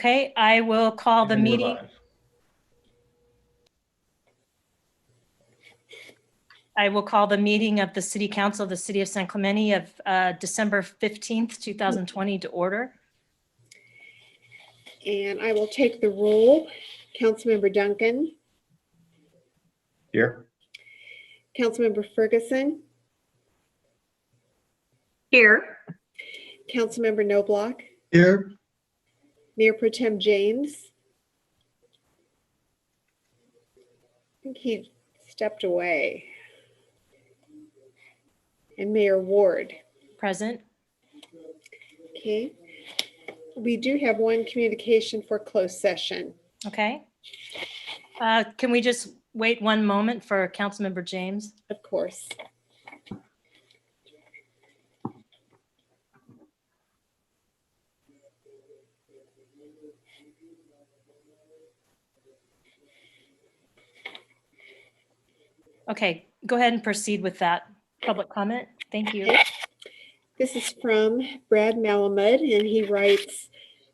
Okay, I will call the meeting. I will call the meeting of the City Council of the City of San Clemente of December 15th, 2020 to order. And I will take the roll. Councilmember Duncan. Here. Councilmember Ferguson. Here. Councilmember Knobloch. Here. Mayor Pro Tem James. I think he stepped away. And Mayor Ward. Present. Okay. We do have one communication for closed session. Okay. Can we just wait one moment for Councilmember James? Of course. Okay, go ahead and proceed with that public comment. Thank you. This is from Brad Malamud, and he writes,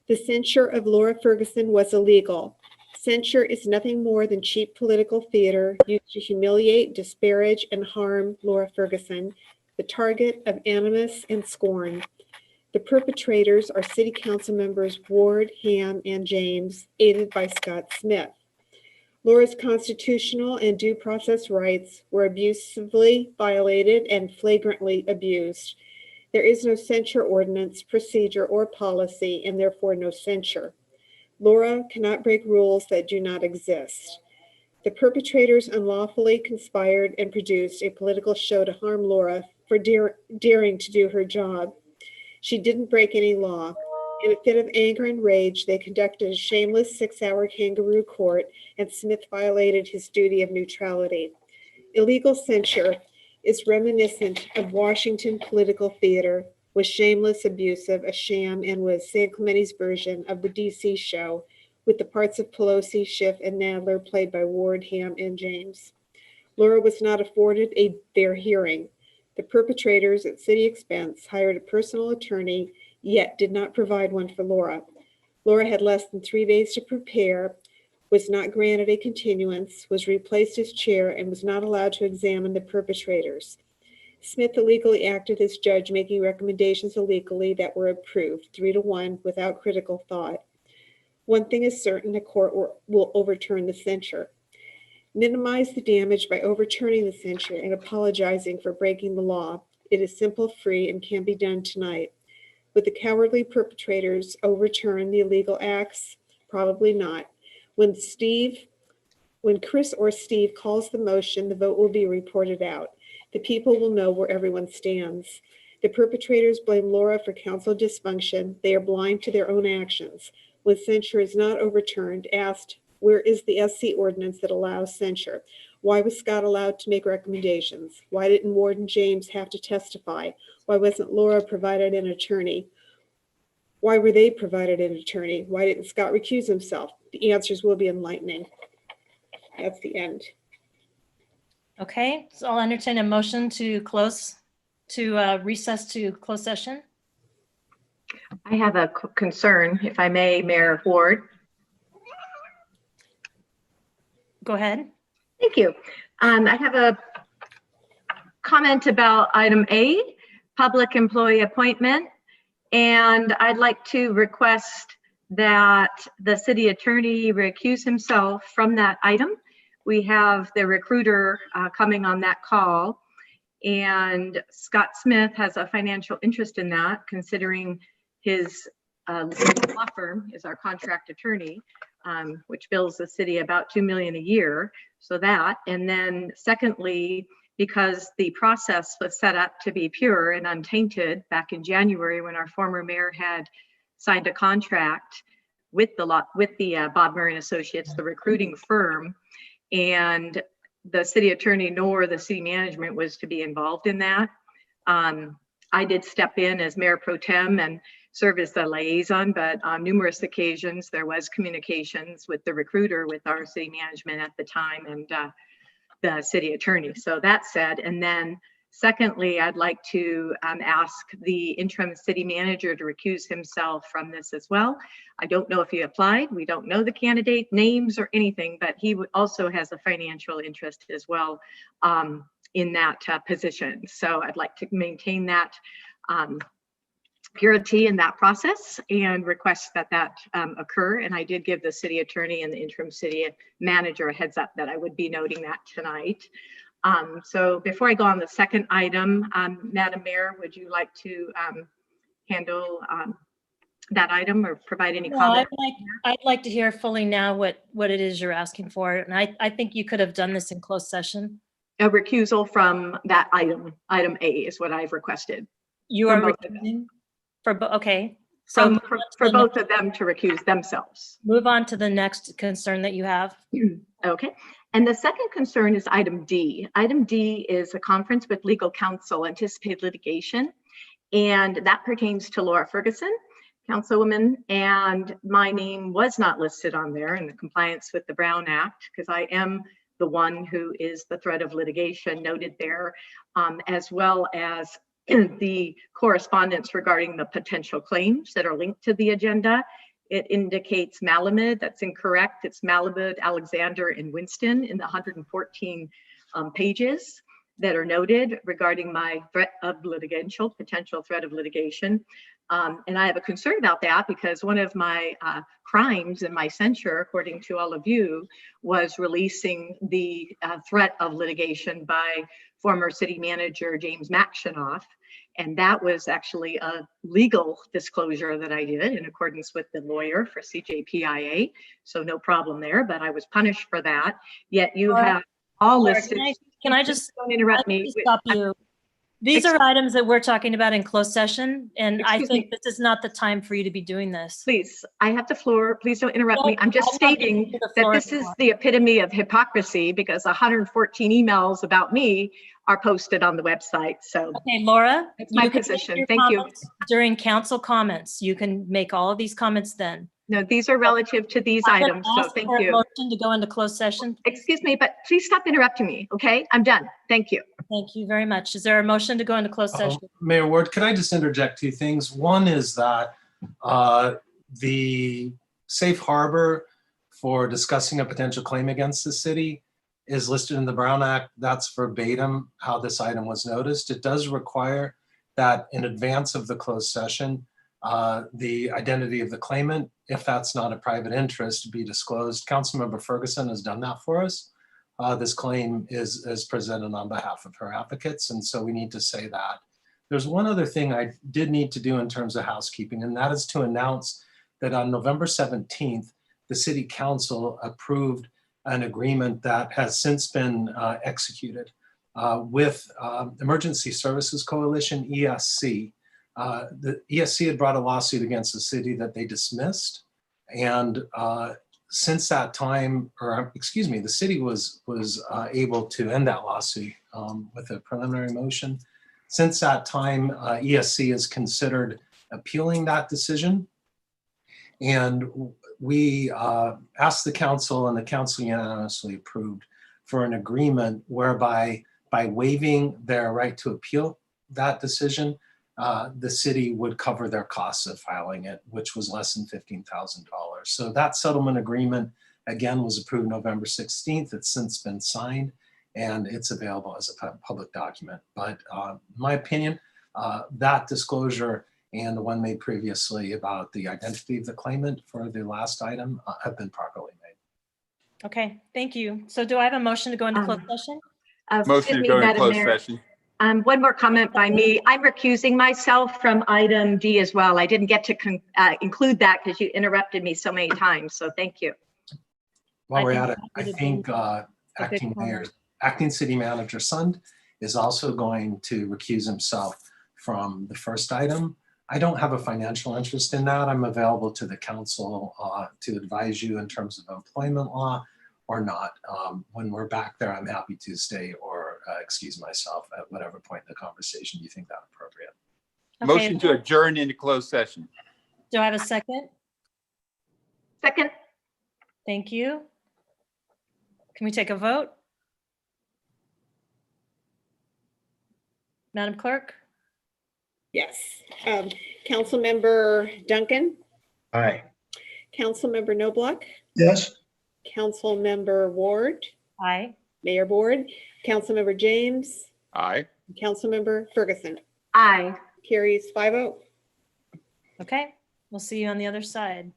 "The censure of Laura Ferguson was illegal. Censure is nothing more than cheap political theater used to humiliate, disparage, and harm Laura Ferguson, the target of animus and scorn. The perpetrators are City Council members Ward, Ham, and James, aided by Scott Smith. Laura's constitutional and due process rights were abusively violated and flagrantly abused. There is no censure ordinance, procedure, or policy, and therefore no censure. Laura cannot break rules that do not exist. The perpetrators unlawfully conspired and produced a political show to harm Laura for daring to do her job. She didn't break any law. In a fit of anger and rage, they conducted a shameless 6-hour kangaroo court, and Smith violated his duty of neutrality. Illegal censure is reminiscent of Washington political theater, was shameless, abusive, a sham, and was San Clemente's version of the DC show, with the parts of Pelosi, Schiff, and Nadler played by Ward, Ham, and James. Laura was not afforded a fair hearing. The perpetrators, at city expense, hired a personal attorney, yet did not provide one for Laura. Laura had less than 3 days to prepare, was not granted a continuance, was replaced as chair, and was not allowed to examine the perpetrators. Smith illegally acted as judge, making recommendations illegally that were approved, 3-1, without critical thought. One thing is certain, the court will overturn the censure. Minimize the damage by overturning the censure and apologizing for breaking the law. It is simple, free, and can be done tonight. Would the cowardly perpetrators overturn the illegal acts? Probably not. When Chris or Steve calls the motion, the vote will be reported out. The people will know where everyone stands. The perpetrators blame Laura for council dysfunction. They are blind to their own actions. When censure is not overturned, asked, where is the SC ordinance that allows censure? Why was Scott allowed to make recommendations? Why didn't Ward and James have to testify? Why wasn't Laura provided an attorney? Why were they provided an attorney? Why didn't Scott recuse himself? The answers will be enlightening." That's the end. Okay, so I'll entertain a motion to recess to closed session. I have a concern, if I may, Mayor Ward. Go ahead. Thank you. I have a comment about item A, public employee appointment. And I'd like to request that the city attorney recuse himself from that item. We have the recruiter coming on that call, and Scott Smith has a financial interest in that, considering his law firm is our contract attorney, which bills the city about $2 million a year. So that, and then secondly, because the process was set up to be pure and untainted back in January when our former mayor had signed a contract with the Bob Murray and Associates, the recruiting firm, and the city attorney nor the city management was to be involved in that. I did step in as mayor pro tem and serve as the liaison, but on numerous occasions there was communications with the recruiter, with our city management at the time, and the city attorney. So that said, and then Secondly, I'd like to ask the interim city manager to recuse himself from this as well. I don't know if he applied. We don't know the candidate names or anything, but he also has a financial interest as well in that position. So I'd like to maintain that purity in that process and request that that occur. And I did give the city attorney and the interim city manager a heads up that I would be noting that tonight. So before I go on the second item, Madam Mayor, would you like to handle that item or provide any No, comment? I'd like to hear fully now what it is you're asking for. And I think you could have done this in closed session. A recusal from that item A is what I've requested. You For are both of recusing okay. So for both of them to recuse themselves. move on to the next concern that you have. Okay. And the second concern is item D. Item D is a conference with legal counsel, anticipated litigation. And that pertains to Laura Ferguson, Councilwoman. And my name was not listed on there in the compliance with the Brown Act, because I am the one who is the threat of litigation noted there, as well as the correspondence regarding the potential claims that are linked to the agenda. It indicates Malamud. That's incorrect. It's Malamud, Alexander, and Winston in the 114 pages that are noted regarding my threat of potential threat of litigation. And I have a concern about that because one of my crimes in my censure, according to all of you, was releasing the threat of litigation by former city manager James Maxinoff. And that was actually a legal disclosure that I did in accordance with the lawyer for CJPIA. So no problem there, but I was punished for that. Yet you have all listed. Can I just don't interrupt me? stop you? These are items that we're talking about in closed session, and I think this is not the time for you to be doing this. Please, I have the floor. Please don't interrupt me. I'm just stating that this is the epitome of hypocrisy because 114 emails about me are posted on the website. So okay, Laura, that's my position. Thank you. During council comments, you can make all of these comments then. No, these are relative to these items. So thank you. Motion to go into closed session. Excuse me, but please stop interrupting me. Okay, I'm done. Thank you. Thank you very much. Is there a motion to go into closed session? Mayor Ward, could I just interject two things? One is that the safe harbor for discussing a potential claim against the city is listed in the Brown Act. That's verbatim how this item was noticed. It does require that in advance of the closed session, the identity of the claimant, if that's not a private interest, be disclosed. Councilmember Ferguson has done that for us. This claim is presented on behalf of her advocates, and so we need to say that. There's one other thing I did need to do in terms of housekeeping, and that is to announce that on November 17th, the City Council approved an agreement that has since been executed with Emergency Services Coalition, ESC. The ESC had brought a lawsuit against the city that they dismissed, and since that time, or excuse me, the city was able to end that lawsuit with a preliminary motion. Since that time, ESC has considered appealing that decision, and we asked the council, and the council unanimously approved for an agreement whereby, by waiving their right to appeal that decision, the city would cover their costs of filing it, which was less than $15,000. So that settlement agreement, again, was approved November 16th. It's since been signed, and it's available as a public document. But in my opinion, that disclosure and the one made previously about the identity of the claimant for the last item have been properly made. Okay, thank you. So do I have a motion to go into closed session? Motion to go into closed session. One more comment by me. I'm recusing myself from item D as well. I didn't get to include that because you interrupted me so many times. So thank you. While we're at it, I think acting city manager Sund is also going to recuse himself from the first item. I don't have a financial interest in that. I'm available to the council to advise you in terms of employment law or not. When we're back there, I'm happy to stay or excuse myself at whatever point in the conversation you think that appropriate. Okay. Motion to adjourn into closed session. Do I have a second? Second. Thank you. Can we take a vote? Madam Clerk? Yes. Councilmember Duncan, Aye. Councilmember Noblock, Yes. Councilmember Ward, Aye. Mayor Board, Councilmember James, Aye. Councilmember Ferguson. Aye. Carries 5-0. Okay, we'll see you on the other side.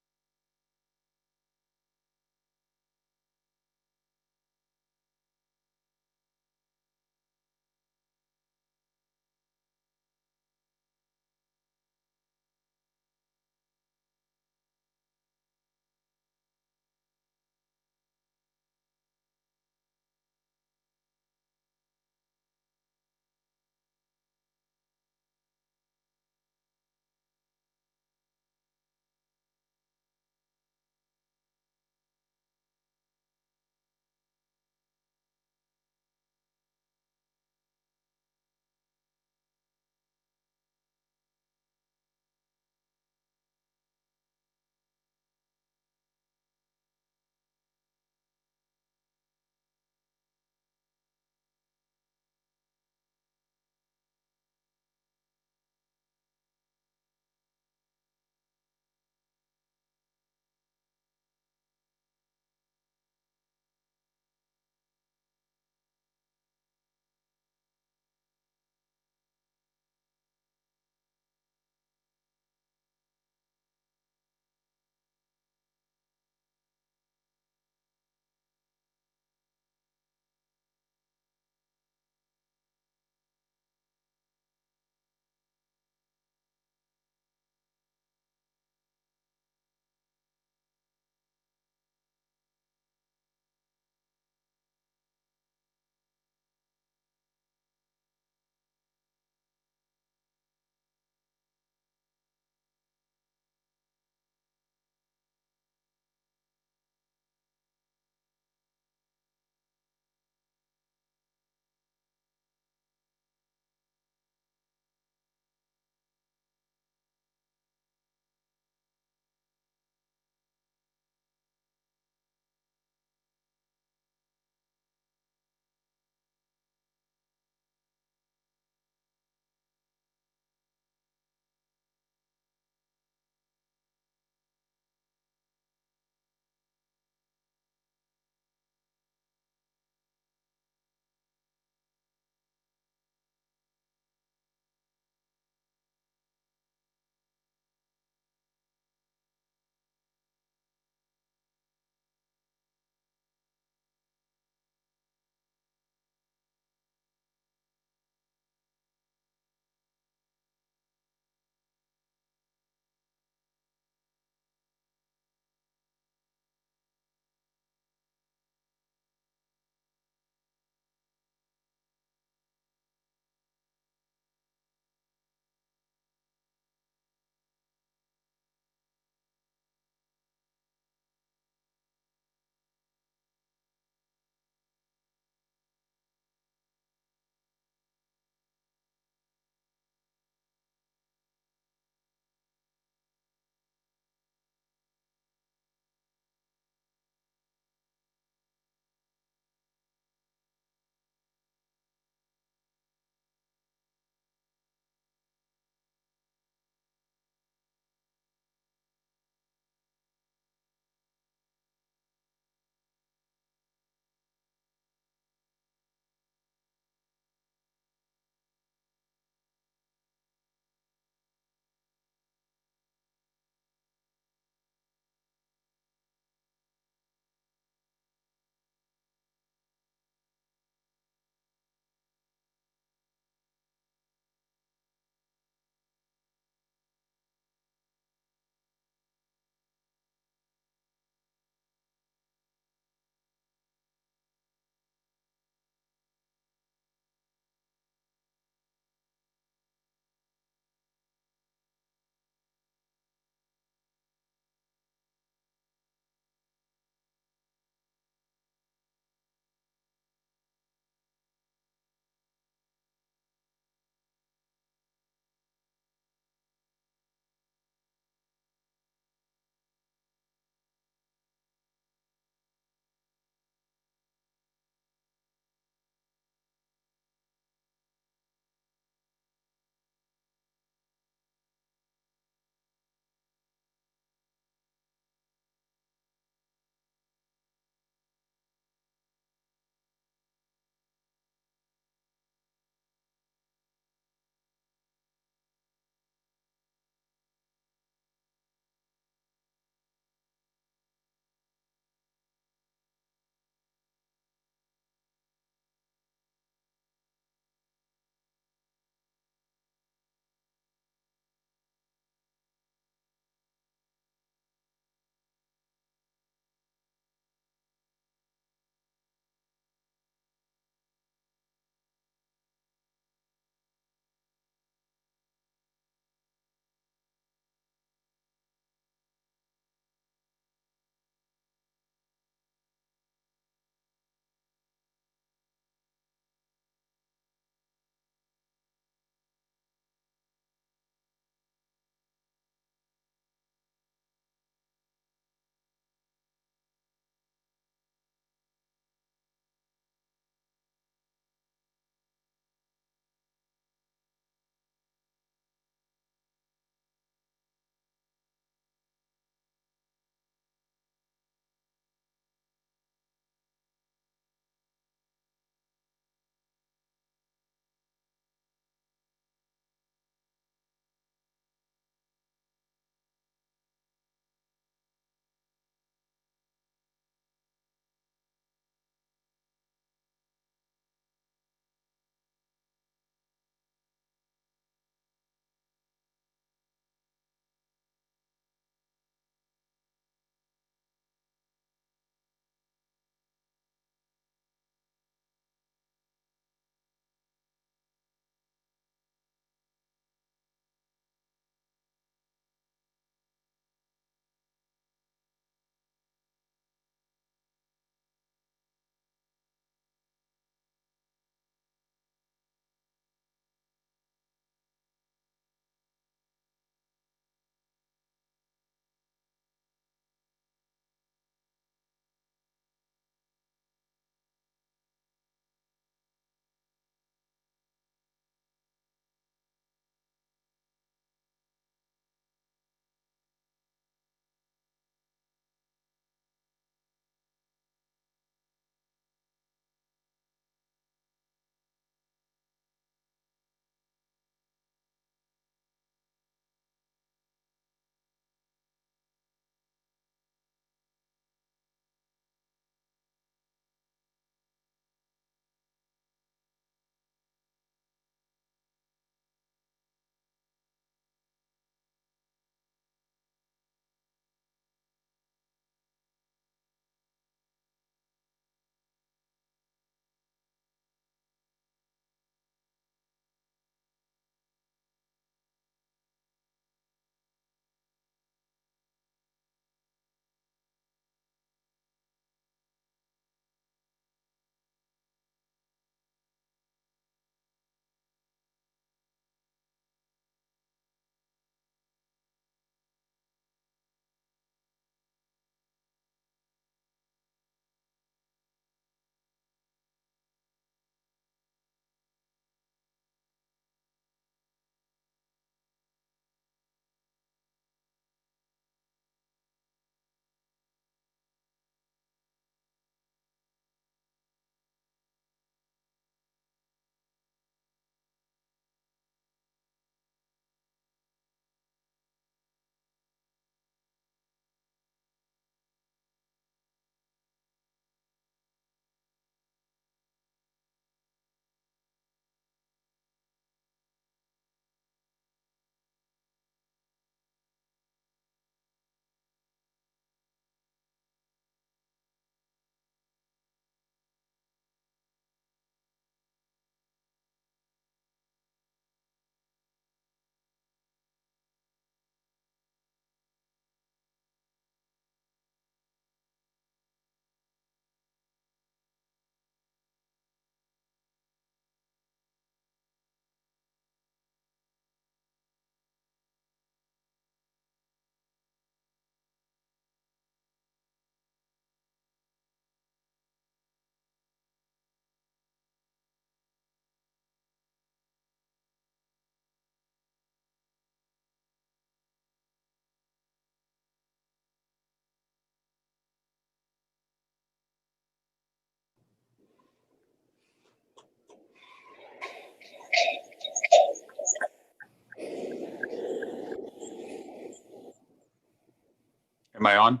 Am I on?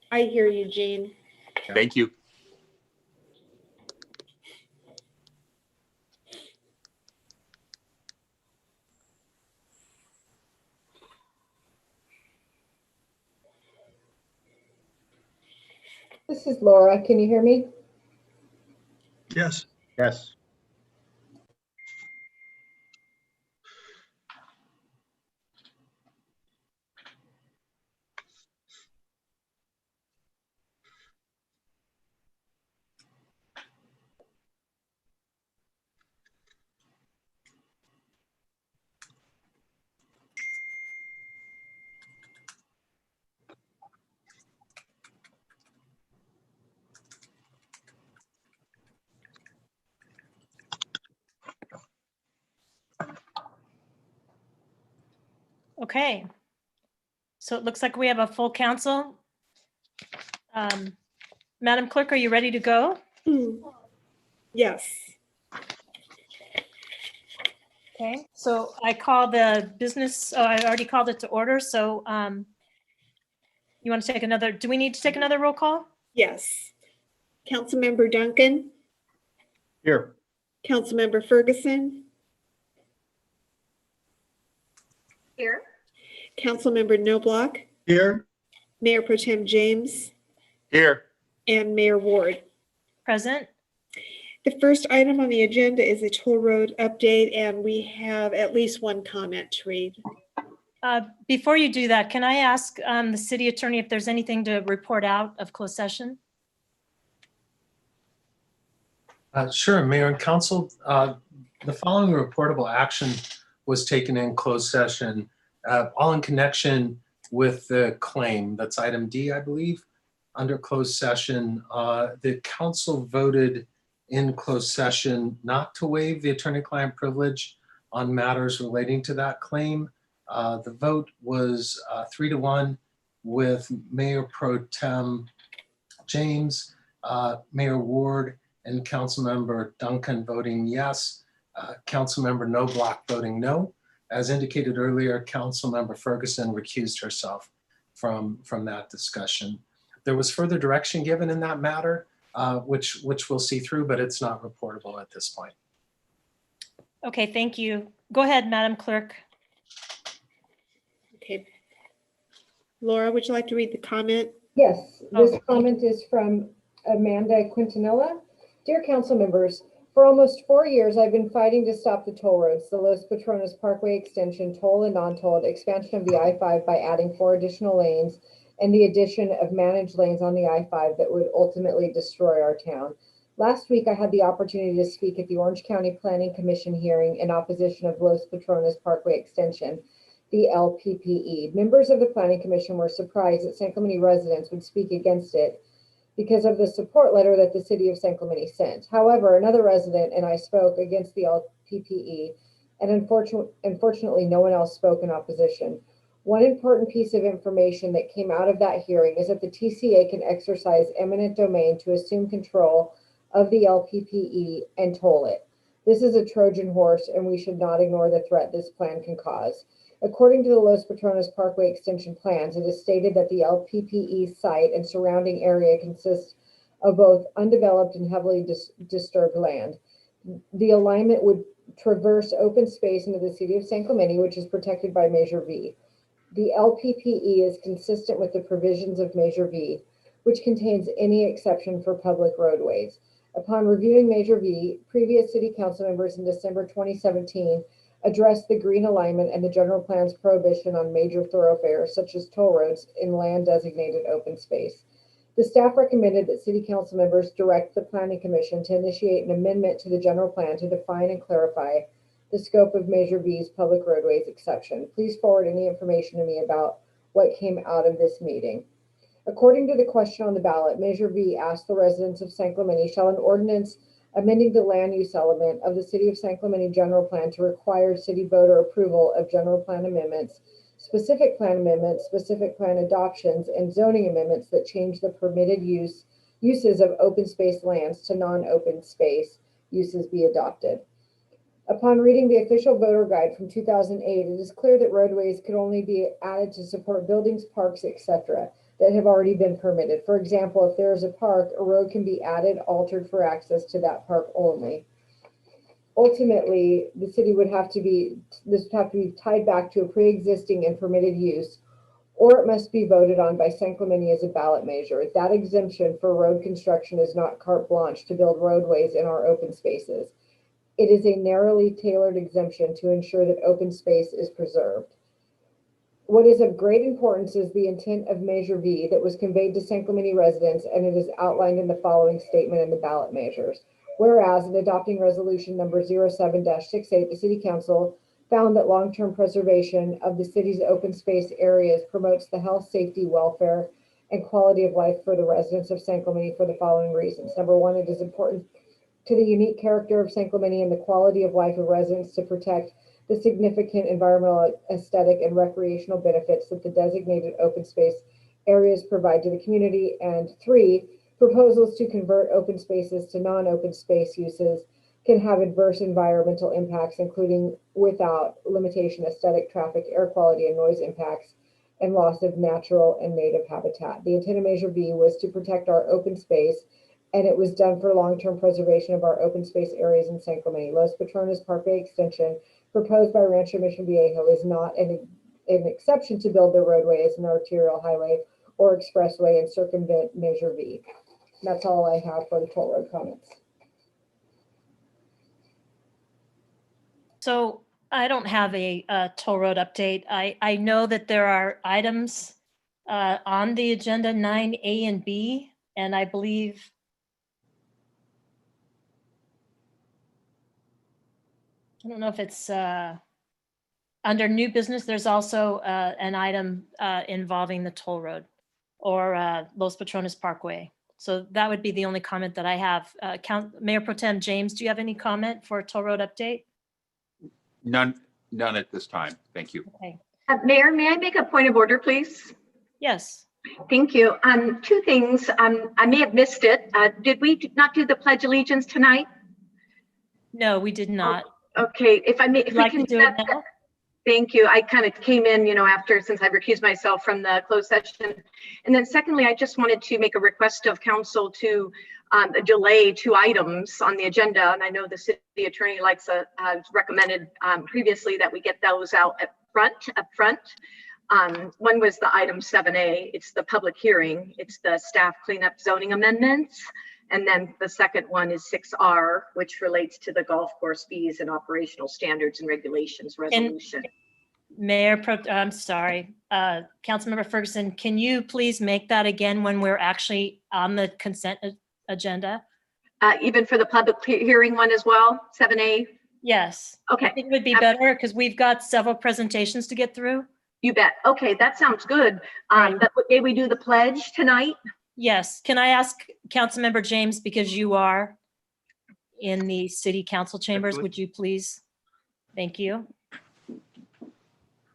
I hear you, Jean. Thank you. This is Laura. Can you hear me? Yes. Yes. Okay. So it looks like we have a full council. Madam Clerk, are you ready to go? Yes. Okay, so I call the business, I already called it to order, so you want to take another, do we need to take another roll call? Yes. Councilmember Duncan, Here. Councilmember Ferguson, Here. Councilmember Noblock, Here. Mayor Pro Tem James, Here. and Mayor Ward. Present? The first item on the agenda is a toll road update, and we have at least one comment to read. Before you do that, can I ask the city attorney if there's anything to report out of closed session? Sure, Mayor and Council. The following reportable action was taken in closed session, all in connection with the claim. That's item D, I believe. Under closed session, the council voted in closed session not to waive the attorney-client privilege on matters relating to that claim. The vote was 3-1 with Mayor Pro Tem James, Mayor Ward, and Councilmember Duncan voting yes, Councilmember Noblock voting no. As indicated earlier, Councilmember Ferguson recused herself from that discussion. There was further direction given in that matter, which we'll see through, but it's not reportable at this point. Okay, thank you. Go ahead, Madam Clerk. Okay. Laura, would you like to read the comment? Yes, this Okay. comment is from Amanda Quintanilla. Dear council members, for almost 4 years, I've been fighting to stop the toll roads, the Los Patrones Parkway extension, toll and non-tolled, expansion of the I-5 by adding 4 additional lanes, and the addition of managed lanes on the I-5 that would ultimately destroy our town. Last week, I had the opportunity to speak at the Orange County Planning Commission hearing in opposition of Los Patrones Parkway extension, the LPPE. Members of the Planning Commission were surprised that San Clemente residents would speak against it because of the support letter that the city of San Clemente sent. However, another resident and I spoke against the LPPE, and unfortunately, no one else spoke in opposition. One important piece of information that came out of that hearing is that the TCA can exercise eminent domain to assume control of the LPPE and toll it. This is a Trojan horse, and we should not ignore the threat this plan can cause. According to the Los Patrones Parkway extension plans, it is stated that the LPPE site and surrounding area consists of both undeveloped and heavily disturbed land. The alignment would traverse open space into the city of San Clemente, which is protected by Measure V. The LPPE is consistent with the provisions of Measure V, which contains any exception for public roadways. Upon reviewing Measure V, previous city council members in December 2017 addressed the green alignment and the general plan's prohibition on major thoroughfares such as toll roads in land designated open space. The staff recommended that city council members direct the planning commission to initiate an amendment to the general plan to define and clarify the scope of Measure V's public roadways exception. Please forward any information to me about what came out of this meeting. According to the question on the ballot, Measure V asked the residents of San Clemente, shall an ordinance amending the land use element of the City of San Clemente general plan to require city voter approval of general plan amendments, specific plan amendments, specific plan adoptions, and zoning amendments that change the permitted uses of open space lands to non-open space uses be adopted. Upon Upon reading the official voter guide from 2008, it is clear that roadways could only be added to support buildings, parks, etc. that have already been permitted. For example, if there is a park, a road can be added, altered for access to that park only. Ultimately, the city would have to be tied back to a pre-existing and permitted use, or it must be voted on by San Clemente as a ballot measure. That exemption for road construction is not carte blanche to build roadways in our open spaces. It is a narrowly tailored exemption to ensure that open space is preserved. What is of great importance is the intent of Measure V that was conveyed to San Clemente residents, and it is outlined in the following statement in the ballot measures. Whereas in adopting resolution number 07-68, the City Council found that long-term preservation of the city's open space areas promotes the health, safety, welfare, and quality of life for the residents of San Clemente for the following reasons. Number one, it is important to the unique character of San Clemente and the quality of life of residents to protect the significant environmental, aesthetic, and recreational benefits that the designated open space areas provide to the community. And three, proposals to convert open spaces to non-open space uses can have adverse environmental impacts, including without limitation aesthetic, traffic, air quality, and noise impacts, and loss of natural and native habitat. The intent of Measure B was to protect our open space, and it was done for long-term preservation of our open space areas in San Clemente. Los Patrones Parkway extension proposed by Rancho Mission Viejo is not an exception to build the roadway as an arterial highway or expressway and circumvent Measure V. And that's all I have for the toll road comments. So I don't have a toll road update. I know that there are items on the agenda 9A and B, and I believe I don't know if it's under new business. There's also an item involving the toll road or Los Patrones Parkway. So that would be the only comment that I have. Mayor Pro Tem James, do you have any comment for a toll road update? None at this time. Thank you. Okay. Mayor, may I make a point of order, please? Yes. Thank you. Two things. I may have missed it. Did we not do the Pledge of Allegiance tonight? No, we did not. Okay, if I may, if Would we like can to do it now? Thank you. I kind of came in, since I recused myself from the closed session. And then secondly, I just wanted to make a request of council to delay 2 items on the agenda. And I know the city attorney has recommended previously that we get those out up front. One was the item 7A. It's the public hearing. It's the staff cleanup zoning amendments. And then the second one is 6R, which relates to the golf course fees and operational standards and regulations resolution. I'm sorry, Councilmember Ferguson, can you please make that again when we're actually on the consent agenda? Even for the public hearing one as well, 7A? Yes. Okay. I think it would be better because we've got several presentations to get through. You bet. Okay, that sounds good. But may we do the pledge tonight? Yes. Can I ask Councilmember James, because you are in the city council chambers, Absolutely. would you please? Thank you.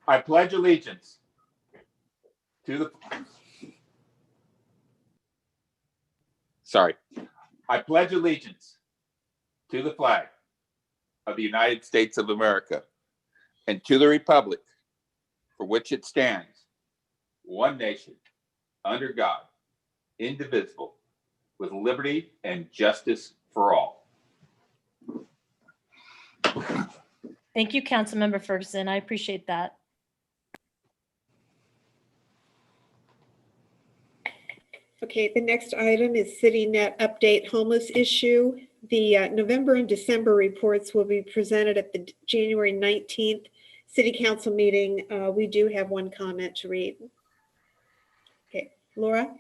I pledge allegiance to the. Sorry. I pledge allegiance to the flag of the United States of America and to the republic for which it stands, one nation, under God, indivisible, with liberty and justice for all. Thank you, Councilmember Ferguson. I appreciate that. Okay, the next item is City Net Update Homeless Issue. The November and December reports will be presented at the January 19th City Council meeting. We do have one comment to read. Okay, Laura?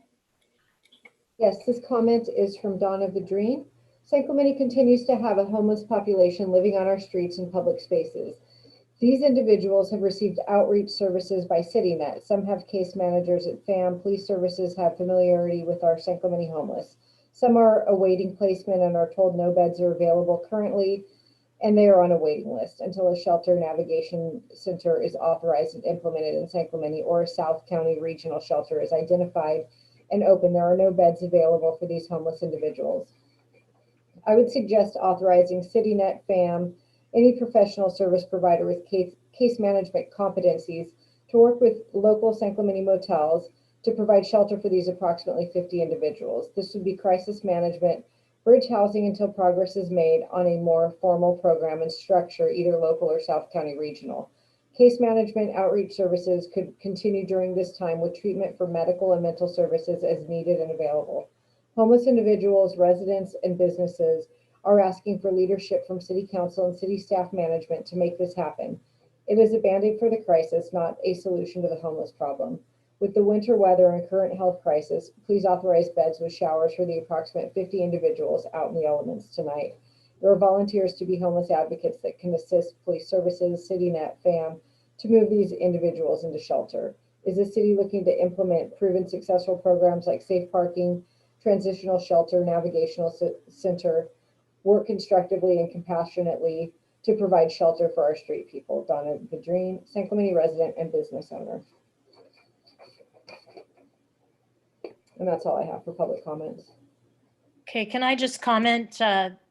Yes, this comment is from Dawn of the Dream. San Clemente continues to have a homeless population living on our streets and public spaces. These individuals have received outreach services by CityNet. Some have case managers at FAM. Police services have familiarity with our San Clemente homeless. Some are awaiting placement and are told no beds are available currently, and they are on a waiting list until a shelter navigation center is authorized and implemented in San Clemente, or a South County regional shelter is identified and open. There are no beds available for these homeless individuals. I would suggest authorizing CityNet, FAM, any professional service provider with case management competencies to work with local San Clemente motels to provide shelter for these approximately 50 individuals. This would be crisis management, bridge housing until progress is made on a more formal program and structure, either local or South County regional. Case management outreach services could continue during this time with treatment for medical and mental services as needed and available. Homeless individuals, residents, and businesses are asking for leadership from City Council and City staff management to make this happen. It is a band-aid for the crisis, not a solution to the homeless problem. With the winter weather and current health crisis, please authorize beds with showers for the approximate 50 individuals out in the elements tonight. There are volunteers to be homeless advocates that can assist police services, CityNet, FAM, to move these individuals into shelter. Is the city looking to implement proven successful programs like safe parking, transitional shelter, navigational center, work constructively and compassionately to provide shelter for our street people? Donna Vadrine, San Clemente resident and business owner. And that's all I have for public comments. Okay, can I just comment,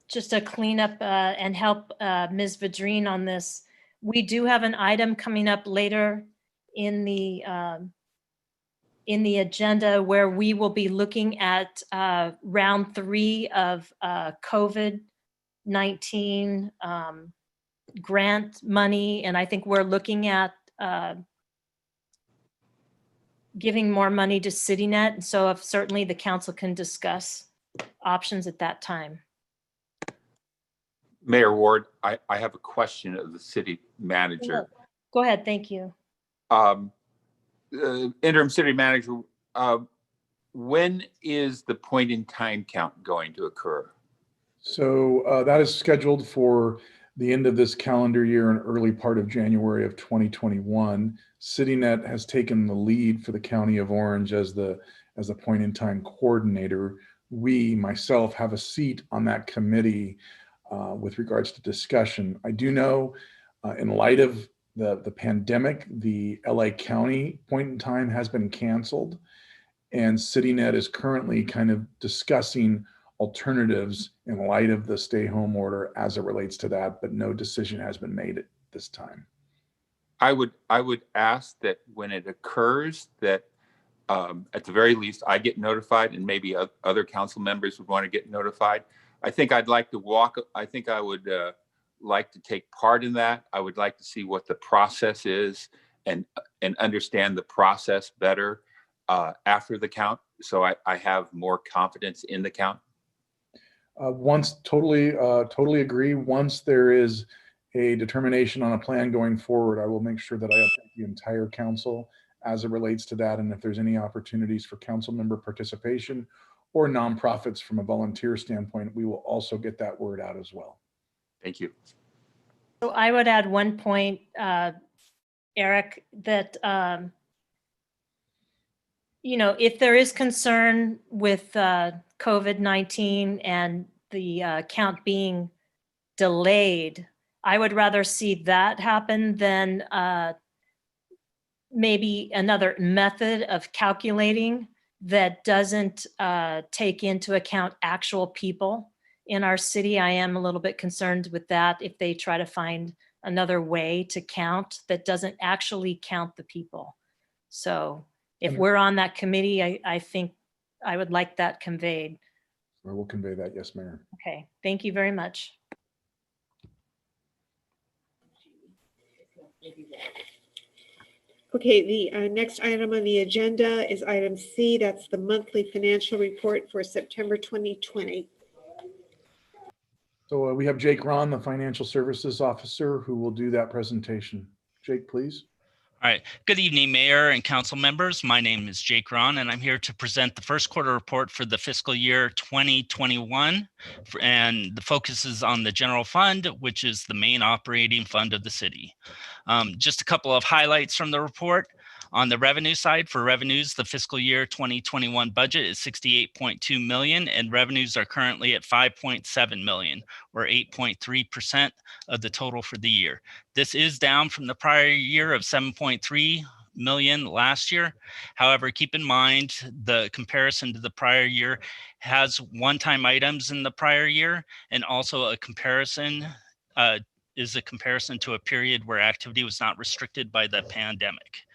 just to clean up and help Ms. Vadrine on this? We do have an item coming up later in the agenda where we will be looking at round 3 of COVID-19 grant money. And I think we're looking at giving more money to CityNet. And so if certainly the council can discuss options at that time. Mayor Ward, I have a question of the city manager. Go ahead, thank you. Interim city manager, when is the point in time count going to occur? So that is scheduled for the end of this calendar year and early part of January of 2021. CityNet has taken the lead for the County of Orange as the point in time coordinator. We, myself, have a seat on that committee with regards to discussion. I do know in light of the pandemic, the LA County point in time has been canceled, and CityNet is currently kind of discussing alternatives in light of the stay home order as it relates to that, but no decision has been made at this time. I would ask that when it occurs that at the very least I get notified, and maybe other council members would want to get notified. I think I'd like to I would like to take part in that. I would like to see what the process is and understand the process better after the count, so I have more confidence in the count. Totally agree. Once there is a determination on a plan going forward, I will make sure that I update the entire council as it relates to that. And if there's any opportunities for council member participation or nonprofits from a volunteer standpoint, we will also get that word out as well. Thank you. So I would add one point, Eric, that if there is concern with COVID-19 and the count being delayed, I would rather see that happen than maybe another method of calculating that doesn't take into account actual people in our city. I am a little bit concerned with that if they try to find another way to count that doesn't actually count the people. So if we're on that committee, I think I would like that conveyed. I will convey that, yes, Mayor. Okay, thank you very much. Okay, the next item on the agenda is item C. That's the monthly financial report for September 2020. So we have Jake Ron, the Financial Services Officer, who will do that presentation. Jake, please. All right. Good evening, Mayor and council members. My name is Jake Ron, and I'm here to present the first quarter report for the fiscal year 2021. And the focus is on the general fund, which is the main operating fund of the city. Just a couple of highlights from the report. On the revenue side, for revenues, the fiscal year 2021 budget is $68.2 million, and revenues are currently at $5.7 million, or 8.3% of the total for the year. This is down from the prior year of $7.3 million last year. However, keep in mind the comparison to the prior year has one-time items in the prior year, and also a comparison is a comparison to a period where activity was not restricted by the pandemic.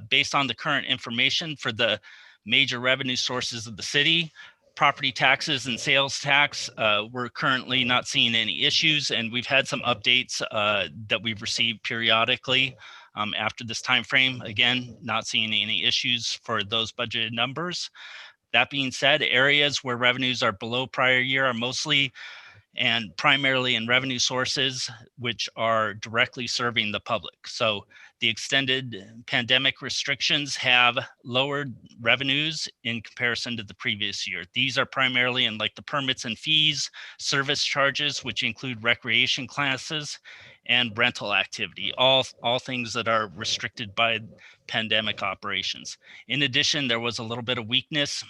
Based on the current information for the major revenue sources of the city, property taxes and sales tax, we're currently not seeing any issues, and we've had some updates that we've received periodically after this time frame. Again, not seeing any issues for those budgeted numbers. That being said, areas where revenues are below prior year are mostly and primarily in revenue sources which are directly serving the public. So the extended pandemic restrictions have lowered revenues in comparison to the previous year. These are primarily in like the permits and fees, service charges, which include recreation classes and rental activity, all things that are restricted by pandemic operations. In addition, there was a little bit of weakness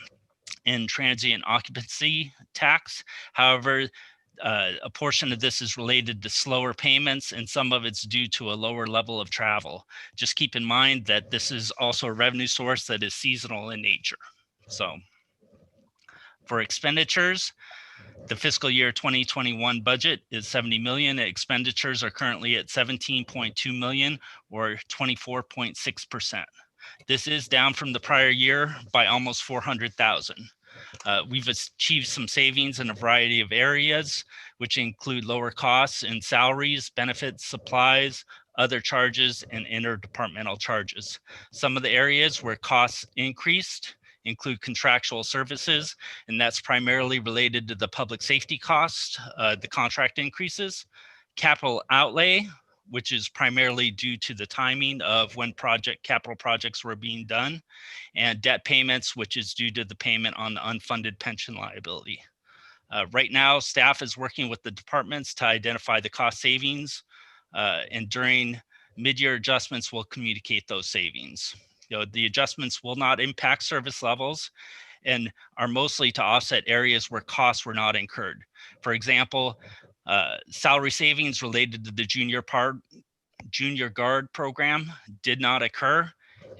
in transient occupancy tax. However, a portion of this is related to slower payments, and some of it's due to a lower level of travel. Just keep in mind that this is also a revenue source that is seasonal in nature. So for expenditures, the fiscal year 2021 budget is 70 million. Expenditures are currently at 17.2 million, or 24.6%. This is down from the prior year by almost 400,000. We've achieved some savings in a variety of areas, which include lower costs in salaries, benefits, supplies, other charges, and interdepartmental charges. Some of the areas where costs increased include contractual services, and that's primarily related to the public safety cost, the contract increases, capital outlay, which is primarily due to the timing of when capital projects were being done, and debt payments, which is due to the payment on the unfunded pension liability. Right now, staff is working with the departments to identify the cost savings, and during mid-year adjustments, we'll communicate those savings. The adjustments will not impact service levels and are mostly to offset areas where costs were not incurred. For example, salary savings related to the junior guard program did not occur,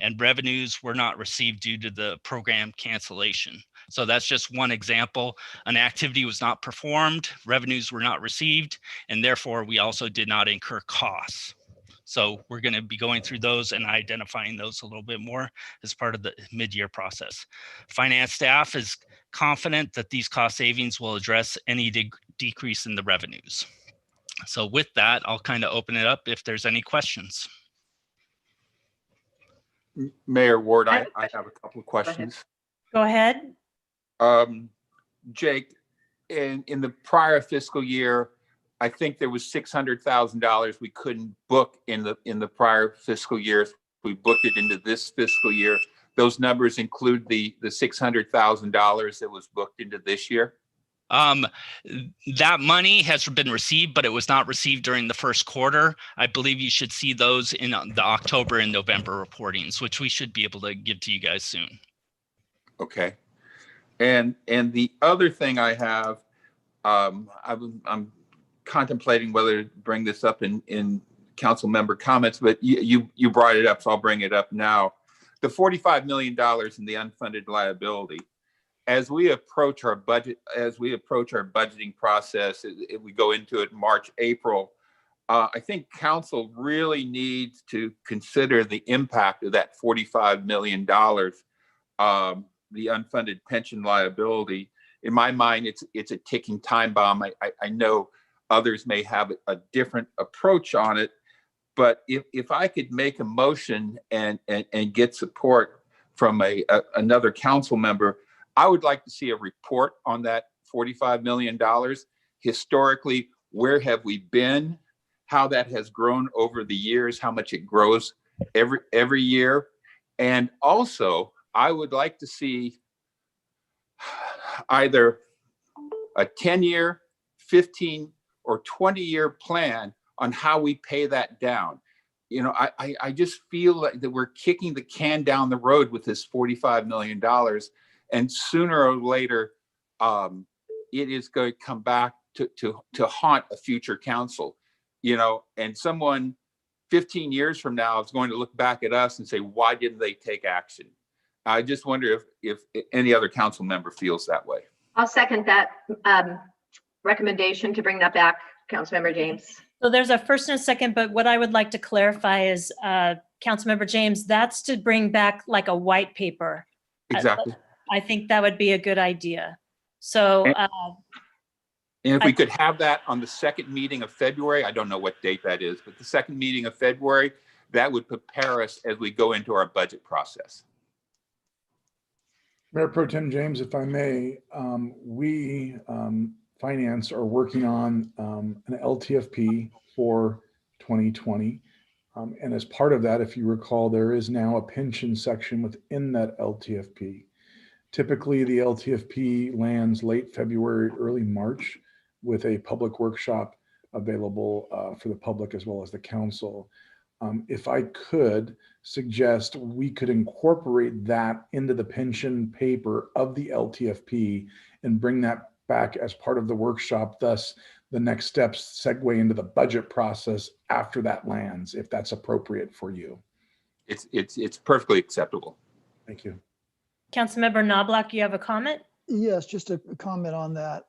and revenues were not received due to the program cancellation. So that's just one example. An activity was not performed, revenues were not received, and therefore we also did not incur costs. So we're going to be going through those and identifying those a little bit more as part of the mid-year process. Finance staff is confident that these cost savings will address any decrease in the revenues. So with that, I'll kind of open it up if there's any questions. Mayor Ward, I have a couple of questions. Go ahead. Jake, in the prior fiscal year, I think there was $600,000 we couldn't book in the prior fiscal year. We booked it into this fiscal year. Those numbers include the $600,000 that was booked into this year? That money has been received, but it was not received during the first quarter. I believe you should see those in the October and November reportings, which we should be able to give to you guys soon. Okay. And the other thing I have, I'm contemplating whether to bring this up in council member comments, but you brought it up, so I'll bring it up now. The $45 million in the unfunded liability. As we approach our budget, as we approach our budgeting process, if we go into it March, April, I think council really needs to consider the impact of that $45 million, the unfunded pension liability. In my mind, it's a ticking time bomb. I know others may have a different approach on it, but if I could make a motion and get support from another council member, I would like to see a report on that $45 million. Historically, where have we been? How that has grown over the years, how much it grows every year. And also, I would like to see either a 10-year, 15, or 20-year plan on how we pay that down. You know, I just feel like that we're kicking the can down the road with this $45 million. And sooner or later, it is going to come back to haunt a future council, you know, and someone 15 years from now is going to look back at us and say, why didn't they take action? I just wonder if any other council member feels that way. I'll second that recommendation to bring that back, Councilmember James. So there's a first and a second, but what I would like to clarify is, Councilmember James, that's to bring back like a white paper. Exactly. I think that would be a good idea. So, And if we could have that on the second meeting of February, I don't know what date that is, but the second meeting of February, that would prepare us as we go into our budget process. Mayor Pro Tem James, if I may, we, Finance, are working on an LTFP for 2020. And as part of that, if you recall, there is now a pension section within that LTFP. Typically, the LTFP lands late February, early March, with a public workshop available for the public as well as the council. If I could suggest, we could incorporate that into the pension paper of the LTFP and bring that back as part of the workshop. Thus, the next steps segue into the budget process after that lands, if that's appropriate for you. It's perfectly acceptable. Thank you. Councilmember Knobloch, you have a comment? Yes, just a comment on that.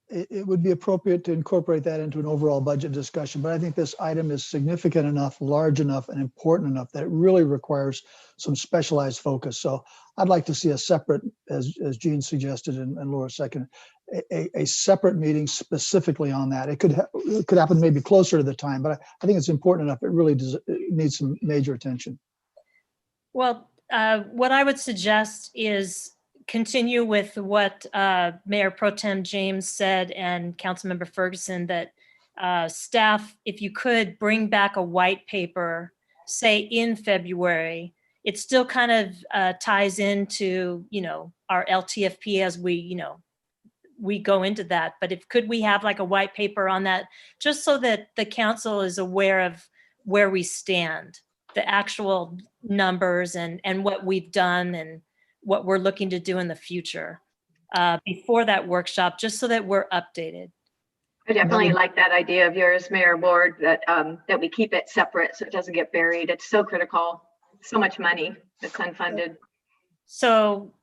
It would be appropriate to incorporate that into an overall budget discussion, but I think this item is significant enough, large enough, and important enough that it really requires some specialized focus. So I'd like to see a separate, as Gene suggested and Laura seconded, a separate meeting specifically on that. It could happen maybe closer to the time, but I think it's important enough. It really it needs some major attention. Well, what I would suggest is continue with what Mayor Pro Tem James said and Councilmember Ferguson, that staff, if you could bring back a white paper, say in February, it still kind of ties into, our LTFP as we go into that. But could we have like a white paper on that, just so that the council is aware of where we stand, the actual numbers and what we've done and what we're looking to do in the future before that workshop, just so that we're updated. I definitely like that idea of yours, Mayor Ward, that we keep it separate so it doesn't get buried. It's so critical. So much money that's unfunded. So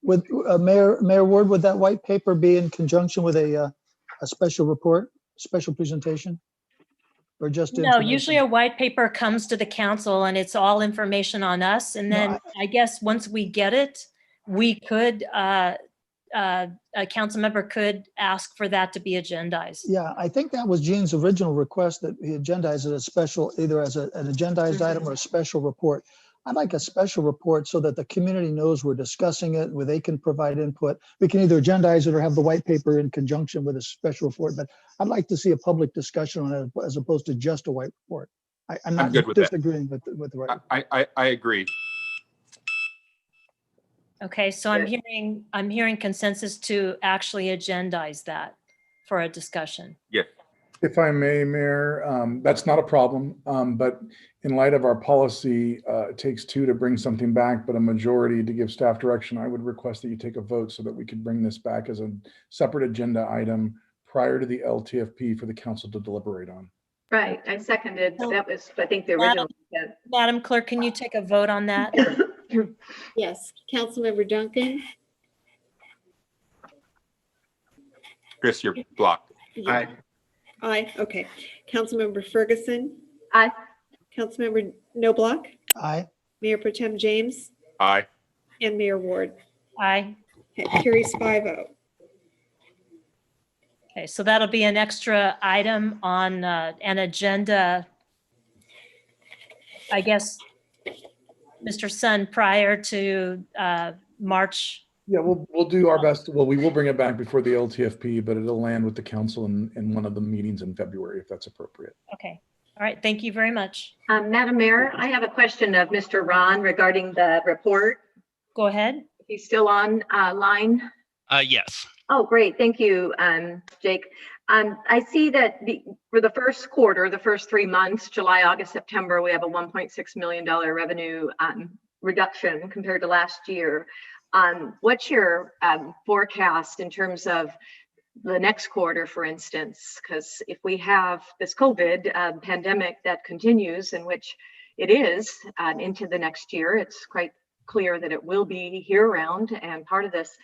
with Mayor Ward, would that white paper be in conjunction with a special report, special presentation? Or just no, usually a white paper comes to the council and it's all information on us. And then I guess once we get it, we could, a council member could ask for that to be agendized. Yeah, I think that was Gene's original request, that he agendized it as special, either as an agendized item or a special report. I'd like a special report so that the community knows we're discussing it, where they can provide input. We can either agendize it or have the white paper in conjunction with a special report, but I'd like to see a public discussion on it as opposed to just a white report. I'm not good with disagreeing with the right. I agree. Okay, so I'm hearing consensus to actually agendize that for a discussion. Yes. If I may, Mayor, that's not a problem, but in light of our policy, it takes two to bring something back, but a majority to give staff direction. I would request that you take a vote so that we could bring this back as a separate agenda item prior to the LTFP for the council to deliberate on. Right, I seconded. That was, I think, the original. Madam Clerk, can you take a vote on that? Yes, Councilmember Duncan. Chris, you're blocked. Yeah. Aye. Okay. Councilmember Ferguson. Aye. Councilmember Knobloch. Aye. Mayor Pro Tem James. Aye. And Mayor Ward. Aye. Okay, carries 5-0. Okay, so that'll be an extra item on an agenda, I guess, Mr. Sun, prior to March. Yeah, we'll do our best. Well, we will bring it back before the LTFP, but it'll land with the council in one of the meetings in February, if that's appropriate. Okay. All right. Thank you very much. Madam Mayor, I have a question of Mr. Ron regarding the report. Go ahead. He's still on line. Yes. Oh, great. Thank you, Jake. I see that for the first quarter, the first 3 months, July, August, September, we have a $1.6 million revenue reduction compared to last year. What's your forecast in terms of the next quarter, for instance? Because if we have this COVID pandemic that continues, in which it is into the next year, it's quite clear that it will be year-round and part of this.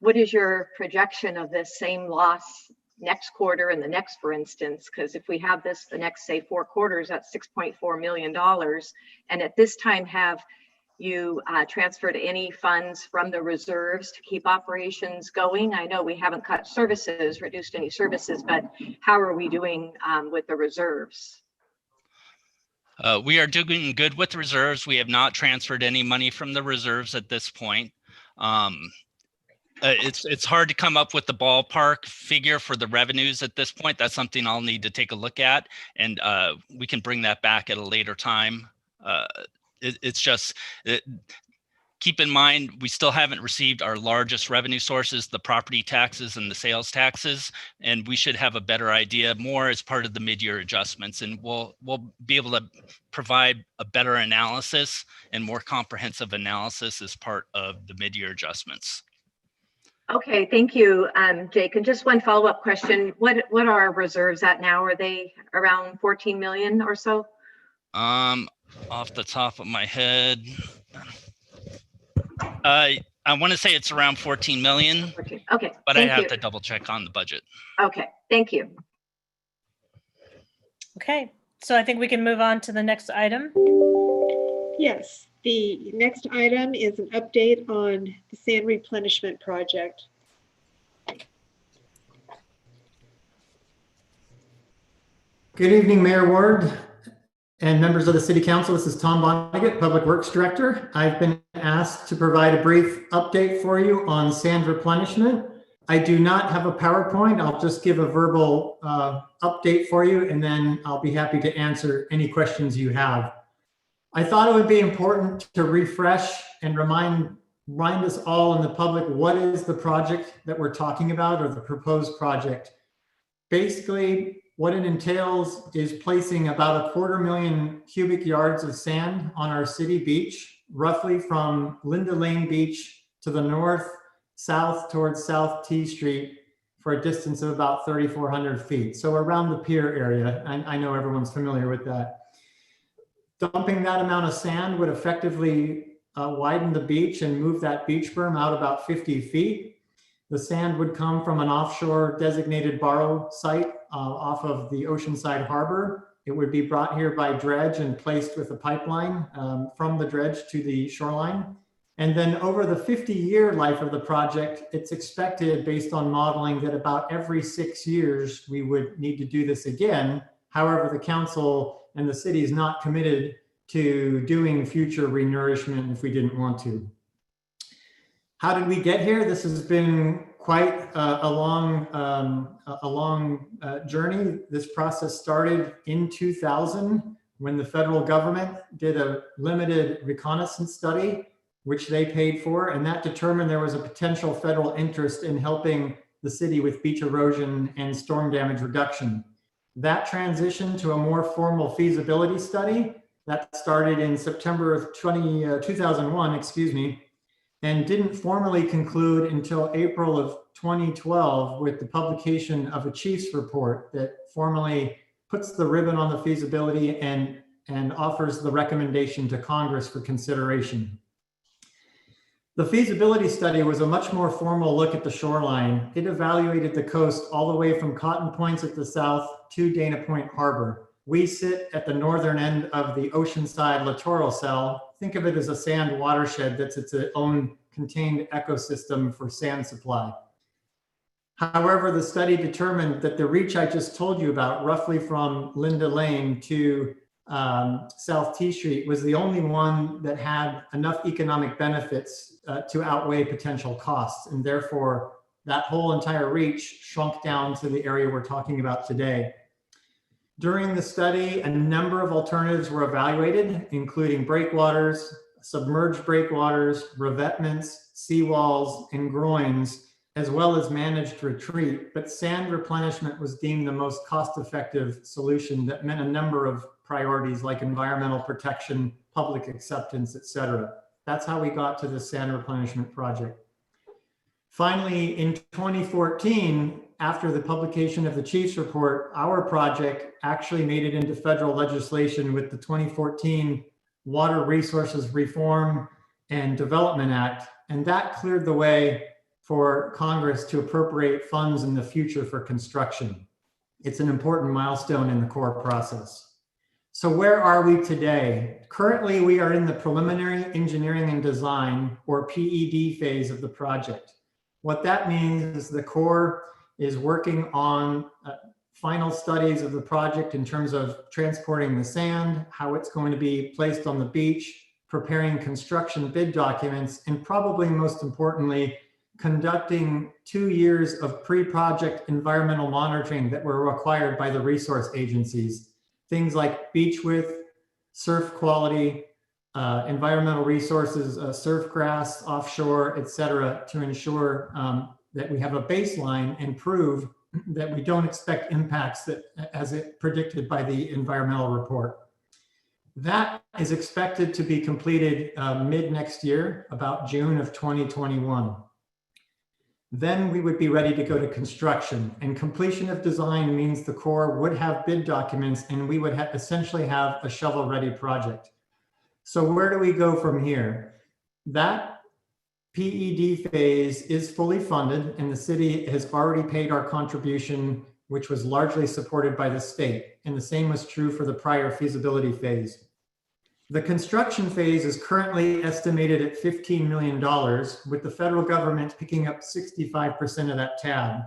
What is your projection of this same loss next quarter and the next, for instance, because if we have this the next, say, 4 quarters, that's $6.4 million. And at this time, have you transferred any funds from the reserves to keep operations going? I know we haven't cut services, reduced any services, but how are we doing with the reserves? We are doing good with reserves. We have not transferred any money from the reserves at this point. It's hard to come up with the ballpark figure for the revenues at this point. That's something I'll need to take a look at, and we can bring that back at a later time. It's just, keep in mind, we still haven't received our largest revenue sources, the property taxes and the sales taxes, and we should have a better idea more as part of the mid-year adjustments, and we'll be able to provide a better analysis and more comprehensive analysis as part of the mid-year adjustments. Okay, thank you, Jake. And just one follow-up question. What are our reserves at now? Are they around 14 million or so? Off the top of my head, I want to say it's around 14 million. 14. Okay, but I have to double check on the budget. Okay, thank you. Okay, so I think we can move on to the next item. Yes, the next item is an update on the sand replenishment project. Good evening, Mayor Ward and members of the City Council. This is Tom Vonnegut, Public Works Director. I've been asked to provide a brief update for you on sand replenishment. I do not have a PowerPoint. I'll just give a verbal update for you, and then I'll be happy to answer any questions you have. I thought it would be important to refresh and remind us all in the public what is the project that we're talking about, or the proposed project. Basically, what it entails is placing about 250,000 cubic yards of sand on our city beach, roughly from Linda Lane Beach to the north, south towards South T Street, for a distance of about 3,400 feet. So around the pier area, I know everyone's familiar with that. Dumping that amount of sand would effectively widen the beach and move that beach berm out about 50 feet. The sand would come from an offshore designated borrow site off of the Oceanside Harbor. It would be brought here by dredge and placed with a pipeline from the dredge to the shoreline. And then over the 50-year life of the project, it's expected, based on modeling, that about every 6 years we would need to do this again. However, the council and the city is not committed to doing future renourishment if we didn't want to. How did we get here? This has been quite a long journey. This process started in 2000 when the federal government did a limited reconnaissance study, which they paid for, and that determined there was a potential federal interest in helping the city with beach erosion and storm damage reduction. That transitioned to a more formal feasibility study that started in September of 2001, and didn't formally conclude until April of 2012 with the publication of a chief's report that formally puts the ribbon on the feasibility and offers the recommendation to Congress for consideration. The feasibility study was a much more formal look at the shoreline. It evaluated the coast all the way from Cotton Points at the south to Dana Point Harbor. We sit at the northern end of the Oceanside littoral cell. Think of it as a sand watershed that's its own contained ecosystem for sand supply. However, the study determined that the reach I just told you about, roughly from Linda Lane to South T Street, was the only one that had enough economic benefits to outweigh potential costs. And therefore, that whole entire reach shrunk down to the area we're talking about today. During the study, a number of alternatives were evaluated, including breakwaters, submerged breakwaters, revetments, seawalls, and groins, as well as managed retreat. But sand replenishment was deemed the most cost-effective solution that meant a number of priorities like environmental protection, public acceptance, etc. That's how we got to the sand replenishment project. Finally, in 2014, after the publication of the chief's report, our project actually made it into federal legislation with the 2014 Water Resources Reform and Development Act, and that cleared the way for Congress to appropriate funds in the future for construction. It's an important milestone in the core process. So where are we today? Currently, we are in the preliminary engineering and design, or PED phase of the project. What that means is the Corps is working on final studies of the project in terms of transporting the sand, how it's going to be placed on the beach, preparing construction bid documents, and probably most importantly, conducting 2 years of pre-project environmental monitoring that were required by the resource agencies. Things like beach width, surf quality, environmental resources, surf grass, offshore, et cetera, to ensure that we have a baseline and prove that we don't expect impacts that, as it predicted by the environmental report. That is expected to be completed mid next year, about June of 2021. Then we would be ready to go to construction, and completion of design means the Corps would have bid documents and we would essentially have a shovel-ready project. So where do we go from here? That PED phase is fully funded and the city has already paid our contribution, which was largely supported by the state. And the same was true for the prior feasibility phase. The construction phase is currently estimated at $15 million, with the federal government picking up 65% of that tab.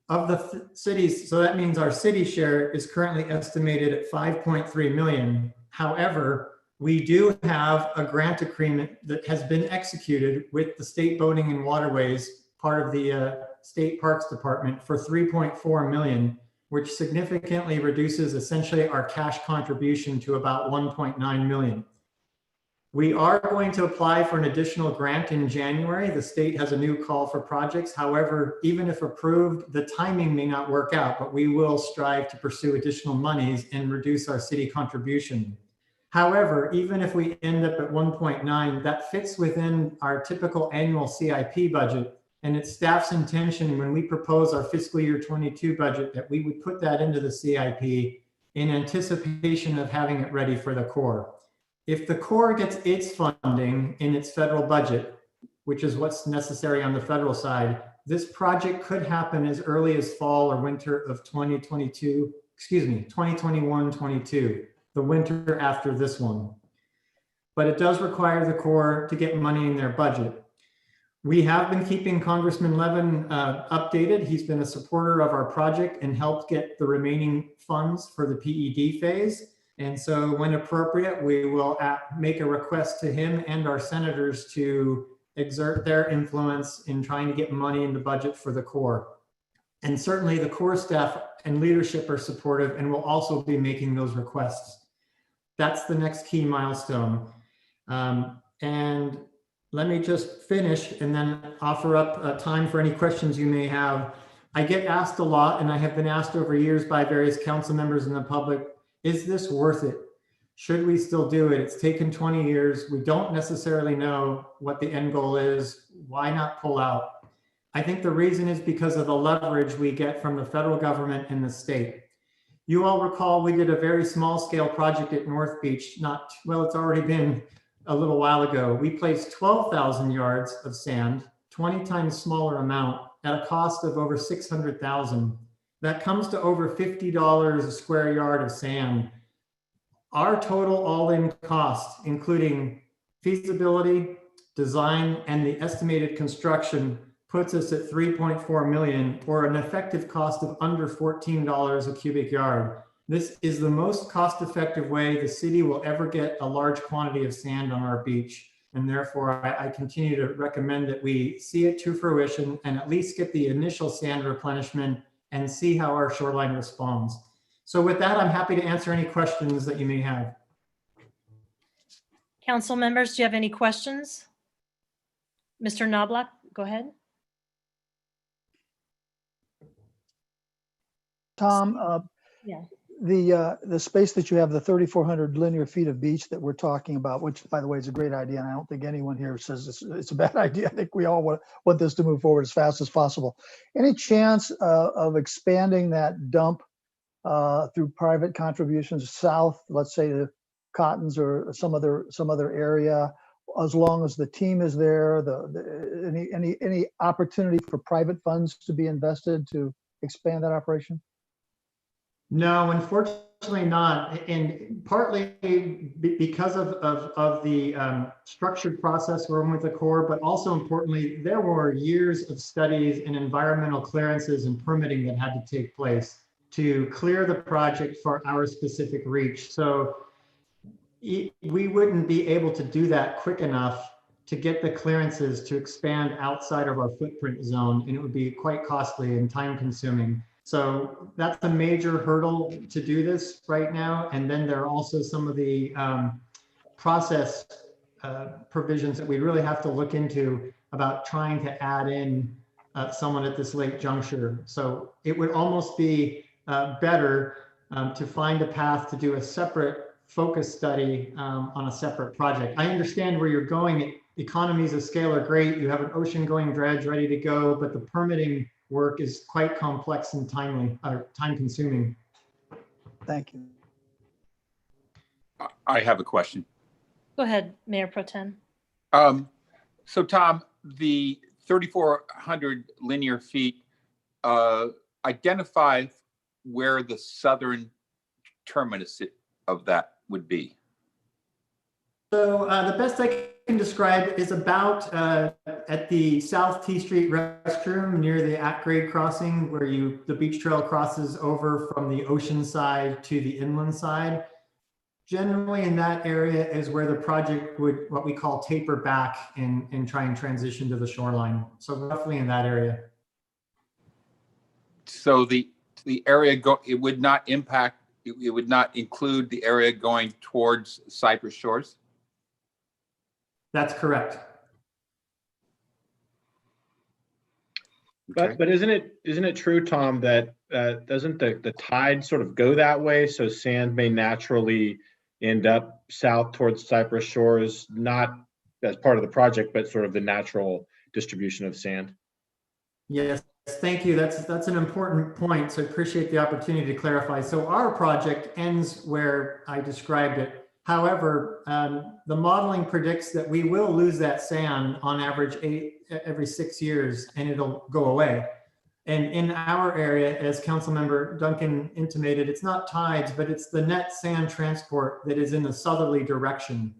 Of the cities, so that means our city share is currently estimated at 5.3 million. However, we do have a grant agreement that has been executed with the State Boating and Waterways, part of the State Parks Department, for 3.4 million, which significantly reduces essentially our cash contribution to about 1.9 million. We are going to apply for an additional grant in January. The state has a new call for projects. However, even if approved, the timing may not work out, but we will strive to pursue additional monies and reduce our city contribution. However, even if we end up at 1.9, that fits within our typical annual CIP budget. And it's staff's intention when we propose our fiscal year 22 budget that we would put that into the CIP in anticipation of having it ready for the Corps. If the Corps gets its funding in its federal budget, which is what's necessary on the federal side, this project could happen as early as fall or winter of 2021-22, the winter after this one. But it does require the Corps to get money in their budget. We have been keeping Congressman Levin updated. He's been a supporter of our project and helped get the remaining funds for the PED phase. And so when appropriate, we will make a request to him and our senators to exert their influence in trying to get money in the budget for the Corps. And certainly the Corps staff and leadership are supportive and will also be making those requests. That's the next key milestone. And let me just finish and then offer up time for any questions you may have. I get asked a lot, and I have been asked over years by various council members in the public, is this worth it? Should we still do it? It's taken 20 years. We don't necessarily know what the end goal is. Why not pull out? I think the reason is because of the leverage we get from the federal government and the state. You all recall we did a very small scale project at North Beach, it's already been a little while ago. We placed 12,000 yards of sand, 20 times smaller amount at a cost of over 600,000. That comes to over $50 a square yard of sand. Our total all-in cost, including feasibility, design, and the estimated construction, puts us at 3.4 million, or an effective cost of under $14 a cubic yard. This is the most cost-effective way the city will ever get a large quantity of sand on our beach. And therefore, I continue to recommend that we see it to fruition and at least get the initial sand replenishment and see how our shoreline responds. So with that, I'm happy to answer any questions that you may have. Council members, do you have any questions? Mr. Knobloch, go ahead. Tom, Yeah. The space that you have, the 3,400 linear feet of beach that we're talking about, which by the way is a great idea, and I don't think anyone here says it's a bad idea. I think we all want this to move forward as fast as possible. Any chance of expanding that dump through private contributions south, let's say to Cottons or some other area, as long as the team is there, any opportunity for private funds to be invested to expand that operation? No, unfortunately not. And partly because of the structured process we're in with the Corps, but also importantly, there were years of studies and environmental clearances and permitting that had to take place to clear the project for our specific reach. So we wouldn't be able to do that quick enough to get the clearances to expand outside of our footprint zone, and it would be quite costly and time consuming. So that's a major hurdle to do this right now. And then there are also some of the process provisions that we really have to look into about trying to add in someone at this late juncture. So it would almost be better to find a path to do a separate focus study on a separate project. I understand where you're going. Economies of scale are great. You have an ocean going dredge ready to go, but the permitting work is quite complex and time consuming. Thank you. I have a question. Go ahead, Mayor Pro Tem. So Tom, the 3,400 linear feet, identify where the southern terminus of that would be. So the best I can describe is about at the South T Street restroom near the at-grade crossing where the beach trail crosses over from the ocean side to the inland side. Generally in that area is where the project would, what we call taper back and try and transition to the shoreline. So roughly in that area. So the area it would not impact, it would not include the area going towards Cypress Shores? That's correct. But isn't it true, Tom, that doesn't the tide sort of go that way? So sand may naturally end up south towards Cypress Shores, not as part of the project, but sort of the natural distribution of sand. Yes, thank you. That's an important point. So I appreciate the opportunity to clarify. So our project ends where I described it. However, the modeling predicts that we will lose that sand on average every 6 years, and it'll go away. And in our area, as Councilmember Duncan intimated, it's not tides, but it's the net sand transport that is in the southerly direction.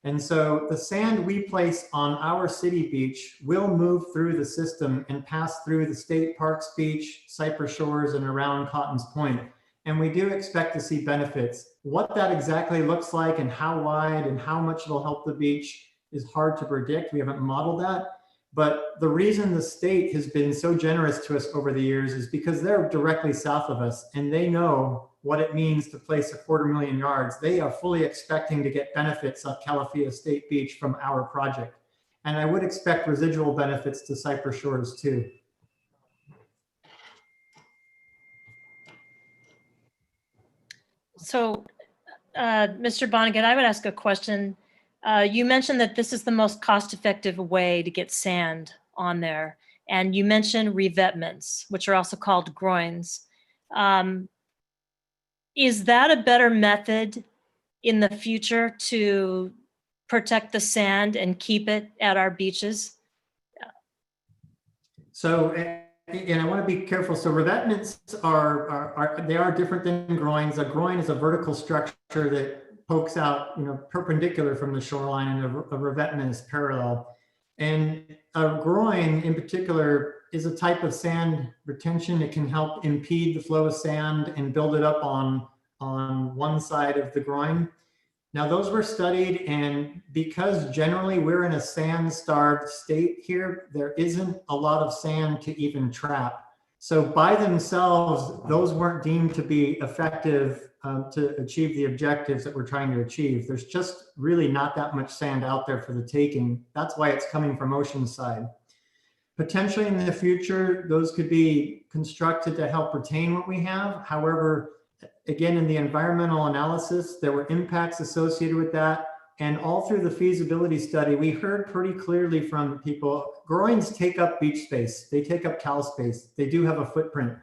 And so the sand we place on our city beach will move through the system and pass through the state parks beach, Cypress Shores, and around Cotton's Point. And we do expect to see benefits. What that exactly looks like and how wide and how much it'll help the beach is hard to predict. We haven't modeled that. But the reason the state has been so generous to us over the years is because they're directly south of us and they know what it means to place 250,000 yards. They are fully expecting to get benefits on Calafia State Beach from our project. And I would expect residual benefits to Cypress Shores too. So, Mr. Bonnegat, I would ask a question. You mentioned that this is the most cost-effective way to get sand on there. And you mentioned revetments, which are also called groins. Is that a better method in the future to protect the sand and keep it at our beaches? So, and I want to be careful. So revetments are different than groins. A groin is a vertical structure that pokes out, perpendicular from the shoreline, and a revetment is parallel. And a groin in particular is a type of sand retention. It can help impede the flow of sand and build it up on one side of the groin. Now those were studied, and because generally we're in a sand-starved state here, there isn't a lot of sand to even trap. So by themselves, those weren't deemed to be effective to achieve the objectives that we're trying to achieve. There's just really not that much sand out there for the taking. That's why it's coming from oceanside. Potentially in the future, those could be constructed to help retain what we have. However, again, in the environmental analysis, there were impacts associated with that. And all through the feasibility study, we heard pretty clearly from people, groins take up beach space. They take up cal space. They do have a footprint,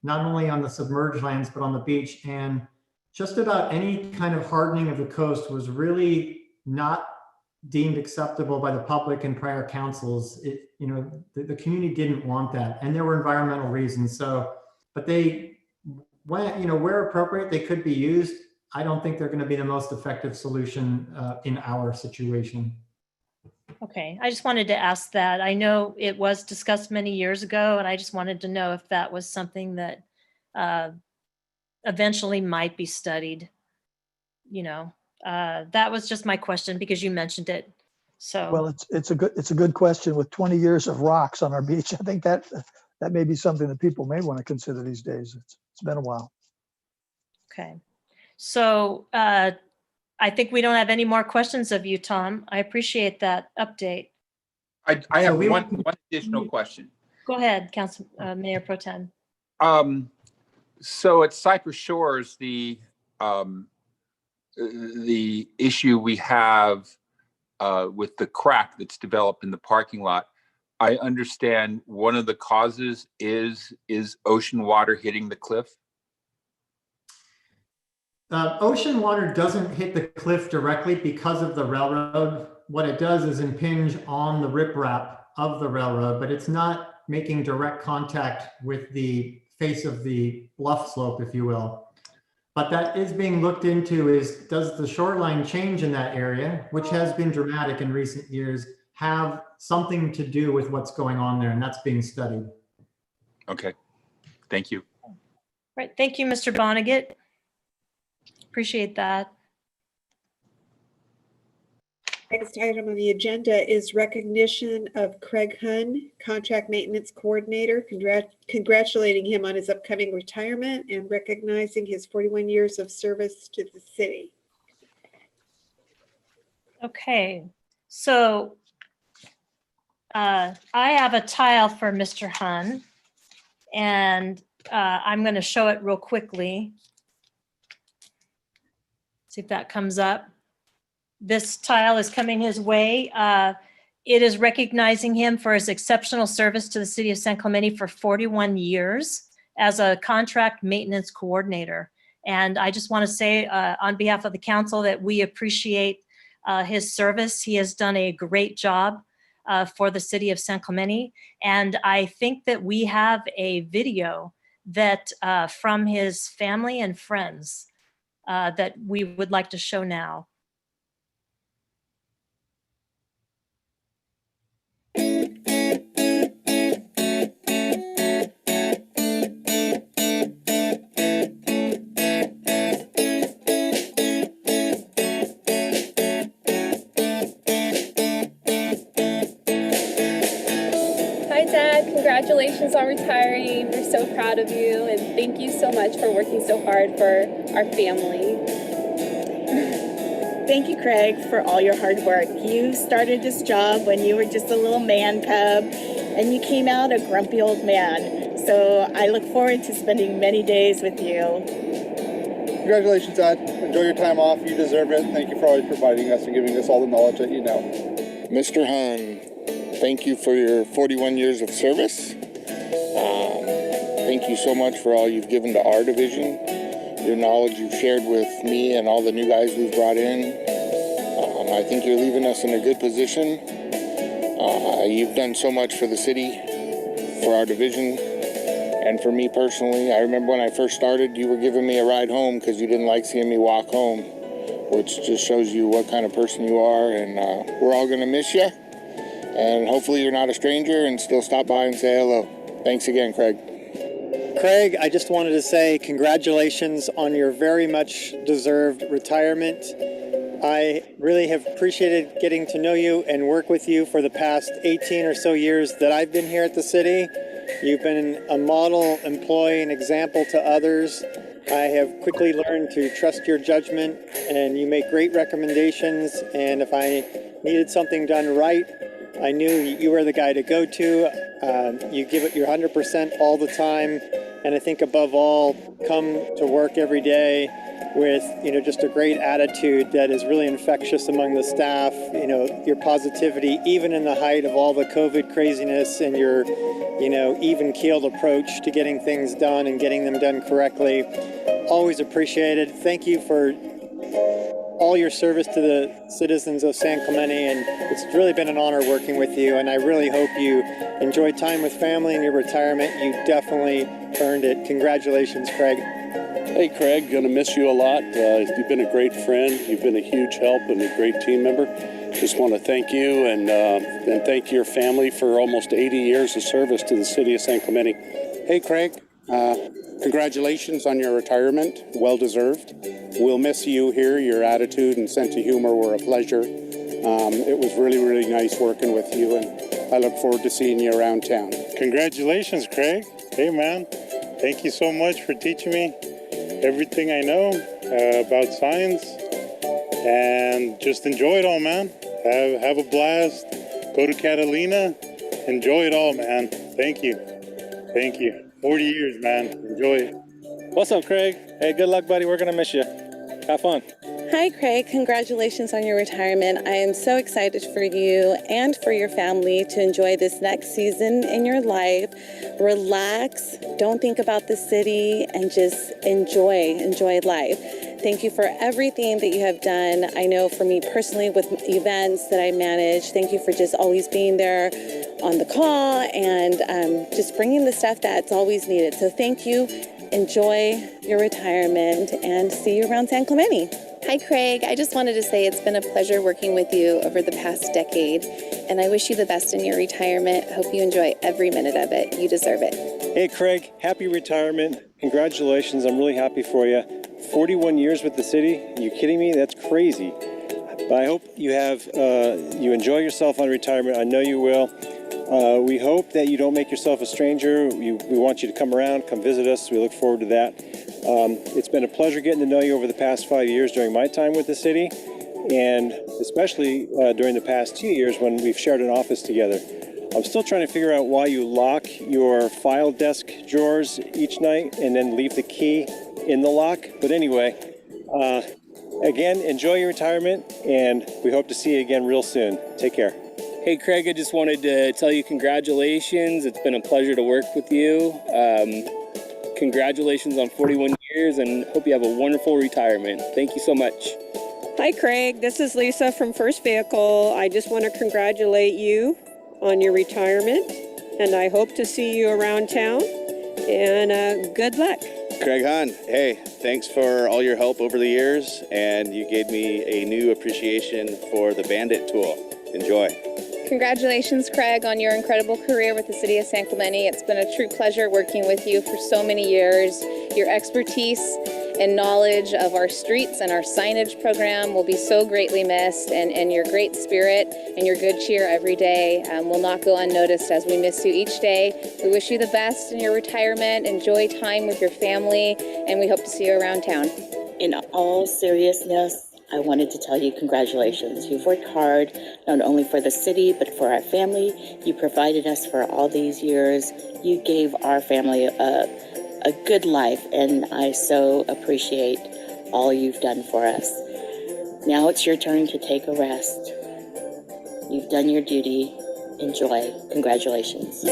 not only on the submerged lands, but on the beach. And just about any kind of hardening of the coast was really not deemed acceptable by the public and prior councils. The community didn't want that, and there were environmental reasons. So, but they, where appropriate, they could be used. I don't think they're going to be the most effective solution in our situation. Okay, I just wanted to ask that. I know it was discussed many years ago, and I just wanted to know if that was something that eventually might be studied. That was just my question because you mentioned it. So, Well, it's a good question. With 20 years of rocks on our beach, I think that may be something that people may want to consider these days. It's been a while. okay. So I think we don't have any more questions of you, Tom. I appreciate that update. I have one additional question. Go ahead, Council Mayor Pro Tem. So at Cypress Shores, the issue we have with the crack that's developed in the parking lot, I understand one of the causes is ocean water hitting the cliff. Ocean water doesn't hit the cliff directly because of the railroad. What it does is impinge on the riprap of the railroad, but it's not making direct contact with the face of the bluff slope, if you will. But that is being looked into is, does the shoreline change in that area, which has been dramatic in recent years, have something to do with what's going on there? And that's being studied. Okay, thank you. All right, thank you, Mr. Vonnegut. Appreciate that. Next item on the agenda is recognition of Craig Hunn, Contract Maintenance Coordinator, congratulating him on his upcoming retirement and recognizing his 41 years of service to the city. Okay, so I have a tile for Mr. Hunn, and I'm going to show it real quickly. See if that comes up. This tile is coming his way. It is recognizing him for his exceptional service to the City of San Clemente for 41 years as a contract maintenance coordinator. And I just want to say on behalf of the council that we appreciate his service. He has done a great job for the City of San Clemente. And I think that we have a video that from his family and friends that we would like to show now. Congratulations on retiring. We're so proud of you, and thank you so much for working so hard for our family. Thank you, Craig, for all your hard work. You started this job when you were just a little man cub, and you came out a grumpy old man. So I look forward to spending many days with you. Congratulations, Dad. Enjoy your time off. You deserve it. Thank you for always providing us and giving us all the knowledge that you know. Mr. Hunn, thank you for your 41 years of service. Thank you so much for all you've given to our division, your knowledge you've shared with me and all the new guys we've brought in. I think you're leaving us in a good position. You've done so much for the city, for our division, and for me personally. I remember when I first started, you were giving me a ride home because you didn't like seeing me walk home, which just shows you what kind of person you are, and we're all going to miss you. And hopefully you're not a stranger and still stop by and say hello. Thanks again, Craig. Craig, I just wanted to say congratulations on your very much deserved retirement. I really have appreciated getting to know you and work with you for the past 18 or so years that I've been here at the city. You've been a model employee, an example to others. I have quickly learned to trust your judgment, and you make great recommendations. And if I needed something done right, I knew you were the guy to go to. You give it your 100% all the time. And I think above all, come to work every day with, just a great attitude that is really infectious among the staff. Your positivity, even in the height of all the COVID craziness, and your, even-keeled approach to getting things done and getting them done correctly. Always appreciated. Thank you for all your service to the citizens of San Clemente, and it's really been an honor working with you, and I really hope you enjoy time with family in your retirement. You definitely earned it. Congratulations, Craig. Hey, Craig, gonna miss you a lot. You've been a great friend. You've been a huge help and a great team member. Just want to thank you and thank your family for almost 80 years of service to the city of San Clemente. Hey, Craig, congratulations on your retirement. Well deserved. We'll miss you here. Your attitude and sense of humor were a pleasure. It was really, really nice working with you, and I look forward to seeing you around town. Congratulations, Craig. Hey, man. Thank you so much for teaching me everything I know about science, and just enjoy it all, man. Have a blast. Go to Catalina. Enjoy it all, man. Thank you. Thank you. 40 years, man. Enjoy it. What's up, Craig? Hey, good luck, buddy. We're going to miss you. Have fun. Hi, Craig. Congratulations on your retirement. I am so excited for you and for your family to enjoy this next season in your life. Relax. Don't think about the city and just enjoy life. Thank you for everything that you have done. I know for me personally with events that I manage, thank you for just always being there on the call and just bringing the stuff that's always needed. So thank you. Enjoy your retirement and see you around San Clemente. Hi, Craig. I just wanted to say it's been a pleasure working with you over the past decade, and I wish you the best in your retirement. Hope you enjoy every minute of it. You deserve it. Hey, Craig. Happy retirement. Congratulations. I'm really happy for you. 41 years with the city. Are you kidding me? That's crazy. But I hope you you enjoy yourself on retirement. I know you will. We hope that you don't make yourself a stranger. We want you to come around, come visit us. We look forward to that. It's been a pleasure getting to know you over the past 5 years during my time with the city, and especially during the past 2 years when we've shared an office together. I'm still trying to figure out why you lock your file desk drawers each night and then leave the key in the lock. But anyway, again, enjoy your retirement, and we hope to see you again real soon. Take care. Hey, Craig, I just wanted to tell you congratulations. It's been a pleasure to work with you. Congratulations on 41 years, and hope you have a wonderful retirement. Thank you so much. Hi, Craig. This is Lisa from First Vehicle. I just want to congratulate you on your retirement, and I hope to see you around town, and good luck. Craig Hunn, hey, thanks for all your help over the years, and you gave me a new appreciation for the Bandit tool. Enjoy. Congratulations, Craig, on your incredible career with the City of San Clemente. It's been a true pleasure working with you for so many years. Your expertise and knowledge of our streets and our signage program will be so greatly missed, and your great spirit and your good cheer every day will not go unnoticed as we miss you each day. We wish you the best in your retirement. Enjoy time with your family, and we hope to see you around town. In all seriousness, I wanted to tell you congratulations. You've worked hard, not only for the city, but for our family. You provided us for all these years. You gave our family a good life, and I so appreciate all you've done for us. Now it's your turn to take a rest. You've done your duty. Enjoy. Congratulations.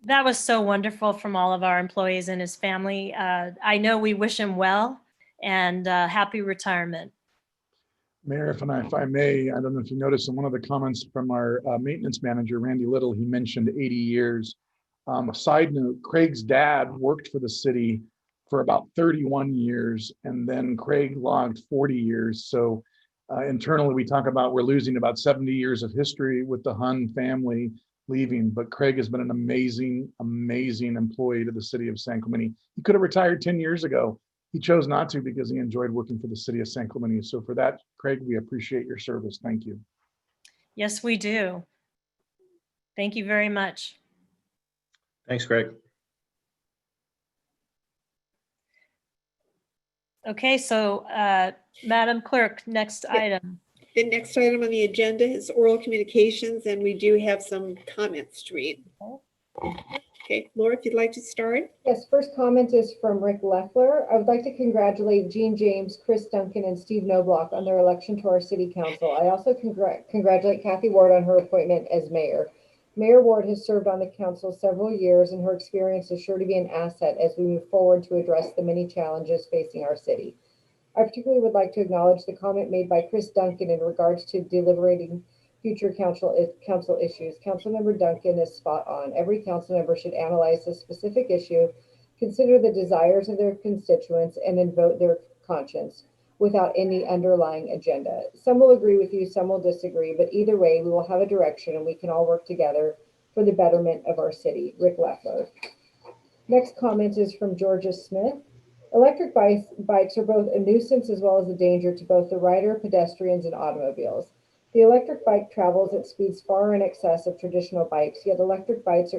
That was so wonderful from all of our employees and his family. I know we wish him well and happy retirement. Mayor, if I may, I don't know if you noticed in one of the comments from our maintenance manager, Randy Little, he mentioned 80 years. A side note, Craig's dad worked for the city for about 31 years, and then Craig logged 40 years. So internally, we talk about we're losing about 70 years of history with the Hunn family leaving, but Craig has been an amazing, amazing employee to the city of San Clemente. He could have retired 10 years ago. He chose not to because he enjoyed working for the city of San Clemente. So for that, Craig, we appreciate your service. Thank you. Yes, we do. Thank you very much. Thanks, Craig. Okay, so Madam Clerk, next item. The next item on the agenda is oral communications, and we do have some comments to read. Okay, Laura, if you'd like to start. Yes, first comment is from Rick Leffler. I would like to congratulate Gene James, Chris Duncan, and Steve Knobloch on their election to our city council. I also congratulate Kathy Ward on her appointment as mayor. Mayor Ward has served on the council several years, and her experience is sure to be an asset as we move forward to address the many challenges facing our city. I particularly would like to acknowledge the comment made by Chris Duncan in regards to deliberating future council issues. Councilmember Duncan is spot on. Every council member should analyze a specific issue, consider the desires of their constituents, and then vote their conscience without any underlying agenda. Some will agree with you, some will disagree, but either way, we will have a direction and we can all work together for the betterment of our city. Rick Leffler. Next comment is from Georgia Smith. Electric bikes are both a nuisance as well as a danger to both the rider, pedestrians, and automobiles. The electric bike travels at speeds far in excess of traditional bikes, yet electric bikes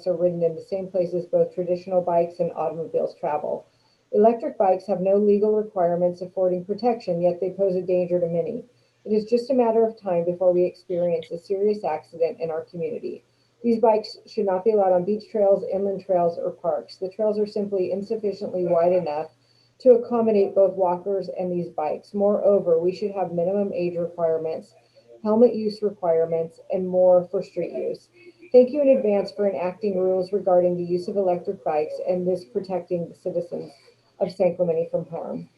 are ridden in the same places both traditional bikes and automobiles travel. Electric bikes have no legal requirements affording protection, yet they pose a danger to many. It is just a matter of time before we experience a serious accident in our community. These bikes should not be allowed on beach trails, inland trails, or parks. The trails are simply insufficiently wide enough to accommodate both walkers and these bikes. Moreover, we should have minimum age requirements, helmet use requirements, and more for street use. Thank you in advance for enacting rules regarding the use of electric bikes and this protecting the citizens of San Clemente from harm.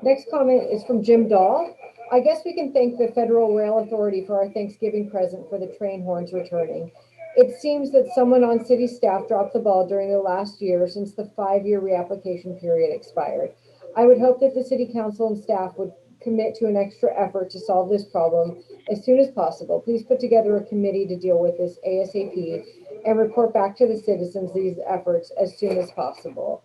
Next comment is from Jim Dahl. I guess we can thank the Federal Rail Authority for our Thanksgiving present for the train horns returning. It seems that someone on city staff dropped the ball during the last year since the 5-year reapplication period expired. I would hope that the city council and staff would commit to an extra effort to solve this problem as soon as possible. Please put together a committee to deal with this ASAP and report back to the citizens these efforts as soon as possible.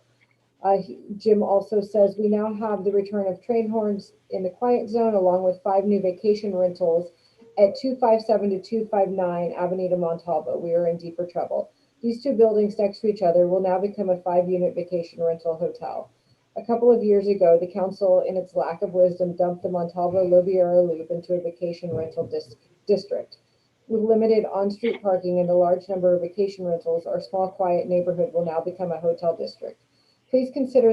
Jim also says we now have the return of train horns in the quiet zone along with 5 new vacation rentals at 257 to 259 Avenida Montalvo. We are in deeper trouble. These 2 buildings next to each other will now become a 5-unit vacation rental hotel. A couple of years ago, the council, in its lack of wisdom, dumped the Montalvo Lobiera Loop into a vacation rental district. With limited on-street parking and a large number of vacation rentals, our small, quiet neighborhood will now become a hotel district. Please reconsider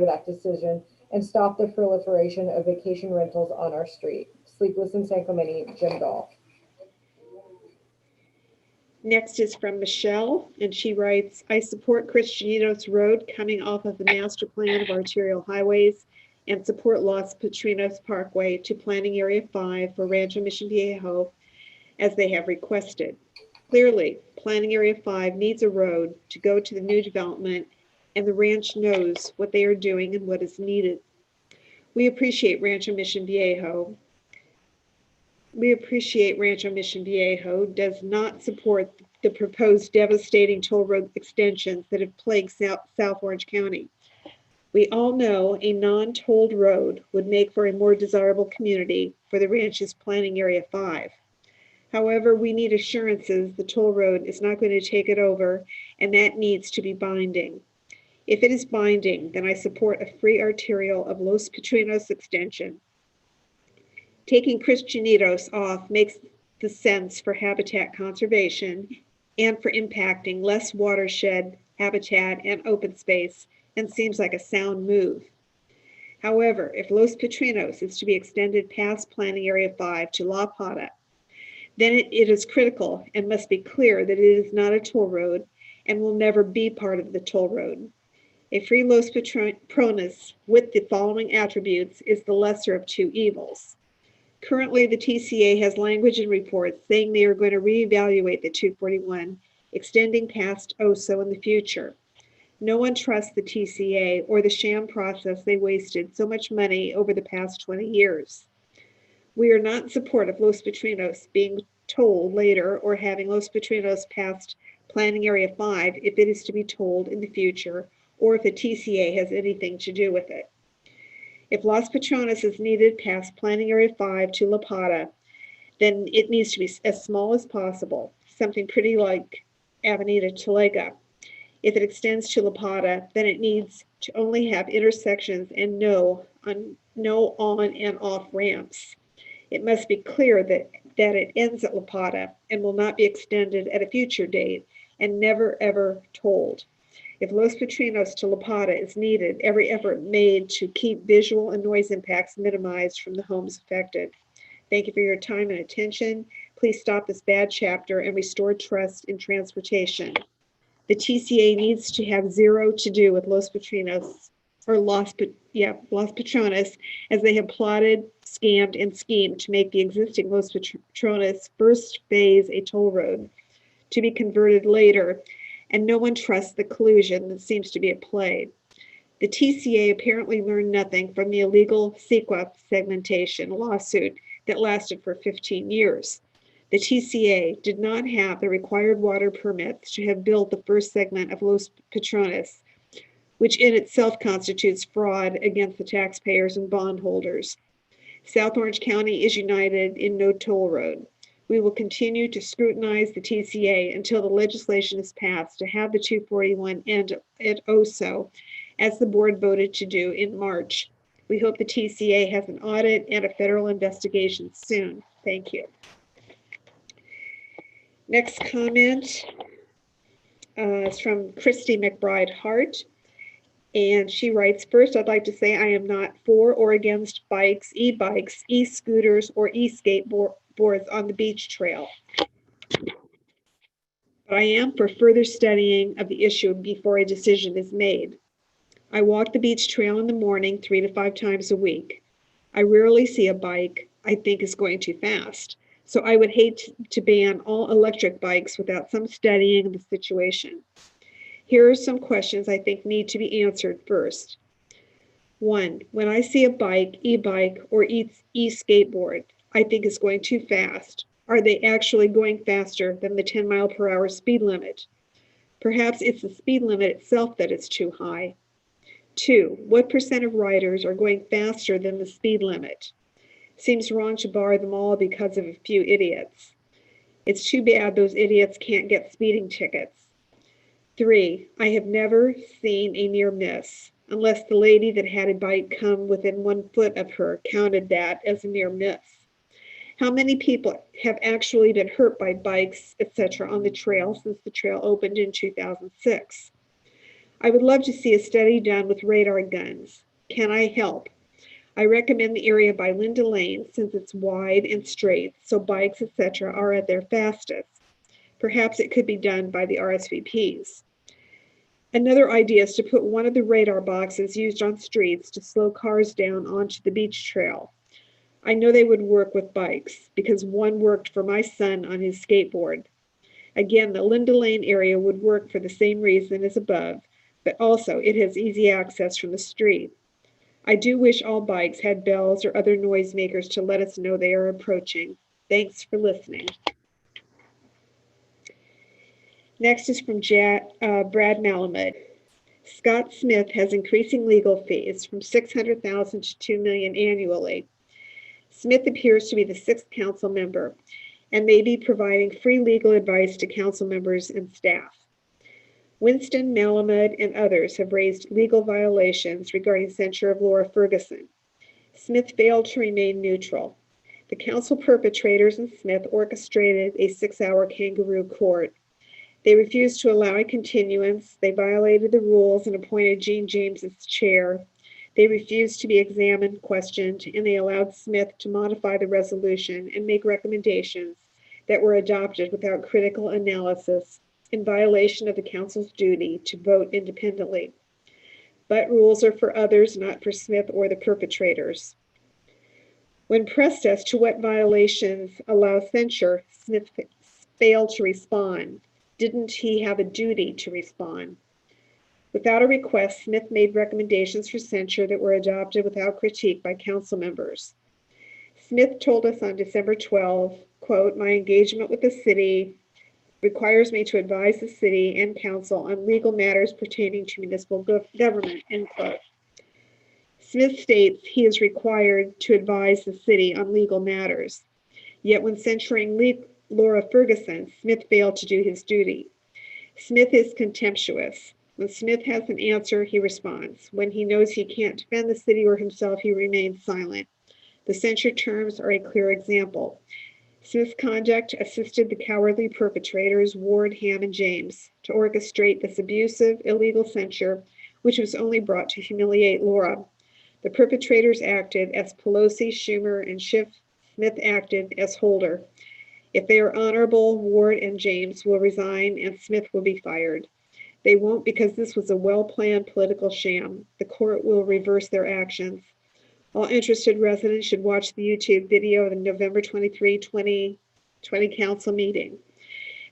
that decision, and stop the proliferation of vacation rentals on our street. Sleepless in San Clemente, Jim Dahl. Next is from Michelle, and she writes, I support Cristianitos Road coming off of the master plan of arterial highways and support Los Patrones Parkway to Planning Area 5 for Rancho Mission Viejo as they have requested. Clearly, Planning Area 5 needs a road to go to the new development, and the ranch knows what they are doing and what is needed. We appreciate Rancho Mission Viejo does not support the proposed devastating toll road extensions that have plagued South Orange County. We all know a non-tolled road would make for a more desirable community for the ranch's Planning Area 5. However, we need assurances the toll road is not going to take it over, and that needs to be binding. If it is binding, then I support a free arterial of Los Patrones extension. Taking Cristianitos off makes the sense for habitat conservation and for impacting less watershed, habitat, and open space, and seems like a sound move. However, if Los Patrones is to be extended past Planning Area 5 to La Pata, then it is critical and must be clear that it is not a toll road and will never be part of the toll road. A free Los Patrones with the following attributes is the lesser of 2 evils. Currently, the TCA has language in reports saying they are going to reevaluate the 241, extending past Oso in the future. No one trusts the TCA or the sham process they wasted so much money over the past 20 years. We are not in support of Los Patrones being tolled later or having Los Patrones past Planning Area 5 if it is to be tolled in the future, or if the TCA has anything to do with it. If Los Patrones is needed past Planning Area 5 to La Pata, then it needs to be as small as possible, something pretty like Avenida Talega. If it extends to La Plata, then it needs to only have intersections and no on and off ramps. It must be clear that it ends at La Plata and will not be extended at a future date and never ever told. If Los Patrones to La Plata is needed, every effort made to keep visual and noise impacts minimized from the homes affected. Thank you for your time and attention. Please stop this bad chapter and restore trust in transportation. The TCA needs to have zero to do with Los Patrones, or Los Patrones, as they have plotted, scammed, and schemed to make the existing Los Patrones first phase a toll road to be converted later, and no one trusts the collusion that seems to be at play. The TCA apparently learned nothing from the illegal CEQA segmentation lawsuit that lasted for 15 years. The TCA did not have the required water permits to have built the first segment of Los Patrones, which in itself constitutes fraud against the taxpayers and bondholders. South Orange County is united in no toll road. We will continue to scrutinize the TCA until the legislation is passed to have the 241 end at OSO, as the board voted to do in March. We hope the TCA has an audit and a federal investigation soon. Thank you. Next comment is from Christy McBride Hart. And she writes, first, I'd like to say I am not for or against bikes, e-bikes, e-scooters, or e-skateboards on the beach trail. But I am for further studying of the issue before a decision is made. I walk the beach trail in the morning 3 to 5 times a week. I rarely see a bike I think is going too fast. So I would hate to ban all electric bikes without some studying of the situation. Here are some questions I think need to be answered first. 1, when I see a bike, e-bike, or e-skateboard I think is going too fast, are they actually going faster than the 10-mile-per-hour speed limit? Perhaps it's the speed limit itself that is too high. 2, what % of riders are going faster than the speed limit? Seems wrong to bar them all because of a few idiots. It's too bad those idiots can't get speeding tickets. 3, I have never seen a near miss, unless the lady that had a bike come within 1 foot of her counted that as a near miss. How many people have actually been hurt by bikes, etc. on the trail since the trail opened in 2006? I would love to see a study done with radar guns. Can I help? I recommend the area by Linda Lane since it's wide and straight, so bikes, etc. are at their fastest. Perhaps it could be done by the RSVPs. Another idea is to put one of the radar boxes used on streets to slow cars down onto the beach trail. I know they would work with bikes because one worked for my son on his skateboard. Again, the Linda Lane area would work for the same reason as above, but also it has easy access from the street. I do wish all bikes had bells or other noisemakers to let us know they are approaching. Thanks for listening. Next is from Brad Malamud. Scott Smith has increasing legal fees from $600,000 to $2 million annually. Smith appears to be the 6th council member and may be providing free legal advice to council members and staff. Winston, Malamud, and others have raised legal violations regarding censure of Laura Ferguson. Smith failed to remain neutral. The council perpetrators and Smith orchestrated a 6-hour kangaroo court. They refused to allow a continuance. They violated the rules and appointed Gene James as chair. They refused to be examined, questioned, and they allowed Smith to modify the resolution and make recommendations that were adopted without critical analysis, in violation of the council's duty to vote independently. But rules are for others, not for Smith or the perpetrators. When pressed as to what violations allow censure, Smith failed to respond. Didn't he have a duty to respond? Without a request, Smith made recommendations for censure that were adopted without critique by council members. Smith told us on December 12, quote, my engagement with the city requires me to advise the city and council on legal matters pertaining to municipal government, end quote. Smith states he is required to advise the city on legal matters. Yet when censuring Laura Ferguson, Smith failed to do his duty. Smith is contemptuous. When Smith has an answer, he responds. When he knows he can't defend the city or himself, he remains silent. The censure terms are a clear example. Smith's conduct assisted the cowardly perpetrators, Ward, Ham, and James, to orchestrate this abusive, illegal censure, which was only brought to humiliate Laura. The perpetrators acted as Pelosi, Schumer, and Schiff. Smith acted as Holder. If they are honorable, Ward and James will resign and Smith will be fired. They won't because this was a well-planned political sham. The court will reverse their actions. All interested residents should watch the YouTube video of the November 23, 2020 council meeting.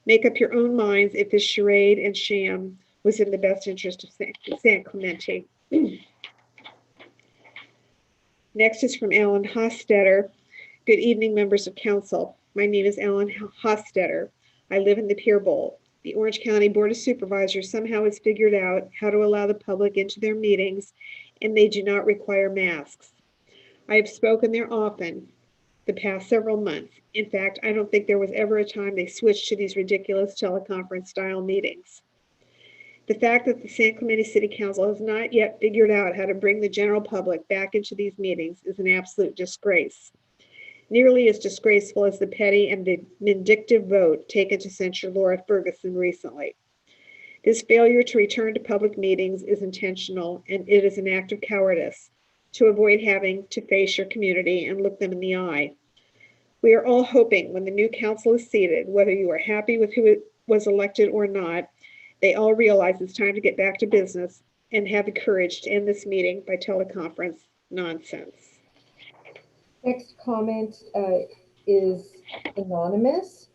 Make up your own minds if this charade and sham was in the best interest of San Clemente. Next is from Alan Hostetter. Good evening, members of council. My name is Alan Hostetter. I live in the Pier Bowl. The Orange County Board of Supervisors somehow has figured out how to allow the public into their meetings, and they do not require masks. I have spoken there often the past several months. In fact, I don't think there was ever a time they switched to these ridiculous teleconference style meetings. The fact that the San Clemente City Council has not yet figured out how to bring the general public back into these meetings is an absolute disgrace. Nearly as disgraceful as the petty and vindictive vote taken to censure Laura Ferguson recently. This failure to return to public meetings is intentional, and it is an act of cowardice to avoid having to face your community and look them in the eye. We are all hoping when the new council is seated, whether you are happy with who was elected or not, they all realize it's time to get back to business and have the courage to end this meeting by teleconference nonsense. Next comment is anonymous,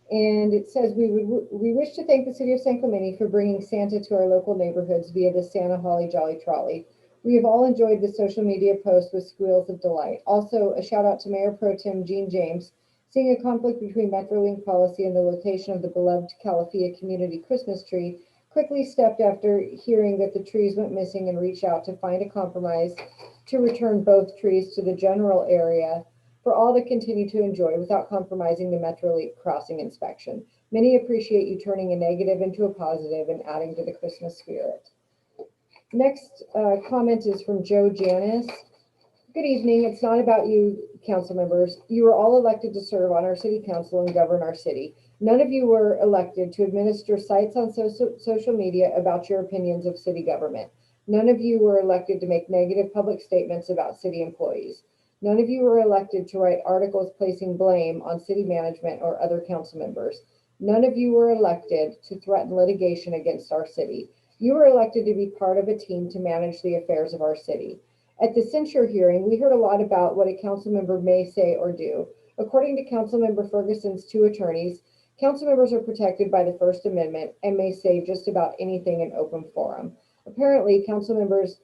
and it says, we wish to thank the City of San Clemente for bringing Santa to our local neighborhoods via the Santa Holly Jolly Trolley. We have all enjoyed the social media posts with squeals of delight. Also, a shout out to Mayor Pro Tem Gene James. Seeing a conflict between Metrolink policy and the location of the beloved Calafia community Christmas tree, quickly stepped after hearing that the trees went missing and reached out to find a compromise to return both trees to the general area for all to continue to enjoy without compromising the Metrolink crossing inspection. Many appreciate you turning a negative into a positive and adding to the Christmas spirit. Next comment is from Joe Janis. Good evening. It's not about you, council members. You were all elected to serve on our city council and govern our city. None of you were elected to administer sites on social media about your opinions of city government. None of you were elected to make negative public statements about city employees. None of you were elected to write articles placing blame on city management or other council members. None of you were elected to threaten litigation against our city. You were elected to be part of a team to manage the affairs of our city. At the censure hearing, we heard a lot about what a council member may say or do. According to Councilmember Ferguson's two attorneys, council members are protected by the First Amendment and may say just about anything in open forum. Apparently, council members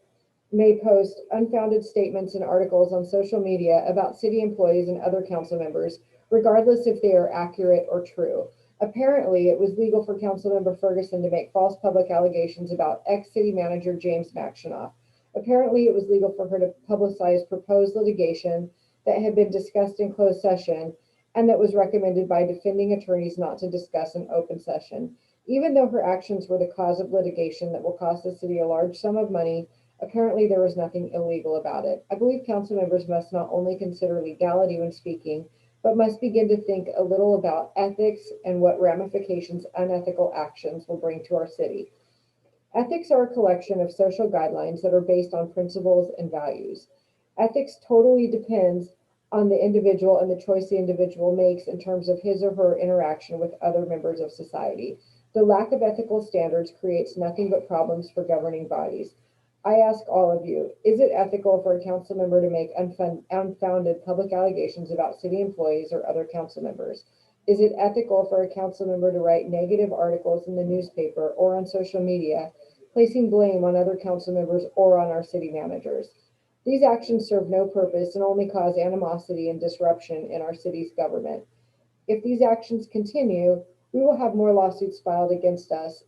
may post unfounded statements and articles on social media about city employees and other council members, regardless if they are accurate or true. Apparently, it was legal for Councilmember Ferguson to make false public allegations about ex-city manager James Maxinoff. Apparently, it was legal for her to publicize proposed litigation that had been discussed in closed session and that was recommended by defending attorneys not to discuss in open session. Even though her actions were the cause of litigation that will cost the city a large sum of money, apparently there was nothing illegal about it. I believe council members must not only consider legality when speaking, but must begin to think a little about ethics and what ramifications unethical actions will bring to our city. Ethics are a collection of social guidelines that are based on principles and values. Ethics totally depends on the individual and the choice the individual makes in terms of his or her interaction with other members of society. The lack of ethical standards creates nothing but problems for governing bodies. I ask all of you, is it ethical for a council member to make unfounded public allegations about city employees or other council members? Is it ethical for a council member to write negative articles in the newspaper or on social media, placing blame on other council members or on our city managers? These actions serve no purpose and only cause animosity and disruption in our city's government. If these actions continue, we will have more lawsuits filed against us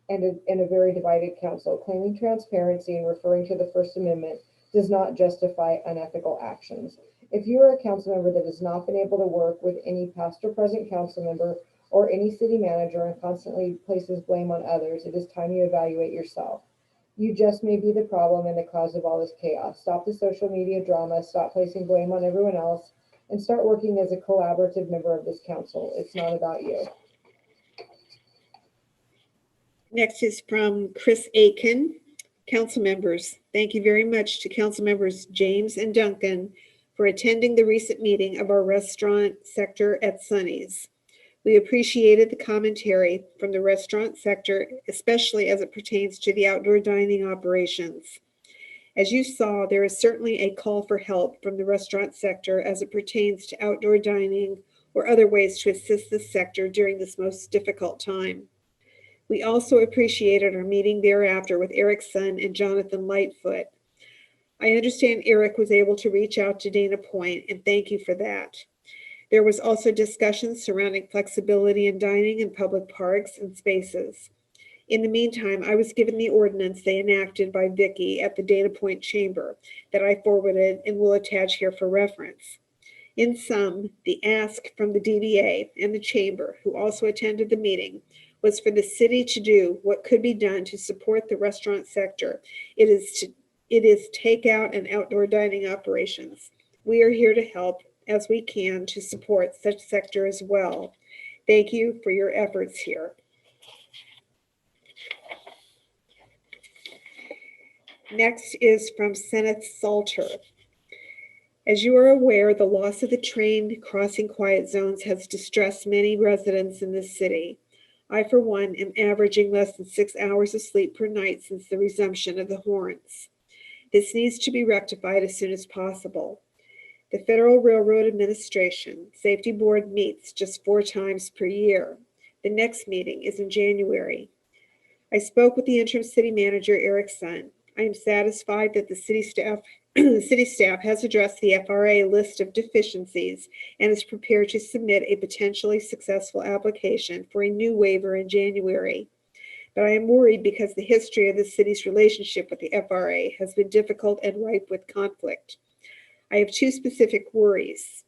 and a very divided council. Claiming transparency and referring to the First Amendment does not justify unethical actions. If you are a council member that has not been able to work with any past or present council member or any city manager and constantly places blame on others, it is time you evaluate yourself. You just may be the problem and the cause of all this chaos. Stop the social media drama, stop placing blame on everyone else, and start working as a collaborative member of this council. It's not about you. Next is from Chris Aiken. Council members, thank you very much to council members James and Duncan for attending the recent meeting of our restaurant sector at Sonny's. We appreciated the commentary from the restaurant sector, especially as it pertains to the outdoor dining operations. As you saw, there is certainly a call for help from the restaurant sector as it pertains to outdoor dining or other ways to assist this sector during this most difficult time. We also appreciated our meeting thereafter with Eric's son and Jonathan Lightfoot. I understand Eric was able to reach out to Dana Point, and thank you for that. There was also discussion surrounding flexibility in dining in public parks and spaces. In the meantime, I was given the ordinance they enacted by Vicky at the Dana Point Chamber that I forwarded and will attach here for reference. In sum, the ask from the DDA and the Chamber, who also attended the meeting, was for the city to do what could be done to support the restaurant sector. It is takeout and outdoor dining operations. We are here to help as we can to support such sector as well. Thank you for your efforts here. Next is from Senate Salter. As you are aware, the loss of the train crossing quiet zones has distressed many residents in this city. I, for one, am averaging less than 6 hours of sleep per night since the resumption of the horns. This needs to be rectified as soon as possible. The Federal Railroad Administration Safety Board meets just 4 times per year. The next meeting is in January. I spoke with the interim city manager, Eric Hunn. I am satisfied that the city staff has addressed the FRA list of deficiencies and is prepared to submit a potentially successful application for a new waiver in January. But I am worried because the history of the city's relationship with the FRA has been difficult and ripe with conflict. I have 2 specific worries.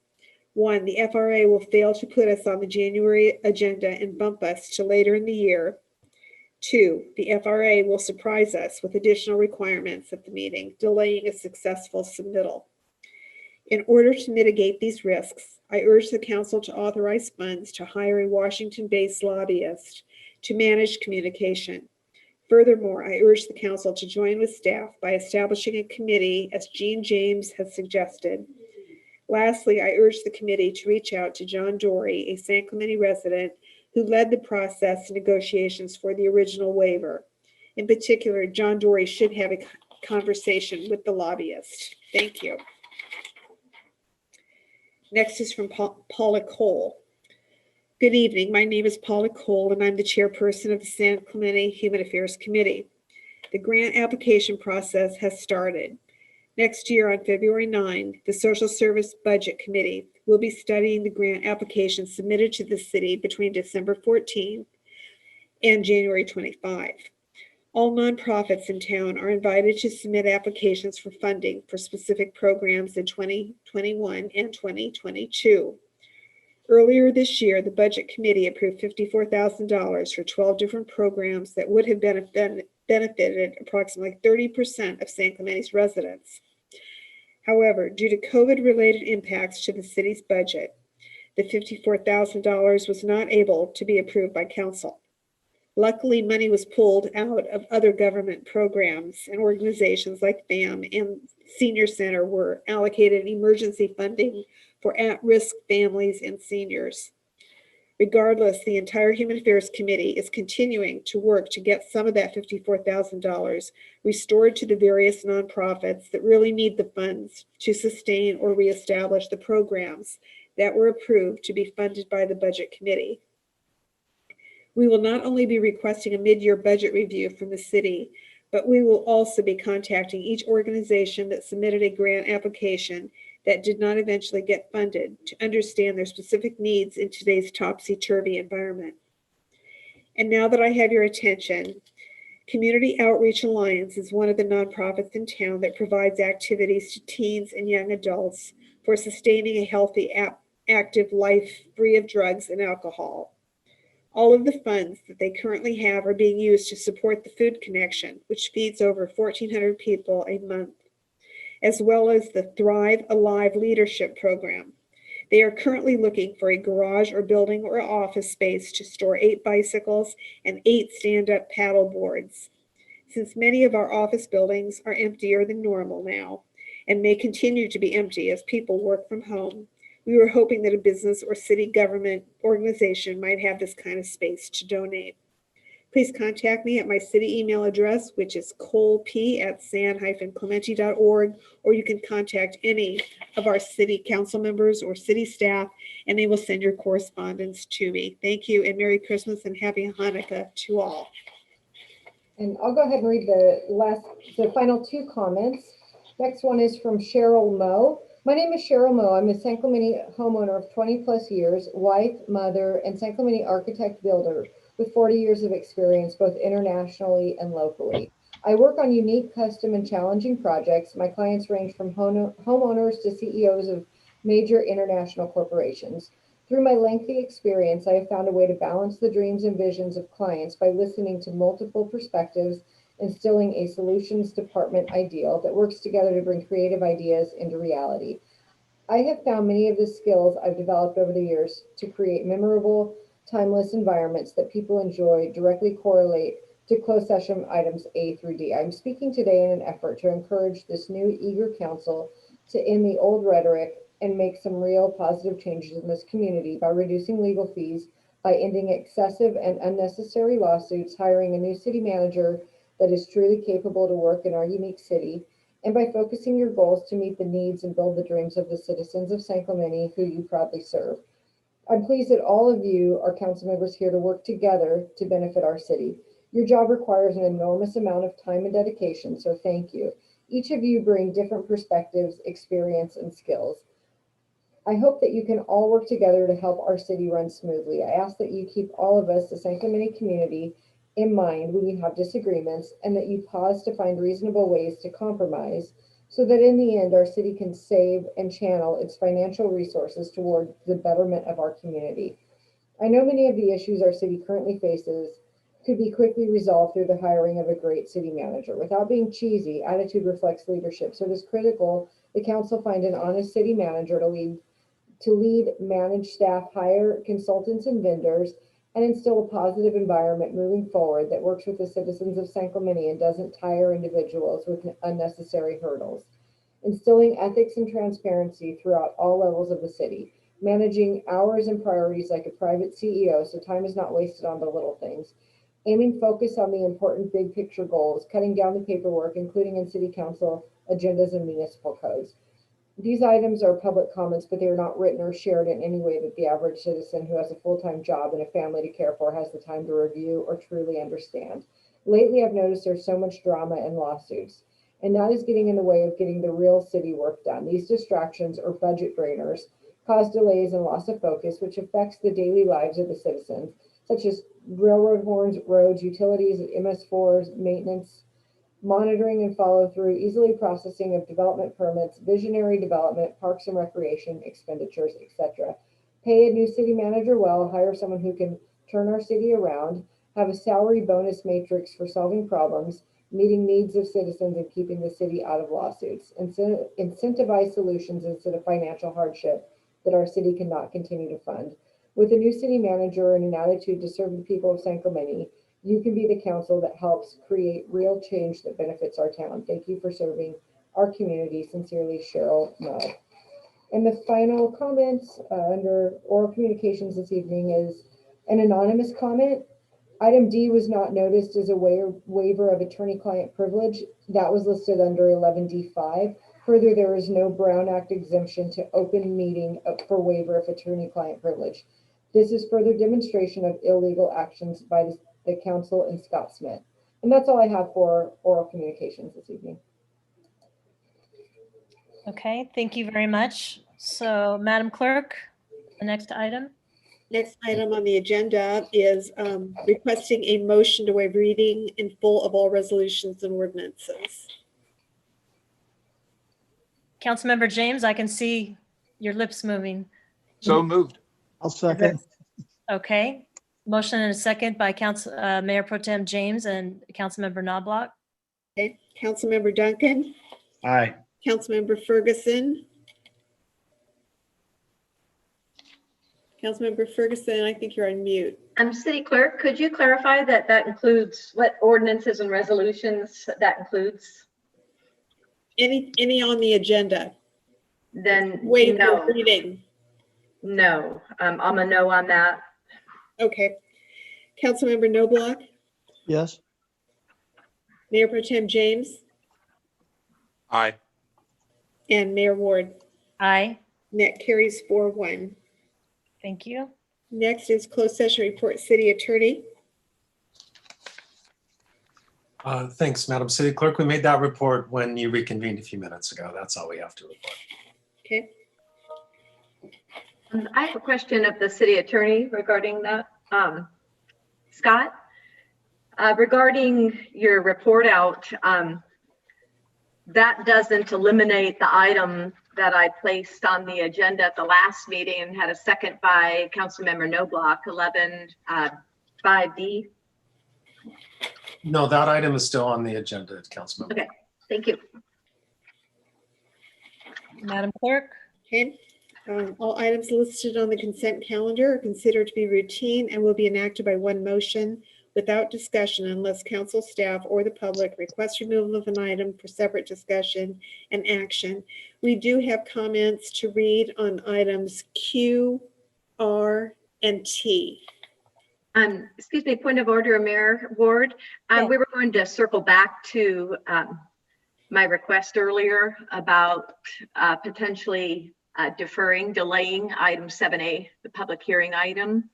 1, the FRA will fail to put us on the January agenda and bump us to later in the year. 2, the FRA will surprise us with additional requirements at the meeting, delaying a successful submittal. In order to mitigate these risks, I urge the council to authorize funds to hire a Washington-based lobbyist to manage communication. Furthermore, I urge the council to join with staff by establishing a committee as Gene James has suggested. Lastly, I urge the committee to reach out to John Dory, a San Clemente resident who led the process and negotiations for the original waiver. In particular, John Dory should have a conversation with the lobbyist. Thank you. Next is from Paula Cole. Good evening. My name is Paula Cole, and I'm the chairperson of the San Clemente Human Affairs Committee. The grant application process has started. Next year, on February 9, the Social Service Budget Committee will be studying the grant applications submitted to the city between December 14 and January 25. All nonprofits in town are invited to submit applications for funding for specific programs in 2021 and 2022. Earlier this year, the Budget Committee approved $54,000 for 12 different programs that would have benefited approximately 30% of San Clemente's residents. However, due to COVID-related impacts to the city's budget, the $54,000 was not able to be approved by council. Luckily, money was pulled out of other government programs, and organizations like FAM and Senior Center were allocated emergency funding for at-risk families and seniors. Regardless, the entire Human Affairs Committee is continuing to work to get some of that $54,000 restored to the various nonprofits that really need the funds to sustain or reestablish the programs that were approved to be funded by the Budget Committee. We will not only be requesting a mid-year budget review from the city, but we will also be contacting each organization that submitted a grant application that did not eventually get funded to understand their specific needs in today's topsy-turvy environment. And now that I have your attention, Community Outreach Alliance is one of the nonprofits in town that provides activities to teens and young adults for sustaining a healthy, active life free of drugs and alcohol. All of the funds that they currently have are being used to support the Food Connection, which feeds over 1,400 people a month, as well as the Thrive Alive Leadership Program. They are currently looking for a garage or building or office space to store 8 bicycles and 8 stand-up paddle boards. Since many of our office buildings are emptier than normal now and may continue to be empty as people work from home, we were hoping that a business or city government organization might have this kind of space to donate. Please contact me at my city email address, which is colep@san-clemente.org, or you can contact any of our city council members or city staff, and they will send your correspondence to me. Thank you, and Merry Christmas and Happy Hanukkah to all. And I'll go ahead and read the final 2 comments. Next one is from Cheryl Moe. My name is Cheryl Moe. I'm a San Clemente homeowner of 20 plus years, wife, mother, and San Clemente architect builder with 40 years of experience, both internationally and locally. I work on unique, custom, and challenging projects. My clients range from homeowners to CEOs of major international corporations. Through my lengthy experience, I have found a way to balance the dreams and visions of clients by listening to multiple perspectives, instilling a solutions department ideal that works together to bring creative ideas into reality. I have found many of the skills I've developed over the years to create memorable, timeless environments that people enjoy directly correlate to closed session items A through D. I'm speaking today in an effort to encourage this new eager council to end the old rhetoric and make some real positive changes in this community by reducing legal fees, by ending excessive and unnecessary lawsuits, hiring a new city manager that is truly capable to work in our unique city, and by focusing your goals to meet the needs and build the dreams of the citizens of San Clemente who you proudly serve. I'm pleased that all of you are council members here to work together to benefit our city. Your job requires an enormous amount of time and dedication, so thank you. Each of you bring different perspectives, experience, and skills. I hope that you can all work together to help our city run smoothly. I ask that you keep all of us, the San Clemente community, in mind when you have disagreements, and that you pause to find reasonable ways to compromise so that in the end, our city can save and channel its financial resources toward the betterment of our community. I know many of the issues our city currently faces could be quickly resolved through the hiring of a great city manager. Without being cheesy, attitude reflects leadership, so it is critical the council find an honest city manager to lead, manage staff, hire consultants and vendors, and instill a positive environment moving forward that works with the citizens of San Clemente and doesn't tire individuals with unnecessary hurdles. Instilling ethics and transparency throughout all levels of the city, managing hours and priorities like a private CEO so time is not wasted on the little things, aiming focus on the important big picture goals, cutting down the paperwork, including in city council agendas and municipal codes. These items are public comments, but they are not written or shared in any way that the average citizen who has a full-time job and a family to care for has the time to review or truly understand. Lately, I've noticed there's so much drama and lawsuits, and that is getting in the way of getting the real city work done. These distractions or budget drainers cause delays and loss of focus, which affects the daily lives of the citizens, such as railroad horns, roads, utilities, MS4s, maintenance, monitoring and follow through, easily processing of development permits, visionary development, parks and recreation expenditures, etc. Pay a new city manager well, hire someone who can turn our city around, have a salary bonus matrix for solving problems, meeting needs of citizens and keeping the city out of lawsuits, incentivize solutions instead of financial hardship that our city cannot continue to fund. With a new city manager and an attitude to serve the people of San Clemente, you can be the council that helps create real change that benefits our town. Thank you for serving our community. Sincerely, Cheryl Moe. And the final comments under oral communications this evening is an anonymous comment. Item D was not noticed as a waiver of attorney-client privilege. That was listed under 11D5. Further, there is no Brown Act exemption to open meeting for waiver of attorney-client privilege. This is further demonstration of illegal actions by the council and Scott Smith. And that's all I have for oral communications this evening. Okay, thank you very much. So, Madam Clerk, the next item. Next item on the agenda is requesting a motion to waive reading in full of all resolutions and ordinances. Councilmember James, I can see your lips moving. So moved. I'll second. Okay. Motion and a second by Mayor Pro Tem James and Councilmember Knobloch. Okay, Councilmember Duncan, Aye. Councilmember Ferguson. Councilmember Ferguson, I think you're on mute. City Clerk, could you clarify that that includes what ordinances and resolutions that includes? Any on the agenda? Then Waive no. the reading. No, I'm a no on that. Okay. Councilmember Knobloch, Yes. Mayor Pro Tem James, Aye. and Mayor Ward. Aye. That carries 4-1. Thank you. Next is closed session report, City Attorney. Thanks, Madam City Clerk. We made that report when you reconvened a few minutes ago. That's all we have to report. Okay. I have a question of the city attorney regarding that. Scott, regarding your report out, that doesn't eliminate the item that I placed on the agenda at the last meeting and had a second by Councilmember Knobloch, 11-5D. No, that item is still on the agenda, Councilmember. Okay, thank you. Madam Clerk. Okay. All items listed on the consent calendar are considered to be routine and will be enacted by one motion without discussion unless council staff or the public request removal of an item for separate discussion and action. We do have comments to read on items Q, R, and T. Excuse me, point of order, Mayor Ward. We were going to circle back to my request earlier about potentially delaying item 7A, the public hearing item.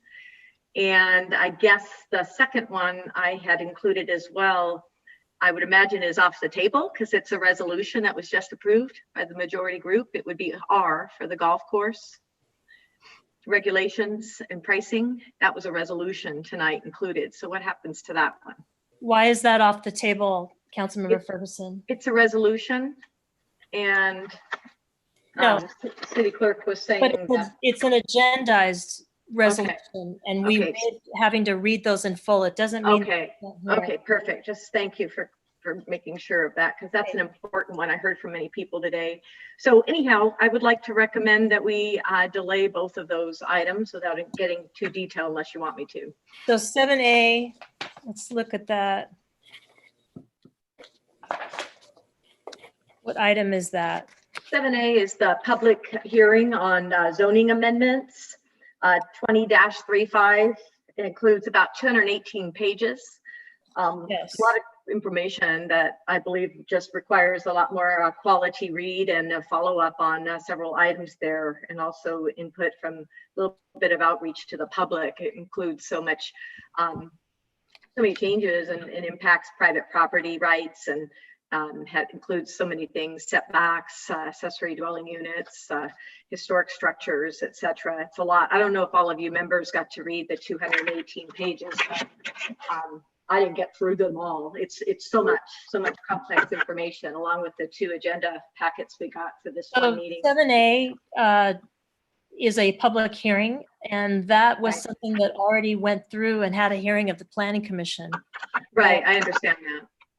And I guess the second one I had included as well, I would imagine is off the table because it's a resolution that was just approved by the majority group. It would be R for the golf course regulations and pricing. That was a resolution tonight included. So what happens to that one? Why is that off the table, Councilmember Ferguson? It's a resolution, and No. City Clerk was saying But that. it's an agendized resolution, and we made having to read those in full. It doesn't mean. Okay, okay, perfect. Just thank you for making sure of that, because that's an important one. I heard from many people today. So anyhow, I would like to recommend that we delay both of those items without getting too detailed unless you want me to. So 7A, let's look at that. What item is that? 7A is the public hearing on zoning amendments, 20-35. It includes about 218 pages. Yes. A lot of information that I believe just requires a lot more quality read and a follow-up on several items there, and also input from a little bit of outreach to the public. It includes so many changes and impacts private property rights, and includes so many things: setbacks, accessory dwelling units, historic structures, etc. It's a lot. I don't know if all of you members got to read the 218 pages, but I didn't get through them all. It's so much complex information, along with the 2 agenda packets we got for this one meeting. 7A is a public hearing, and that was something that already went through and had a hearing of the Planning Commission. Right, I understand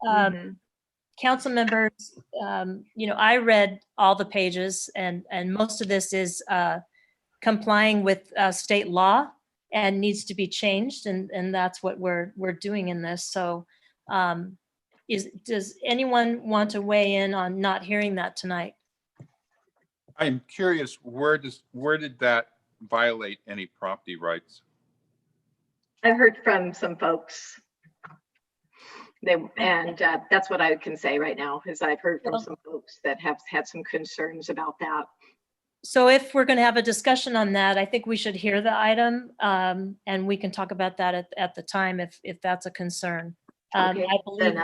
that. Council members, I read all the pages, and most of this is complying with state law and needs to be changed, and that's what we're doing in this. So does anyone want to weigh in on not hearing that tonight? I'm curious, where did that violate any property rights? I've heard from some folks. That's what I can say right now, is I've heard from some folks that have had some concerns about that. So if we're going to have a discussion on that, I think we should hear the item, and we can talk about that at the time if that's a concern. Okay, I believe.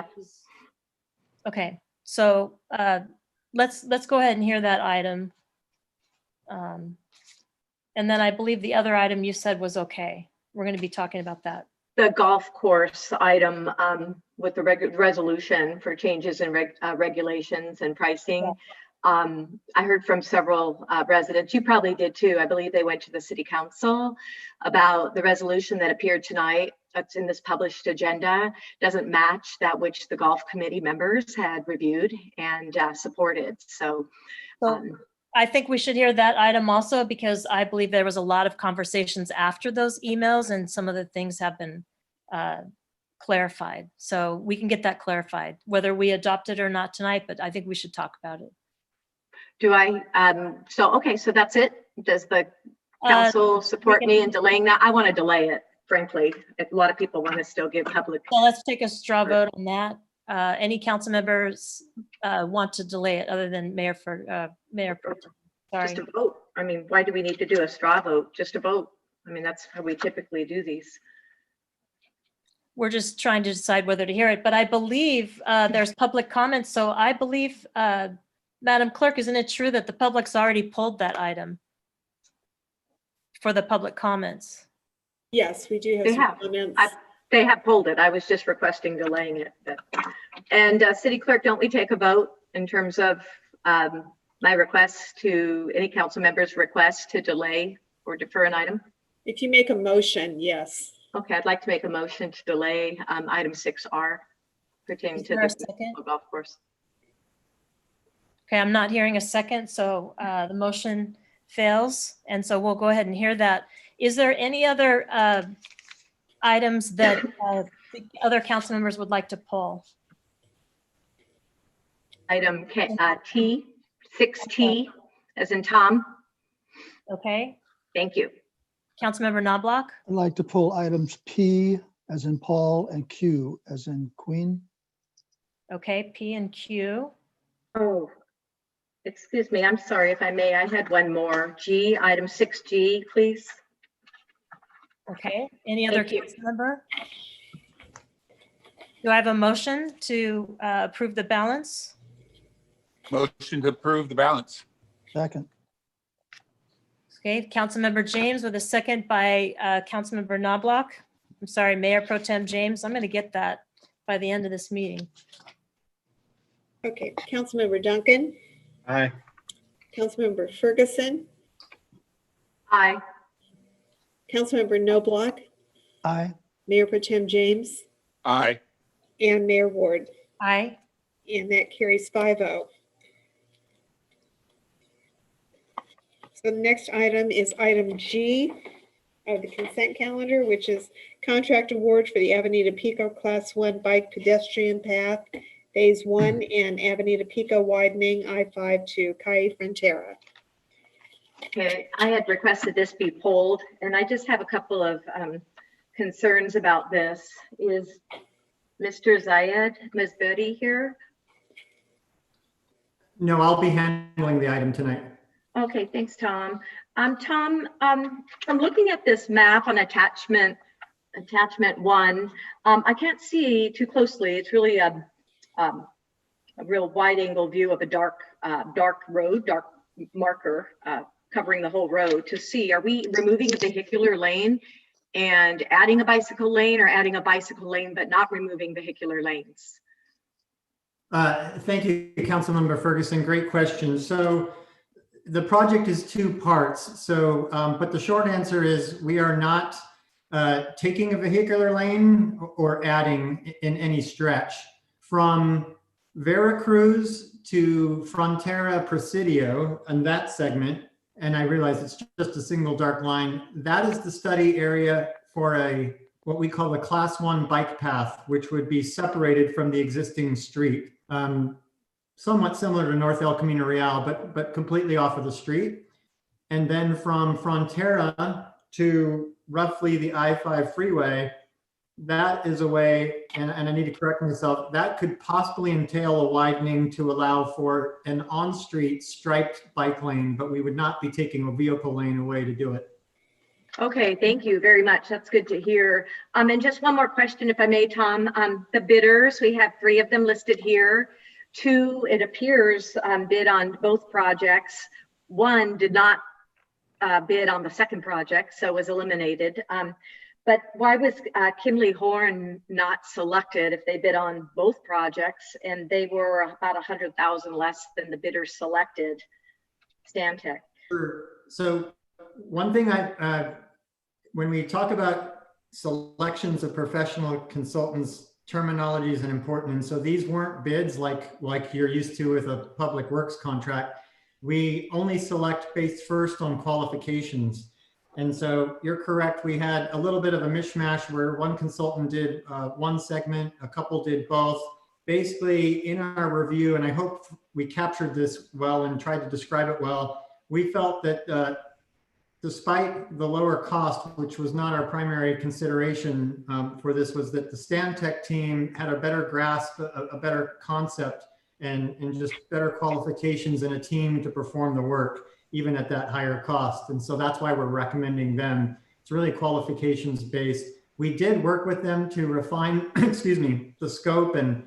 Okay, so let's go ahead and hear that item. And then I believe the other item you said was okay. We're going to be talking about that. The golf course item with the resolution for changes in regulations and pricing. I heard from several residents, you probably did too. I believe they went to the city council about the resolution that appeared tonight. That's in this published agenda, doesn't match that which the golf committee members had reviewed and supported. So I think we should hear that item also, because I believe there was a lot of conversations after those emails and some of the things have been clarified. So we can get that clarified, whether we adopt it or not tonight, but I think we should talk about it. do I, okay, so that's it. Does the council support me in delaying that? I want to delay it, frankly. A lot of people want to still give public. So let's take a straw vote on that. Any council members want to delay it other than Mayor Pro Tem? Sorry. Just a vote. I mean, why do we need to do a straw vote? Just a vote. I mean, that's how we typically do these. We're just trying to decide whether to hear it, but I believe there's public comments. So I believe, Madam Clerk, isn't it true that the public's already pulled that item for the public comments? Yes, we do have They some have. comments. They have pulled it. I was just requesting delaying it. And City Clerk, don't we take a vote in terms of my request to any council member's request to delay or defer an item? If you make a motion, yes. Okay, I'd like to make a motion to delay item 6R pertaining to the golf course. Okay, I'm not hearing a second, so the motion fails. And so we'll go ahead and hear that. Is there any other items that the other council members would like to pull? Item T, 6T, as in Tom. Okay. Thank you. Councilmember Knobloch? I'd like to pull items P as in Paul and Q as in Queen. Okay, P and Q. Oh, excuse me. I'm sorry if I may. I had one more. G, item 6G, please. Okay, any other Thank you. council member? Do I have a motion to approve the balance? Motion to approve the balance. Second. Okay, Councilmember James with a second by Councilmember Knobloch. I'm sorry, Mayor Pro Tem James. I'm going to get that by the end of this meeting. Okay, Councilmember Duncan, Aye. Councilmember Ferguson, Aye. Councilmember Knobloch, Aye. Mayor Pro Tem James, Aye. and Mayor Ward. Aye. And that carries 5-0. So the next item is item G of the consent calendar, which is contract award for the Avenida Pico Class 1 Bike Pedestrian Path, Phase 1, and Avenida Pico widening I-5 to Calle Frontera. Okay, I had requested this be pulled, and I just have a couple of concerns about this. Is Mr. Zayed Mazbudi here? No, I'll be handling the item tonight. Okay, thanks, Tom. Tom, I'm looking at this map on attachment 1. I can't see too closely. It's really a real wide angle view of a dark road, dark marker covering the whole road to see. Are we removing a vehicular lane and adding a bicycle lane, or adding a bicycle lane but not removing vehicular lanes? Thank you, Councilmember Ferguson. Great question. So the project is 2 parts. So, but the short answer is we are not taking a vehicular lane or adding in any stretch. From Vera Cruz to Frontera Presidio and that segment, and I realize it's just a single dark line, that is the study area for what we call the Class 1 bike path, which would be separated from the existing street. Somewhat similar to North El Camino Real, but completely off of the street. And then from Frontera to roughly the I-5 freeway, that is a way, and I need to correct myself, that could possibly entail a widening to allow for an on-street striped bike lane, but we would not be taking a vehicle lane away to do it. Okay, thank you very much. That's good to hear. And just one more question, if I may, Tom. The bidders, we have 3 of them listed here. 2, it appears, bid on both projects. 1 did not bid on the second project, so was eliminated. But why was Kimley Horn not selected if they bid on both projects and they were about 100,000 less than the bidders selected? Stantec. Sure. So one thing when we talk about selections of professional consultants, terminology is important. And so these weren't bids like you're used to with a public works contract. We only select based first on qualifications. And so you're correct. We had a little bit of a mishmash where one consultant did one segment, a couple did both. Basically, in our review, and I hope we captured this well and tried to describe it well, we felt that despite the lower cost, which was not our primary consideration for this, was that the Stantec team had a better grasp, a better concept, and just better qualifications and a team to perform the work, even at that higher cost. And so that's why we're recommending them. It's really qualifications based. We did work with them to refine, excuse me, the scope and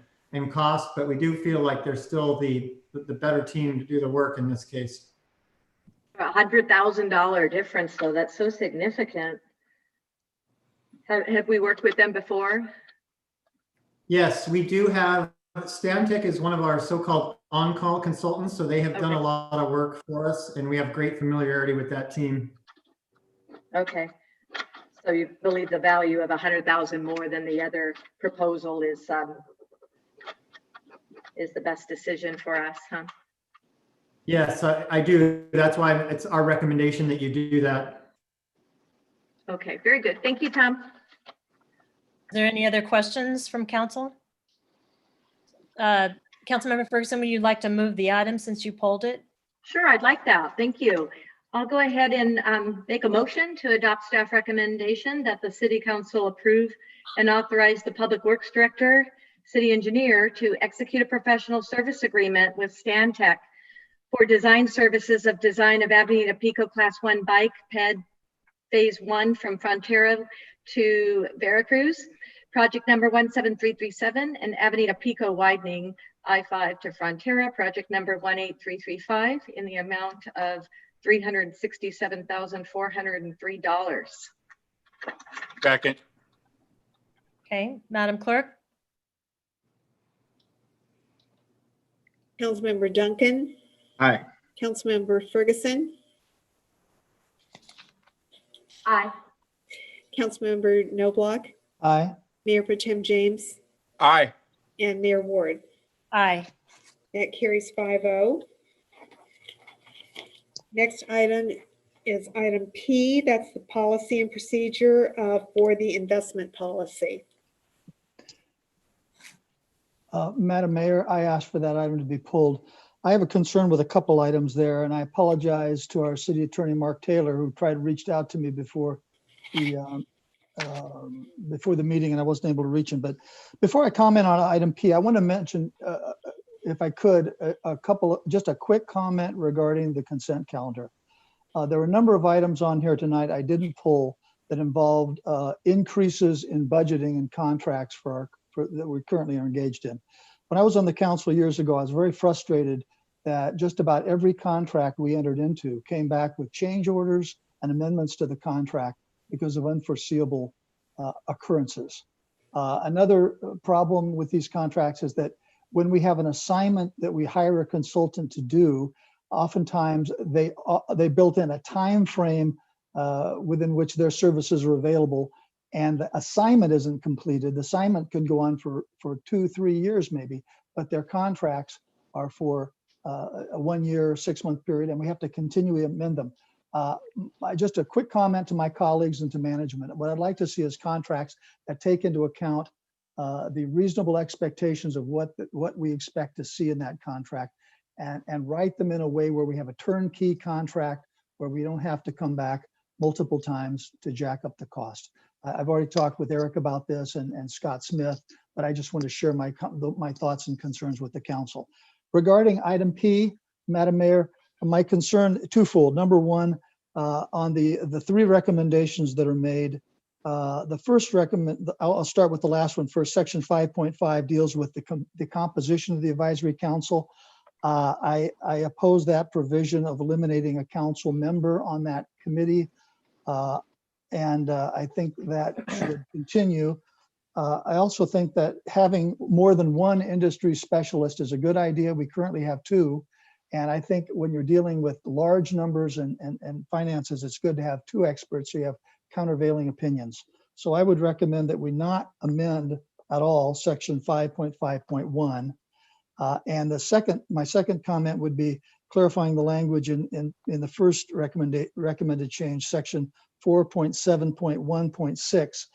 cost, but we do feel like they're still the better team to do the work in this case. $100,000 difference, though. That's so significant. Have we worked with them before? Yes, we do have. Stantec is one of our so-called on-call consultants, so they have done a lot of work for us, and we have great familiarity with that team. Okay, so you believe the value of 100,000 more than the other proposal is the best decision for us, huh? Yes, I do. That's why it's our recommendation that you do that. Okay, very good. Thank you, Tom. Is there any other questions from council? Councilmember Ferguson, would you like to move the item since you pulled it? Sure, I'd like that. Thank you. I'll go ahead and make a motion to adopt staff recommendation that the City Council approve and authorize the Public Works Director, City Engineer to execute a professional service agreement with Stantec for design services of design of Avenida Pico Class 1 bike ped Phase 1 from Frontera to Vera Cruz, project number 17337, and Avenida Pico widening I-5 to Frontera, project number 18335, in the amount of $367,403. Second. Okay, Madam Clerk? Councilmember Duncan. Aye. Councilmember Ferguson. Aye. Councilmember Noblock. Aye. Mayor Pro Tem James. Aye. And Mayor Ward. Aye. That carries 5-0. Next item is item P. That's the policy and procedure for the investment policy. Madam Mayor, I asked for that item to be pulled. I have a concern with a couple items there, and I apologize to our city attorney, Mark Taylor, who reached out to me before the meeting, and I wasn't able to reach him. But before I comment on item P, I want to mention, if I could, just a quick comment regarding the consent calendar. There were a number of items on here tonight I didn't pull that involved increases in budgeting and contracts that we currently are engaged in. When I was on the council years ago, I was very frustrated that just about every contract we entered into came back with change orders and amendments to the contract because of unforeseeable occurrences. Another problem with these contracts is that when we have an assignment that we hire a consultant to do, oftentimes they built in a time frame within which their services are available, and the assignment isn't completed. The assignment can go on for 2-3 years maybe, but their contracts are for a 1 year, 6-month period, and we have to continually amend them. Just a quick comment to my colleagues and to management. What I'd like to see is contracts that take into account the reasonable expectations of what we expect to see in that contract, and write them in a way where we have a turnkey contract where we don't have to come back multiple times to jack up the cost. I've already talked with Eric about this and Scott Smith, but I just want to share my thoughts and concerns with the council. Regarding item P, Madam Mayor, my concern twofold. Number one, on the 3 recommendations that are made, the first I'll start with the last one first. Section 5.5 deals with the composition of the advisory council. I oppose that provision of eliminating a council member on that committee. And I think that should continue. I also think that having more than one industry specialist is a good idea. We currently have two. And I think when you're dealing with large numbers and finances, it's good to have two experts so you have countervailing opinions. So I would recommend that we not amend at all section 5.5.1. And my second comment would be clarifying the language in the first recommended change, section 4.7.1.6.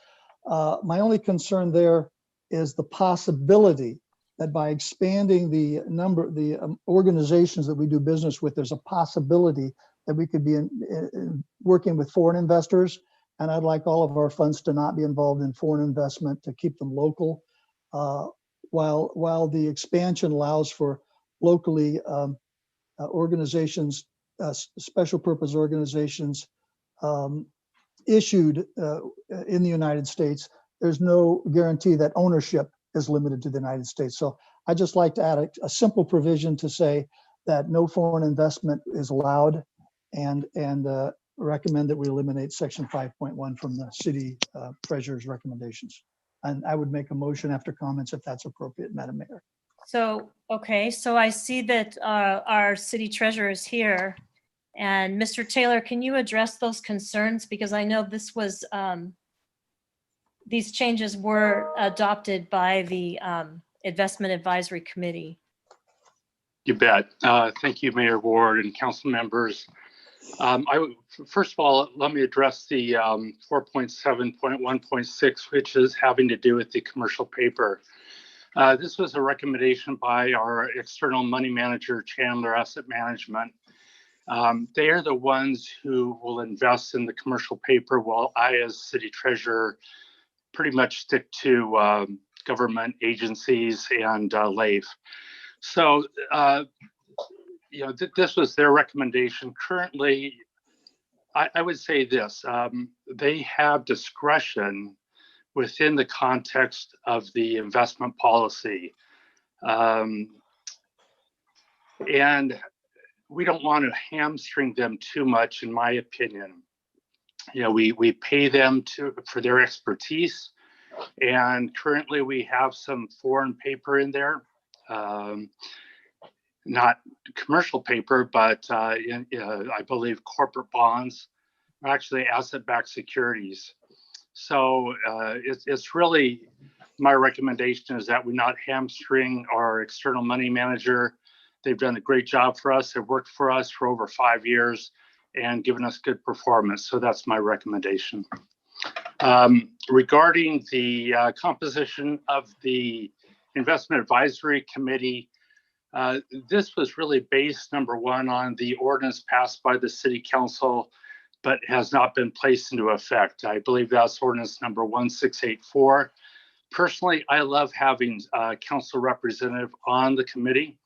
My only concern there is the possibility that by expanding the organizations that we do business with, there's a possibility that we could be working with foreign investors. And I'd like all of our funds to not be involved in foreign investment, to keep them local, while the expansion allows for locally organizations, special purpose organizations issued in the United States. There's no guarantee that ownership is limited to the United States. So I just like to add a simple provision to say that no foreign investment is allowed, and recommend that we eliminate section 5.1 from the city treasurer's recommendations. And I would make a motion after comments if that's appropriate, Madam Mayor. So, okay, so I see that our city treasurer is here. And Mr. Taylor, can you address those concerns? Because I know this was, these changes were adopted by the Investment Advisory Committee. You bet. Thank you, Mayor Ward and council members. First of all, let me address the 4.7.1.6, which is having to do with the commercial paper. This was a recommendation by our external money manager, Chandler Asset Management. They are the ones who will invest in the commercial paper, while I, as city treasurer, pretty much stick to government agencies and LAIF. So, this was their recommendation. Currently, I would say this, they have discretion within the context of the investment policy. And we don't want to hamstring them too much, in my opinion. We pay them for their expertise, and currently we have some foreign paper in there. Not commercial paper, but I believe corporate bonds, actually asset-backed securities. So it's really, my recommendation is that we not hamstring our external money manager. They've done a great job for us. They've worked for us for over 5 years and given us good performance. So that's my recommendation. Regarding the composition of the Investment Advisory Committee, this was really based, number one, on the ordinance passed by the City Council, but has not been placed into effect. I believe that's ordinance number 1684. Personally, I love having a council representative on the committee.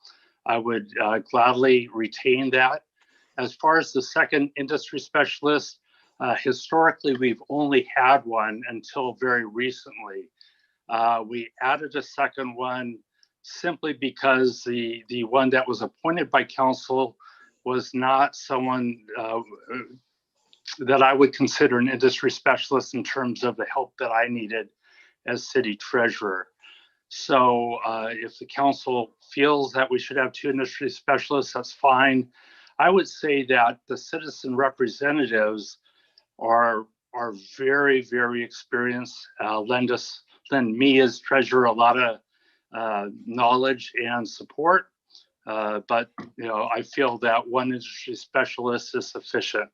I would gladly retain that. As far as the second industry specialist, historically, we've only had one until very recently. We added a second one simply because the one that was appointed by council was not someone that I would consider an industry specialist in terms of the help that I needed as city treasurer. So if the council feels that we should have two industry specialists, that's fine. I would say that the citizen representatives are very, very experienced, lend me as treasurer a lot of knowledge and support, but I feel that one industry specialist is sufficient.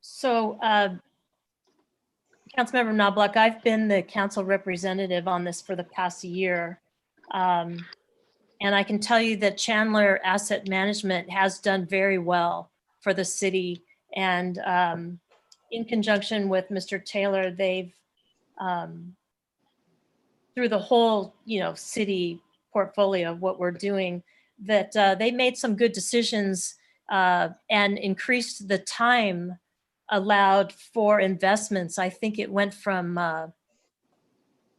So, Councilmember Knobloch, I've been the council representative on this for the past year. And I can tell you that Chandler Asset Management has done very well for the city. And in conjunction with Mr. Taylor, they've, through the whole, city portfolio of what we're doing, that they made some good decisions and increased the time allowed for investments. I think it went from,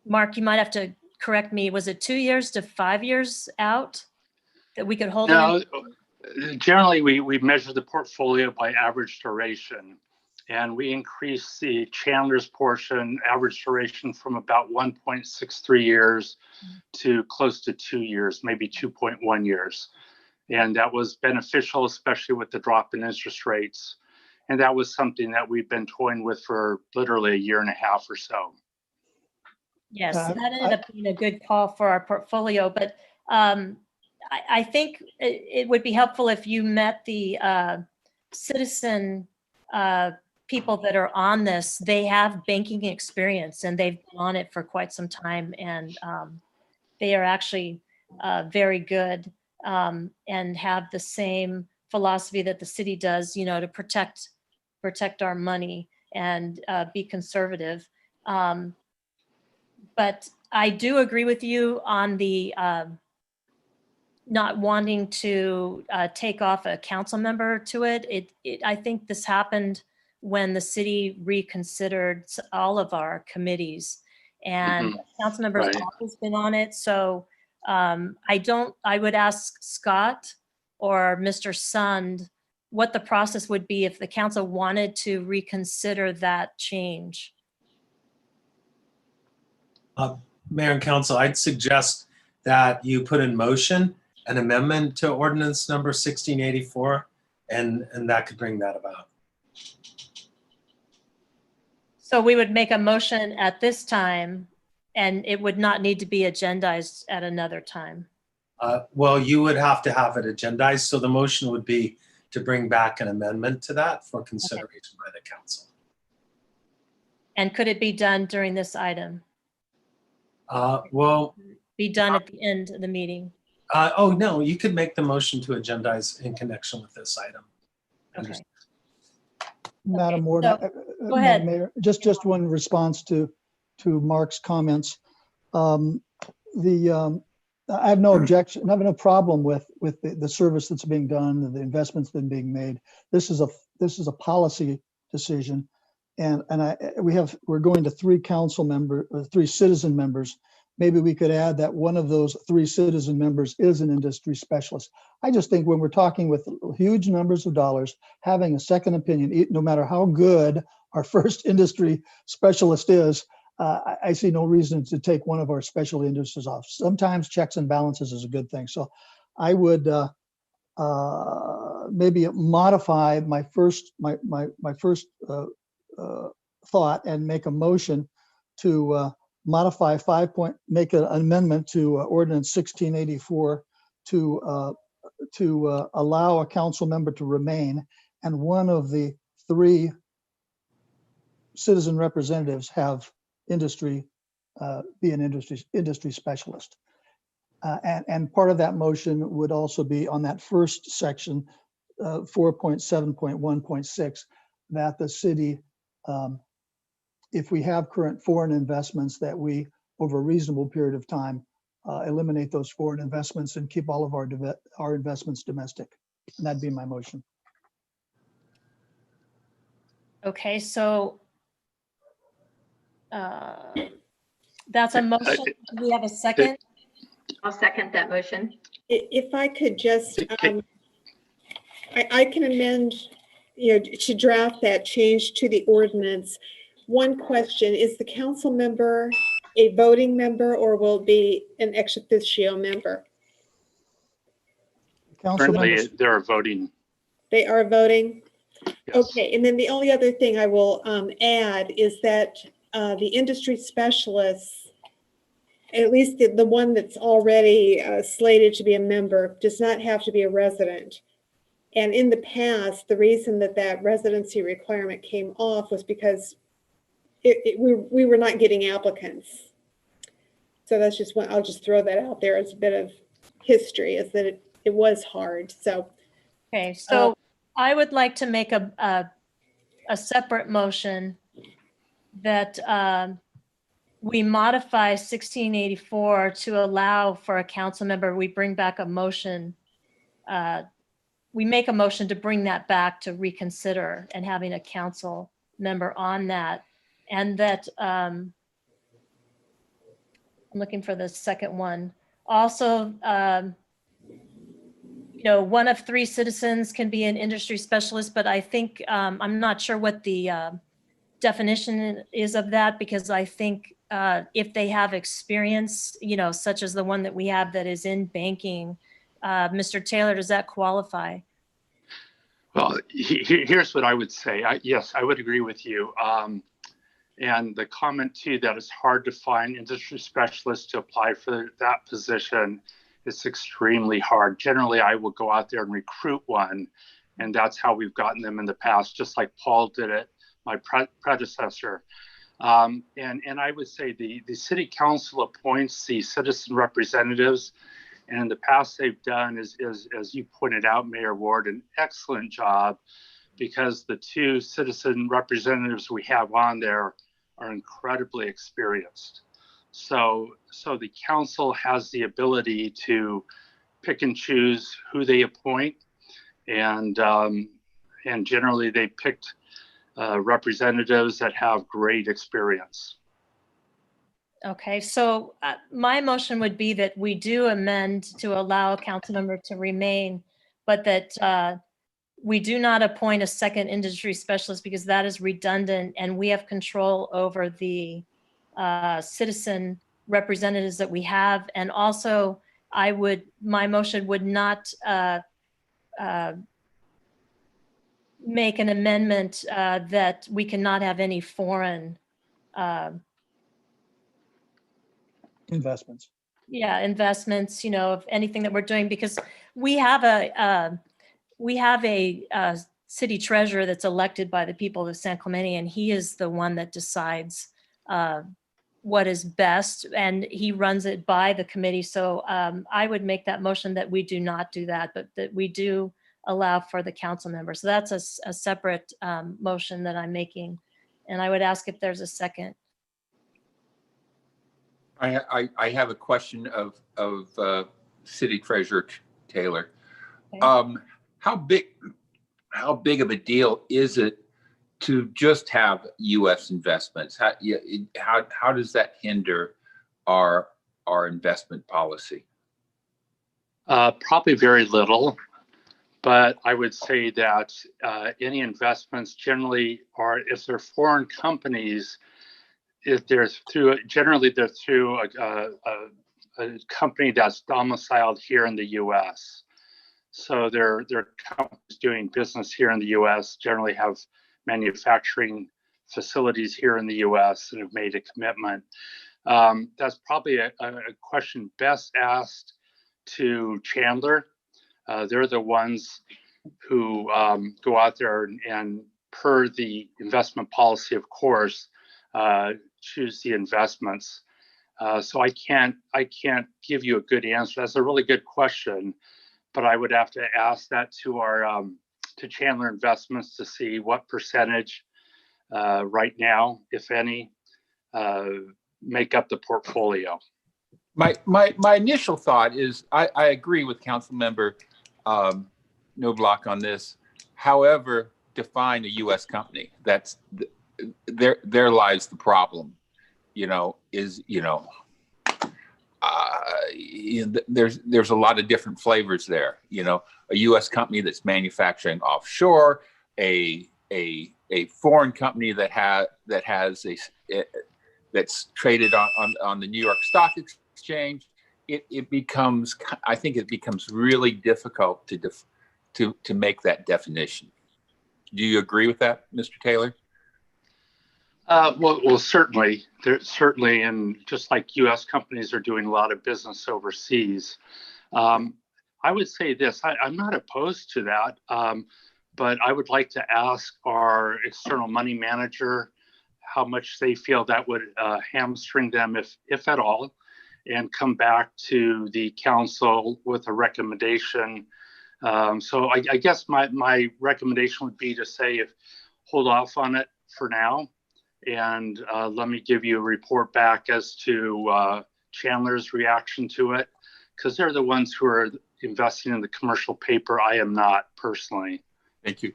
Mark, you might have to correct me, was it 2 years to 5 years out that we could hold? No, Generally, we measure the portfolio by average duration, and we increased the Chandler's portion average duration from about 1.63 years to close to 2 years, maybe 2.1 years. And that was beneficial, especially with the drop in interest rates. And that was something that we've been toying with for literally a year and a half or so. Yes, that ended up being a good call for our portfolio, but I think it would be helpful if you met the citizen people that are on this. They have banking experience and they've been on it for quite some time, and they are actually very good and have the same philosophy that the city does, to protect our money and be conservative. But I do agree with you on the not wanting to take off a council member to it. I think this happened when the city reconsidered all of our committees, and council members Right. always been on it. So I would ask Scott or Mr. Sund what the process would be if the council wanted to reconsider that change. Mayor and Council, I'd suggest that you put in motion an amendment to ordinance number 1684, and that could bring that about. So we would make a motion at this time, and it would not need to be agendized at another time. Well, you would have to have it agendized, so the motion would be to bring back an amendment to that for consideration by the council. And could it be done during this item? Well, Be done at the end of the meeting? oh no, you could make the motion to agendize in connection with this item. Okay. Madam Ward, so, go ahead. Madam Mayor, just one response to Mark's comments. I have no objection, I have no problem with the service that's being done and the investments that are being made. This is a policy decision, and we're going to 3 citizen members. Maybe we could add that one of those 3 citizen members is an industry specialist. I just think when we're talking with huge numbers of dollars, having a second opinion, no matter how good our first industry specialist is, I see no reason to take one of our special industries off. Sometimes checks and balances is a good thing. So I would maybe modify my first thought and make a motion to modify make an amendment to ordinance 1684 to allow a council member to remain, and one of the 3 citizen representatives have be an industry specialist. And part of that motion would also be on that first section, 4.7.1.6, that the city, if we have current foreign investments, that we, over a reasonable period of time, eliminate those foreign investments and keep all of our investments domestic. And that'd be my motion. Okay, so that's a motion. Do we have a second? I'll second that motion. If I could just, I can amend, to draft that change to the ordinance. One question, is the council member a voting member, or will it be an ex officio member? Currently, they're voting. They are voting? Yes. Okay, and then the only other thing I will add is that the industry specialists, at least the one that's already slated to be a member, does not have to be a resident. And in the past, the reason that residency requirement came off was because we were not getting applicants. So that's just I'll just throw that out there as a bit of history, is that it was hard. So okay, so I would like to make a separate motion that we modify 1684 to allow for a council member. We bring back a motion. We make a motion to bring that back to reconsider and having a council member on that. And that I'm looking for the second one. Also, one of 3 citizens can be an industry specialist, but I think, I'm not sure what the definition is of that, because I think if they have experience, such as the one that we have that is in banking, Mr. Taylor, does that qualify? Well, here's what I would say. Yes, I would agree with you. And the comment too, that it's hard to find industry specialists to apply for that position. It's extremely hard. Generally, I will go out there and recruit one, and that's how we've gotten them in the past, just like Paul did it, my predecessor. And I would say the city council appoints the citizen representatives, and in the past they've done, as you pointed out, Mayor Ward, an excellent job, because the 2 citizen representatives we have on there are incredibly experienced. So the council has the ability to pick and choose who they appoint, and generally they picked representatives that have great experience. Okay, so my motion would be that we do amend to allow a council member to remain, but that we do not appoint a second industry specialist, because that is redundant, and we have control over the citizen representatives that we have. And also, my motion would not make an amendment that we cannot have any foreign investments. Yeah, investments, of anything that we're doing, because we have a city treasurer that's elected by the people of San Clemente, and he is the one that decides what is best, and he runs it by the committee. So I would make that motion that we do not do that, but that we do allow for the council members. So that's a separate motion that I'm making, and I would ask if there's a second. I have a question of City Treasurer Taylor. Okay. How big of a deal is it to just have U.S. investments? How does that hinder our investment policy? Probably very little, but I would say that any investments generally are, if they're foreign companies, generally they're through a company that's domiciled here in the U.S. So they're companies doing business here in the U.S. generally have manufacturing facilities here in the U.S. and have made a commitment. That's probably a question best asked to Chandler. They're the ones who go out there and per the investment policy, of course, choose the investments. So I can't give you a good answer. That's a really good question, but I would have to ask that to our to Chandler Investments to see what percentage right now, if any, make up the portfolio. My initial thought is I agree with Councilmember Knobloch on this. However, define a U.S. company. That's there lies the problem. There's a lot of different flavors there. A U.S. company that's manufacturing offshore, a foreign company that's traded on the New York Stock Exchange. I think it becomes really difficult to make that definition. Do you agree with that, Mr. Taylor? Well, certainly, and just like U.S. companies are doing a lot of business overseas. I would say this: I'm not opposed to that, but I would like to ask our external money manager how much they feel that would hamstring them, if at all, and come back to the council with a recommendation. So I guess my recommendation would be to say, hold off on it for now, and let me give you a report back as to Chandler's reaction to it, because they're the ones who are investing in the commercial paper. I am not personally. Thank you.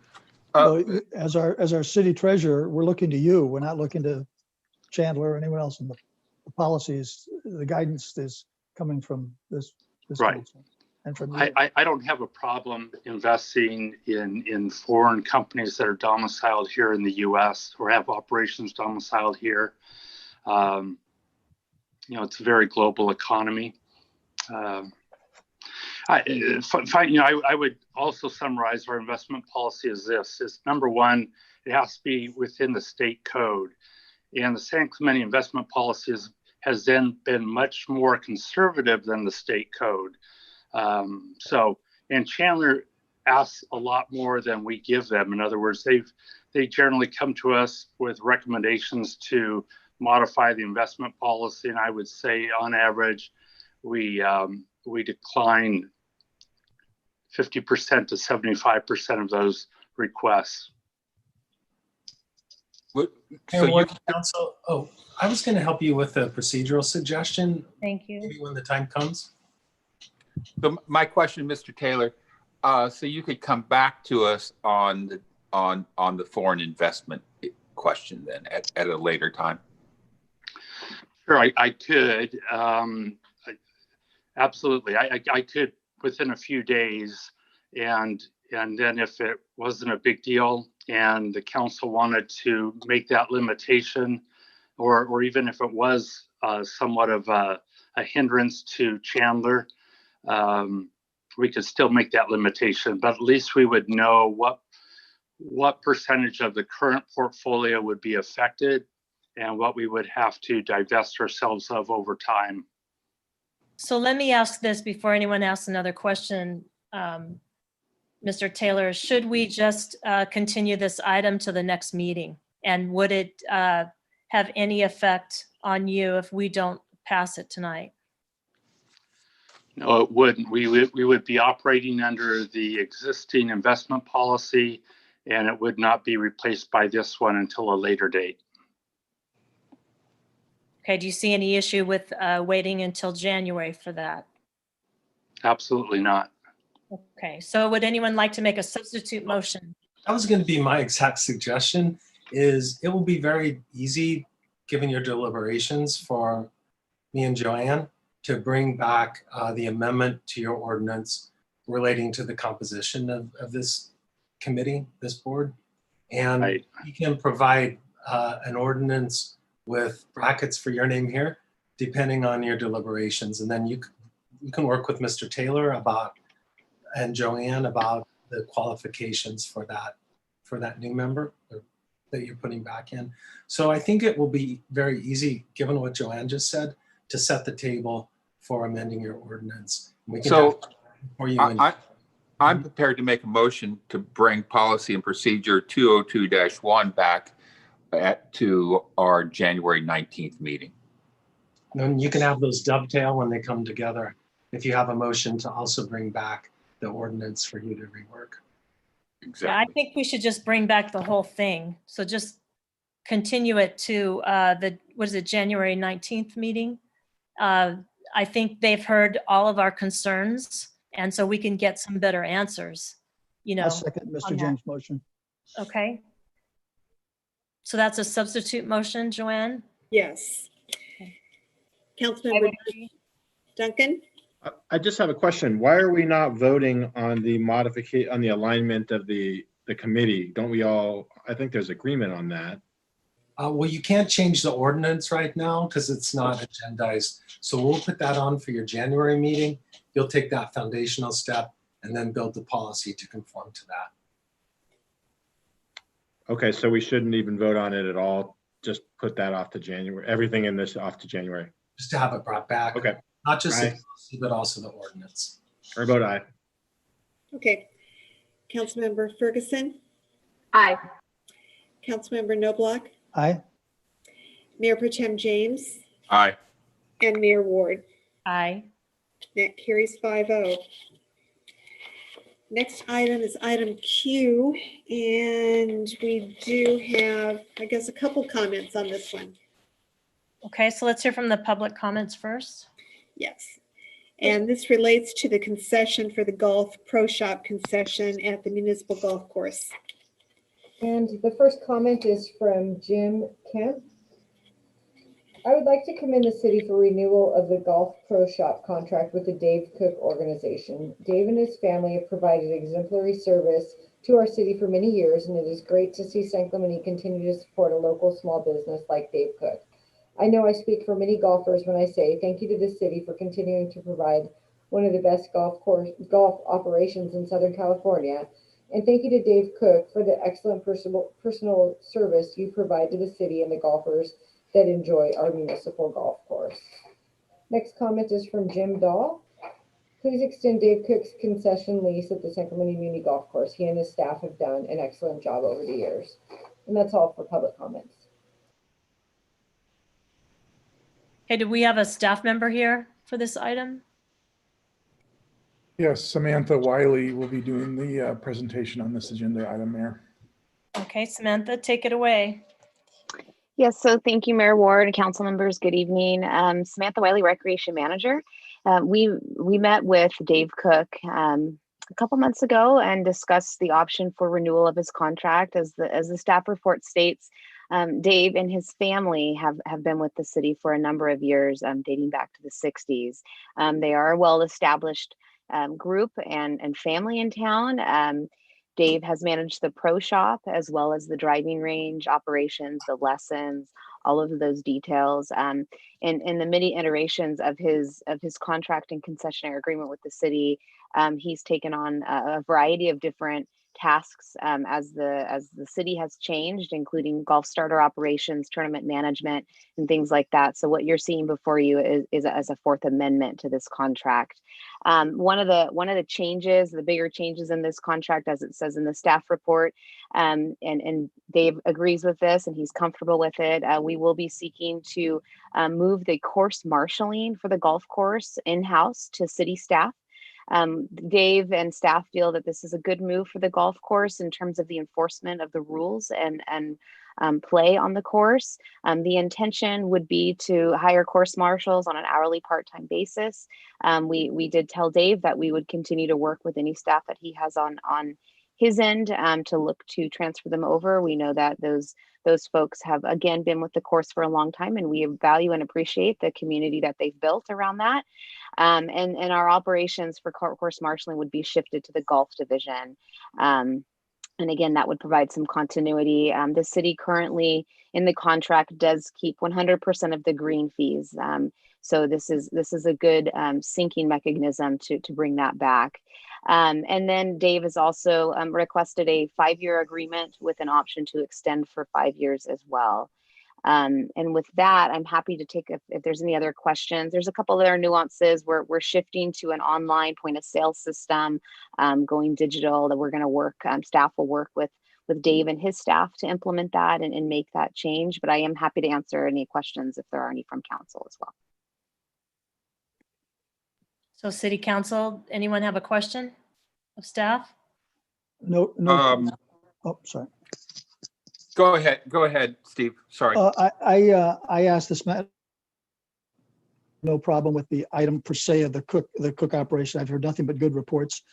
Well, as our city treasurer, we're looking to you. We're not looking to Chandler or anyone else in the policies. The guidance is coming from this Right. council. And from you. I don't have a problem investing in foreign companies that are domiciled here in the U.S. or have operations domiciled here. It's a very global economy. I would also summarize our investment policy as this: is number one, it has to be within the state code, and the San Clemente investment policy has then been much more conservative than the state code. And Chandler asks a lot more than we give them. In other words, they generally come to us with recommendations to modify the investment policy, and I would say on average we decline 50% to 75% of those requests. Council, I was going to help you with a procedural suggestion. Thank you. Maybe when the time comes. So my question, Mr. Taylor, so you could come back to us on the foreign investment question then at a later time. Sure, I could. Absolutely, I could within a few days, and then if it wasn't a big deal and the council wanted to make that limitation, or even if it was somewhat of a hindrance to Chandler, we could still make that limitation, but at least we would know what percentage of the current portfolio would be affected and what we would have to divest ourselves of over time. So let me ask this before anyone asks another question. Mr. Taylor, should we just continue this item to the next meeting? And would it have any effect on you if we don't pass it tonight? No, it wouldn't. We would be operating under the existing investment policy, and it would not be replaced by this one until a later date. Okay, do you see any issue with waiting until January for that? Absolutely not. Okay, so would anyone like to make a substitute motion? That was going to be my exact suggestion. Is it will be very easy, given your deliberations, for me and Joanne to bring back the amendment to your ordinance relating to the composition of this committee, this board. And you can provide an ordinance with brackets for your name here, depending on your deliberations. And then you can work with Mr. Taylor and Joanne about the qualifications for that new member that you're putting back in. So I think it will be very easy, given what Joanne just said, to set the table for amending your ordinance. I'm prepared to make a motion to bring policy and procedure 202-1 back to our January 19th meeting. And you can have those dovetail when they come together. If you have a motion to also bring back the ordinance for you to rework. Exactly. Yeah, I think we should just bring back the whole thing. So just continue it to January 19th meeting. I think they've heard all of our concerns, and so we can get some better answers, I second Mr. James' motion. Okay. So that's a substitute motion, Joanne? Yes. Councilmember Duncan? I just have a question. Why are we not voting on the modification, on the alignment of the committee? Don't we all, I think there's agreement on that. Well, you can't change the ordinance right now because it's not agendized. So we'll put that on for your January meeting. You'll take that foundational step and then build the policy to conform to that. Okay, so we shouldn't even vote on it at all. Just put that off to January. Everything in this off to January. Just to have it brought back. Okay. Not just the policy, but also the ordinance. Or vote aye. Okay. Councilmember Ferguson? Aye. Councilmember Noblock? Aye. Mayor Pro Tem James? Aye. And Mayor Ward? Aye. That carries 5-0. Next item is item Q, and we do have, I guess, a couple comments on this one. Okay, so let's hear from the public comments first. Yes. And this relates to the concession for the Golf Pro Shop concession at the Municipal Golf Course. And the first comment is from Jim Kemp. I would like to commend the city for renewal of the Golf Pro Shop contract with the Dave Cook organization. Dave and his family have provided exemplary service to our city for many years, and it is great to see San Clemente continue to support a local small business like Dave Cook. I know I speak for many golfers when I say thank you to the city for continuing to provide one of the best golf operations in Southern California. And thank you to Dave Cook for the excellent personal service you provide to the city and the golfers that enjoy our municipal golf course. Next comment is from Jim Dahl. Please extend Dave Cook's concession lease at the San Clemente Muni Golf Course. He and his staff have done an excellent job over the years. And that's all for public comments. Okay, do we have a staff member here for this item? Yes, Samantha Wiley will be doing the presentation on this agenda item, Mayor. Okay, Samantha, take it away. Yes, so thank you, Mayor Ward and council members. Good evening. Samantha Wiley, Recreation Manager. We met with Dave Cook a couple months ago and discussed the option for renewal of his contract. As the staff report states, Dave and his family have been with the city for a number of years, dating back to the 60s. They are a well-established group and family in town. Dave has managed the pro shop as well as the driving range operations, the lessons, all of those details. In the many iterations of his contract and concessionaire agreement with the city, he's taken on a variety of different tasks as the city has changed, including golf starter operations, tournament management, and things like that. So what you're seeing before you is as a fourth amendment to this contract. One of the changes, the bigger changes in this contract, as it says in the staff report, and Dave agrees with this and he's comfortable with it. We will be seeking to move the course marshaling for the golf course in-house to city staff. Dave and staff feel that this is a good move for the golf course in terms of the enforcement of the rules and play on the course. The intention would be to hire course marshals on an hourly part-time basis. We did tell Dave that we would continue to work with any staff that he has on his end to look to transfer them over. We know that those folks have, again, been with the course for a long time, and we value and appreciate the community that they've built around that. And our operations for course marshaling would be shifted to the golf division. And again, that would provide some continuity. The city currently in the contract does keep 100% of the green fees. So this is a good sinking mechanism to bring that back. And then Dave has also requested a 5-year agreement with an option to extend for 5 years as well. And with that, I'm happy to take if there's any other questions. There's a couple other nuances. We're shifting to an online point of sale system, going digital, that we're going to work, staff will work with Dave and his staff to implement that and make that change. But I am happy to answer any questions if there are any from council as well. So City Council, anyone have a question of staff? No. Oh, sorry. Go ahead, Steve. Sorry. I asked this man, no problem with the item per se of the cook operation. I've heard nothing but good reports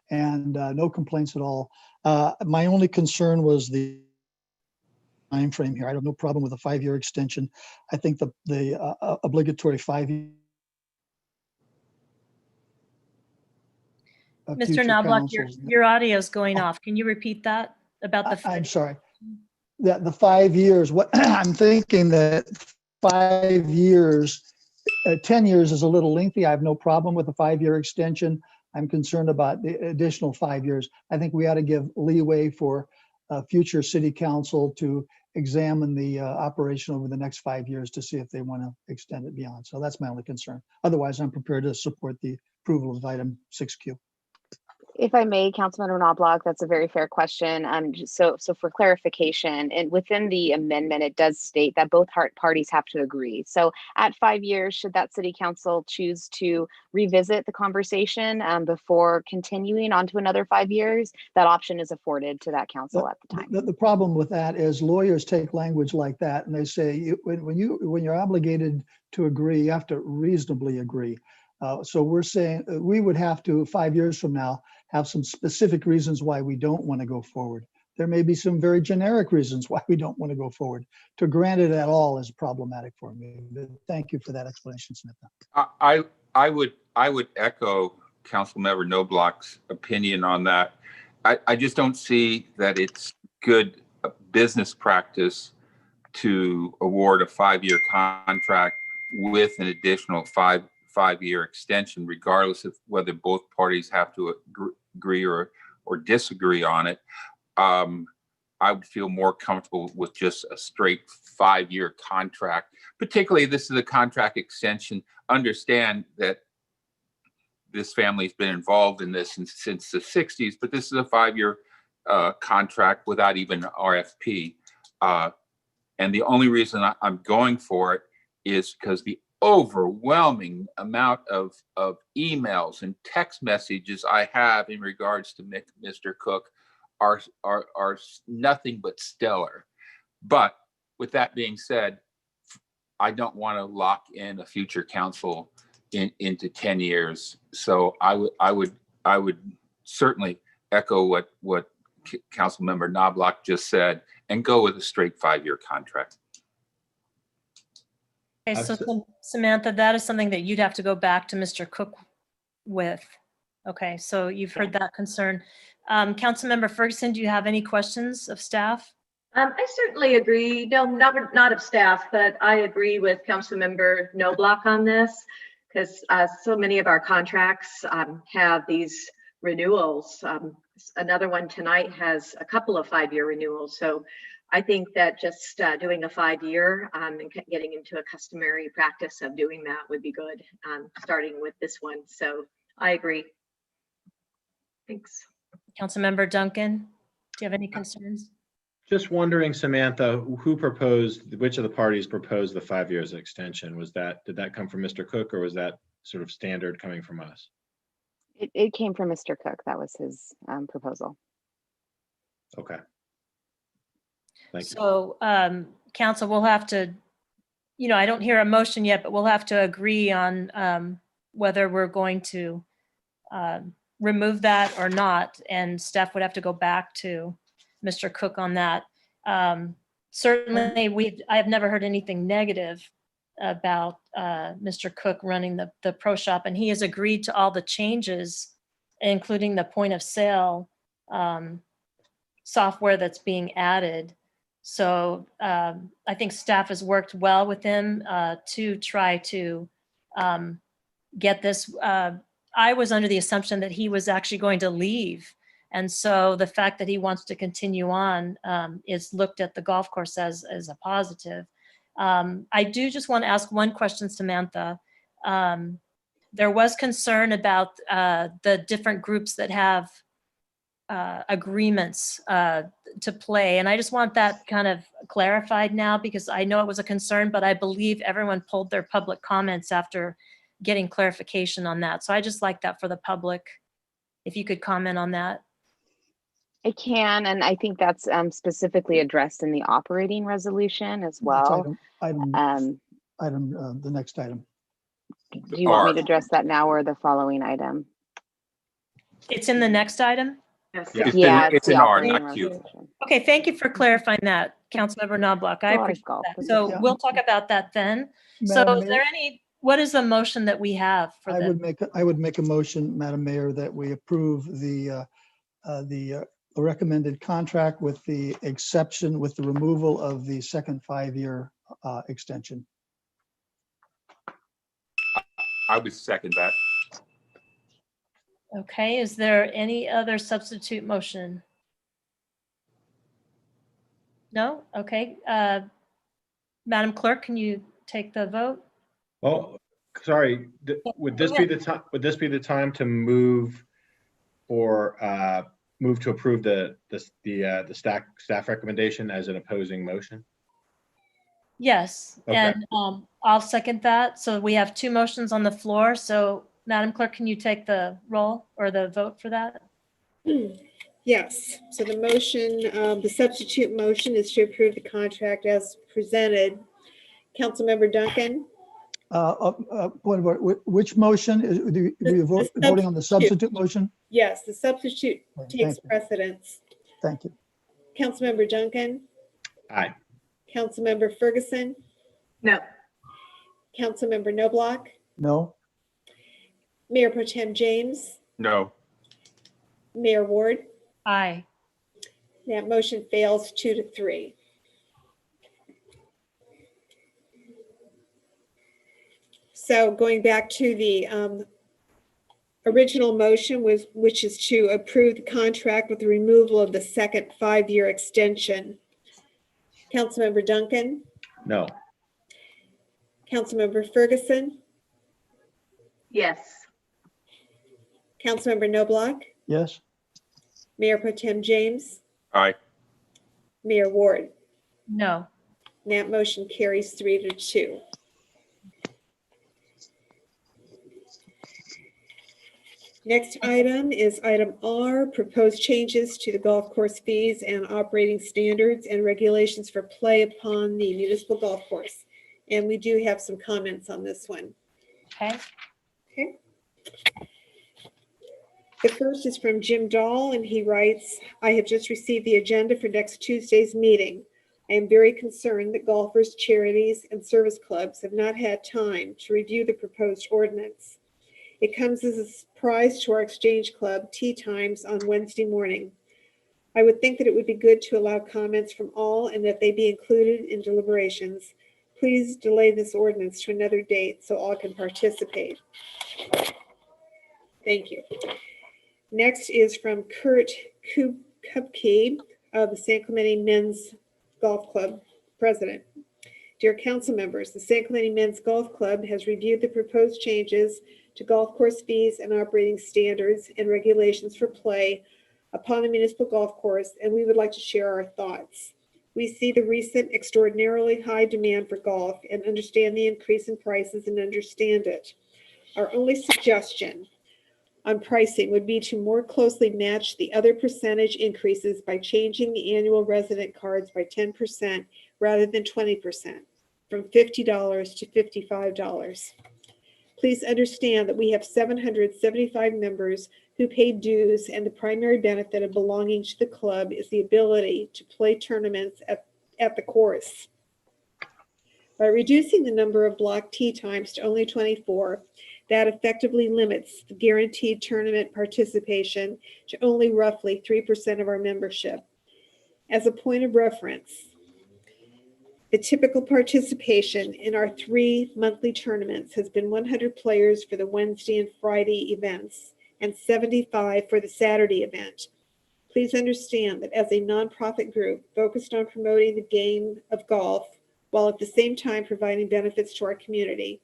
and no complaints at all. My only concern was the time frame here. I have no problem with a 5-year extension. I think the obligatory 5 year. Mr. Knobloch, your audio is going off. Can you repeat that about the? I'm sorry. The 5 years. What I'm thinking that 5 years, 10 years is a little lengthy. I have no problem with a 5-year extension. I'm concerned about the additional 5 years. I think we ought to give leeway for future city council to examine the operation over the next 5 years to see if they want to extend it beyond. So that's my only concern. Otherwise, I'm prepared to support the approval of item 6Q. If I may, Councilmember Knobloch, that's a very fair question. So for clarification, and within the amendment, it does state that both parties have to agree. So at 5 years, should that city council choose to revisit the conversation before continuing on to another 5 years, that option is afforded to that council at the time. The problem with that is lawyers take language like that and they say when you're obligated to agree, you have to reasonably agree. So we're saying we would have to 5 years from now have some specific reasons why we don't want to go forward. there may be some very generic reasons why we don't want to go forward. To grant it at all is problematic for me. But thank you for that explanation, Samantha. I would echo Councilmember Noblock's opinion on that. I just don't see that it's good business practice to award a 5-year contract with an additional five-year extension, regardless of whether both parties have to agree or disagree on it. I would feel more comfortable with just a straight 5-year contract. Particularly, this is a contract extension. Understand that this family's been involved in this since the 60s, but this is a 5-year contract without even an RFP. And the only reason I'm going for it is because the overwhelming amount of emails and text messages I have in regards to Mr. Cook are nothing but stellar. But with that being said, I don't want to lock in a future council into 10 years. So I would certainly echo what Councilmember Knobloch just said and go with a straight 5-year contract. Okay, so Samantha, that is something that you'd have to go back to Mr. Cook with. Okay, so you've heard that concern. Councilmember Ferguson, do you have any questions of staff? I certainly agree. No, not of staff, but I agree with Councilmember Noblock on this, because so many of our contracts have these renewals. Another one tonight has a couple of 5-year renewals. So I think that just doing a 5-year and getting into a customary practice of doing that would be good, starting with this one. So I agree. Thanks. Councilmember Duncan, do you have any concerns? Just wondering, Samantha, which of the parties proposed the 5 years extension? Did that come from Mr. Cook, or was that sort of standard coming from us? It came from Mr. Cook. That was his proposal. Okay. Thank you. So, council, we'll have to, I don't hear a motion yet, but we'll have to agree on whether we're going to remove that or not. And staff would have to go back to Mr. Cook on that. Certainly, I have never heard anything negative about Mr. Cook running the pro shop, and he has agreed to all the changes, including the point of sale software that's being added. So I think staff has worked well with him to try to get this. I was under the assumption that he was actually going to leave. And so the fact that he wants to continue on is looked at the golf course as a positive. I do just want to ask one question, Samantha. There was concern about the different groups that have agreements to play. And I just want that kind of clarified now, because I know it was a concern, but I believe everyone pulled their public comments after getting clarification on that. So I just like that for the public, if you could comment on that. I can, and I think that's specifically addressed in the operating resolution as well. The next item. Do you want me to address that now or the following item? It's in the next item? Yes. Yeah, it's the in R, operating not Q. resolution. Okay, thank you for clarifying that, Councilmember Knobloch. I appreciate that. So we'll talk about that then. So Madam is there what is the motion that we have for I that? would make a motion, Madam Mayor, that we approve the recommended contract with the exception, with the removal of the second 5-year extension. I would second that. Okay, is there any other substitute motion? No? Okay. Madam Clerk, can you take the vote? Oh, sorry. Would this be the time? Would this be the time to move to approve the staff recommendation as an opposing motion? Yes, Okay. and I'll second that. So we have two motions on the floor. So Madam Clerk, can you take the roll or the vote for that? Yes. So the motion, the substitute motion is to approve the contract as presented. Councilmember Duncan? Which motion? We voting on the substitute motion? Yes, the substitute takes Thank you. precedence. Thank you. Councilmember Duncan, Aye. Councilmember Ferguson, No. Councilmember Noblock, No. Mayor Pro Tem James, No. Mayor Ward. Aye. That motion fails 2-3. So going back to the original motion, which is to approve the contract with the removal of the second 5-year extension. Councilmember Duncan, No. Councilmember Ferguson, Yes. Councilmember Noblock, Yes. Mayor Pro Tem James, Aye. Mayor Ward. No. And that motion carries 3-2. Next item is item R, proposed changes to the golf course fees and operating standards and regulations for play upon the municipal golf course. And we do have some comments on this one. Okay. Okay. The first is from Jim Dahl, and he writes, I have just received the agenda for next Tuesday's meeting. I am very concerned that golfers, charities, and service clubs have not had time to review the proposed ordinance. It comes as a surprise to our exchange club tee times on Wednesday morning. I would think that it would be good to allow comments from all and that they be included in deliberations. Please delay this ordinance to another date so all can participate. Thank you. Next is from Kurt Kupke of the San Clemente Men's Golf Club President. Dear council members, the San Clemente Men's Golf Club has reviewed the proposed changes to golf course fees and operating standards and regulations for play upon the municipal golf course, and we would like to share our thoughts. We see the recent extraordinarily high demand for golf and understand the increase in prices and understand it. Our only suggestion on pricing would be to more closely match the other percentage increases by changing the annual resident cards by 10% rather than 20%, from $50 to $55. Please understand that we have 775 members who pay dues, and the primary benefit of belonging to the club is the ability to play tournaments at the course. By reducing the number of block tee times to only 24, that effectively limits the guaranteed tournament participation to only roughly 3% of our membership. As a point of reference, the typical participation in our 3 monthly tournaments has been 100 players for the Wednesday and Friday events and 75 for the Saturday event. Please understand that as a nonprofit group focused on promoting the game of golf while at the same time providing benefits to our community,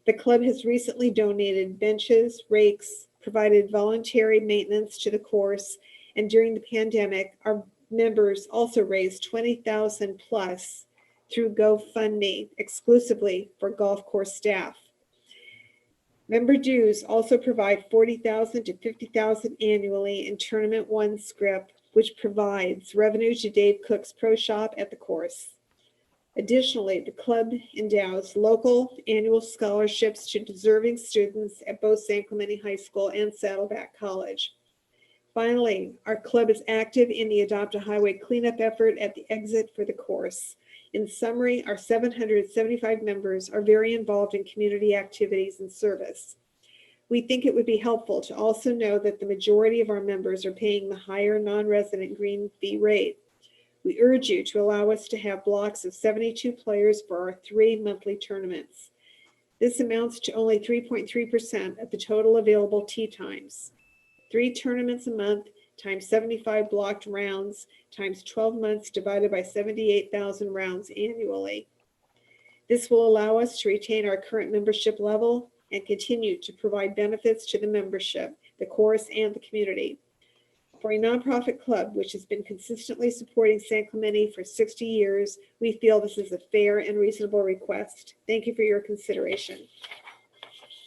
the club has recently donated benches, rakes, provided voluntary maintenance to the course, and during the pandemic, our members also raised $20,000 plus through GoFundMe exclusively for golf course staff. Member dues also provide $40,000 to $50,000 annually in Tournament 1 scrip, which provides revenue to Dave Cook's Pro Shop at the course. Additionally, the club endows local annual scholarships to deserving students at both San Clemente High School and Saddleback College. Finally, our club is active in the Adopt a Highway cleanup effort at the exit for the course. In summary, our 775 members are very involved in community activities and service. We think it would be helpful to also know that the majority of our members are paying the higher non-resident green fee rate. We urge you to allow us to have blocks of 72 players for our 3 monthly tournaments. This amounts to only 3.3% of the total available tee times. 3 tournaments a month times 75 blocked rounds times 12 months divided by 78,000 rounds annually. This will allow us to retain our current membership level and continue to provide benefits to the membership, the course, and the community. For a nonprofit club which has been consistently supporting San Clemente for 60 years, we feel this is a fair and reasonable request. Thank you for your consideration.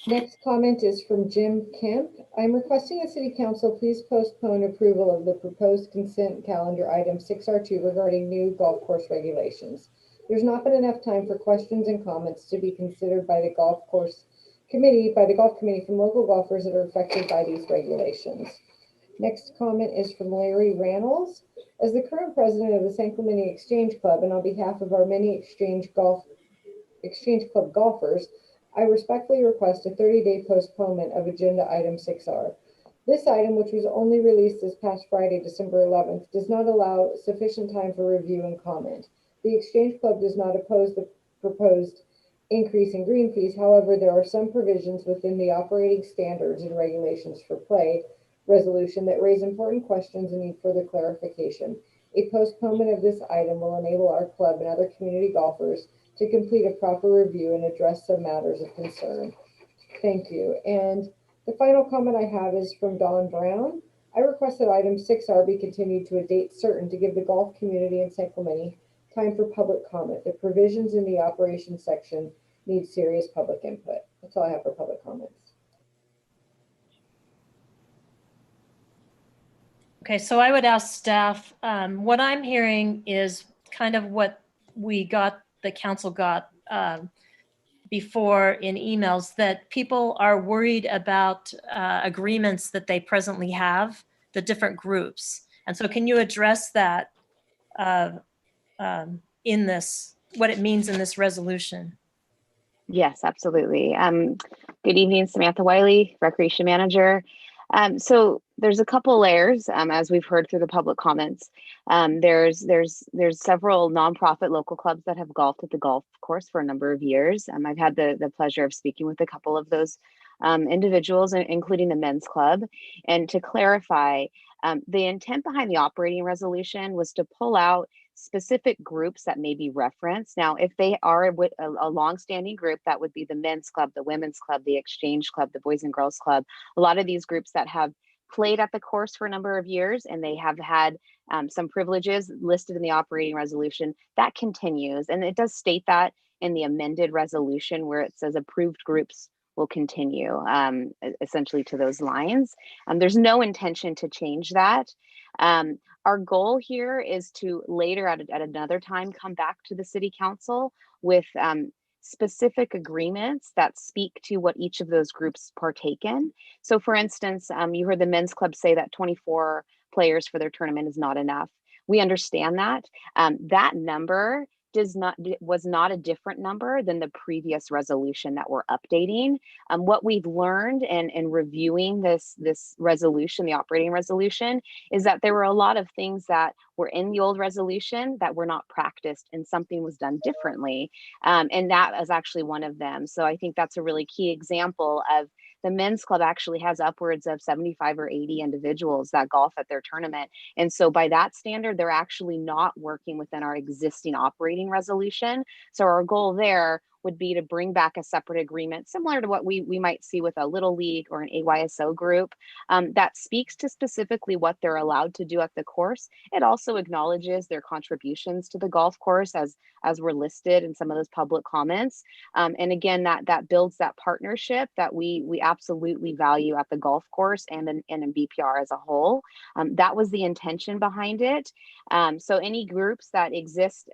Next comment is from Jim Kemp. I'm requesting the City Council please postpone approval of the proposed consent calendar item 6R2 regarding new golf course regulations. There's not been enough time for questions and comments to be considered by the golf committee from local golfers that are affected by these regulations. Next comment is from Larry Rannells. As the current president of the San Clemente Exchange Club and on behalf of our many Exchange Club golfers, I respectfully request a 30-day postponement of agenda item 6R. This item, which was only released this past Friday, December 11th, does not allow sufficient time for review and comment. The Exchange Club does not oppose the proposed increase in green fees. However, there are some provisions within the operating standards and regulations for play resolution that raise important questions and need further clarification. A postponement of this item will enable our club and other community golfers to complete a proper review and address some matters of concern. Thank you. And the final comment I have is from Don Brown. I request that item 6R be continued to a date certain to give the golf community in San Clemente time for public comment. The provisions in the operations section need serious public input. That's all I have for public comments. Okay, so I would ask staff, what I'm hearing is kind of what the council got before in emails, that people are worried about agreements that they presently have, the different groups. And so can you address that in this, what it means in this resolution? Yes, absolutely. Good evening, Samantha Wiley, Recreation Manager. So there's a couple layers, as we've heard through the public comments. There's several nonprofit local clubs that have golfed at the golf course for a number of years. I've had the pleasure of speaking with a couple of those individuals, including the men's club. And to clarify, the intent behind the operating resolution was to pull out specific groups that may be referenced. Now, if they are a longstanding group, that would be the men's club, the women's club, the exchange club, the boys and girls club. A lot of these groups that have played at the course for a number of years and they have had some privileges listed in the operating resolution, that continues. And it does state that in the amended resolution where it says approved groups will continue essentially to those lines. There's no intention to change that. Our goal here is to later at another time come back to the city council with specific agreements that speak to what each of those groups partake in. So for instance, you heard the men's club say that 24 players for their tournament is not enough. We understand that. That number was not a different number than the previous resolution that we're updating. What we've learned in reviewing this resolution, the operating resolution, is that there were a lot of things that were in the old resolution that were not practiced and something was done differently. And that is actually one of them. So I think that's a really key example of the men's club actually has upwards of 75 or 80 individuals that golf at their tournament. And so by that standard, they're actually not working within our existing operating resolution. So our goal there would be to bring back a separate agreement similar to what we might see with a little league or an AYSO group that speaks to specifically what they're allowed to do at the course. It also acknowledges their contributions to the golf course as were listed in some of those public comments. And again, that builds that partnership that we absolutely value at the golf course and in BPR as a whole. That was the intention behind it. So any groups that exist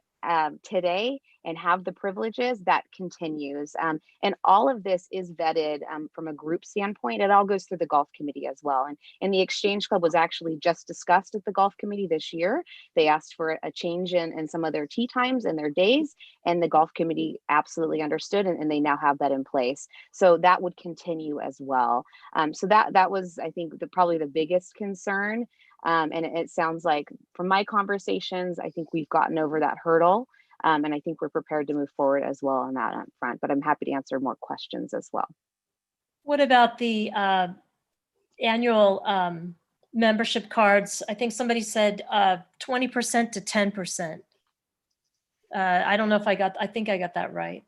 today and have the privileges, that continues. And all of this is vetted from a group standpoint. It all goes through the golf committee as well. And the exchange club was actually just discussed at the golf committee this year. They asked for a change in some of their tee times and their days, and the golf committee absolutely understood, and they now have that in place. So that would continue as well. So that was, I think, probably the biggest concern. And it sounds like from my conversations, I think we've gotten over that hurdle. And I think we're prepared to move forward as well on that front, but I'm happy to answer more questions as well. What about the annual membership cards? I think somebody said 20% to 10%. I don't know if I think I got that right.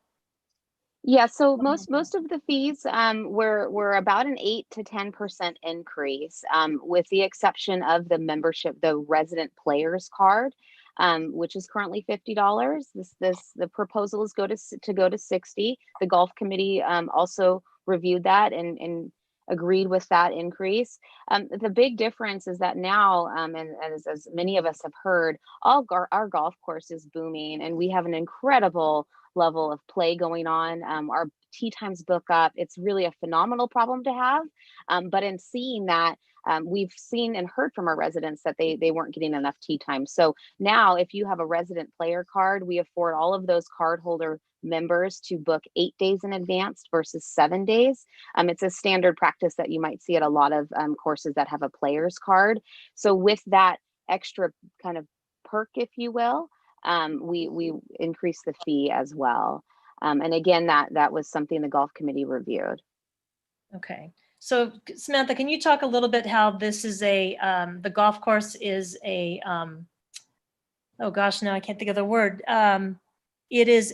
Yeah, so most of the fees were about an 8 to 10% increase, with the exception of the membership, the resident players card, which is currently $50. The proposal is to go to 60. The golf committee also reviewed that and agreed with that increase. The big difference is that now, and as many of us have heard, our golf course is booming, and we have an incredible level of play going on. Our tee times book up. It's really a phenomenal problem to have. But in seeing that, we've seen and heard from our residents that they weren't getting enough tee time. So now if you have a resident player card, we afford all of those card holder members to book 8 days in advance versus 7 days. It's a standard practice that you might see at a lot of courses that have a player's card. So with that extra kind of perk, if you will, we increase the fee as well. And again, that was something the golf committee reviewed. Okay. So Samantha, can you talk a little bit how this is the golf course is oh gosh, now I can't think of the word. It is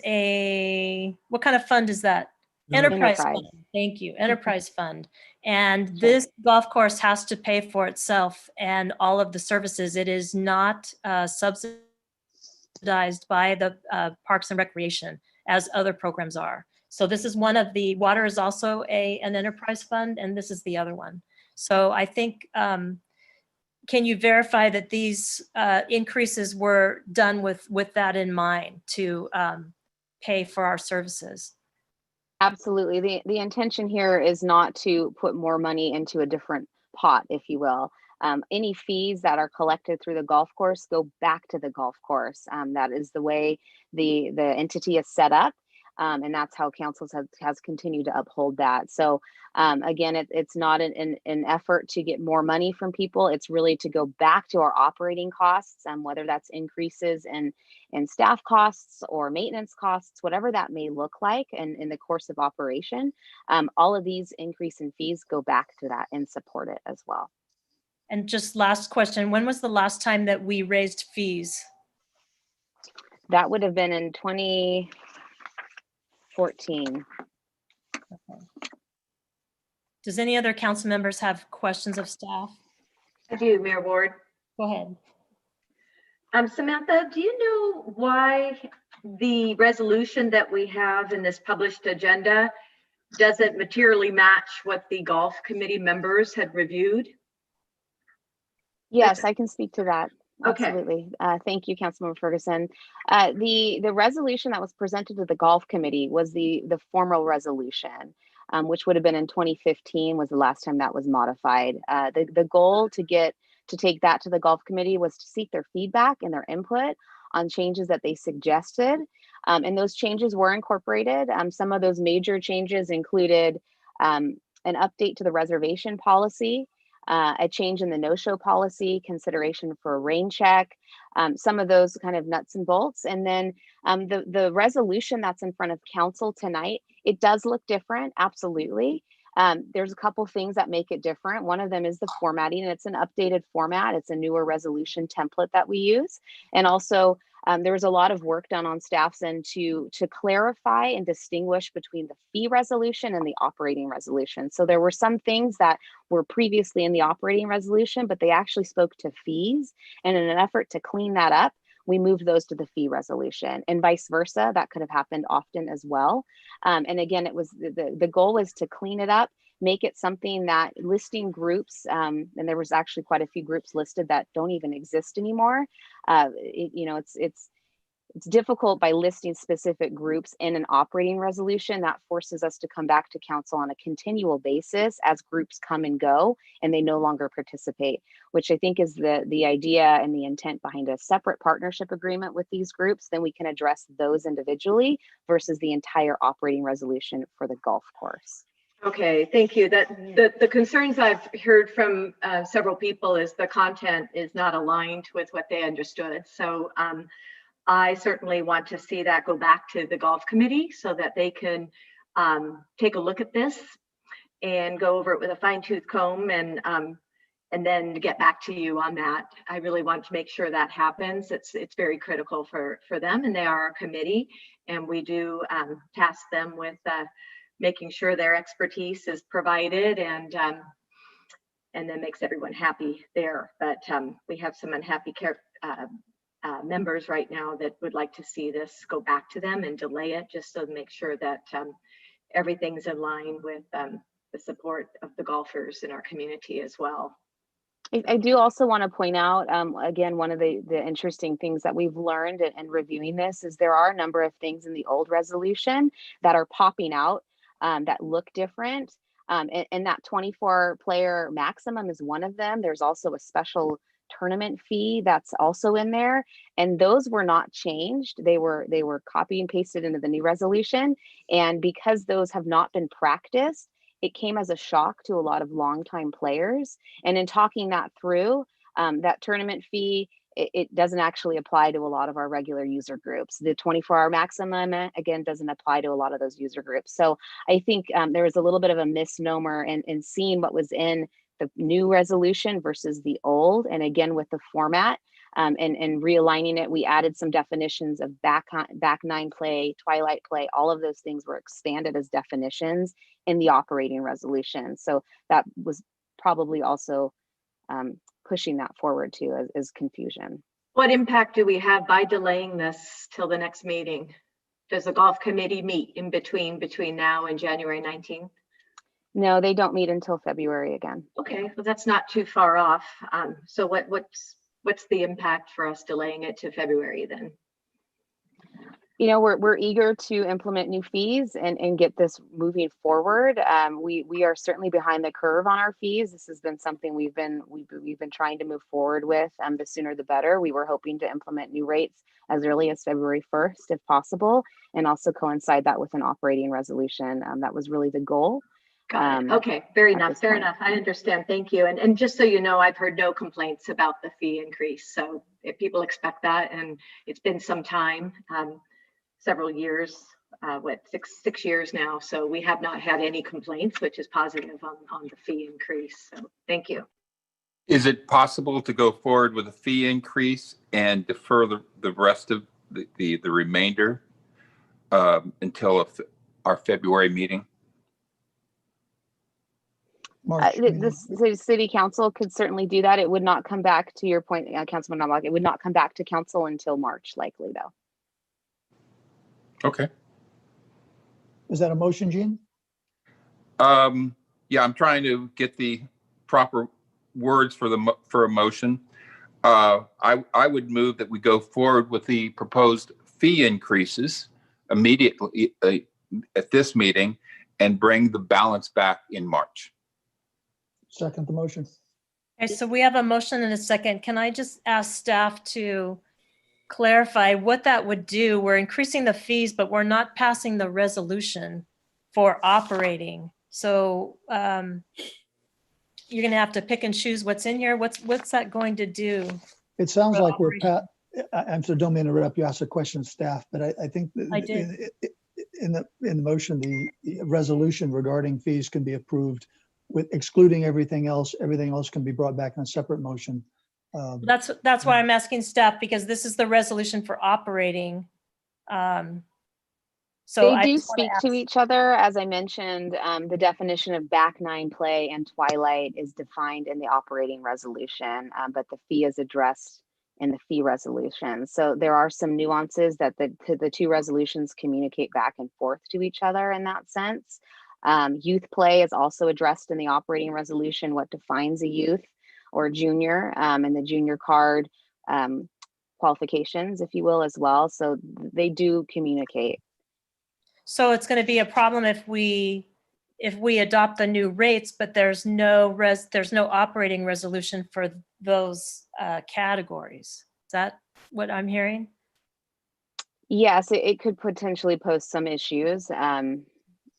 what kind of fund is that? Enterprise fund. Thank you. Enterprise fund. And this golf course has to pay for itself and all of the services. It is not subsidized by the Parks and Recreation as other programs are. So this is one of the, water is also an enterprise fund, and this is the other one. So I think, can you verify that these increases were done with that in mind to pay for our services? Absolutely. The intention here is not to put more money into a different pot, if you will. Any fees that are collected through the golf course go back to the golf course. That is the way the entity is set up. And that's how council has continued to uphold that. So again, it's not an effort to get more money from people. It's really to go back to our operating costs, whether that's increases in staff costs or maintenance costs, whatever that may look like in the course of operation. All of these increase in fees go back to that and support it as well. And just last question, when was the last time that we raised fees? That would have been in 2014. Okay. Does any other council members have questions of staff? I do, Mayor Ward. Go ahead. Samantha, do you know why the resolution that we have in this published agenda doesn't materially match what the golf committee members had reviewed? Yes, I can speak to that. Okay. Absolutely. Thank you, Councilmember Ferguson. The resolution that was presented to the golf committee was the formal resolution, which would have been in 2015 was the last time that was modified. The goal to take that to the golf committee was to seek their feedback and their input on changes that they suggested. And those changes were incorporated. Some of those major changes included an update to the reservation policy, a change in the no-show policy, consideration for a rain check, some of those kind of nuts and bolts. And then the resolution that's in front of council tonight, it does look different, absolutely. There's a couple things that make it different. One of them is the formatting, and it's an updated format. It's a newer resolution template that we use. And also, there was a lot of work done on staff's end to clarify and distinguish between the fee resolution and the operating resolution. So there were some things that were previously in the operating resolution, but they actually spoke to fees. And in an effort to clean that up, we moved those to the fee resolution, and vice versa. That could have happened often as well. And again, it was the goal is to clean it up, make it something that listing groups, and there was actually quite a few groups listed that don't even exist anymore. It's difficult by listing specific groups in an operating resolution. That forces us to come back to council on a continual basis as groups come and go and they no longer participate, which I think is the idea and the intent behind a separate partnership agreement with these groups. Then we can address those individually versus the entire operating resolution for the golf course. Okay, thank you. The concerns I've heard from several people is the content is not aligned with what they understood. So I certainly want to see that go back to the golf committee so that they can take a look at this and go over it with a fine-tooth comb and then get back to you on that. I really want to make sure that happens. It's very critical for them, and they are our committee, and we do task them with making sure their expertise is provided and then makes everyone happy there. But we have some unhappy members right now that would like to see this go back to them and delay it just to make sure that everything's in line with the support of the golfers in our community as well. I do also want to point out, again, one of the interesting things that we've learned in reviewing this is there are a number of things in the old resolution that are popping out that look different. And that 24 player maximum is one of them. There's also a special tournament fee that's also in there. And those were not changed. They were copy and pasted into the new resolution. And because those have not been practiced, it came as a shock to a lot of longtime players. And in talking that through, that tournament fee, it doesn't actually apply to a lot of our regular user groups. The 24-hour maximum, again, doesn't apply to a lot of those user groups. So I think there was a little bit of a misnomer in seeing what was in the new resolution versus the old. And again, with the format and realigning it, we added some definitions of back nine play, twilight play. All of those things were expanded as definitions in the operating resolution. So that was probably also pushing that forward too as confusion. What impact do we have by delaying this till the next meeting? Does the golf committee meet in between now and January 19th? No, they don't meet until February again. Okay, well, that's not too far off. So what's the impact for us delaying it to February then? You know, we're eager to implement new fees and get this moving forward. We are certainly behind the curve on our fees. This has been something we've been trying to move forward with. The sooner the better. We were hoping to implement new rates as early as February 1st, if possible, and also coincide that with an operating resolution. That was really the goal. Got it. Okay, fair enough. I understand. Thank you. And just so you know, I've heard no complaints about the fee increase. So if people expect that, and it's been some time, several years, six years now. So we have not had any complaints, which is positive on the fee increase. So thank you. Is it possible to go forward with a fee increase and defer the rest of the remainder until our February meeting? The city council could certainly do that. It would not come back, to your point, Councilman Knobloch, it would not come back to council until March, likely though. Okay. Is that a motion, Gene? Yeah, I'm trying to get the proper words for a motion. I would move that we go forward with the proposed fee increases immediately at this meeting and bring the balance back in March. Second the motion. Okay, so we have a motion and a second. Can I just ask staff to clarify what that would do? We're increasing the fees, but we're not passing the resolution for operating. So you're going to have to pick and choose what's in here. What's that going to do? It sounds like I'm sorry, don't mean to interrupt you, ask a question of staff, but I think in the motion, the resolution regarding fees can be approved with excluding everything else. Everything else can be brought back in a separate motion. That's why I'm asking staff, because this is the resolution for operating. So they do speak to each other. As I mentioned, the definition of back nine play and twilight is defined in the operating resolution, but the fee is addressed in the fee resolution. So there are some nuances that the two resolutions communicate back and forth to each other in that sense. Youth play is also addressed in the operating resolution, what defines a youth or junior, and the junior card qualifications, if you will, as well. So they do communicate. So it's going to be a problem if we adopt the new rates, but there's no operating resolution for those categories. Is that what I'm hearing? Yes, it could potentially pose some issues.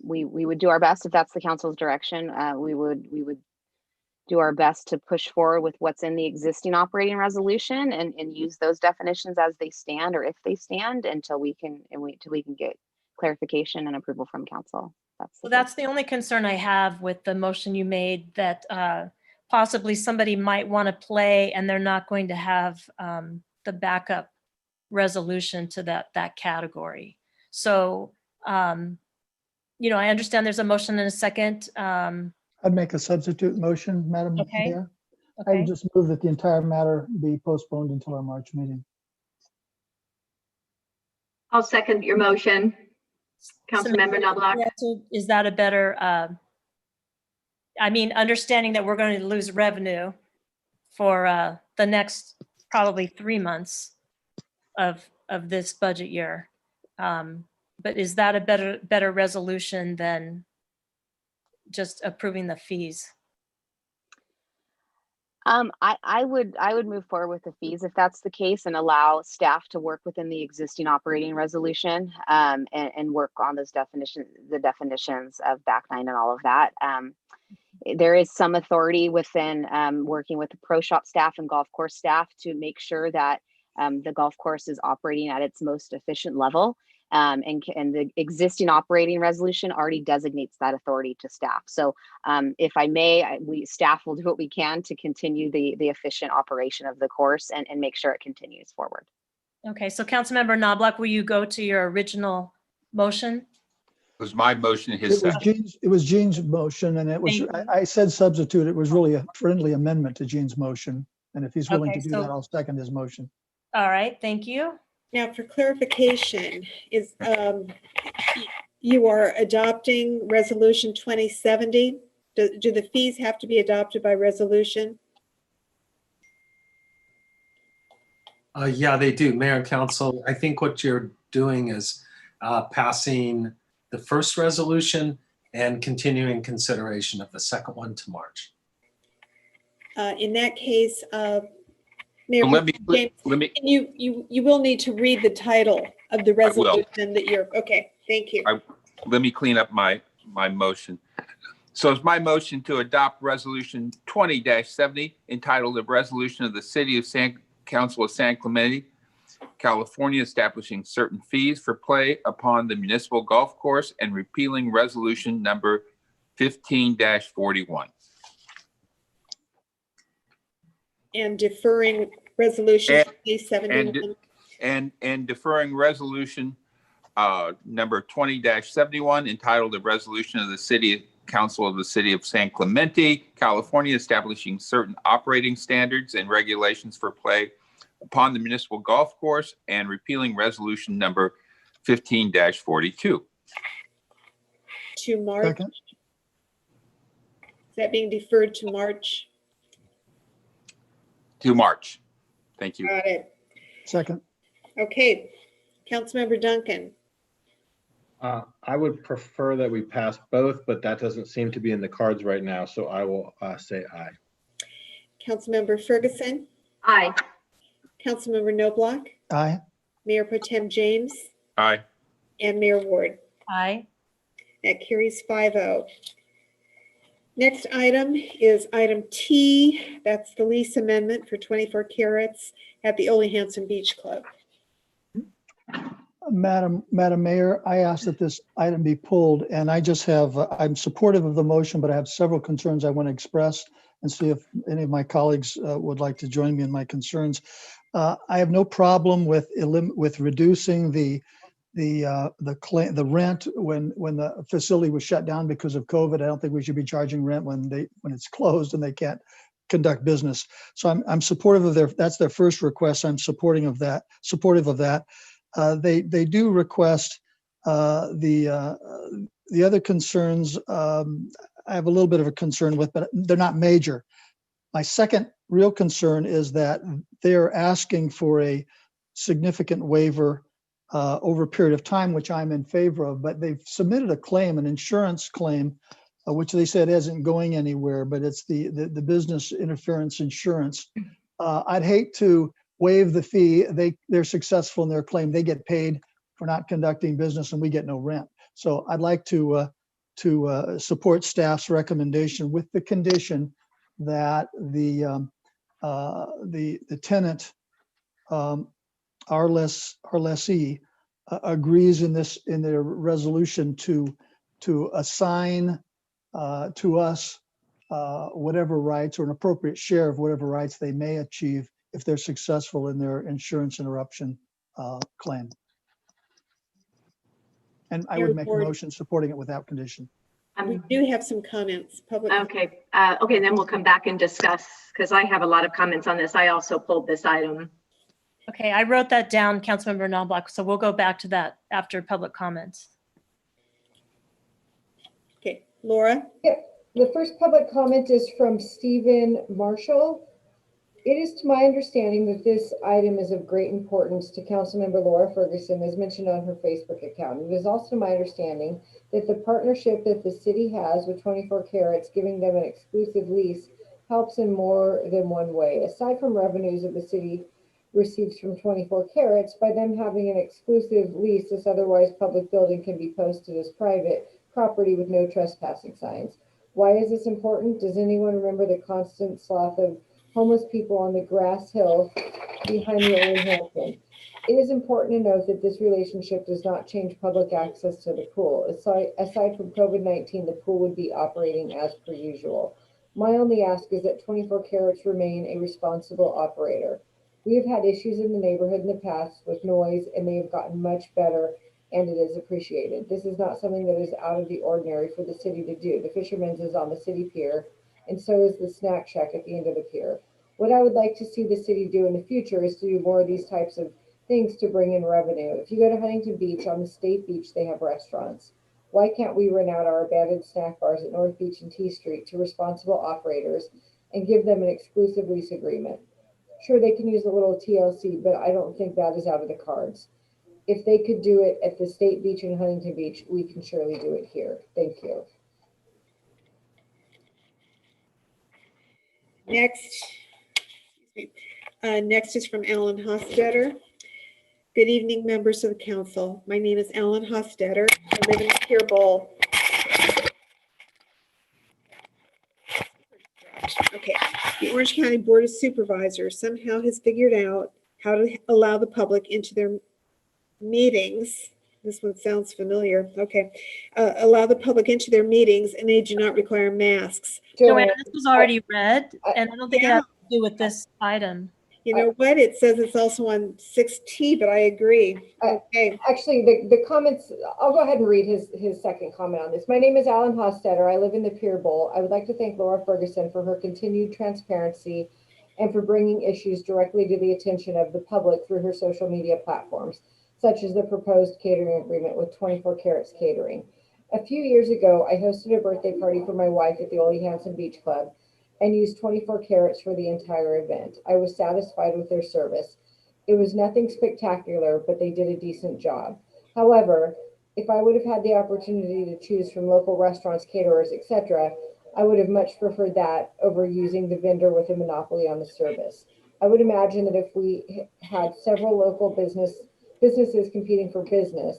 We would do our best if that's the council's direction. We would do our best to push forward with what's in the existing operating resolution and use those definitions as they stand, or if they stand, until we can get clarification and approval from council. That's the only concern I have with the motion you made, that possibly somebody might want to play and they're not going to have the backup resolution to that category. So, I understand there's a motion and a second. I'd make a substitute motion, Madam Mayor. Okay. I would just move that the entire matter be postponed until our March meeting. I'll second your motion. Councilmember Knobloch. Is that a better, understanding that we're going to lose revenue for the next probably 3 months of this budget year. But is that a better resolution than just approving the fees? I would move forward with the fees if that's the case, and allow staff to work within the existing operating resolution, and work on those the definitions of back nine and all of that. There is some authority within working with the pro shop staff and golf course staff to make sure that the golf course is operating at its most efficient level. And the existing operating resolution already designates that authority to staff. So if I may, staff will do what we can to continue the efficient operation of the course and make sure it continues forward. Okay, so Councilmember Knobloch, will you go to your original motion? It was my motion, his It was Gene's motion, and it was, Thank you. I said substitute. It was really a friendly amendment to Gene's motion. And if he's willing Okay, to do so- that, I'll second his motion. All right, thank you. Now, for clarification, is you are adopting Resolution 2070? Do the fees have to be adopted by resolution? Yeah, they do. Mayor and Council, I think what you're doing is passing the first resolution and continuing consideration of the second one to March. In that case, Mayor, Let me- you will need to read the title of the resolution that you're, okay, thank you. Let me clean up my motion. So it's my motion to adopt Resolution 20-70 entitled "A Resolution of the City of Council of San Clemente, California, establishing certain fees for play upon the municipal golf course and repealing Resolution number 15-41. And deferring Resolution 2071. And deferring Resolution number 20-71 entitled "A Resolution of the City Council of the City of San Clemente, California, establishing certain operating standards and regulations for play upon the municipal golf course and repealing Resolution number 15-42. To March. Second. Is that being deferred to March? To March. Thank you. Got it. Second. Okay. Councilmember Duncan. I would prefer that we pass both, but that doesn't seem to be in the cards right now, so I will say aye. Councilmember Ferguson. Aye. Councilmember Knobloch. Aye. Mayor Pro Tem James. Aye. And Mayor Ward. Aye. That carries 5-0. Next item is item T. That's the lease amendment for 24 carats at the Ole Hanson Beach Club. Madam Mayor, I ask that this item be pulled, and I just have, I'm supportive of the motion, but I have several concerns I want to express and see if any of my colleagues would like to join me in my concerns. I have no problem with reducing the rent when the facility was shut down because of COVID. I don't think we should be charging rent when it's closed and they can't conduct business. So I'm supportive of that's their first request. I'm supportive of that. They do request the other concerns. I have a little bit of a concern with, but they're not major. My second real concern is that they're asking for a significant waiver over a period of time, which I'm in favor of, but they've submitted a claim, an insurance claim, which they said isn't going anywhere, but it's the business interference insurance. I'd hate to waive the fee. They're successful in their claim. They get paid for not conducting business and we get no rent. So I'd like to support staff's recommendation with the condition that the tenant, our lessee, agrees in their resolution to assign to us whatever rights or an appropriate share of whatever rights they may achieve if they're successful in their insurance interruption claim. And I would make a motion supporting it without condition. We do have some comments. Public. Okay. Okay, then we'll come back and discuss because I have a lot of comments on this. I also pulled this item. Okay, I wrote that down, Councilmember Knobloch, so we'll go back to that after public comments. Okay, Laura. Yeah, the first public comment is from Stephen Marshall. It is to my understanding that this item is of great importance to Councilmember Laura Ferguson, as mentioned on her Facebook account. It is also my understanding that the partnership that the city has with 24 Carats, giving them an exclusive lease, helps in more than one way. Aside from revenues that the city receives from 24 Carats, by them having an exclusive lease, this otherwise public building can be posted as private property with no trespassing signs. Why is this important? Does anyone remember the constant sloth of homeless people on the grass hill behind the old Hanson? It is important to note that this relationship does not change public access to the pool. Aside from COVID-19, the pool would be operating as per usual. My only ask is that 24 Carats remain a responsible operator. We have had issues in the neighborhood in the past with noise, and they have gotten much better, and it is appreciated. This is not something that is out of the ordinary for the city to do. The Fisherman's is on the city pier, and so is the snack shack at the end of the pier. What I would like to see the city do in the future is to do more of these types of things to bring in revenue. If you go to Huntington Beach, on the state beach, they have restaurants. Why can't we rent out our abandoned snack bars at North Beach and T Street to responsible operators and give them an exclusive lease agreement? Sure, they can use a little TLC, but I don't think that is out of the cards. If they could do it at the state beach in Huntington Beach, we can surely do it here. Thank you. Next is from Alan Hostetter. Good evening, members of the council. My name is Alan Hostetter. I live in Pier Bowl. Okay, the Orange County Board of Supervisors somehow has figured out how to allow the public into their meetings. This one sounds familiar. Okay. Allow the public into their meetings, and they do not require masks. Joanne, this was already read, and I don't think it has to do with this item. You know what? It says it's also on 6T, but I agree. Okay. Actually, the comments, I'll go ahead and read his second comment on this. My name is Alan Hostetter. I live in the Pier Bowl. I would like to thank Laura Ferguson for her continued transparency and for bringing issues directly to the attention of the public through her social media platforms, such as the proposed catering agreement with 24 Carats Catering. A few years ago, I hosted a birthday party for my wife at the Ole Hanson Beach Club and used 24 Carats for the entire event. I was satisfied with their service. It was nothing spectacular, but they did a decent job. However, if I would have had the opportunity to choose from local restaurants, caterers, etc., I would have much preferred that over using the vendor with a monopoly on the service. I would imagine that if we had several local businesses competing for business,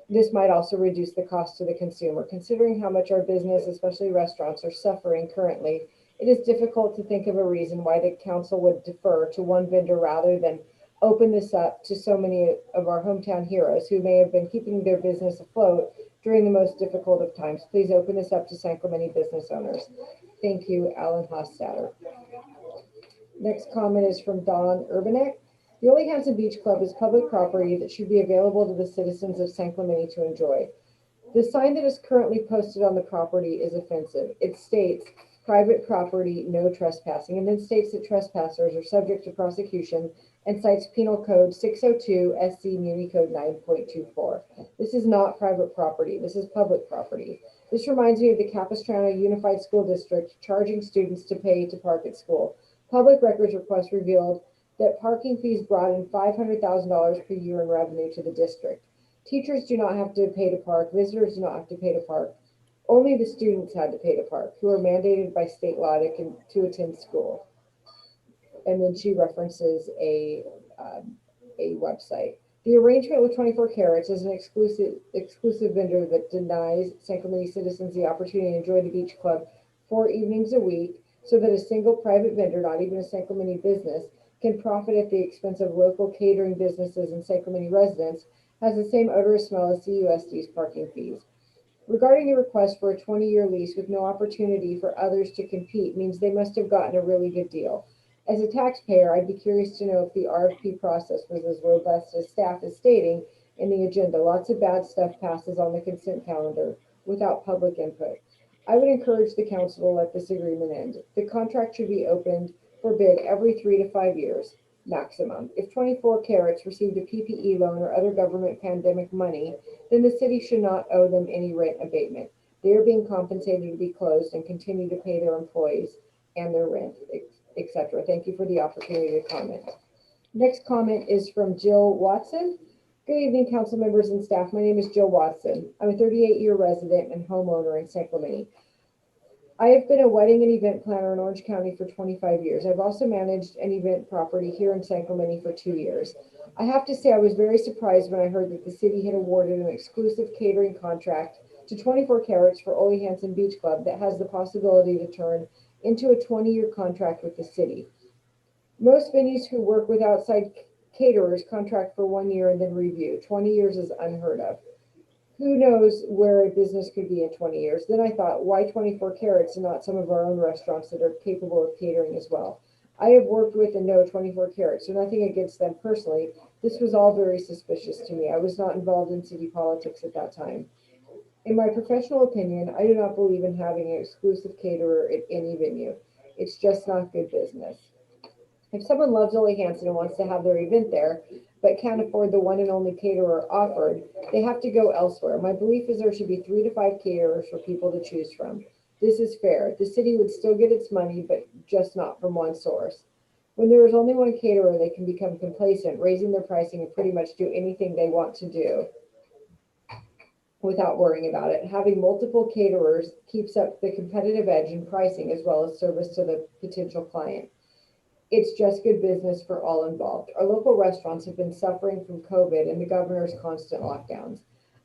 this might also reduce the cost to the consumer. Considering how much our business, especially restaurants, are suffering currently, it is difficult to think of a reason why the council would defer to one vendor rather than open this up to so many of our hometown heroes who may have been keeping their business afloat during the most difficult of times. Please open this up to San Clemente business owners. Thank you, Alan Hostetter. Next comment is from Don Urbanek. The Ole Hanson Beach Club is public property that should be available to the citizens of San Clemente to enjoy. The sign that is currently posted on the property is offensive. It states, private property, no trespassing, and then states that trespassers are subject to prosecution and cites Penal Code 602 SC Muni Code 9.24. This is not private property. This is public property. This reminds me of the Capistrano Unified School District charging students to pay to park at school. Public records request revealed that parking fees brought in $500,000 per year in revenue to the district. Teachers do not have to pay to park. Visitors do not have to pay to park. Only the students had to pay to park, who are mandated by state law to attend school. And then she references a website. The arrangement with 24 Carats is an exclusive vendor that denies San Clemente citizens the opportunity to enjoy the beach club 4 evenings a week, so that a single private vendor, not even a San Clemente business, can profit at the expense of local catering businesses and San Clemente residents, has the same odorous smell as CUSD's parking fees. Regarding the request for a 20-year lease with no opportunity for others to compete means they must have gotten a really good deal. As a taxpayer, I'd be curious to know if the RFP process was as robust as staff is stating in the agenda. Lots of bad stuff passes on the consent calendar without public input. I would encourage the council to let this agreement end. The contract should be opened for bid every 3 to 5 years maximum. If 24 Carats received a PPE loan or other government pandemic money, then the city should not owe them any rent abatement. They are being compensated to be closed and continue to pay their employees and their rent etc. Thank you for the opportunity to comment. Next comment is from Jill Watson. Good evening, council members and staff. My name is Jill Watson. I'm a 38-year resident and homeowner in San Clemente. I have been a wedding and event planner in Orange County for 25 years. I've also managed an event property here in San Clemente for 2 years. I have to say I was very surprised when I heard that the city had awarded an exclusive catering contract to 24 Carats for Ole Hanson Beach Club that has the possibility to turn into a 20-year contract with the city. Most venues who work with outside caterers contract for 1 year and then review. 20 years is unheard of. Who knows where a business could be in 20 years? Then I thought, why 24 Carats and not some of our own restaurants that are capable of catering as well? I have worked with and know 24 Carats, so nothing against them personally. This was all very suspicious to me. I was not involved in city politics at that time. In my professional opinion, I do not believe in having an exclusive caterer at any venue. It's just not good business. If someone loves Ole Hanson and wants to have their event there, but can't afford the one and only caterer offered, they have to go elsewhere. My belief is there should be 3 to 5 caterers for people to choose from. This is fair. The city would still get its money, but just not from one source. When there is only one caterer, they can become complacent, raising their pricing and pretty much do anything they want to do without worrying about it. Having multiple caterers keeps up the competitive edge in pricing as well as service to the potential client. It's just good business for all involved. Our local restaurants have been suffering from COVID and the governor's constant lockdowns.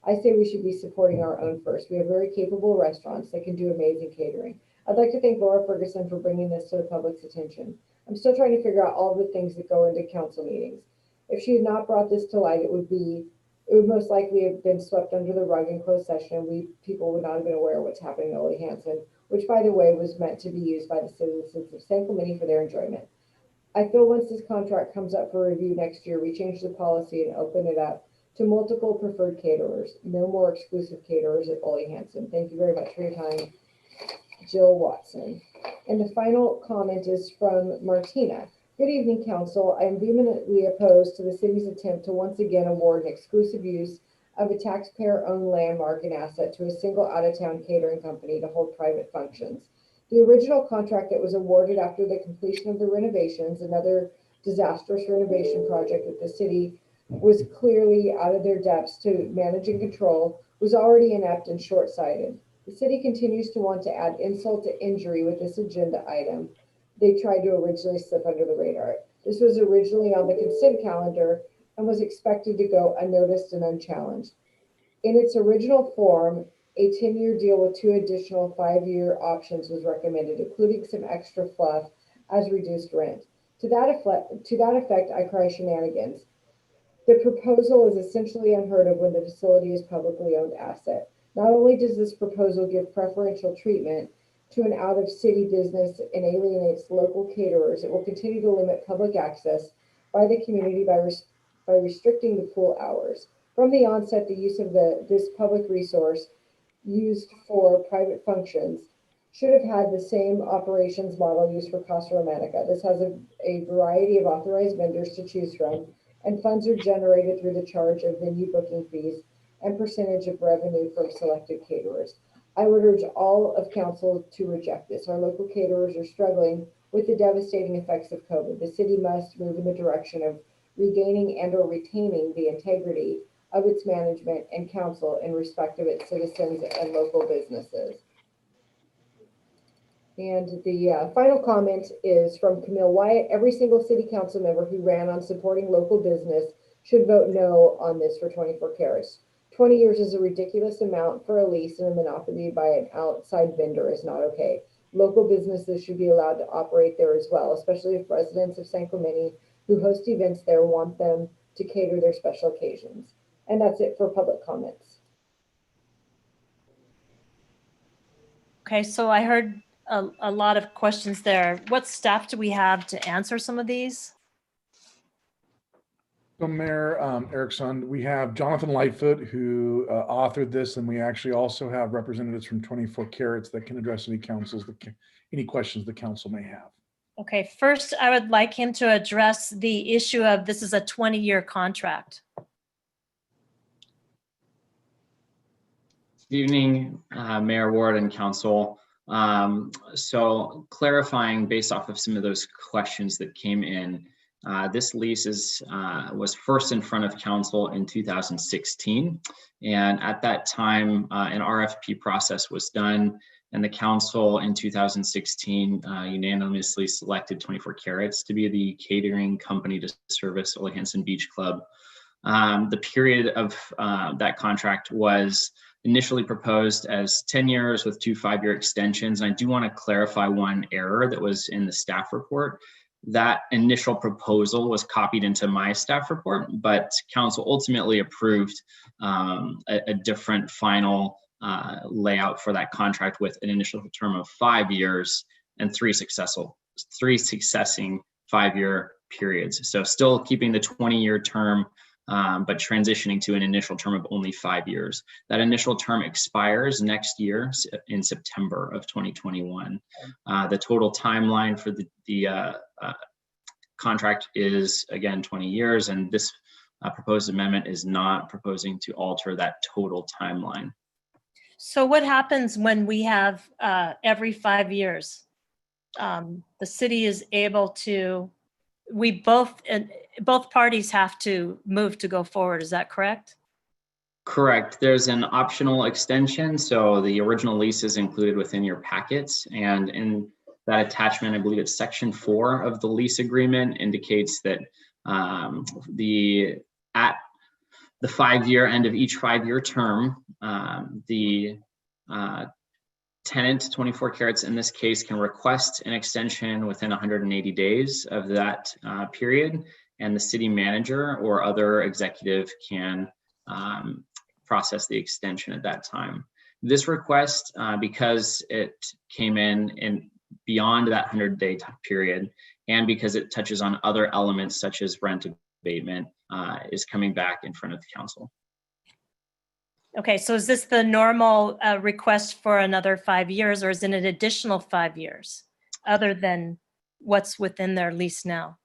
I say we should be supporting our own first. We have very capable restaurants that can do amazing catering. I'd like to thank Laura Ferguson for bringing this to the public's attention. I'm still trying to figure out all the things that go into council meetings. If she had not brought this to light, it would most likely have been swept under the rug in closed session, and people would not have been aware of what's happening in Ole Hanson, which, by the way, was meant to be used by the citizens of San Clemente for their enjoyment. I feel once this contract comes up for review next year, we change the policy and open it up to multiple preferred caterers. No more exclusive caterers at Ole Hanson. Thank you very much for your time, Jill Watson. And the final comment is from Martina. Good evening, council. I am vehemently opposed to the city's attempt to once again award an exclusive use of a taxpayer-owned landmark and asset to a single out-of-town catering company to hold private functions. The original contract that was awarded after the completion of the renovations, another disastrous renovation project that the city was clearly out of their depths to manage and control, was already inept and short-sighted. The city continues to want to add insult to injury with this agenda item. They tried to originally slip under the radar. This was originally on the consent calendar and was expected to go unnoticed and unchallenged. In its original form, a 10-year deal with 2 additional 5-year options was recommended, including some extra fluff as reduced rent. To that effect, I cry shenanigans. The proposal is essentially unheard of when the facility is publicly owned asset. Not only does this proposal give preferential treatment to an out-of-city business and alienates local caterers, it will continue to limit public access by the community by restricting the pool hours. From the onset, the use of this public resource used for private functions should have had the same operations model used for Casa Romanica. This has a variety of authorized vendors to choose from, and funds are generated through the charge of venue booking fees and percentage of revenue from selected caterers. I would urge all of council to reject this. Our local caterers are struggling with the devastating effects of COVID. The city must move in the direction of regaining and or retaining the integrity of its management and council in respect of its citizens and local businesses. And the final comment is from Camille Wyatt. Every single city council member who ran on supporting local business should vote no on this for 24 Carats. 20 years is a ridiculous amount for a lease, and a monopoly by an outside vendor is not okay. Local businesses should be allowed to operate there as well, especially if residents of San Clemente who host events there want them to cater their special occasions. And that's it for public comments. Okay, so I heard a lot of questions there. What staff do we have to answer some of these? So Mayor Erickson, we have Jonathan Lightfoot who authored this, and we actually also have representatives from 24 Carats that can address any questions the council may have. Okay, first I would like him to address the issue of this is a 20-year contract. Good evening, Mayor Ward and Council. So clarifying based off of some of those questions that came in, this lease was first in front of council in 2016. And at that time, an RFP process was done, and the council in 2016 unanimously selected 24 Carats to be the catering company to service Ole Hanson Beach Club. The period of that contract was initially proposed as 10 years with 2 5-year extensions. And I do want to clarify one error that was in the staff report. That initial proposal was copied into my staff report, but council ultimately approved a different final layout for that contract with an initial term of 5 years and three successing 5-year periods. So still keeping the 20-year term, but transitioning to an initial term of only 5 years. That initial term expires next year in September of 2021. The total timeline for the contract is, again, 20 years, and this proposed amendment is not proposing to alter that total timeline. So what happens when we have every 5 years? The city is able to, both parties have to move to go forward, is that correct? Correct. There's an optional extension. So the original lease is included within your packets, and in that attachment, I believe it's section 4 of the lease agreement, indicates that at the 5-year end of each 5-year term, the tenant, 24 Carats in this case, can request an extension within 180 days of that period, and the city manager or other executive can process the extension at that time. This request, because it came in beyond that 100-day period, and because it touches on other elements such as rent abatement, is coming back in front of the council. Okay, so is this the normal request for another 5 years, or is it an additional 5 years other than what's within their lease now?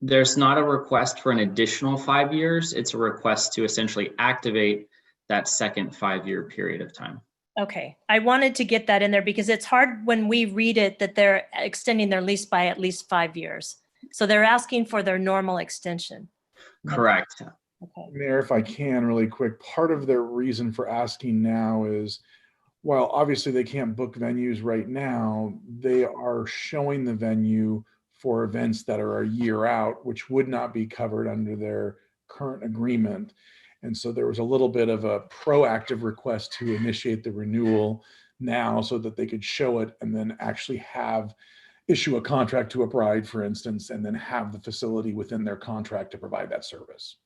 There's not a request for an additional 5 years. It's a request to essentially activate that second 5-year period of time. Okay, I wanted to get that in there because it's hard when we read it that they're extending their lease by at least 5 years. So they're asking for their normal extension. Correct. Okay. Mayor, if I can really quick, part of their reason for asking now is, while obviously they can't book venues right now, they are showing the venue for events that are a year out, which would not be covered under their current agreement. And so there was a little bit of a proactive request to initiate the renewal now so that they could show it and then actually issue a contract to a bride, for instance, and then have the facility within their contract to provide that service.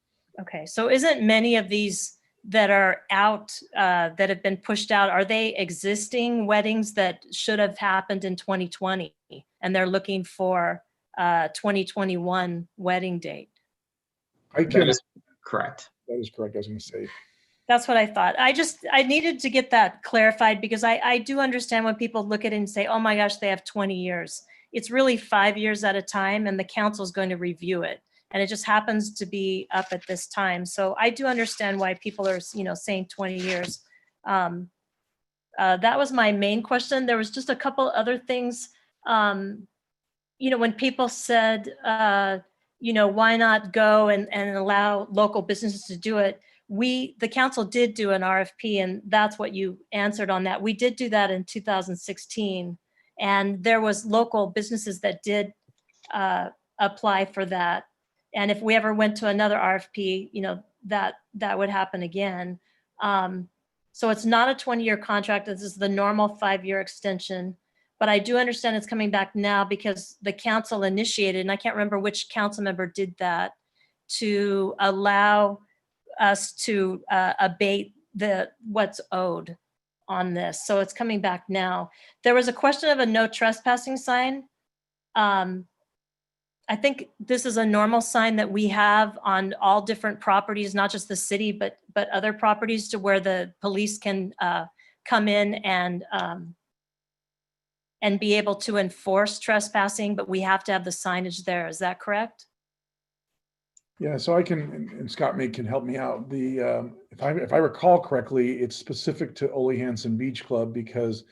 Okay, so isn't many of these that are out, that have been pushed out, are they existing weddings that should have happened in 2020 and they're looking for 2021 wedding date? That is correct. That is correct, I was going to say. That's what I thought. I needed to get that clarified because I do understand when people look at it and say, oh my gosh, they have 20 years. It's really 5 years at a time and the council is going to review it. And it just happens to be up at this time. So I do understand why people are, saying 20 years. That was my main question. There was just a couple other things. When people said, why not go and allow local businesses to do it? The council did do an RFP, and that's what you answered on that. We did do that in 2016, and there was local businesses that did apply for that. And if we ever went to another RFP, that would happen again. So it's not a 20-year contract. This is the normal 5-year extension. But I do understand it's coming back now because the council initiated, and I can't remember which council member did that, to allow us to abate what's owed on this. So it's coming back now. There was a question of a no trespassing sign. I think this is a normal sign that we have on all different properties, not just the city, but other properties, to where the police can come in and be able to enforce trespassing, but we have to have the signage there. Is that correct? Yeah, so I can, and Scott may can help me out. If I recall correctly, it's specific to Ole Hanson Beach Club because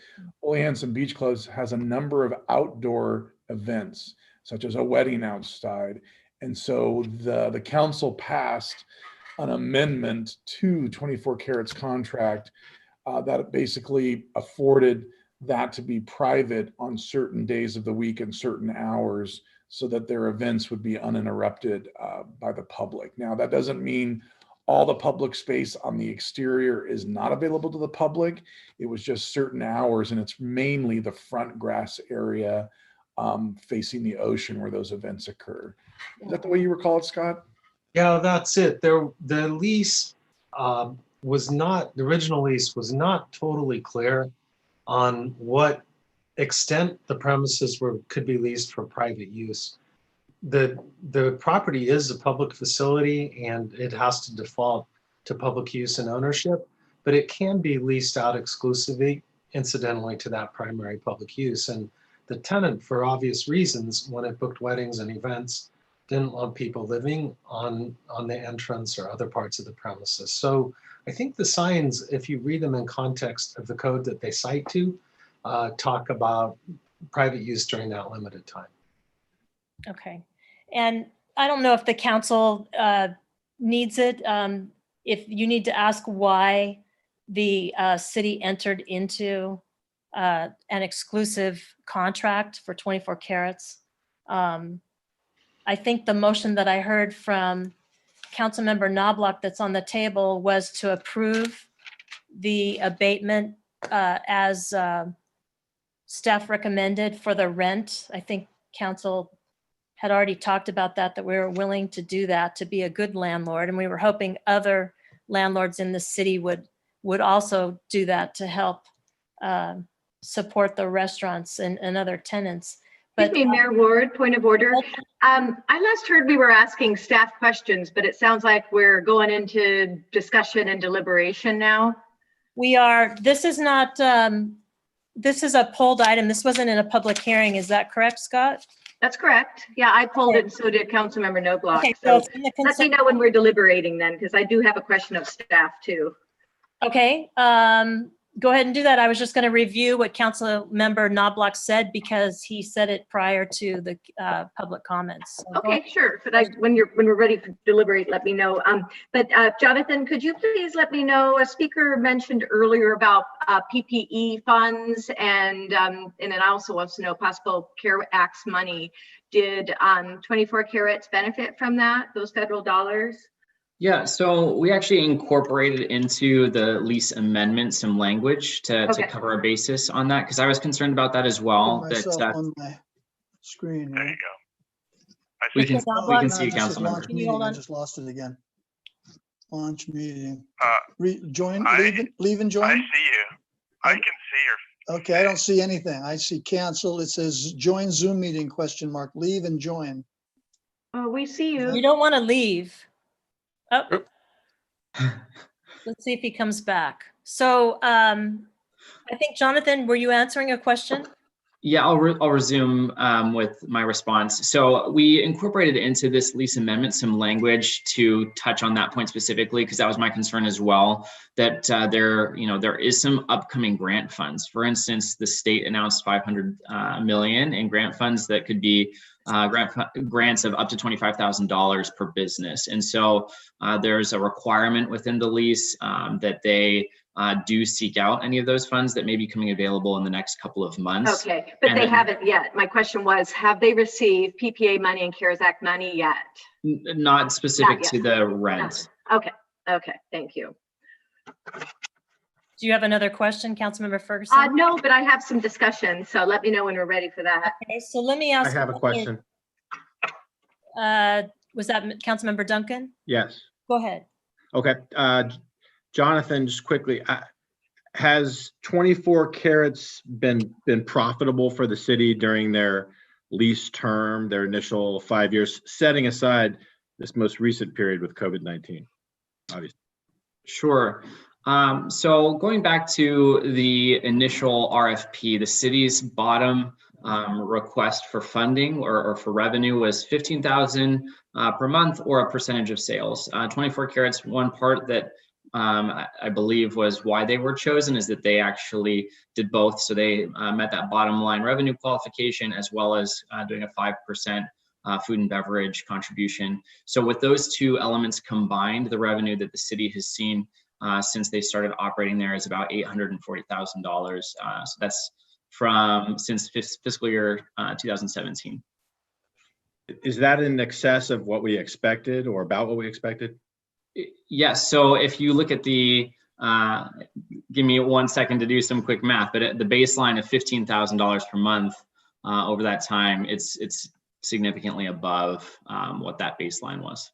Ole Hanson Beach Club has a number of outdoor events, such as a wedding outside. And so the council passed an amendment to 24 Carats contract that basically afforded that to be private on certain days of the week and certain hours, so that their events would be uninterrupted by the public. Now, that doesn't mean all the public space on the exterior is not available to the public. It was just certain hours, and it's mainly the front grass area facing the ocean where those events occur. Is that the way you recall it, Scott? Yeah, that's it. The lease was not, the original lease was not totally clear on what extent the premises could be leased for private use. The property is a public facility and it has to default to public use and ownership, but it can be leased out exclusively, incidentally, to that primary public use. And the tenant, for obvious reasons, when it booked weddings and events, didn't want people living on the entrance or other parts of the premises. So I think the signs, if you read them in context of the code that they cite to, talk about private use during that limited time. Okay. And I don't know if the council needs it. If you need to ask why the city entered into an exclusive contract for 24 carats. I think the motion that I heard from Councilmember Knobloch that's on the table was to approve the abatement as staff recommended for the rent. I think council had already talked about that we were willing to do that to be a good landlord. And we were hoping other landlords in the city would also do that to help support the restaurants and other tenants. But Excuse me, Mayor Ward, point of order. I last heard we were asking staff questions, but it sounds like we're going into discussion and deliberation now. we are, this is not, this is a pulled item. This wasn't in a public hearing. Is that correct, Scott? That's correct. Yeah, I pulled it, and so did Councilmember Knobloch. Okay, So it's in the let me know when we're deliberating then, because I do have a question of staff too. Okay, go ahead and do that. I was just going to review what Councilmember Knobloch said because he said it prior to the public comments. So Okay, sure. But when we're ready to deliberate, let me know. But Jonathan, could you please let me know? A speaker mentioned earlier about PPE funds, and then I also want to know possible CARE Acts money. Did 24 Carats benefit from that? Those federal dollars? Yeah, so we actually incorporated into the lease amendment some language to cover our basis on that, because I was concerned about that as well. Myself That on my screen. There Right? you go. we can see you, Councilmember. I just lost it again. Launch meeting. Join, I leave and join? see you. I can see your. Okay, I don't see anything. I see cancel. It says join Zoom meeting, ? Leave and join. Oh, we see you. you don't want to leave. Oh, let's see if he comes back. So I think, Jonathan, were you answering a question? Yeah, I'll resume with my response. So we incorporated into this lease amendment some language to touch on that point specifically, because that was my concern as well, that there is some upcoming grant funds. For instance, the state announced $500 million in grant funds that could be grants of up to $25,000 per business. And so there's a requirement within the lease that they do seek out any of those funds that may be coming available in the next couple of months. Okay, but they haven't yet. My question was, have they received PPA money and CARES Act money yet? Not specific to the rent. Okay, thank you. Do you have another question, Councilmember Ferguson? No, but I have some discussion, so let me know when we're ready for that. Okay, so let me ask. I have a question. Was that Councilmember Duncan? Yes. Go ahead. Okay. Jonathan, just quickly, has 24 Carats been profitable for the city during their lease term, their initial 5 years, setting aside this most recent period with COVID-19, obviously? Sure. So going back to the initial RFP, the city's bottom request for funding or for revenue was $15,000 per month or a percentage of sales. 24 Carats, one part that I believe was why they were chosen is that they actually did both. So they met that bottom line revenue qualification as well as doing a 5% food and beverage contribution. So with those two elements combined, the revenue that the city has seen since they started operating there is about $840,000. So that's since fiscal year 2017. Is that in excess of what we expected or about what we expected? Yes. So if you look at the, give me 1 second to do some quick math, but at the baseline of $15,000 per month over that time, it's significantly above what that baseline was.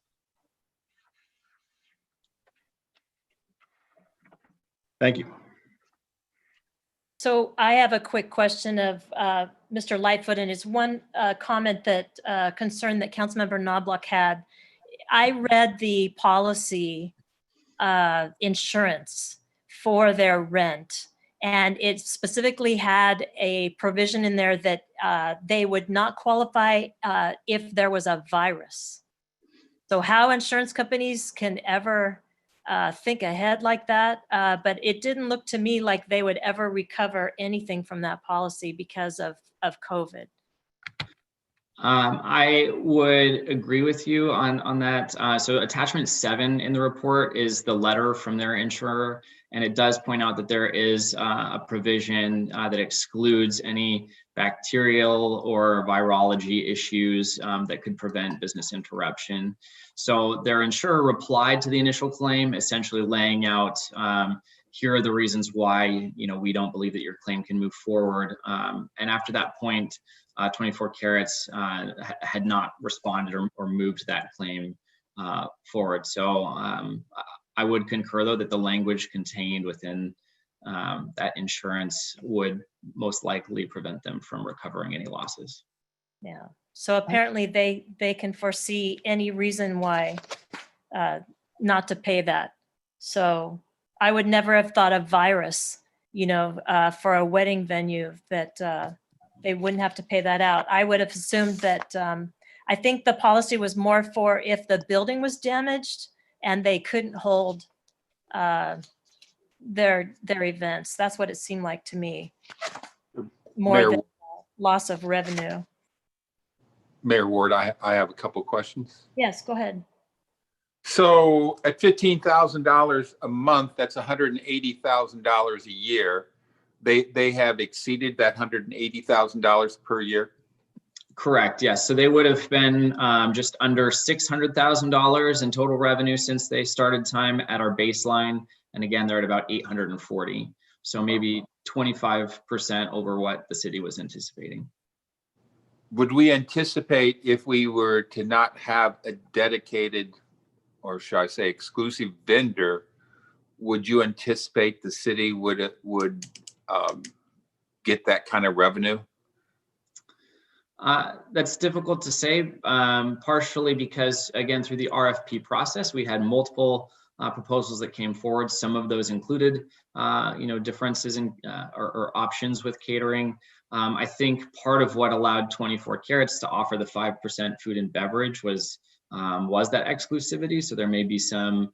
Thank you. So I have a quick question of Mr. Lightfoot, and his one comment that concern that Councilmember Knobloch had. I read the policy insurance for their rent, and it specifically had a provision in there that they would not qualify if there was a virus. So how insurance companies can ever think ahead like that, but it didn't look to me like they would ever recover anything from that policy because of COVID. I would agree with you on that. So attachment 7 in the report is the letter from their insurer, and it does point out that there is a provision that excludes any bacterial or virology issues that could prevent business interruption. So their insurer replied to the initial claim, essentially laying out, here are the reasons why we don't believe that your claim can move forward. And after that point, 24 Carats had not responded or moved that claim forward. So I would concur, though, that the language contained within that insurance would most likely prevent them from recovering any losses. Yeah. So apparently they can foresee any reason why not to pay that. So I would never have thought of virus, for a wedding venue that they wouldn't have to pay that out. I would have assumed that, I think the policy was more for if the building was damaged and they couldn't hold their events. That's what it seemed like to me, more Mayor, than loss of revenue. Mayor Ward, I have a couple of questions. Yes, go ahead. So at $15,000 a month, that's $180,000 a year. They have exceeded that $180,000 per year? Correct, yes. So they would have been just under $600,000 in total revenue since they started time at our baseline. And again, they're at about 840. So maybe 25% over what the city was anticipating. Would we anticipate, if we were to not have a dedicated, or should I say exclusive vendor, would you anticipate the city would get that kind of revenue? That's difficult to say, partially because, again, through the RFP process, we had multiple proposals that came forward. Some of those included, differences in or options with catering. I think part of what allowed 24 Carats to offer the 5% food and beverage was that exclusivity. So there may be some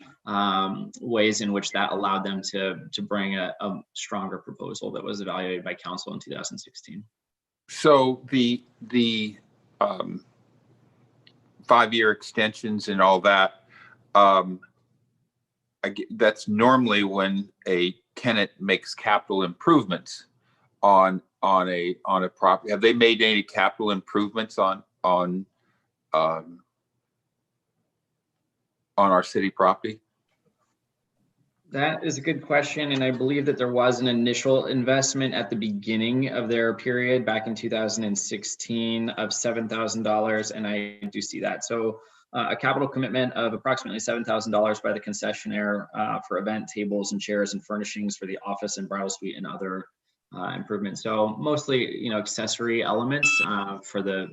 ways in which that allowed them to bring a stronger proposal that was evaluated by council in 2016. So the 5-year extensions and all that, that's normally when a tenant makes capital improvements on a property. Have they made any capital improvements on our city property? That is a good question, and I believe that there was an initial investment at the beginning of their period back in 2016 of $7,000, and I do see that. So a capital commitment of approximately $7,000 by the concessionaire for event tables and chairs and furnishings for the office and bridal suite and other improvements. So mostly, accessory elements for the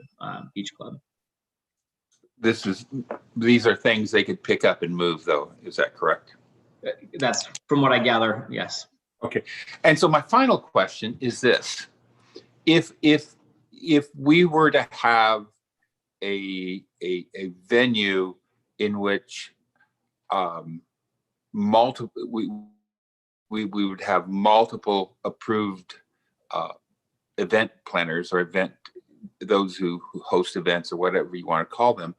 beach club. These are things they could pick up and move, though. Is that correct? That's from what I gather, yes. Okay. And so my final question is this. If if we were to have a venue in which multiple we would have multiple approved event planners or those who host events or whatever you want to call them.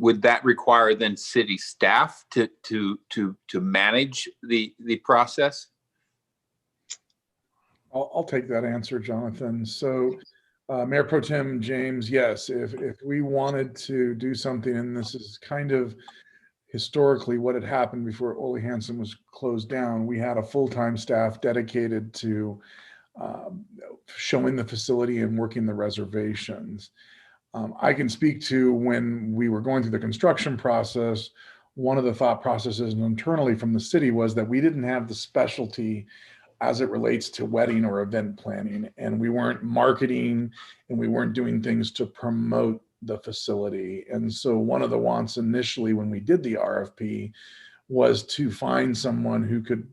Would that require then city staff to manage the process? I'll take that answer, Jonathan. So, Mayor Pro Tem James, yes, if we wanted to do something, and this is kind of historically what had happened before Ole Hanson was closed down, we had a full-time staff dedicated to showing the facility and working the reservations. I can speak to when we were going through the construction process, one of the thought processes internally from the city was that we didn't have the specialty as it relates to wedding or event planning, and we weren't marketing and we weren't doing things to promote the facility. And so one of the wants initially when we did the RFP was to find someone who could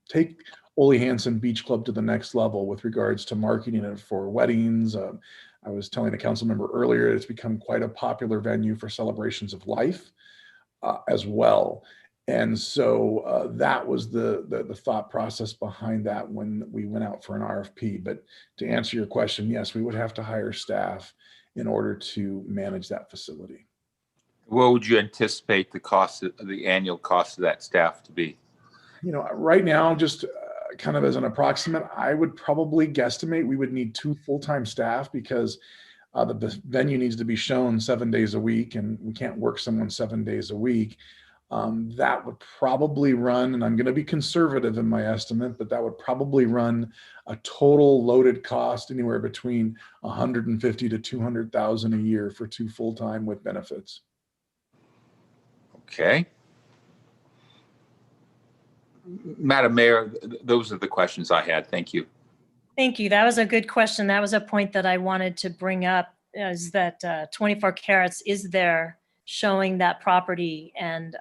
take Ole Hanson Beach Club to the next level with regards to marketing it for weddings. I was telling a council member earlier, it's become quite a popular venue for celebrations of life as well. And so that was the thought process behind that when we went out for an RFP. But to answer your question, yes, we would have to hire staff in order to manage that facility. What would you anticipate the annual cost of that staff to be? You know, right now, just kind of as an approximate, I would probably guesstimate we would need 2 full-time staff because the venue needs to be shown 7 days a week, and we can't work someone 7 days a week. That would probably run, and I'm going to be conservative in my estimate, but that would probably run a total loaded cost anywhere between $150,000 to $200,000 a year for 2 full-time with benefits. Okay. Madam Mayor, those are the questions I had. Thank you. Thank you. That was a good question. That was a point that I wanted to bring up, is that 24 Carats is there showing that property and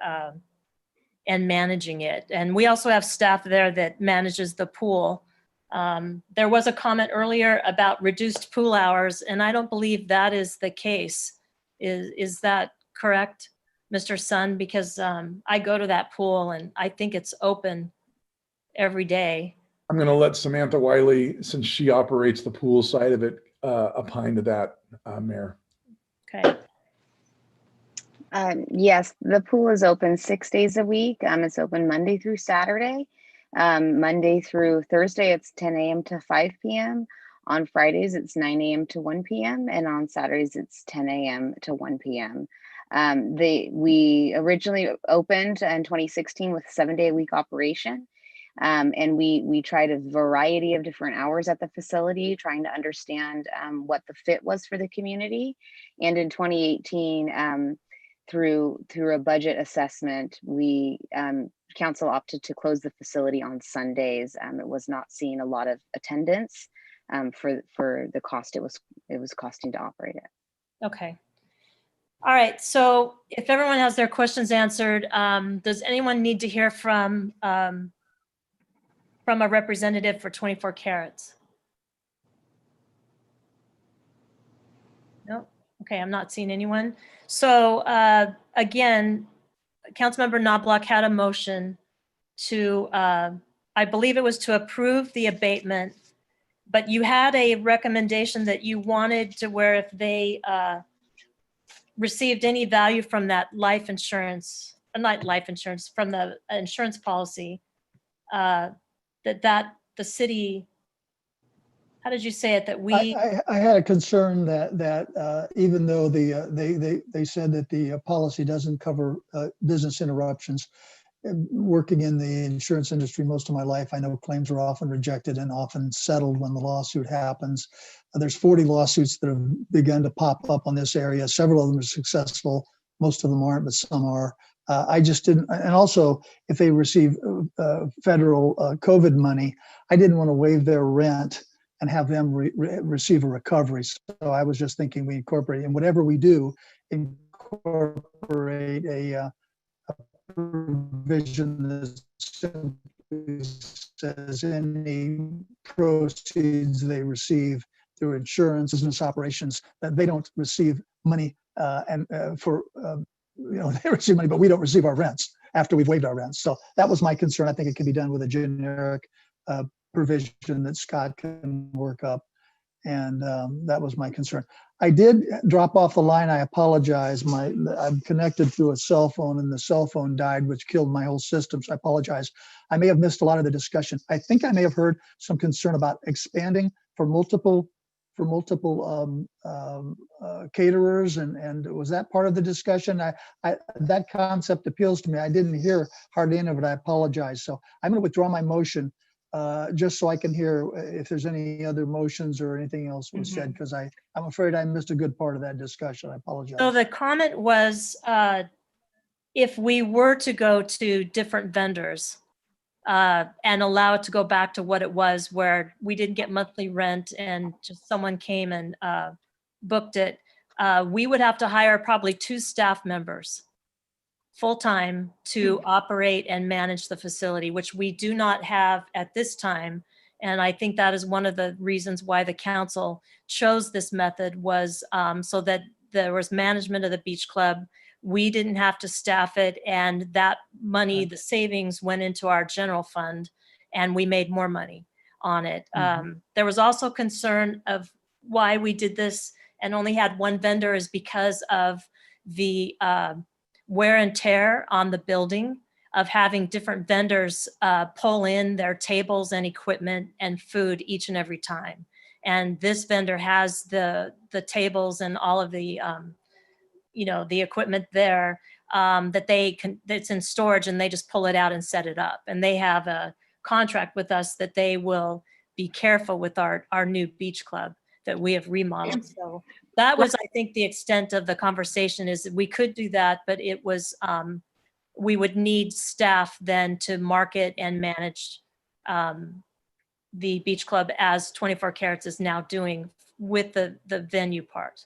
managing it. And we also have staff there that manages the pool. There was a comment earlier about reduced pool hours, and I don't believe that is the case. Is that correct, Mr. Sun? Because I go to that pool and I think it's open every day. I'm going to let Samantha Wiley, since she operates the pool side of it, opine to that, Mayor. Okay. Yes, the pool is open 6 days a week. It's open Monday through Saturday. Monday through Thursday, it's 10 a.m. to 5 p.m. On Fridays, it's 9 a.m. to 1 p.m. And on Saturdays, it's 10 a.m. to 1 p.m. We originally opened in 2016 with a 7-day-a-week operation. And we tried a variety of different hours at the facility, trying to understand what the fit was for the community. And in 2018, through a budget assessment, council opted to close the facility on Sundays. It was not seeing a lot of attendance for the cost it was costing to operate it. Okay. All right. So if everyone has their questions answered, does anyone need to hear from a representative for 24 Carats? No. Okay, I'm not seeing anyone. So again, Councilmember Knobloch had a motion to, I believe it was to approve the abatement, but you had a recommendation that you wanted to where if they received any value from that life insurance, not life insurance, from the insurance policy, that the city, how did you say it, that we? I had a concern that even though they said that the policy doesn't cover business interruptions. Working in the insurance industry most of my life, I know claims are often rejected and often settled when the lawsuit happens. There's 40 lawsuits that have begun to pop up on this area. Several of them are successful. Most of them aren't, but some are. I just didn't, and also if they receive federal COVID money, I didn't want to waive their rent and have them receive a recovery. So I was just thinking we incorporate, and whatever we do, incorporate a provision that simply as any proceeds they receive through insurance, business operations, that they don't receive money they receive money, but we don't receive our rents after we've waived our rents. So that was my concern. I think it can be done with a generic provision that Scott can work up. And that was my concern. I did drop off the line. I apologize. I'm connected through a cell phone and the cell phone died, which killed my whole system. So I apologize. I may have missed a lot of the discussion. I think I may have heard some concern about expanding for multiple caterers, and was that part of the discussion? That concept appeals to me. I didn't hear hardly any of it. I apologize. So I'm going to withdraw my motion just so I can hear if there's any other motions or anything else was said, because I'm afraid I missed a good part of that discussion. I apologize. So the comment was, if we were to go to different vendors and allow it to go back to what it was, where we didn't get monthly rent and just someone came and booked it, we would have to hire probably 2 staff members full-time to operate and manage the facility, which we do not have at this time. And I think that is one of the reasons why the council chose this method, was so that there was management of the beach club. We didn't have to staff it, and that money, the savings, went into our general fund, and we made more money on it. There was also concern of why we did this and only had one vendor is because of the wear and tear on the building of having different vendors pull in their tables and equipment and food each and every time. And this vendor has the tables and all of the the equipment there that's in storage, and they just pull it out and set it up. And they have a contract with us that they will be careful with our new beach club that we have remodeled. So that was, I think, the extent of the conversation, is that we could do that, but it was, we would need staff then to market and manage the beach club as 24 Carats is now doing with the venue part.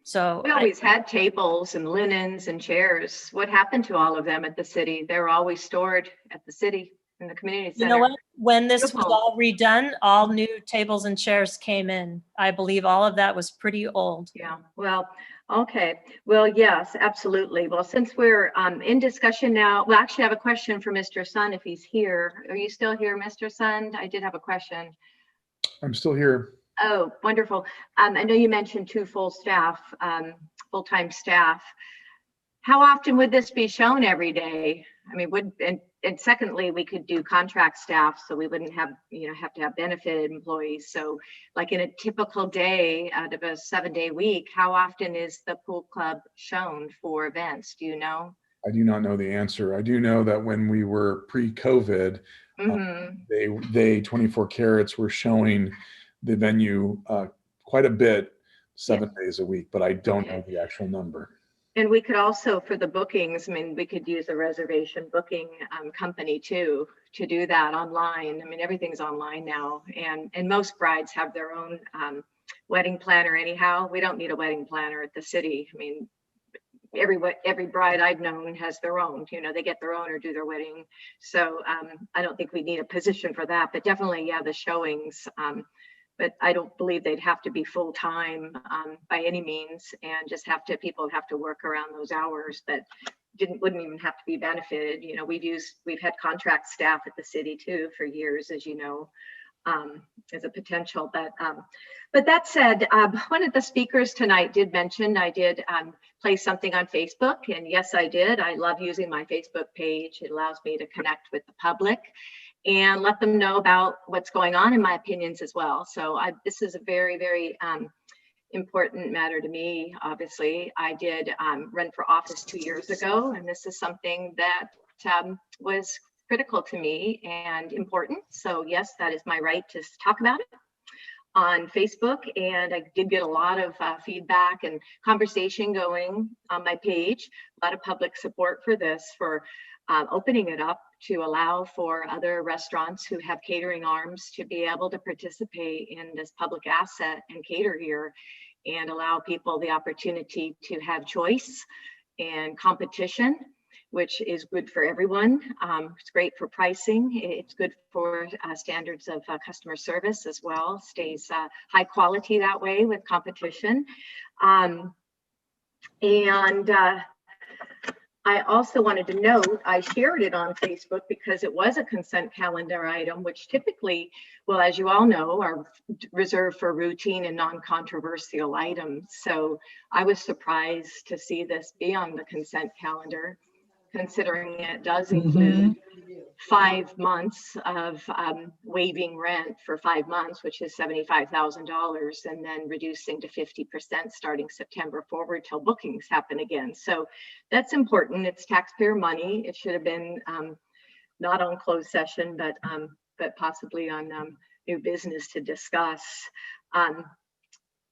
So we always had tables and linens and chairs. What happened to all of them at the city? They were always stored at the city in the community center. You know what? When this was all redone, all new tables and chairs came in. I believe all of that was pretty old. Yeah, well, okay. Well, yes, absolutely. Well, since we're in discussion now, well, actually I have a question for Mr. Sun if he's here. Are you still here, Mr. Sun? I did have a question. I'm still here. Oh, wonderful. I know you mentioned 2 full-time staff. How often would this be shown every day? I mean, and secondly, we could do contract staff, so we wouldn't have, have to have benefited employees. So like in a typical day out of a 7-day week, how often is the pool club shown for events? Do you know? I do not know the answer. I do know that when we were pre-COVID, they 24 Carats were showing the venue quite a bit, 7 days a week, but I don't know the actual number. And we could also, for the bookings, I mean, we could use a reservation booking company too, to do that online. I mean, everything's online now, and most brides have their own wedding planner anyhow. We don't need a wedding planner at the city. I mean, every bride I've known has their own, they get their own or do their wedding. So I don't think we need a position for that, but definitely, yeah, the showings. But I don't believe they'd have to be full-time by any means, and just people have to work around those hours, but wouldn't even have to be benefited. We've had contract staff at the city too for years, as you know, as a potential. But that said, one of the speakers tonight did mention I did place something on Facebook, and yes, I did. I love using my Facebook page. It allows me to connect with the public and let them know about what's going on in my opinions as well. So this is a very, very important matter to me. Obviously, I did run for office 2 years ago, and this is something that was critical to me and important. So yes, that is my right to talk about it on Facebook. And I did get a lot of feedback and conversation going on my page, a lot of public support for this, for opening it up to allow for other restaurants who have catering arms to be able to participate in this public asset and cater here, and allow people the opportunity to have choice and competition. which is good for everyone. It's great for pricing. It's good for standards of customer service as well. Stays high quality that way with competition. I also wanted to note, I shared it on Facebook because it was a consent calendar item, which typically, well, as you all know, are reserved for routine and non-controversial items. So I was surprised to see this be on the consent calendar, considering it does include 5 months of waiving rent for 5 months, which is $75,000, and then reducing to 50% starting September forward till bookings happen again. So that's important. It's taxpayer money. It should have been not on closed session, but possibly on new business to discuss.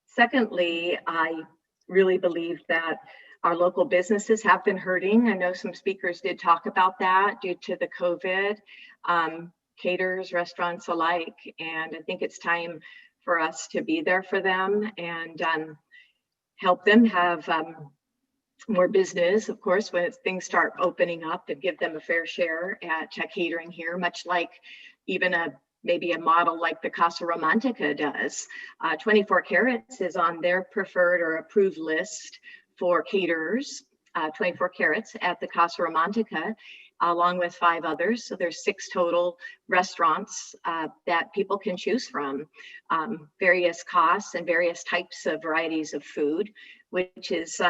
Secondly, I really believe that our local businesses have been hurting. I know some speakers did talk about that due to the COVID, caterers, restaurants alike. And I think it's time for us to be there for them and help them have more business, of course, when things start opening up, and give them a fair share at catering here, much like even maybe a model like the Casa Romantica does. 24 Carats is on their preferred or approved list for caterers, 24 Carats at the Casa Romantica, along with 5 others. So there's 6 total restaurants that people can choose from, various costs and various types of varieties of food, which is,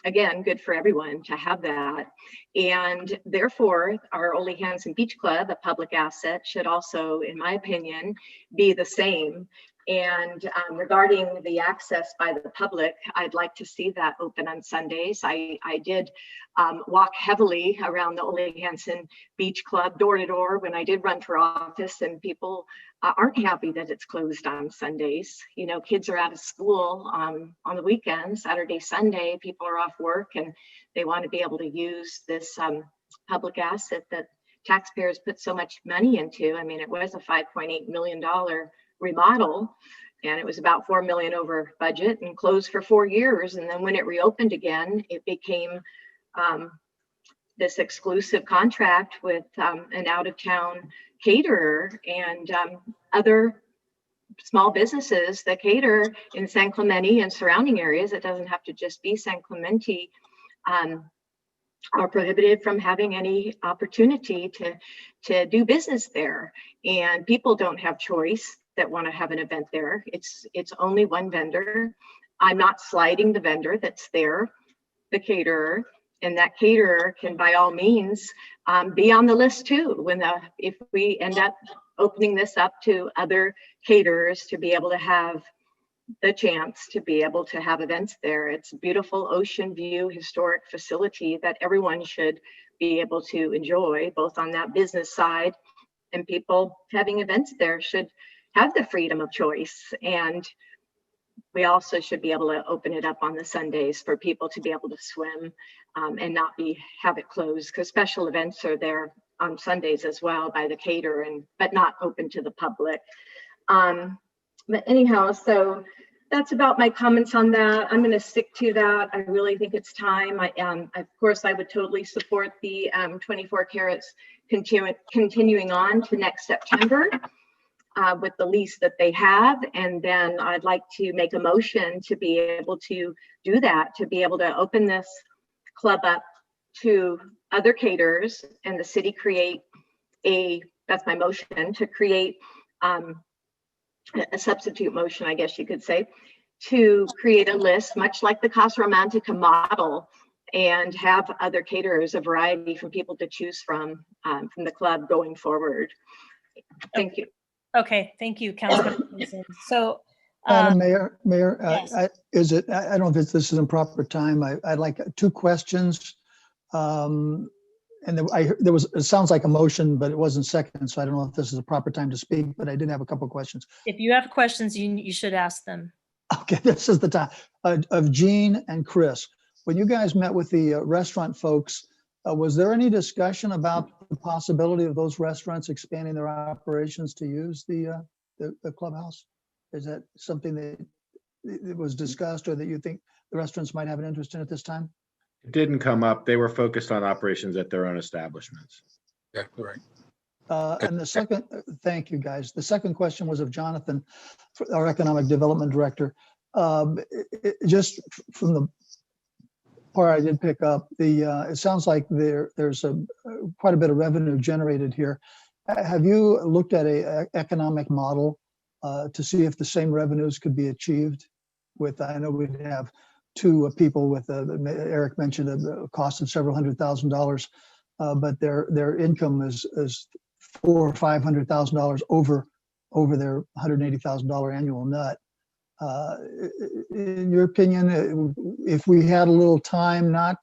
again, good for everyone to have that. And therefore, our Ole Hanson Beach Club, a public asset, should also, in my opinion, be the same. And regarding the access by the public, I'd like to see that open on Sundays. I did walk heavily around the Ole Hanson Beach Club door to door when I did run for office, and people aren't happy that it's closed on Sundays. You know, kids are out of school on the weekends, Saturday, Sunday, people are off work, and they want to be able to use this public asset that taxpayers put so much money into. I mean, it was a $5.8 million remodel, and it was about $4 million over budget and closed for 4 years. And then when it reopened again, it became this exclusive contract with an out-of-town caterer and other small businesses that cater in San Clemente and surrounding areas. It doesn't have to just be San Clemente. Are prohibited from having any opportunity to do business there, and people don't have choice that want to have an event there. It's only one vendor. I'm not slighting the vendor that's there, the caterer, and that caterer can by all means be on the list too. If we end up opening this up to other caterers to be able to have the chance to be able to have events there. It's a beautiful ocean view, historic facility that everyone should be able to enjoy, both on that business side, and people having events there should have the freedom of choice. And we also should be able to open it up on the Sundays for people to be able to swim and not have it closed, because special events are there on Sundays as well by the caterer, but not open to the public. But anyhow, so that's about my comments on that. I'm going to stick to that. I really think it's time. Of course, I would totally support the 24 Carats continuing on to next September with the lease that they have. And then I'd like to make a motion to be able to do that, to be able to open this club up to other caterers, and the city create that's my motion, to create a substitute motion, I guess you could say, to create a list, much like the Casa Romantica model, and have other caterers, a variety from people to choose from the club going forward. Thank you. Okay, thank you, Councilman. So, Madam Mayor, yes. I don't know if this is in proper time. I'd like 2 questions. And it sounds like a motion, but it wasn't second. So I don't know if this is a proper time to speak, but I did have a couple of questions. If you have questions, you should ask them. Okay, this is the time of Jean and Chris. When you guys met with the restaurant folks, was there any discussion about the possibility of those restaurants expanding their operations to use the clubhouse? Is that something that it was discussed, or that you think the restaurants might have an interest in at this time? It didn't come up. They were focused on operations at their own establishments. Exactly right. And the second, thank you, guys. The second question was of Jonathan, our Economic Development Director. Just from the part I did pick up, it sounds like there's quite a bit of revenue generated here. Have you looked at a economic model to see if the same revenues could be achieved with, I know we'd have two people with, Eric mentioned a cost of several $100,000, but their income is $400,000 or $500,000 over their $180,000 annual nut. In your opinion, if we had a little time not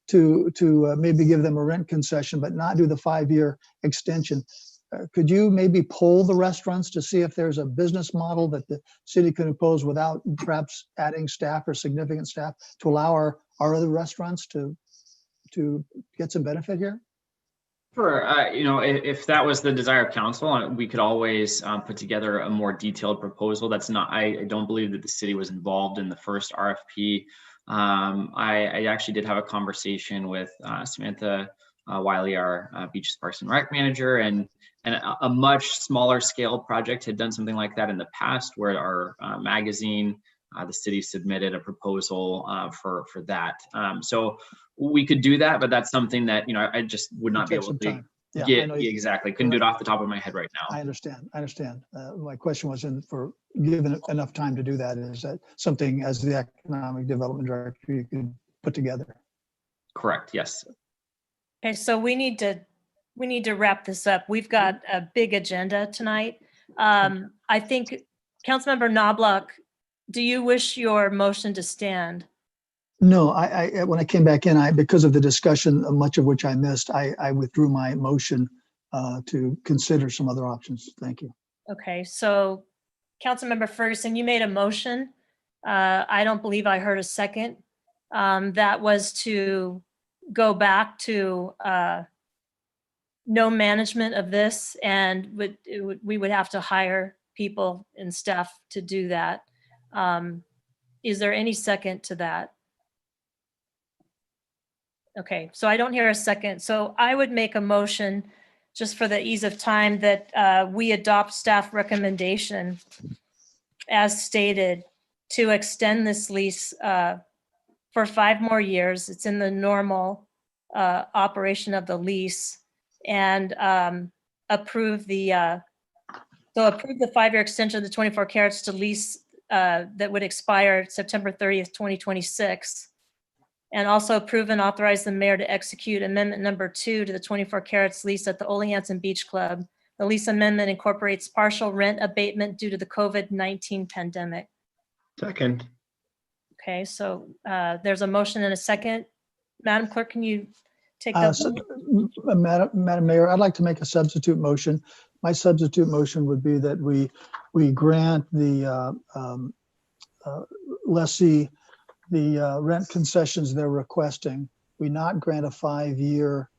to maybe give them a rent concession, but not do the 5-year extension, could you maybe poll the restaurants to see if there's a business model that the city could impose without perhaps adding staff or significant staff to allow our other restaurants to get some benefit here? Sure. If that was the desire of council, we could always put together a more detailed proposal. That's not, I don't believe that the city was involved in the first RFP. I actually did have a conversation with Samantha Wiley, our Beaches Parks and Rec manager, and a much smaller scale project had done something like that in the past, where our magazine, the city submitted a proposal for that. So we could do that, but that's something that, I just would not be able to get exactly. Couldn't do it off the top of my head right now. I understand. My question wasn't for given enough time to do that. Is that something as the Economic Development Director you could put together? Correct. Yes. Okay, so we need to wrap this up. We've got a big agenda tonight. I think Councilmember Knobloch, do you wish your motion to stand? No, I when I came back in, because of the discussion, much of which I missed, I withdrew my motion to consider some other options. Thank you. Okay, so Councilmember Ferguson, you made a motion. I don't believe I heard a second. That was to go back to no management of this, and we would have to hire people and staff to do that. Is there any second to that? Okay, so I don't hear a second. So I would make a motion, just for the ease of time, that we adopt staff recommendation as stated to extend this lease for 5 more years. It's in the normal operation of the lease, and approve the 5-year extension of the 24 carats to lease that would expire September 30th, 2026. And also approve and authorize the mayor to execute amendment number 2 to the 24 carats lease at the Ole Hanson Beach Club. The lease amendment incorporates partial rent abatement due to the COVID-19 pandemic. Second. Okay, so there's a motion and a second. Madam Clerk, can you take that? Madam Mayor, I'd like to make a substitute motion. My substitute motion would be that we grant the lessee the rent concessions they're requesting. We not grant a 5-year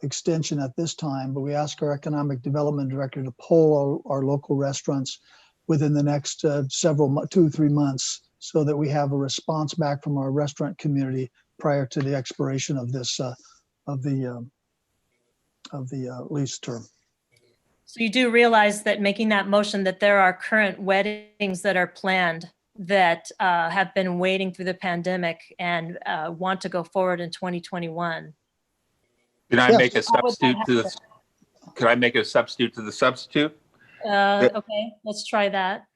extension at this time, but we ask our Economic Development Director to poll our local restaurants within the next 2-3 months, so that we have a response back from our restaurant community prior to the expiration of this of the lease term. So you do realize that making that motion, that there are current weddings that are planned that have been waiting through the pandemic and want to go forward in 2021. Can I make a substitute to this? Can I make a substitute to the substitute? Okay, let's try that.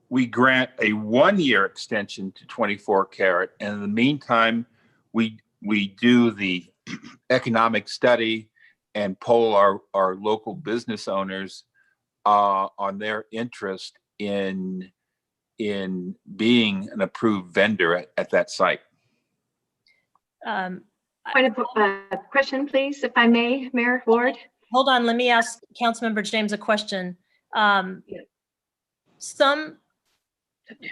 We grant a 1-year extension to 24 carat, and in the meantime, we do the economic study and poll our local business owners on their interest in being an approved vendor at that site. Point of question, please, if I may, Mayor Ward. Hold on, let me ask Councilmember James a question.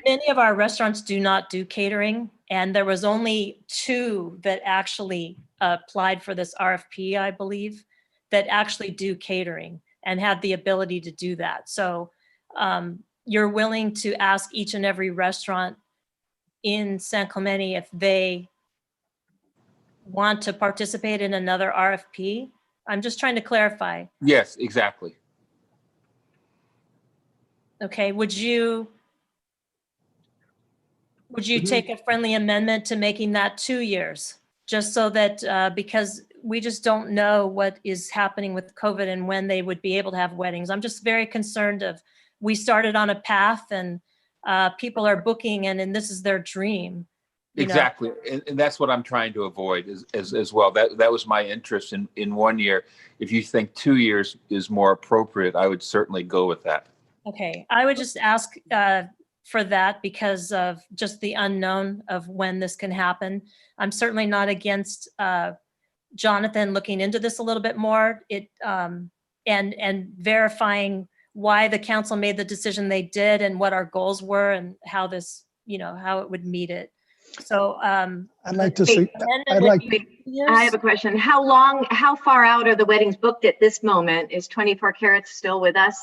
Many of our restaurants do not do catering, and there was only 2 that actually applied for this RFP, I believe, that actually do catering and have the ability to do that. So you're willing to ask each and every restaurant in San Clemente if they want to participate in another RFP? I'm just trying to clarify. Yes, exactly. Okay, would you take a friendly amendment to making that 2 years? Just so that, because we just don't know what is happening with COVID and when they would be able to have weddings. I'm just very concerned we started on a path and people are booking and this is their dream. you know? Exactly. And that's what I'm trying to avoid as well. That was my interest in 1 year. If you think 2 years is more appropriate, I would certainly go with that. Okay, I would just ask for that because of just the unknown of when this can happen. I'm certainly not against Jonathan looking into this a little bit more and verifying why the council made the decision they did and what our goals were and how this, how it would meet it. So I'd like to see. I have a question. How far out are the weddings booked at this moment? Is 24 Carats still with us?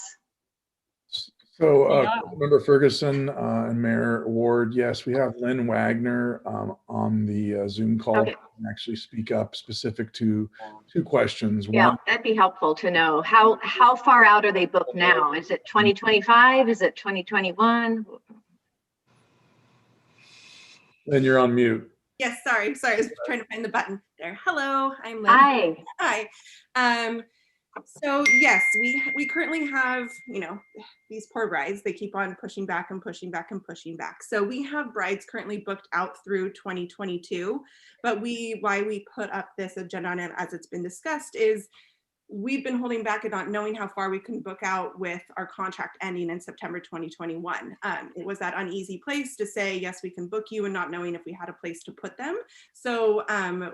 So Member Ferguson and Mayor Ward, yes, we have Lynn Wagner on the Zoom call. Okay. And actually speak up specific to two questions. Yeah, One, that'd be helpful to know. How far out are they booked now? Is it 2025? Is it 2021? Lynn, you're on mute. Yes, sorry. I was trying to find the button there. Hello, I'm Lynn. Hi. So yes, we currently have, these poor brides, they keep on pushing back and pushing back and pushing back. So we have brides currently booked out through 2022, but why we put up this agenda on it as it's been discussed is we've been holding back and not knowing how far we can book out with our contract ending in September 2021. It was that uneasy place to say, yes, we can book you and not knowing if we had a place to put them. So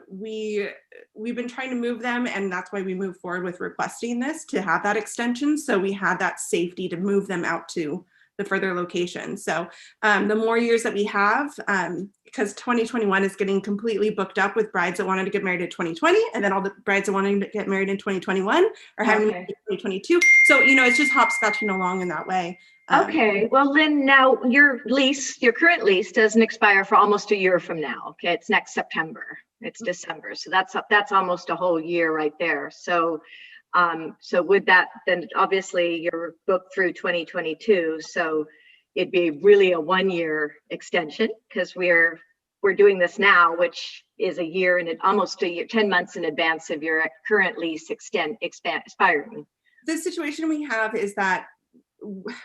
we've been trying to move them, and that's why we moved forward with requesting this to have that extension. So we had that safety to move them out to the further location. So the more years that we have, because 2021 is getting completely booked up with brides that wanted to get married in 2020, and then all the brides that wanted to get married in 2021 are having in 2022. So, it's just hopscotching along in that way. Okay, well, Lynn, now your current lease doesn't expire for almost a year from now. Okay, it's next September. It's December. So that's almost a whole year right there. So with that, then obviously you're booked through 2022. So it'd be really a 1 year extension because we're doing this now, which is a year and almost a year, 10 months in advance of your current lease expiring. The situation we have is that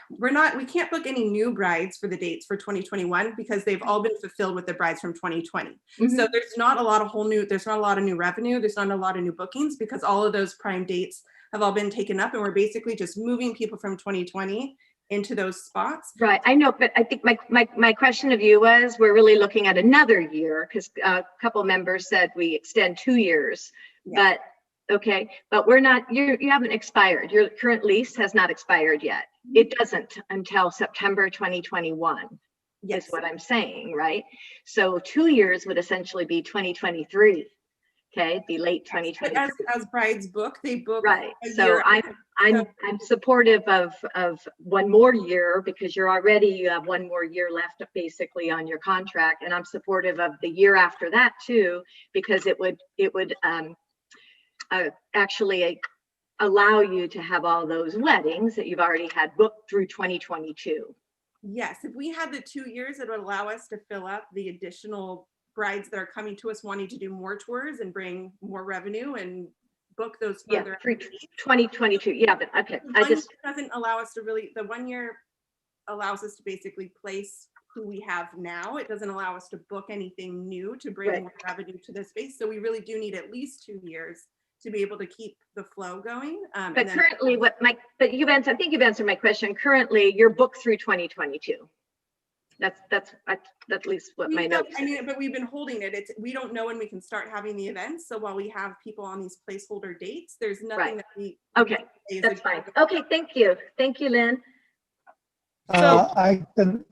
we can't book any new brides for the dates for 2021 because they've all been fulfilled with the brides from 2020. Mm-hmm. So there's not a lot of new revenue. There's not a lot of new bookings because all of those prime dates have all been taken up, and we're basically just moving people from 2020 into those spots. Right, I know, but I think my question of you was, we're really looking at another year because a couple members said we extend 2 years, yeah. But we're not, you haven't expired. Your current lease has not expired yet. It doesn't until September 2021, yes. Is what I'm saying, right? So 2 years would essentially be 2023, okay? Be late 2023. But as brides book, they book. Right, so I'm supportive of 1 more year because you have 1 more year left basically on your contract. And I'm supportive of the year after that too, because it would actually allow you to have all those weddings that you've already had booked through 2022. Yes, if we had the 2 years, it would allow us to fill up the additional brides that are coming to us wanting to do more tours and bring more revenue and book those further. Yeah, 2022. Yeah, but okay. Doesn't allow us to really, the 1 year allows us to basically place who we have now. It doesn't allow us to book anything new to bring more revenue to this space. So we really do need at least 2 years to be able to keep the flow going. But currently, I think you've answered my question. Currently, you're booked through 2022. That's at least what my notes. But we've been holding it. We don't know when we can start having the events. So while we have people on these placeholder dates, there's nothing that we. Okay, that's fine. Okay, thank you, Lynn. I can,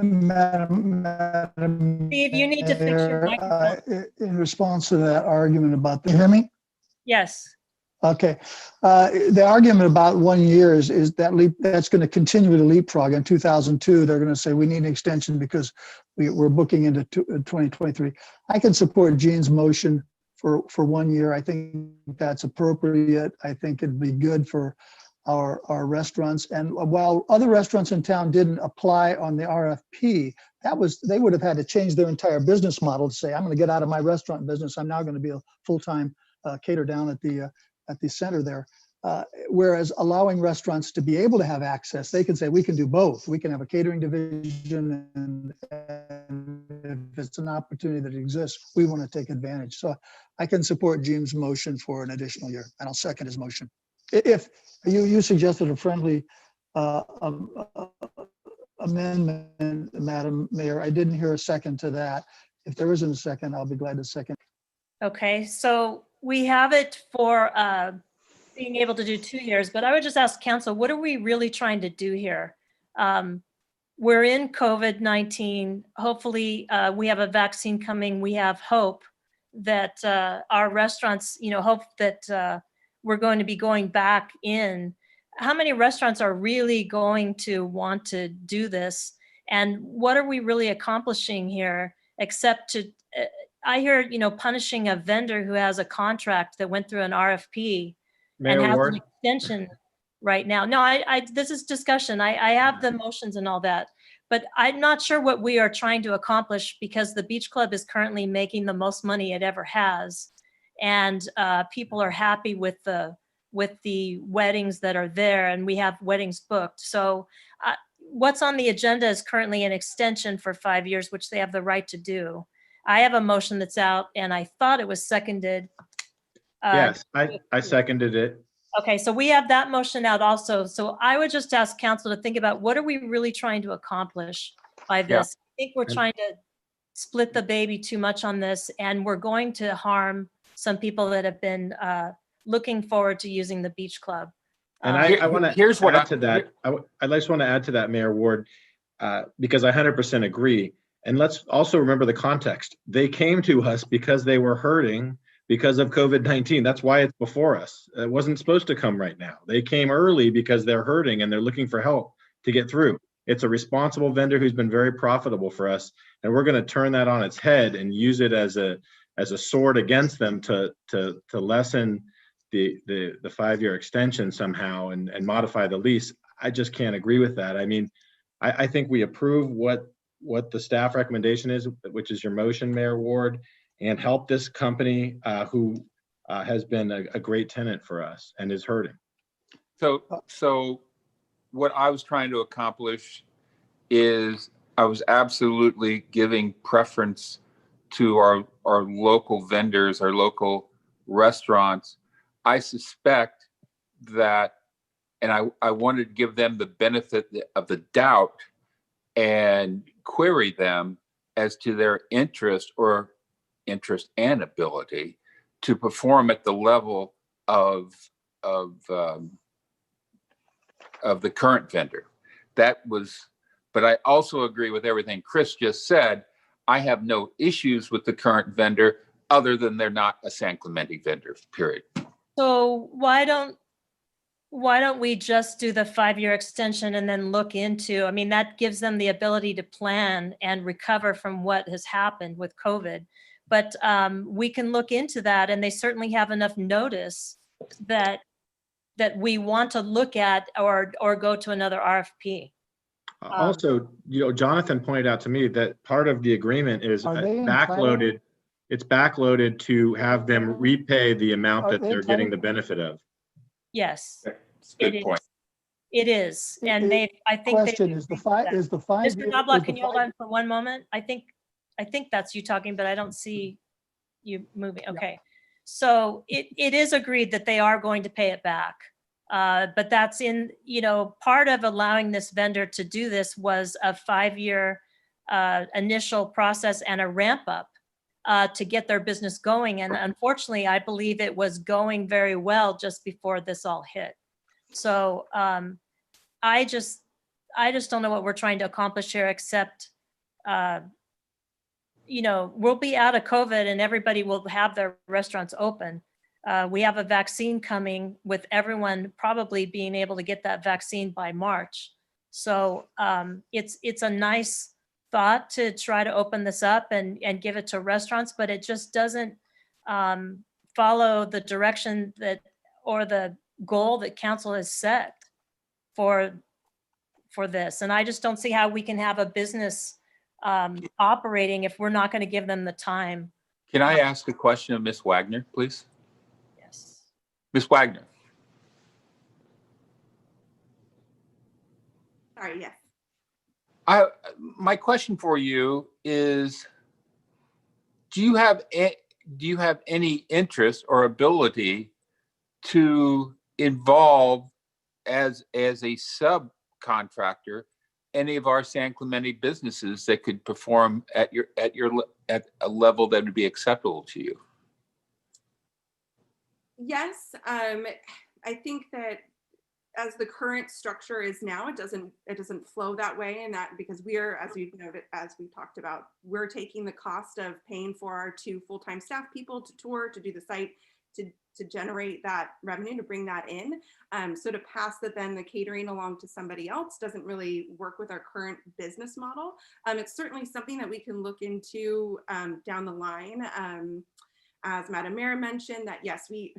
Madam Steve, you need to fix your microphone. In response to that argument about you hear me? Yes. Okay. The argument about 1 year is that that's going to continue to leapfrog. In 2002, they're going to say we need an extension because we're booking into 2023. I can support Gene's motion for 1 year. I think that's appropriate. I think it'd be good for our restaurants. And while other restaurants in town didn't apply on the RFP, they would have had to change their entire business model to say, I'm going to get out of my restaurant business. I'm now going to be a full-time cater down at the center there. Whereas allowing restaurants to be able to have access, they can say, we can do both. We can have a catering division, and if it's an opportunity that exists, we want to take advantage. So I can support Gene's motion for an additional year, and I'll second his motion. If you suggested a friendly amendment, Madam Mayor, I didn't hear a second to that. If there isn't a second, I'll be glad to second. Okay, so we have it for being able to do 2 years, but I would just ask council, what are we really trying to do here? We're in COVID-19. Hopefully we have a vaccine coming. We have hope that our restaurants, hope that we're going to be going back in. How many restaurants are really going to want to do this? And what are we really accomplishing here except to, I hear, punishing a vendor who has a contract that went through an RFP Mayor and has Ward? an extension right now. No, this is discussion. I have the motions and all that, but I'm not sure what we are trying to accomplish because the beach club is currently making the most money it ever has. And people are happy with the weddings that are there, and we have weddings booked. So what's on the agenda is currently an extension for 5 years, which they have the right to do. I have a motion that's out, and I thought it was seconded. Yes, I seconded it. Okay, so we have that motion out also. So I would just ask council to think about what are we really trying to accomplish by this? I think we're trying to split the baby too much on this, and we're going to harm some people that have been looking forward to using the beach club. And I want to add to that. I just want to add to that, Mayor Ward, because I 100% agree. And let's also remember the context. They came to us because they were hurting because of COVID-19. That's why it's before us. It wasn't supposed to come right now. They came early because they're hurting and they're looking for help to get through. It's a responsible vendor who's been very profitable for us. And we're going to turn that on its head and use it as a sword against them to lessen the 5-year extension somehow and modify the lease. I just can't agree with that. I mean, I think we approve what the staff recommendation is, which is your motion, Mayor Ward, and help this company who has been a great tenant for us and is hurting. So what I was trying to accomplish is I was absolutely giving preference to our local vendors, our local restaurants. I suspect that, and I wanted to give them the benefit of the doubt and query them as to their interest and ability to perform at the level of the current vendor. But I also agree with everything Chris just said. I have no issues with the current vendor other than they're not a San Clemente vendor, period. So why don't we just do the 5-year extension and then look into, I mean, that gives them the ability to plan and recover from what has happened with COVID. But we can look into that, and they certainly have enough notice that we want to look at or go to another RFP. Also, Jonathan pointed out to me that part of the agreement is backloaded. It's backloaded to have them repay the amount that they're getting the benefit of. Yes, that's a good point. It is, and I think. Question is the 5 Mr. Knobloch, can you hold on for one moment? I think that's you talking, but I don't see you moving. Okay, so it is agreed that they are going to pay it back. But that's in, part of allowing this vendor to do this was a 5-year initial process and a ramp up to get their business going. And unfortunately, I believe it was going very well just before this all hit. So I just don't know what we're trying to accomplish here, except, we'll be out of COVID and everybody will have their restaurants open. We have a vaccine coming with everyone probably being able to get that vaccine by March. So it's a nice thought to try to open this up and give it to restaurants, but it just doesn't follow the direction that, or the goal that council has set for this. And I just don't see how we can have a business operating if we're not going to give them the time. Can I ask a question of Ms. Wagner, please? Yes. Ms. Wagner, Sorry, yes. my question for you is, do you have any interest or ability to involve as a subcontractor any of our San Clemente businesses that could perform at a level that would be acceptable to you? Yes, I think that as the current structure is now, it doesn't flow that way, and that because we're, as we've noted, as we talked about, we're taking the cost of paying for our 2 full-time staff people to tour, to do the site, to generate that revenue, to bring that in. So to pass then the catering along to somebody else doesn't really work with our current business model. It's certainly something that we can look into down the line. As Madam Mayor mentioned, that yes, we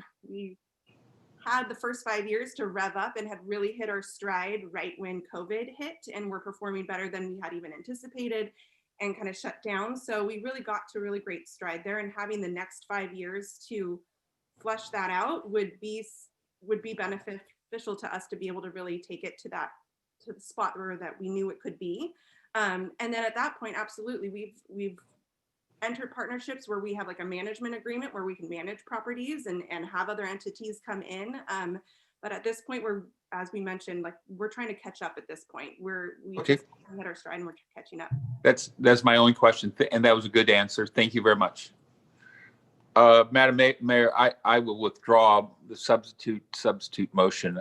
had the first 5 years to rev up and had really hit our stride right when COVID hit, and we're performing better than we had even anticipated and kind of shut down. So we really got to a really great stride there, and having the next 5 years to flesh that out would be beneficial to us to be able to really take it to the spot where that we knew it could be. And then at that point, absolutely, we've entered partnerships where we have like a management agreement where we can manage properties and have other entities come in. But at this point, as we mentioned, like we're trying to catch up at this point. We Okay. just hit our stride and we're catching up. That's my only question, and that was a good answer. Thank you very much. Madam Mayor, I will withdraw the substitute motion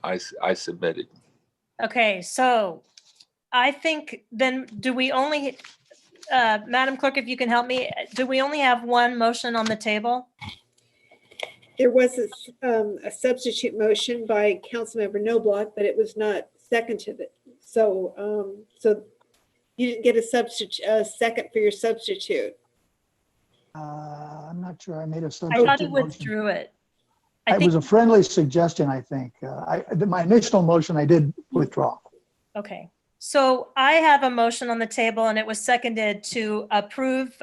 I submitted. Okay, so I think then do we only, Madam Clerk, if you can help me, do we only have one motion on the table? There was a substitute motion by Councilmember Noblock, but it was not seconded. So you didn't get a second for your substitute. I'm not sure I made a I substitute thought he motion. withdrew it. It was a friendly suggestion, I think. My initial motion I did withdraw. Okay, so I have a motion on the table and it was seconded to approve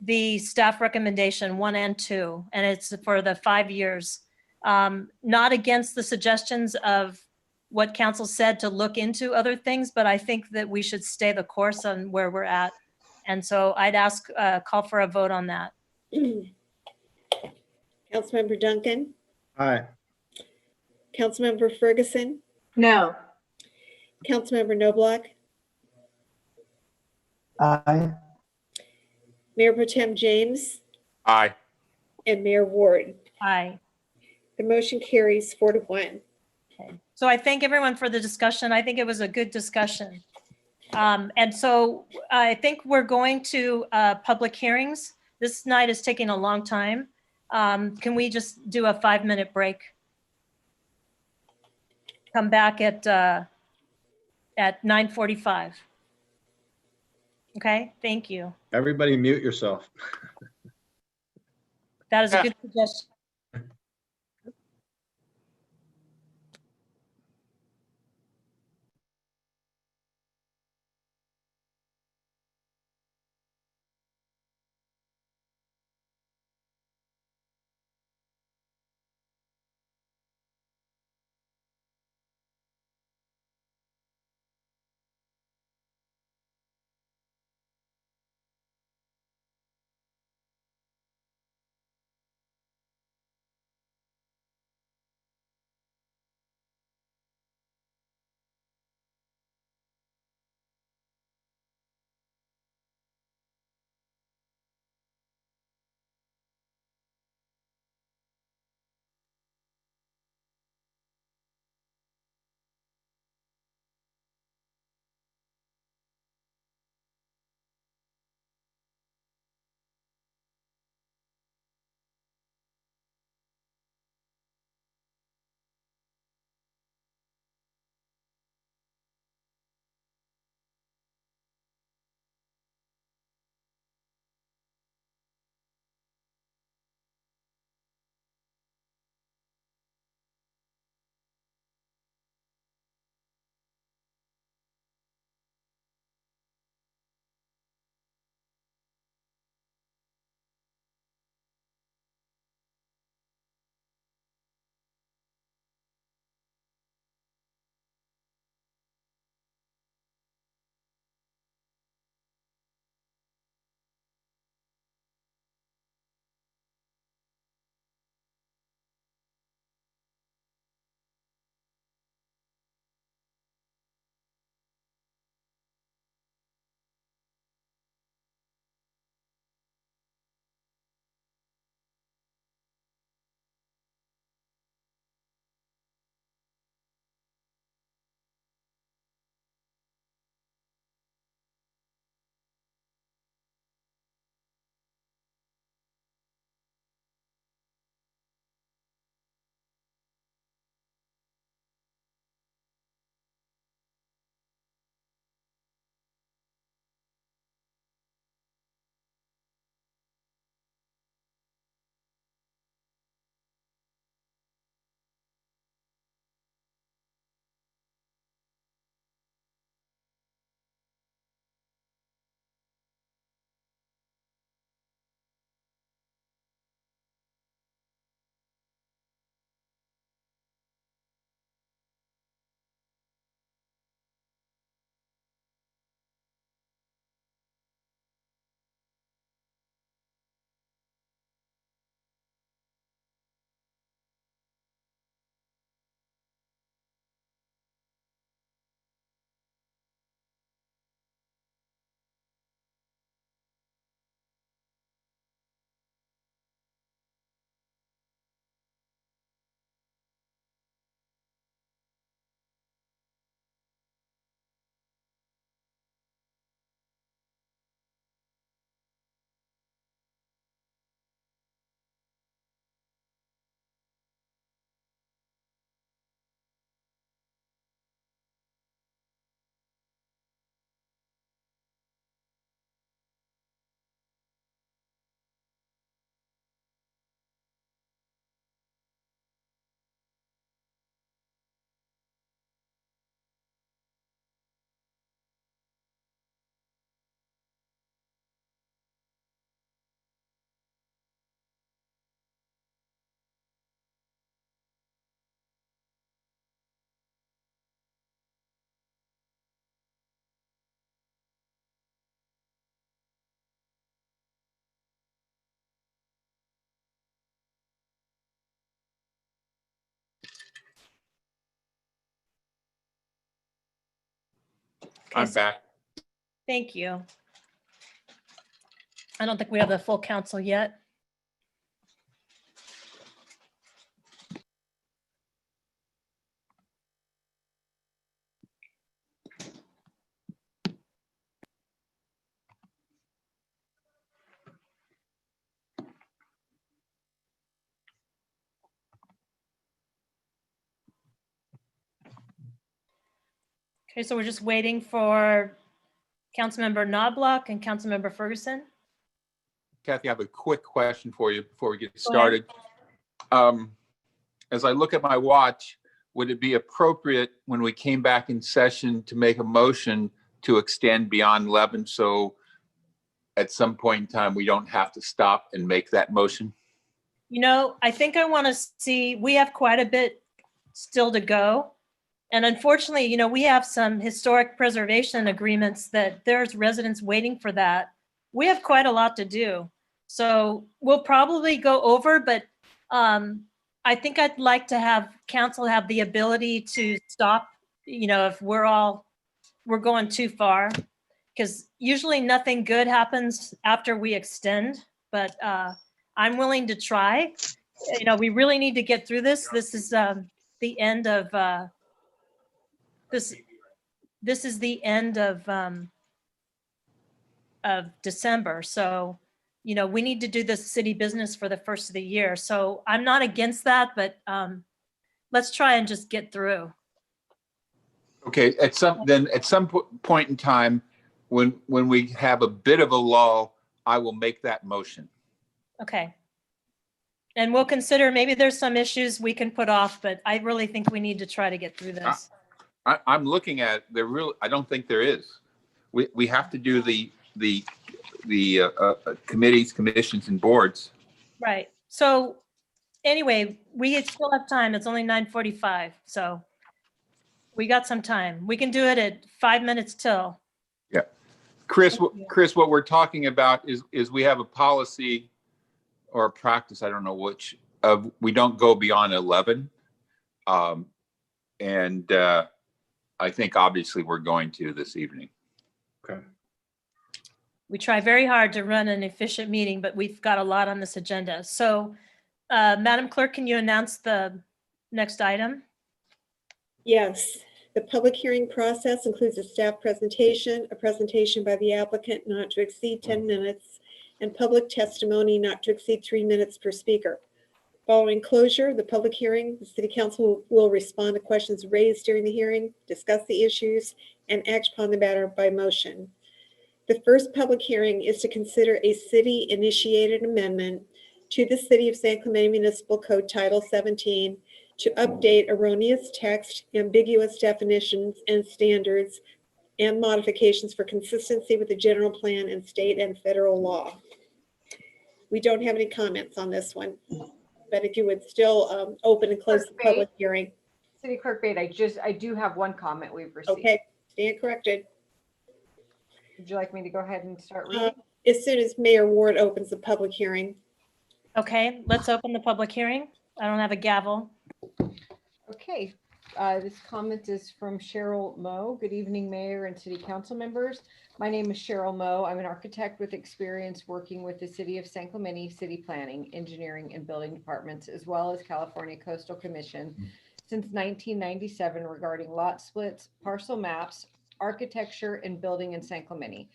the staff recommendation 1 and 2, and it's for the 5 years. Not against the suggestions of what council said to look into other things, but I think that we should stay the course on where we're at. And so I'd call for a vote on that. Councilmember Duncan, Aye. Councilmember Ferguson, No. Councilmember Noblock, Aye. Mayor Pro Tem James, Aye. and Mayor Ward. Aye. The motion carries 4-1. Okay. So I thank everyone for the discussion. I think it was a good discussion. And so I think we're going to public hearings. This night is taking a long time. Can we just do a 5-minute break? Come back at 9:45. Okay, thank you. Everybody mute yourself. That is a good suggestion. I'm back. Thank you. I don't think we have the full council yet. Okay, so we're just waiting for Councilmember Knobloch and Councilmember Ferguson. Kathy, I have a quick question for you before we get Go ahead. started. As I look at my watch, would it be appropriate when we came back in session to make a motion to extend beyond 11? So at some point in time, we don't have to stop and make that motion? You know, I think I want to see, we have quite a bit still to go. And unfortunately, you know, we have some historic preservation agreements that there's residents waiting for that. We have quite a lot to do. So we'll probably go over, but I think I'd like to have council have the ability to stop, you know, if we're going too far. Because usually nothing good happens after we extend, but I'm willing to try. You know, we really need to get through this. This is the end of this is the end of December. So, you know, we need to do this city business for the first of the year. So I'm not against that, but let's try and just get through. Okay, at some point in time, when we have a bit of a lull, I will make that motion. Okay. And we'll consider, maybe there's some issues we can put off, but I really think we need to try to get through this. I'm looking at I don't think there is. We have to do the committees, commissions, and boards. Right. So anyway, we still have time. It's only 9:45. So we got some time. We can do it at 5 minutes till. Yeah. Chris, what we're talking about is we have a policy or a practice, I don't know which, of we don't go beyond 11. And I think obviously we're going to this evening. Okay. We try very hard to run an efficient meeting, but we've got a lot on this agenda. So, Madam Clerk, can you announce the next item? Yes, the public hearing process includes a staff presentation, a presentation by the applicant not to exceed 10 minutes, and public testimony not to exceed 3 minutes per speaker. Following closure of the public hearing, the City Council will respond to questions raised during the hearing, discuss the issues, and act upon the matter by motion. The first public hearing is to consider a city-initiated amendment to the City of San Clemente Municipal Code Title 17 to update erroneous text, ambiguous definitions and standards, and modifications for consistency with the general plan and state and federal law. We don't have any comments on this one, but if you would still open and close the public hearing. City Clerk Bate, I do have one comment we've received. Okay, stand corrected. Would you like me to go ahead and start reading? As soon as Mayor Ward opens the public hearing. Okay, let's open the public hearing. I don't have a gavel. Okay, this comment is from Cheryl Moe. Good evening, Mayor and City Council members. My name is Cheryl Moe. I'm an architect with experience working with the City of San Clemente City Planning, Engineering, and Building Departments, as well as California Coastal Commission since 1997 regarding lot splits, parcel maps, architecture, and building in San Clemente.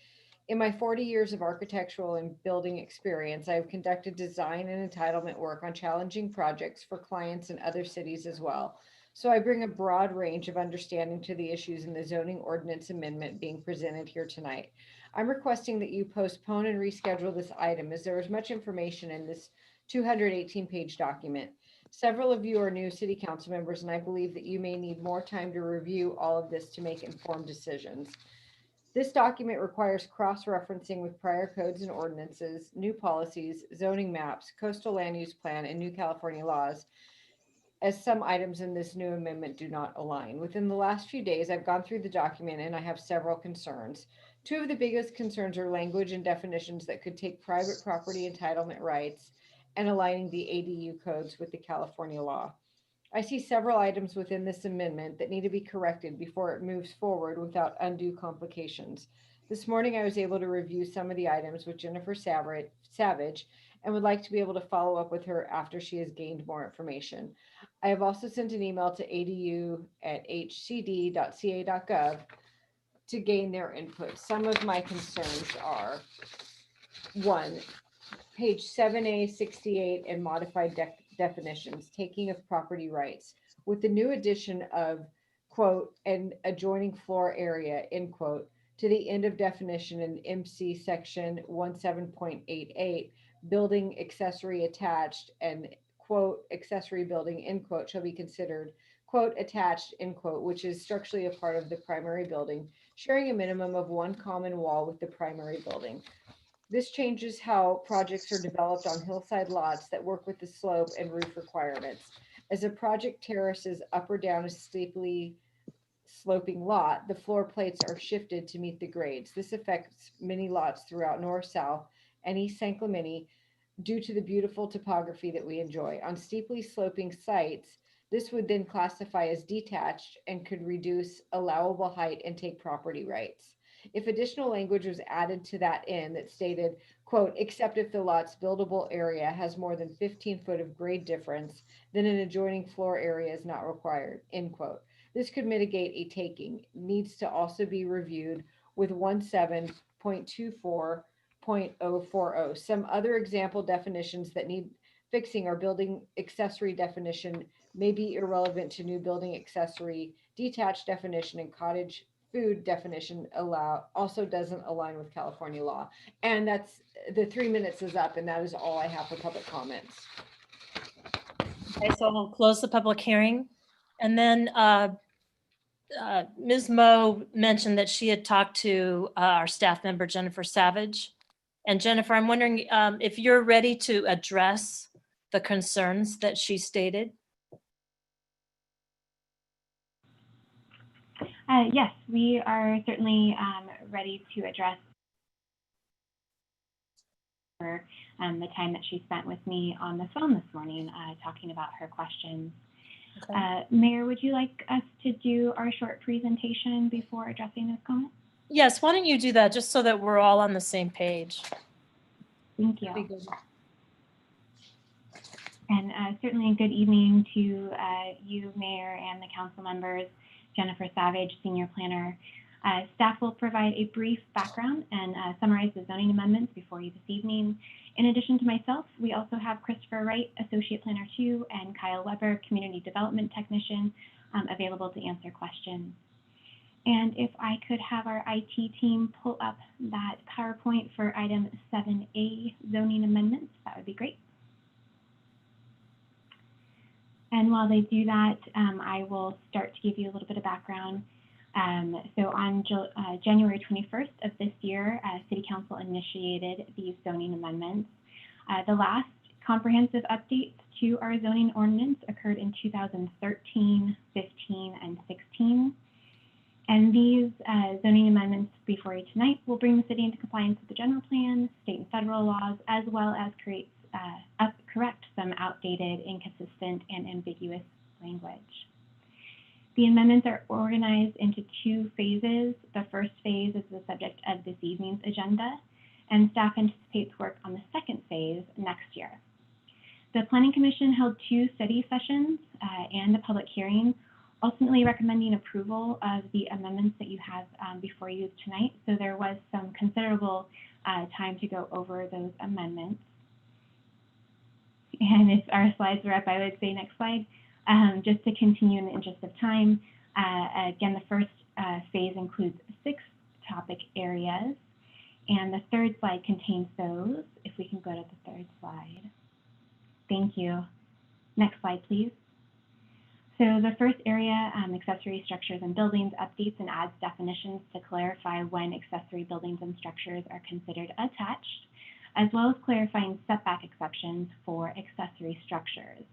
In my 40 years of architectural and building experience, I have conducted design and entitlement work on challenging projects for clients in other cities as well. So I bring a broad range of understanding to the issues in the zoning ordinance amendment being presented here tonight. I'm requesting that you postpone and reschedule this item as there is much information in this 218-page document. Several of you are new city council members, and I believe that you may need more time to review all of this to make informed decisions. This document requires cross-referencing with prior codes and ordinances, new policies, zoning maps, coastal land use plan, and new California laws, as some items in this new amendment do not align. Within the last few days, I've gone through the document and I have several concerns. Two of the biggest concerns are language and definitions that could take private property entitlement rights and aligning the ADU codes with the California law. I see several items within this amendment that need to be corrected before it moves forward without undue complications. This morning, I was able to review some of the items with Jennifer Savage and would like to be able to follow up with her after she has gained more information. I have also sent an email to adu@hcd.ca.gov to gain their input. Some of my concerns are: 1, page 7A 68 and modified definitions, taking of property rights. With the new addition of, quote, an adjoining floor area, end quote, to the end of definition in MC section 17.88, building accessory attached and, quote, accessory building, end quote, shall be considered, quote, attached, end quote, which is structurally a part of the primary building, sharing a minimum of one common wall with the primary building. This changes how projects are developed on hillside lots that work with the slope and roof requirements. As a project terraces up or down a steeply sloping lot, the floor plates are shifted to meet the grades. This affects many lots throughout North, South, and East San Clemente due to the beautiful topography that we enjoy. On steeply sloping sites, this would then classify as detached and could reduce allowable height and take property rights. If additional language was added to that end that stated, quote, except if the lot's buildable area has more than 15 foot of grade difference, then an adjoining floor area is not required, end quote. This could mitigate a taking. Needs to also be reviewed with 17.24.040. Some other example definitions that need fixing are building accessory definition may be irrelevant to new building accessory, detached definition, and cottage food definition also doesn't align with California law. And that's, the 3 minutes is up, and that is all I have for public comments. Okay, so we'll close the public hearing. And then Ms. Moe mentioned that she had talked to our staff member, Jennifer Savage. And Jennifer, I'm wondering if you're ready to address the concerns that she stated. Yes, we are certainly ready to address her, the time that she spent with me on the phone this morning talking about her questions. Okay. Mayor, would you like us to do our short presentation before addressing those comments? Yes, why don't you do that just so that we're all on the same page? Thank you. And certainly good evening to you, Mayor, and the council members. Jennifer Savage, Senior Planner. Staff will provide a brief background and summarize the zoning amendments before you this evening. In addition to myself, we also have Christopher Wright, Associate Planner 2, and Kyle Weber, Community Development Technician, available to answer questions. And if I could have our IT team pull up that PowerPoint for item 7A, zoning amendments, that would be great. And while they do that, I will start to give you a little bit of background. So on January 21st of this year, City Council initiated these zoning amendments. The last comprehensive updates to our zoning ordinance occurred in 2013, 15, and 16. And these zoning amendments before you tonight will bring the city into compliance with the general plan, state and federal laws, as well as correct some outdated, inconsistent, and ambiguous language. The amendments are organized into 2 phases. The first phase is the subject of this evening's agenda, and staff anticipates work on the second phase next year. The Planning Commission held 2 study sessions and a public hearing, ultimately recommending approval of the amendments that you have before you tonight. So there was some considerable time to go over those amendments. And if our slides are up, I would say next slide. Just to continue in the interest of time, again, the first phase includes 6 topic areas, and the third slide contains those. If we can go to the third slide. Thank you. Next slide, please. So the first area, accessory structures and buildings, updates and adds definitions to clarify when accessory buildings and structures are considered attached, as well as clarifying setback exceptions for accessory structures.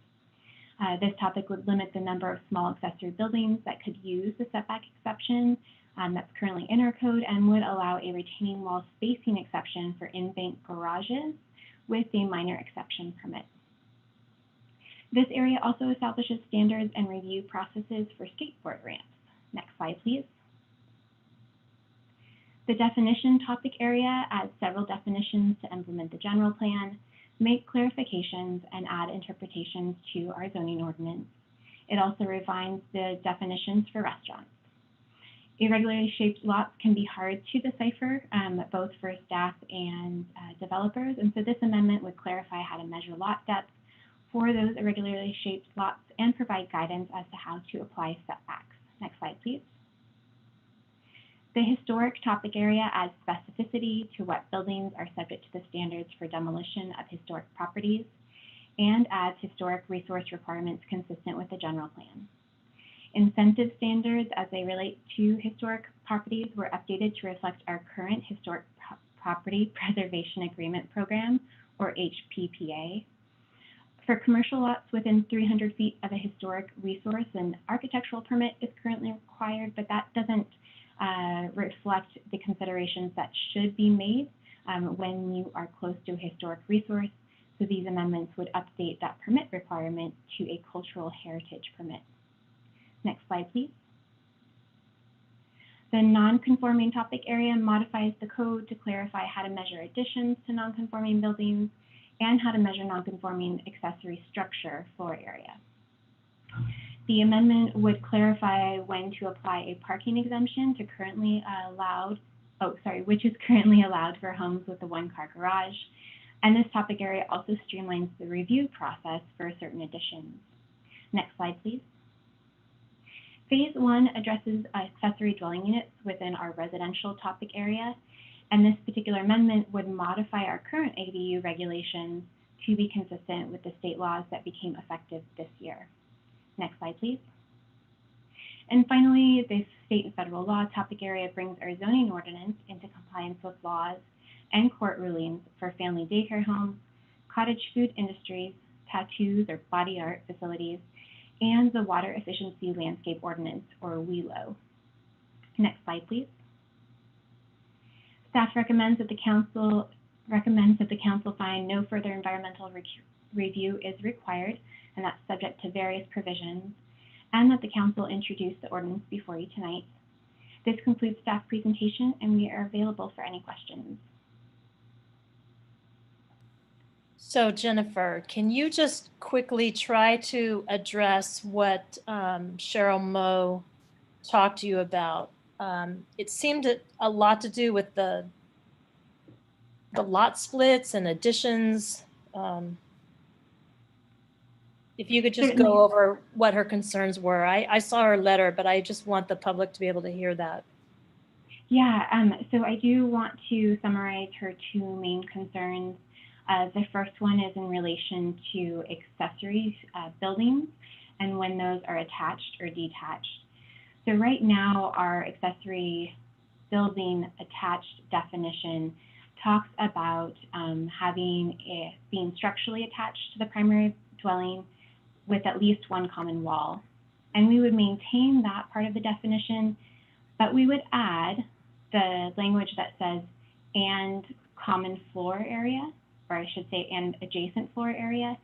This topic would limit the number of small accessory buildings that could use the setback exception that's currently in our code, and would allow a retaining wall spacing exception for in-bank garages with a minor exception permit. This area also establishes standards and review processes for skateboard ramps. Next slide, please. The definition topic area adds several definitions to implement the general plan, make clarifications, and add interpretations to our zoning ordinance. It also refines the definitions for restaurants. Irregularly shaped lots can be hard to decipher, both for staff and developers, and so this amendment would clarify how to measure lot depth for those irregularly shaped lots and provide guidance as to how to apply setbacks. Next slide, please. The historic topic area adds specificity to what buildings are subject to the standards for demolition of historic properties and adds historic resource requirements consistent with the general plan. Incentive standards as they relate to historic properties were updated to reflect our current historic property preservation agreement program, or HPPA. For commercial lots within 300 feet of a historic resource, an architectural permit is currently required, but that doesn't reflect the considerations that should be made when you are close to a historic resource. So these amendments would update that permit requirement to a cultural heritage permit. Next slide, please. The non-conforming topic area modifies the code to clarify how to measure additions to non-conforming buildings and how to measure non-conforming accessory structure floor area. The amendment would clarify when to apply a parking exemption to currently allowed, which is currently allowed for homes with a one-car garage. And this topic area also streamlines the review process for certain additions. Next slide, please. Phase 1 addresses accessory dwelling units within our residential topic area, and this particular amendment would modify our current ADU regulations to be consistent with the state laws that became effective this year. Next slide, please. And finally, the state and federal law topic area brings our zoning ordinance into compliance with laws and court rulings for family daycare homes, cottage food industries, tattoos or body art facilities, and the Water Efficiency Landscape Ordinance, or WELO. Next slide, please. Staff recommends that the council find no further environmental review is required, and that's subject to various provisions, and that the council introduce the ordinance before you tonight. This concludes staff presentation, and we are available for any questions. So Jennifer, can you just quickly try to address what Cheryl Moe talked to you about? It seemed a lot to do with the lot splits and additions. If you could just go over what her concerns were. I saw her letter, but I just want the public to be able to hear that. Yeah, so I do want to summarize her two main concerns. The first one is in relation to accessory buildings and when those are attached or detached. So right now, our accessory building attached definition talks about being structurally attached to the primary dwelling with at least one common wall. And we would maintain that part of the definition, but we would add the language that says, and common floor area, or I should say, and adjacent floor area.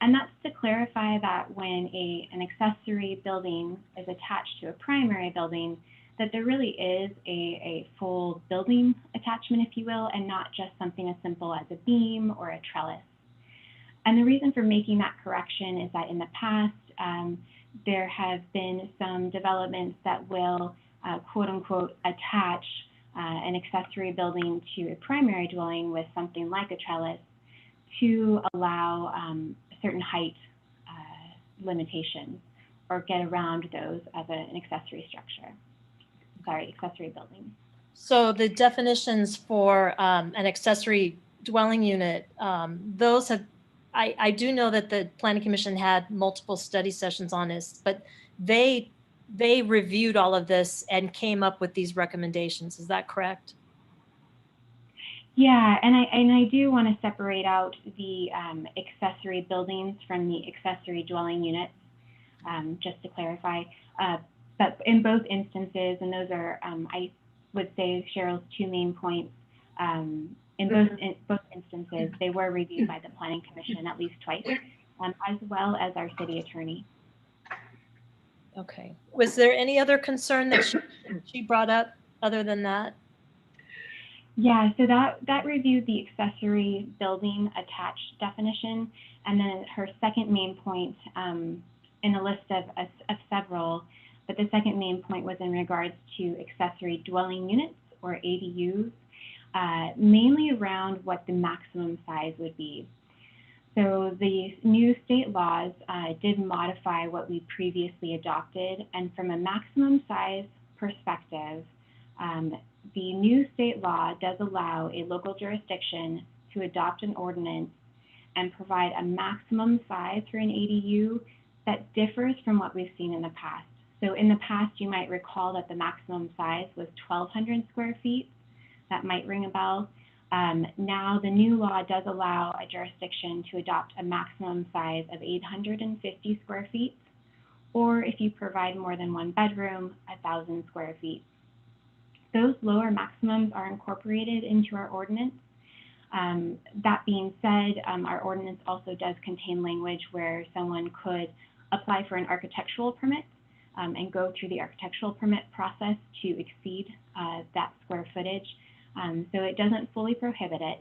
And that's to clarify that when an accessory building is attached to a primary building, that there really is a full building attachment, if you will, and not just something as simple as a beam or a trellis. And the reason for making that correction is that in the past, there have been some developments that will, quote unquote, attach an accessory building to a primary dwelling with something like a trellis to allow certain height limitations or get around those as an accessory structure. Sorry, accessory building. So the definitions for an accessory dwelling unit, those have, I do know that the Planning Commission had multiple study sessions on this, but they reviewed all of this and came up with these recommendations. Is that correct? Yeah, and I do want to separate out the accessory buildings from the accessory dwelling units, just to clarify. But in both instances, and those are, I would say, Cheryl's two main points, in both instances, they were reviewed by the Planning Commission at least twice. as well as our city attorney. Okay. Was there any other concern that she brought up other than that? Yeah, so that reviewed the accessory building attached definition, and then her second main point in a list of several, but the second main point was in regards to accessory dwelling units, or ADUs, mainly around what the maximum size would be. So the new state laws did modify what we previously adopted, and from a maximum size perspective, the new state law does allow a local jurisdiction to adopt an ordinance and provide a maximum size for an ADU that differs from what we've seen in the past. So in the past, you might recall that the maximum size was 1,200 square feet. That might ring a bell. Now the new law does allow a jurisdiction to adopt a maximum size of 850 square feet, or if you provide more than one bedroom, 1,000 square feet. Those lower maximums are incorporated into our ordinance. That being said, our ordinance also does contain language where someone could apply for an architectural permit and go through the architectural permit process to exceed that square footage. So it doesn't fully prohibit it.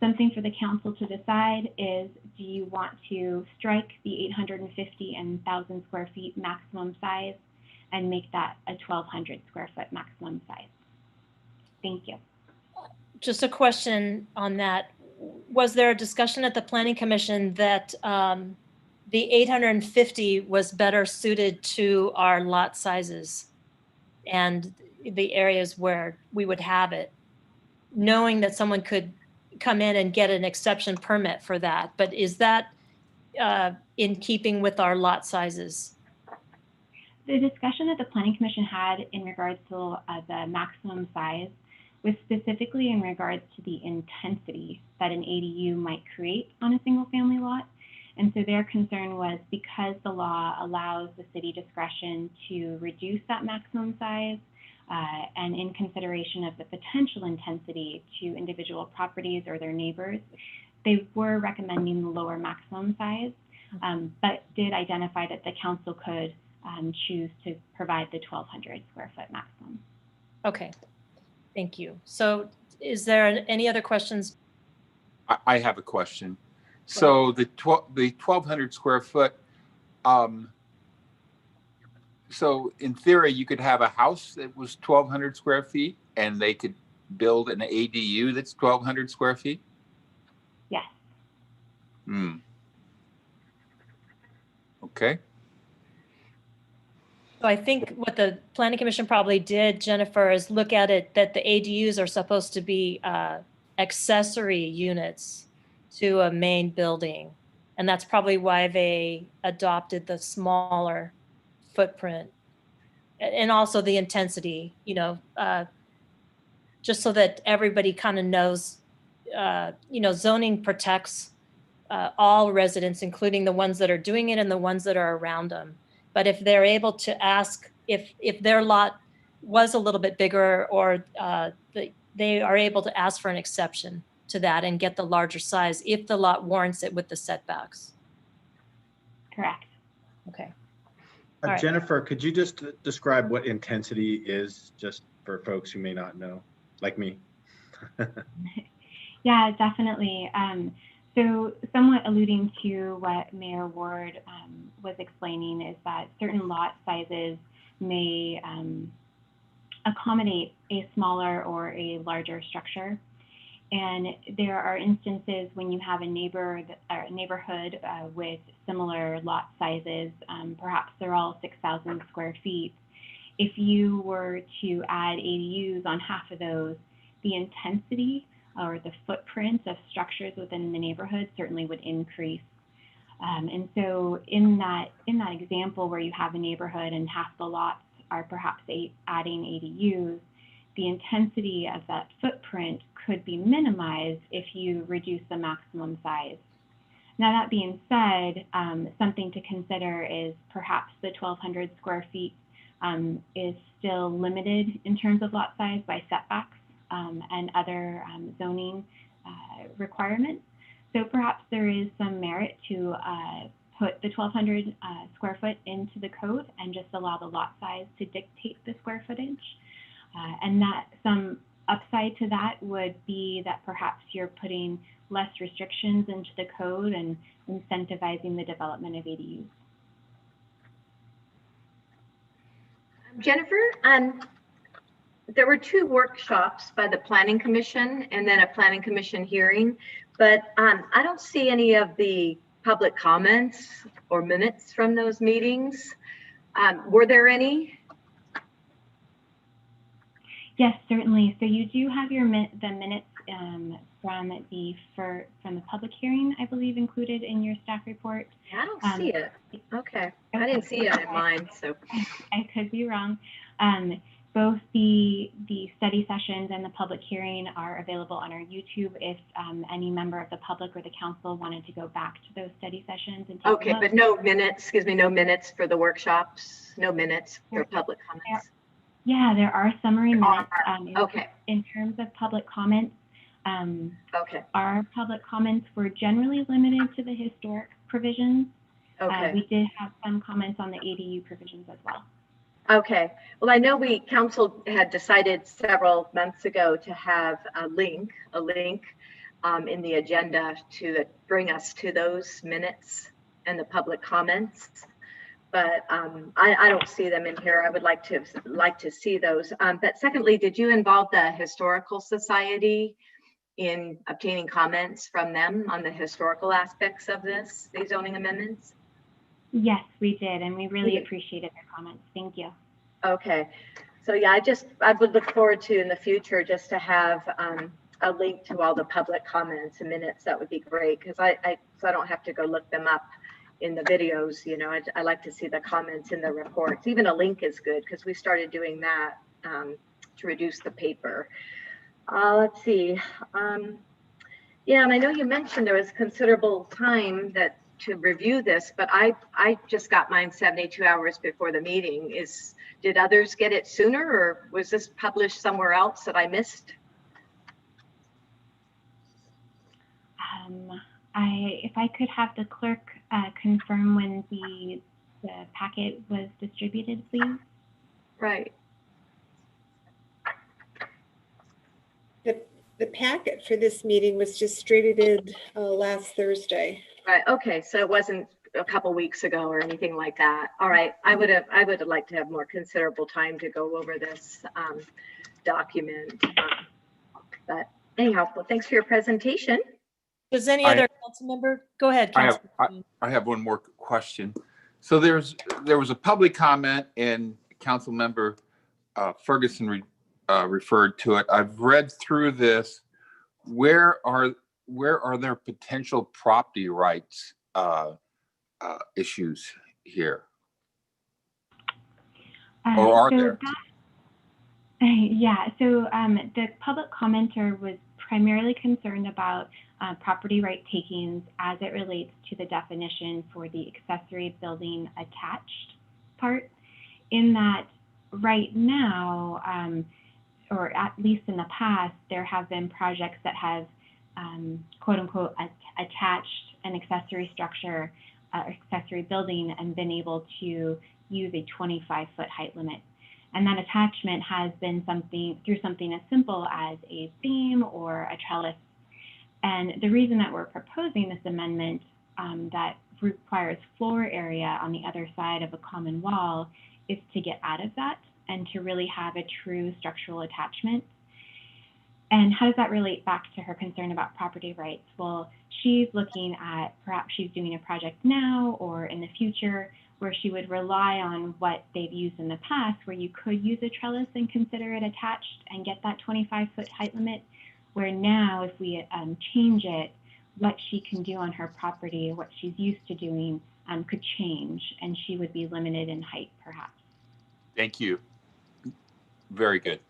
Something for the council to decide is, do you want to strike the 850 and 1,000 square feet maximum size and make that a 1,200 square foot maximum size? Thank you. Just a question on that. Was there a discussion at the Planning Commission that the 850 was better suited to our lot sizes and the areas where we would have it, knowing that someone could come in and get an exception permit for that? But is that in keeping with our lot sizes? The discussion that the Planning Commission had in regards to the maximum size was specifically in regards to the intensity that an ADU might create on a single family lot. And so their concern was, because the law allows the city discretion to reduce that maximum size, and in consideration of the potential intensity to individual properties or their neighbors, they were recommending the lower maximum size, but did identify that the council could choose to provide the 1,200 square foot maximum. Okay, thank you. So is there any other questions? I have a question. So the 1,200 square foot, so in theory, you could have a house that was 1,200 square feet and they could build an ADU that's 1,200 square feet? Yes. Okay. So I think what the Planning Commission probably did, Jennifer, is look at it that the ADUs are supposed to be accessory units to a main building. And that's probably why they adopted the smaller footprint, and also the intensity, just so that everybody kind of knows, zoning protects all residents, including the ones that are doing it and the ones that are around them. But if they're able to ask, if their lot was a little bit bigger, or they are able to ask for an exception to that and get the larger size if the lot warrants it with the setbacks. Correct. Okay. All right. Jennifer, could you just describe what intensity is, just for folks who may not know, like me? Yeah, definitely. So somewhat alluding to what Mayor Ward was explaining is that certain lot sizes may accommodate a smaller or a larger structure. And there are instances when you have a neighborhood with similar lot sizes, perhaps they're all 6,000 square feet. If you were to add ADUs on half of those, the intensity or the footprint of structures within the neighborhood certainly would increase. And so in that example where you have a neighborhood and half the lots are perhaps adding ADUs, the intensity of that footprint could be minimized if you reduce the maximum size. Now, that being said, something to consider is perhaps the 1,200 square feet is still limited in terms of lot size by setbacks and other zoning requirements. So perhaps there is some merit to put the 1,200 square foot into the code and just allow the lot size to dictate the square footage. And that some upside to that would be that perhaps you're putting less restrictions into the code and incentivizing the development of ADUs. Jennifer, there were 2 workshops by the Planning Commission and then a Planning Commission hearing, but I don't see any of the public comments or minutes from those meetings. Were there any? Yes, certainly. So you do have your the minutes from the public hearing, I believe, included in your staff report. I don't see it. Okay, I didn't see it in mine, so I could be wrong. Both the study sessions and the public hearing are available on our YouTube if any member of the public or the council wanted to go back to those study sessions and take okay, a look. but no minutes, excuse me, no minutes for the workshops, no minutes for public comments. Yeah, there are summary minutes. Okay. In terms of public comments, okay. Our public comments were generally limited to the historic provisions. Okay. We did have some comments on the ADU provisions as well. Okay. Well, I know council had decided several months ago to have a link in the agenda to bring us to those minutes and the public comments. But I don't see them in here. I would like to see those. But secondly, did you involve the Historical Society in obtaining comments from them on the historical aspects of these zoning amendments? Yes, we did, and we really appreciated their comments. Thank you. Okay, so yeah, I would look forward to in the future just to have a link to all the public comments and minutes. That would be great, because so I don't have to go look them up in the videos. You know, I like to see the comments in the reports. Even a link is good, because we started doing that to reduce the paper. Let's see. Yeah, and I know you mentioned there was considerable time to review this, but I just got mine 72 hours before the meeting. Did others get it sooner, or was this published somewhere else that I missed? If I could have the clerk confirm when the packet was distributed, please. Right. The packet for this meeting was distributed last Thursday. Right. Okay. So it wasn't a couple weeks ago or anything like that. All right. I would have liked to have more considerable time to go over this document. But anyhow, well, thanks for your presentation. Does any other council member? Go ahead, Councilor. I have one more question. So there was a public comment and Council Member Ferguson referred to it. I've read through this. Where are there potential property rights issues here? Or are there? Yeah, so the public commenter was primarily concerned about property right takings as it relates to the definition for the accessory building attached part, in that right now, or at least in the past, there have been projects that have quote unquote attached an accessory structure, accessory building, and been able to use a 25-foot height limit. And that attachment has been through something as simple as a beam or a trellis. And the reason that we're proposing this amendment that requires floor area on the other side of a common wall is to get out of that and to really have a true structural attachment. And how does that relate back to her concern about property rights? Well, she's looking at, perhaps she's doing a project now or in the future where she would rely on what they've used in the past, where you could use a trellis and consider it attached and get that 25-foot height limit, where now if we change it, what she can do on her property, what she's used to doing, could change, and she would be limited in height, perhaps. Thank you. Very good.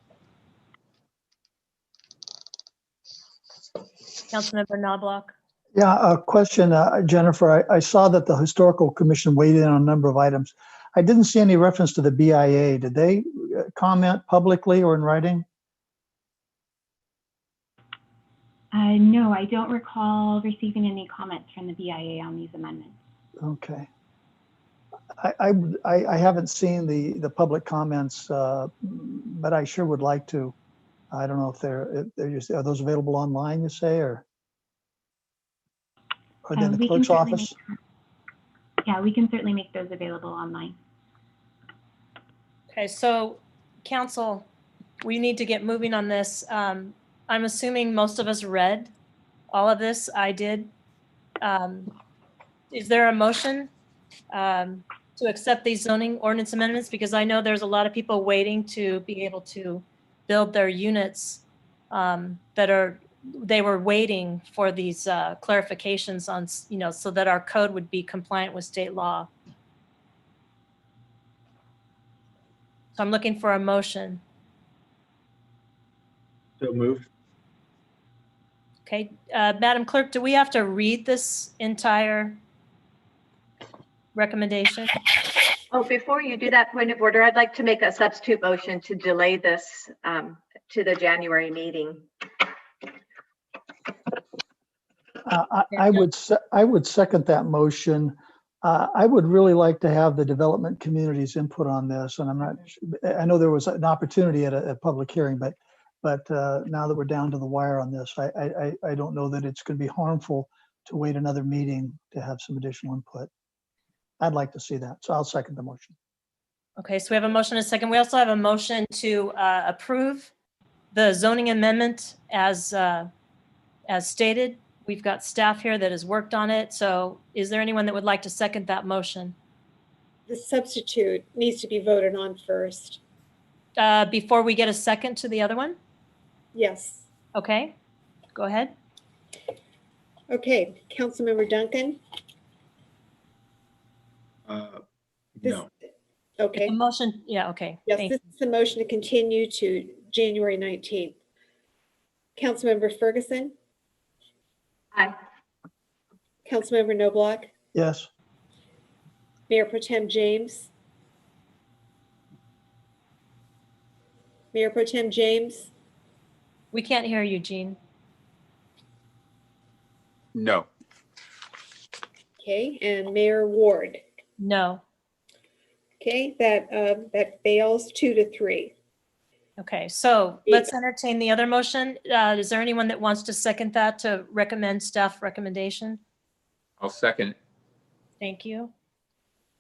Councilmember Knobloch. Yeah, a question, Jennifer. I saw that the Historical Commission weighed in on a number of items. I didn't see any reference to the BIA. Did they comment publicly or in writing? No, I don't recall receiving any comments from the BIA on these amendments. Okay. I haven't seen the public comments, but I sure would like to. I don't know if are those available online, you say, or are they in the clerk's office? Yeah, we can certainly make those available online. Okay, so council, we need to get moving on this. I'm assuming most of us read all of this. I did. Is there a motion to accept these zoning ordinance amendments? Because I know there's a lot of people waiting to be able to build their units they were waiting for these clarifications on, so that our code would be compliant with state law. So I'm looking for a motion. So moved. Okay, Madam Clerk, do we have to read this entire recommendation? Oh, before you do that point of order, I'd like to make a substitute motion to delay this to the January meeting. I would second that motion. I would really like to have the development community's input on this, and I know there was an opportunity at a public hearing, but now that we're down to the wire on this, I don't know that it's going to be harmful to wait another meeting to have some additional input. I'd like to see that, so I'll second the motion. Okay, so we have a motion and a second. We also have a motion to approve the zoning amendment as stated. We've got staff here that has worked on it. So is there anyone that would like to second that motion? The substitute needs to be voted on first. Before we get a second to the other one? Yes. Okay, go ahead. Okay, Councilmember Duncan? No. Okay. The motion, yeah, okay. Yes, Thank this is the motion to continue to January 19th. Councilmember Ferguson? Aye. Councilmember Noblock? Yes. Mayor Pro Tem James? Mayor Pro Tem James? We can't hear you, Jean. No. Okay, and Mayor Ward? No. Okay, that fails 2-3. Okay, so let's entertain the other motion. Is there anyone that wants to second that to recommend staff recommendation? I'll second. Thank you.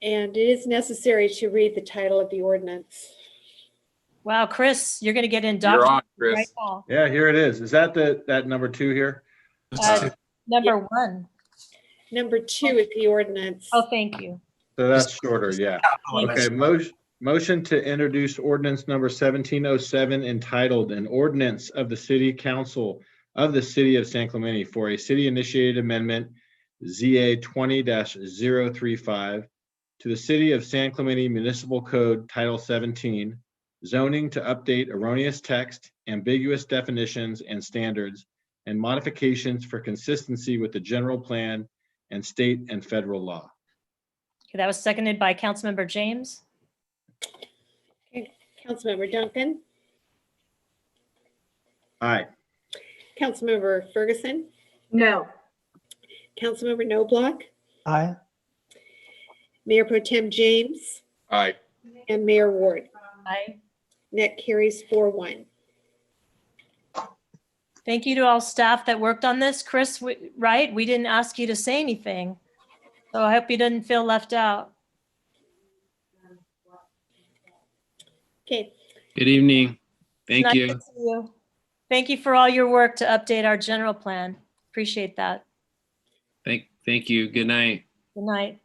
And it is necessary to read the title of the ordinance. Wow, Chris, you're going to get You're indoctrinated on, Chris. right now. Yeah, here it is. Is that that number 2 here? Number one. Number 2 is the ordinance. Oh, thank you. So that's shorter, yeah. Okay, motion to introduce ordinance number 1707 entitled An Ordinance of the City Council of the City of San Clemente for a city-initiated amendment ZA 20-035 to the City of San Clemente Municipal Code Title 17, zoning to update erroneous text, ambiguous definitions and standards, and modifications for consistency with the general plan and state and federal law. Okay, that was seconded by Councilmember James. Okay, Councilmember Duncan? Aye. Councilmember Ferguson? No. Councilmember Noblock? Aye. Mayor Pro Tem James? Aye. And Mayor Ward? Aye. That carries 4-1. Thank you to all staff that worked on this. Chris, right? We didn't ask you to say anything. So I hope you didn't feel left out. Okay. Good evening. Thank Nice you. to see you. Thank you for all your work to update our general plan. Appreciate that. Thank you. Good night. Good night.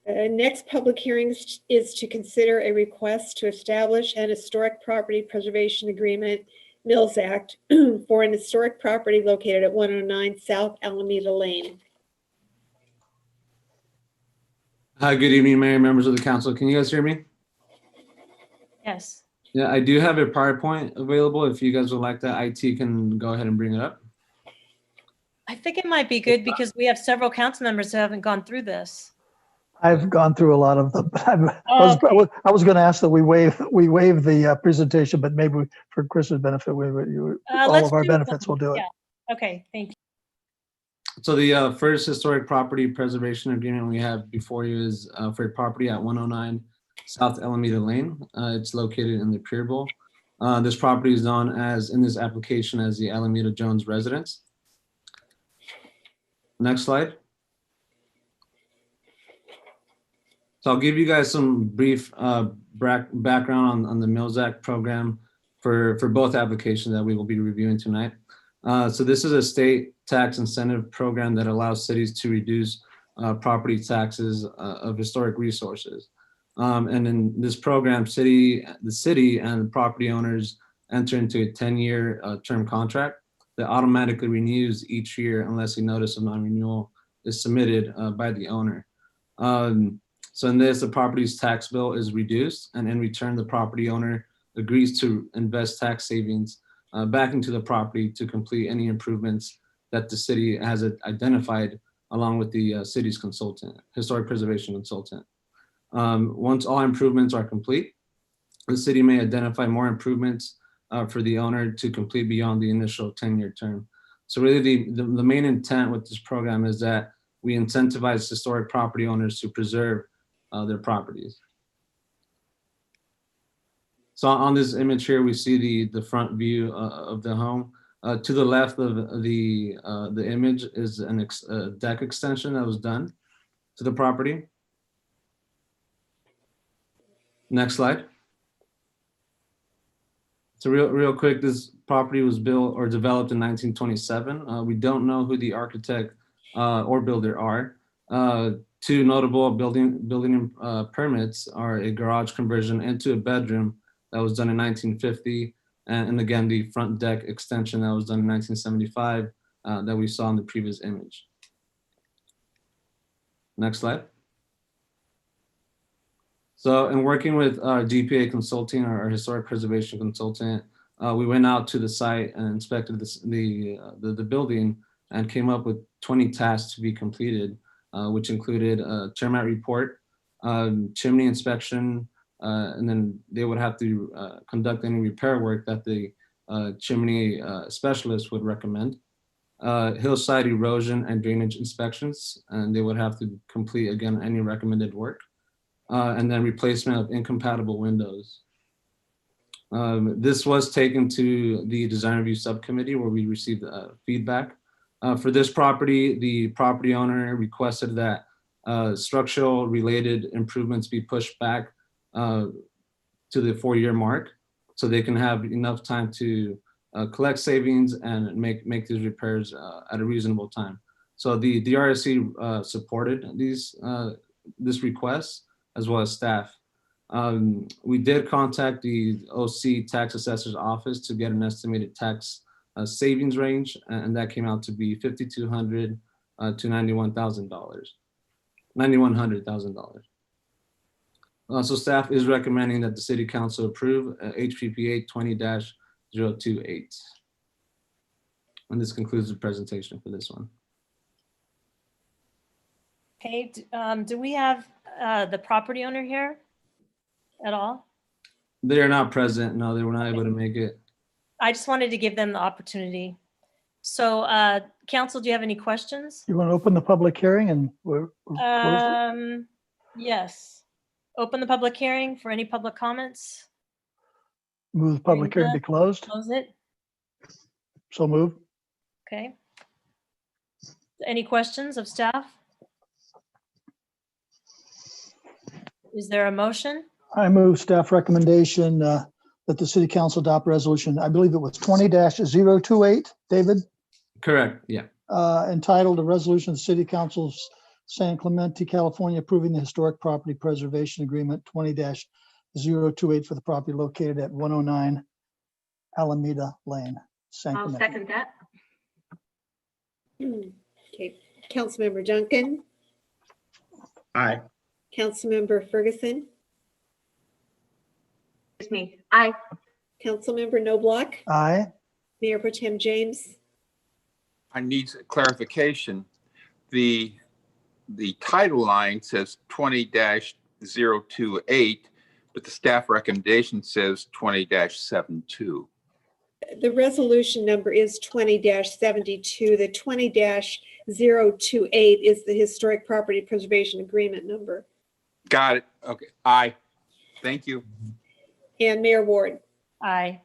Next public hearing is to consider a request to establish an historic property preservation agreement, Mills Act, for an historic property located at 109 South Alameda Lane. Hi, good evening, Mayor, members of the council. Can you guys hear me? Yes. Yeah, I do have a PowerPoint available. If you guys would like that, IT can go ahead and bring it up. I think it might be good because we have several council members who haven't gone through this. I've gone through a lot of them. Okay. I was going to ask that we waive the presentation, but maybe for Chris's benefit, all Let's of our do benefits one. will do it. Yeah. Okay, thank you. So the first historic property preservation agreement we have before you is for a property at 109 South Alameda Lane. It's located in the Pier Bowl. This property is known as, in this application, as the Alameda Jones Residence. Next slide. So I'll give you guys some brief background on the Mills Act program for both applications that we will be reviewing tonight. So this is a state tax incentive program that allows cities to reduce property taxes of historic resources. And in this program, the city and the property owners enter into a 10-year term contract that automatically renews each year unless a notice of non-renewal is submitted by the owner. So in this, the property's tax bill is reduced, and in return, the property owner agrees to invest tax savings back into the property to complete any improvements that the city has identified along with the city's consultant, historic preservation consultant. Once all improvements are complete, the city may identify more improvements for the owner to complete beyond the initial 10-year term. So really the main intent with this program is that we incentivize historic property owners to preserve their properties. So on this image here, we see the front view of the home. To the left of the image is a deck extension that was done to the property. Next slide. So real quick, this property was built or developed in 1927. We don't know who the architect or builder are. Two notable building permits are a garage conversion into a bedroom that was done in 1950, and again, the front deck extension that was done in 1975 that we saw in the previous image. Next slide. So in working with GPA Consulting, our historic preservation consultant, we went out to the site and inspected the building and came up with 20 tasks to be completed, which included a termite report, chimney inspection, and then they would have to conduct any repair work that the chimney specialist would recommend. Hillside erosion and drainage inspections, and they would have to complete, again, any recommended work. And then replacement of incompatible windows. This was taken to the design review subcommittee where we received feedback. For this property, the property owner requested that structural related improvements be pushed back to the 4-year mark so they can have enough time to collect savings and make these repairs at a reasonable time. So the DRSC supported this request as well as staff. We did contact the OC tax assessor's office to get an estimated tax savings range, and that came out to be $5,200 to $9,100,000. So staff is recommending that the City Council approve HPPA 20-028. And this concludes the presentation for this one. Okay, do we have the property owner here at all? They are not present. No, they were not able to make it. I just wanted to give them the opportunity. So, council, do you have any questions? You want to open the public hearing and we're close? Yes. Open the public hearing for any public comments. Move the public hearing to be closed. Close it. So move. Okay. Any questions of staff? Is there a motion? I move staff recommendation that the City Council adopt resolution, I believe it was 20-028, David? Correct, yeah. Entitled a resolution of the City Council San Clemente, California, approving the historic property preservation agreement 20-028 for the property located at 109 Alameda Lane, San I'll Clemente. second that. Okay, Councilmember Duncan, Aye. Councilmember Ferguson, Excuse me. Aye. Councilmember Noblock, Aye. Mayor Pro Tem James. I need clarification. The the title line says 20-028, but the staff recommendation says 20-72. The resolution number is 20-72. The 20-028 is the Historic Property Preservation Agreement number. Got it. Okay. Aye. Thank you. And Mayor Ward. Aye.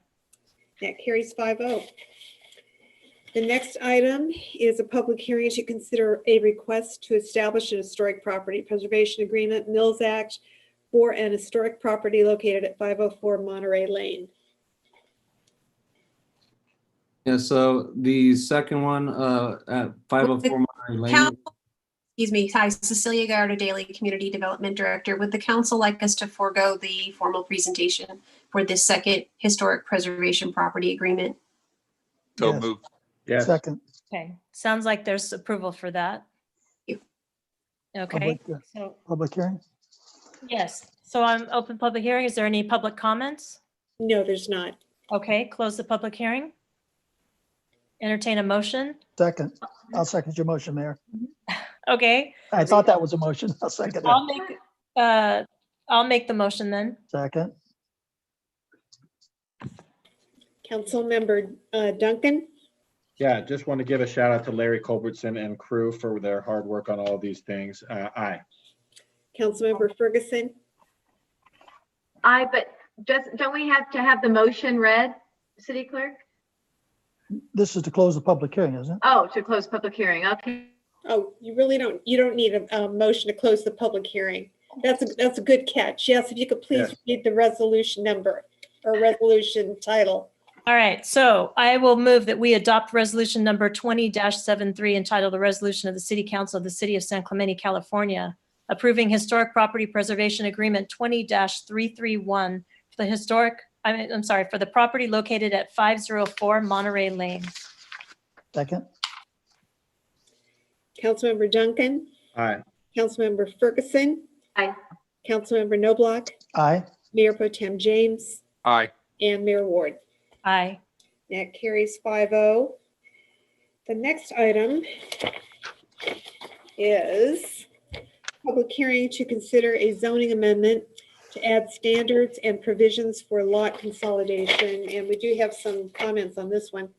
That carries 5-0. The next item is a public hearing to consider a request to establish an historic property preservation agreement, Mills Act, for an historic property located at 504 Monterey Lane. Yeah, so the second one at 504 Monterey Lane. Excuse me. Hi, Cecilia Gallardo Daly, Community Development Director. Would the council like us to forego the formal presentation for this second historic preservation property agreement? So Yes. moved. Yes. Second. Okay, sounds like there's approval for that. Okay, so, Public hearing? yes, so I'm open public hearing. Is there any public comments? No, there's not. Okay, close the public hearing. Entertain a motion. Second. I'll second your motion, Mayor. Okay. I thought that was a motion. I'll second it. I'll make the motion then. Second. Councilmember Duncan. Yeah, just want to give a shout out to Larry Culbertson and crew for their hard work on all these things. Aye. Councilmember Ferguson. Aye, but don't we have to have the motion read, City Clerk? This is to close the public hearing, isn't it? Oh, to close public hearing. Okay. Oh, you don't need a motion to close the public hearing. That's a good catch. Yes, if you could please Yes. read the resolution number or resolution title. All right, so I will move that we adopt resolution number 20-73 entitled "The Resolution of the City Council of the City of San Clemente, California, approving historic property preservation agreement 20-331 for the property located at 504 Monterey Lane." Second. Councilmember Duncan. Aye. Councilmember Ferguson. Aye. Councilmember Noblock. Aye. Mayor Pro Tem James. Aye. And Mayor Ward. Aye. That carries 5-0. The next item is public hearing to consider a zoning amendment to add standards and provisions for lot consolidation. And we do have some comments on this one.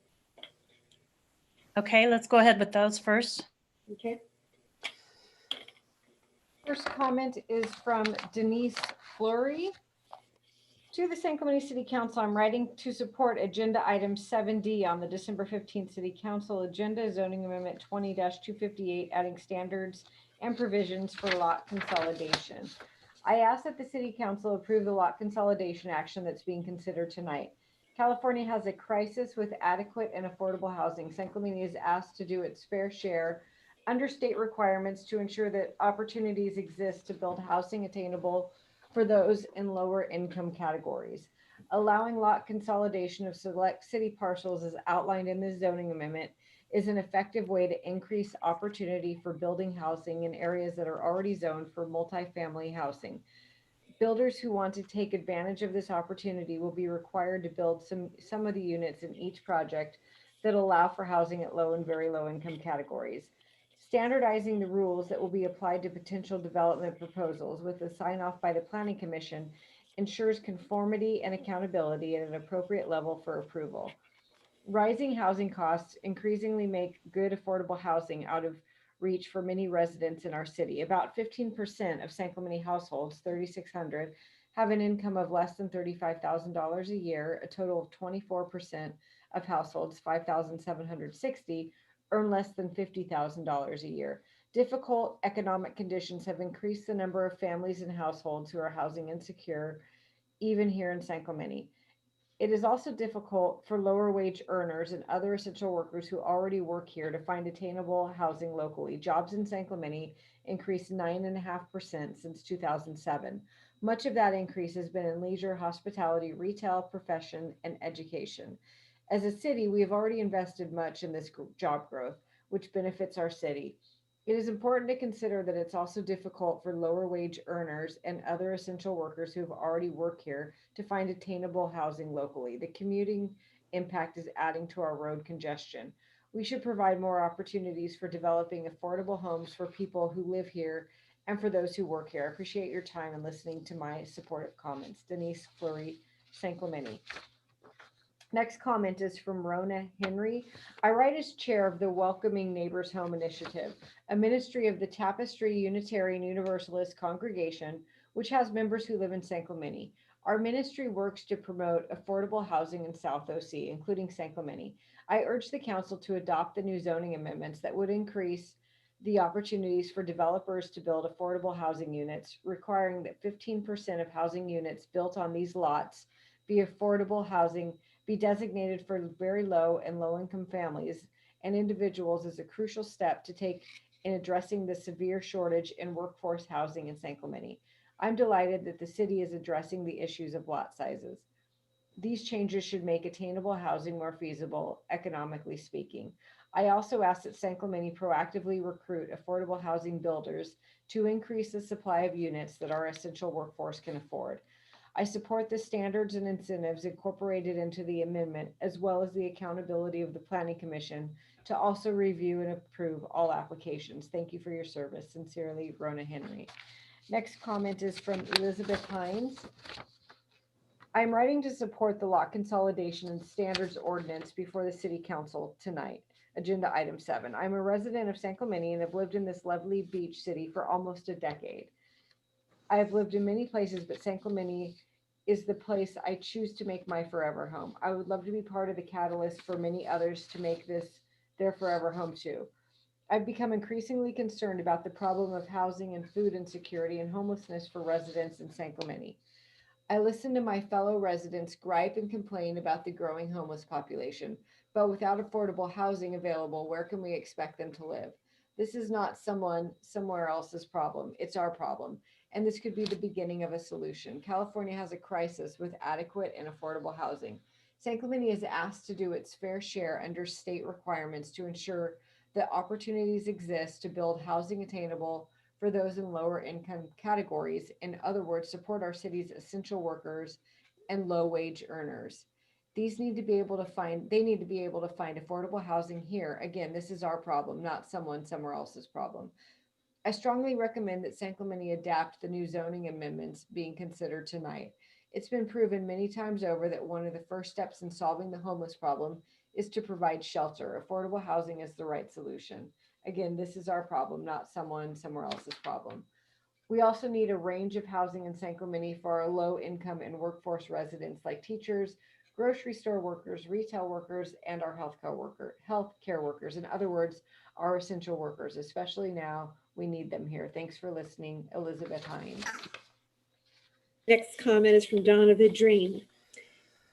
Okay, let's go ahead with those first. Okay. First comment is from Denise Fleury. To the San Clemente City Council, I'm writing to support agenda item 7D on the December 15th City Council agenda, zoning amendment 20-258, adding standards and provisions for lot consolidation. I ask that the City Council approve the lot consolidation action that's being considered tonight. California has a crisis with adequate and affordable housing. San Clemente is asked to do its fair share under state requirements to ensure that opportunities exist to build housing attainable for those in lower income categories. Allowing lot consolidation of select city parcels as outlined in this zoning amendment is an effective way to increase opportunity for building housing in areas that are already zoned for multifamily housing. Builders who want to take advantage of this opportunity will be required to build some of the units in each project that allow for housing at low and very low income categories. Standardizing the rules that will be applied to potential development proposals with a sign off by the Planning Commission ensures conformity and accountability at an appropriate level for approval. Rising housing costs increasingly make good affordable housing out of reach for many residents in our city. About 15% of San Clemente households, 3,600, have an income of less than $35,000 a year. A total of 24% of households, 5,760, earn less than $50,000 a year. Difficult economic conditions have increased the number of families and households who are housing insecure, even here in San Clemente. It is also difficult for lower wage earners and other essential workers who already work here to find attainable housing locally. Jobs in San Clemente increased 9.5% since 2007. Much of that increase has been in leisure, hospitality, retail, profession, and education. As a city, we have already invested much in this job growth, which benefits our city. It is important to consider that it's also difficult for lower wage earners and other essential workers who have already worked here to find attainable housing locally. The commuting impact is adding to our road congestion. We should provide more opportunities for developing affordable homes for people who live here and for those who work here. I appreciate your time and listening to my supportive comments. Denise Fleury, San Clemente. Next comment is from Rona Henry. I write as chair of the Welcoming Neighbors Home Initiative, a ministry of the Tapestry Unitarian Universalist Congregation, which has members who live in San Clemente. Our ministry works to promote affordable housing in South OC, including San Clemente. I urge the council to adopt the new zoning amendments that would increase the opportunities for developers to build affordable housing units, requiring that 15% of housing units built on these lots be affordable housing, be designated for very low and low-income families and individuals is a crucial step to take in addressing the severe shortage in workforce housing in San Clemente. I'm delighted that the city is addressing the issues of lot sizes. These changes should make attainable housing more feasible, economically speaking. I also ask that San Clemente proactively recruit affordable housing builders to increase the supply of units that our essential workforce can afford. I support the standards and incentives incorporated into the amendment, as well as the accountability of the Planning Commission to also review and approve all applications. Thank you for your service. Sincerely, Rona Henry. Next comment is from Elizabeth Hines. I'm writing to support the lot consolidation and standards ordinance before the City Council tonight. Agenda item 7. I'm a resident of San Clemente and have lived in this lovely beach city for almost a decade. I have lived in many places, but San Clemente is the place I choose to make my forever home. I would love to be part of the catalyst for many others to make this their forever home too. I've become increasingly concerned about the problem of housing and food insecurity and homelessness for residents in San Clemente. I listen to my fellow residents gripe and complain about the growing homeless population, but without affordable housing available, where can we expect them to live? This is not someone somewhere else's problem. It's our problem. And this could be the beginning of a solution. California has a crisis with adequate and affordable housing. San Clemente is asked to do its fair share under state requirements to ensure that opportunities exist to build housing attainable for those in lower income categories. In other words, support our city's essential workers and low wage earners. They need to be able to find affordable housing here. Again, this is our problem, not somewhere else's problem. I strongly recommend that San Clemente adapt the new zoning amendments being considered tonight. It's been proven many times over that one of the first steps in solving the homeless problem is to provide shelter. Affordable housing is the right solution. Again, this is our problem, not somewhere else's problem. We also need a range of housing in San Clemente for our low income and workforce residents like teachers, grocery store workers, retail workers, and our healthcare workers. In other words, our essential workers, especially now, we need them here. Thanks for listening, Elizabeth Hines. Next comment is from Donna Vidrine.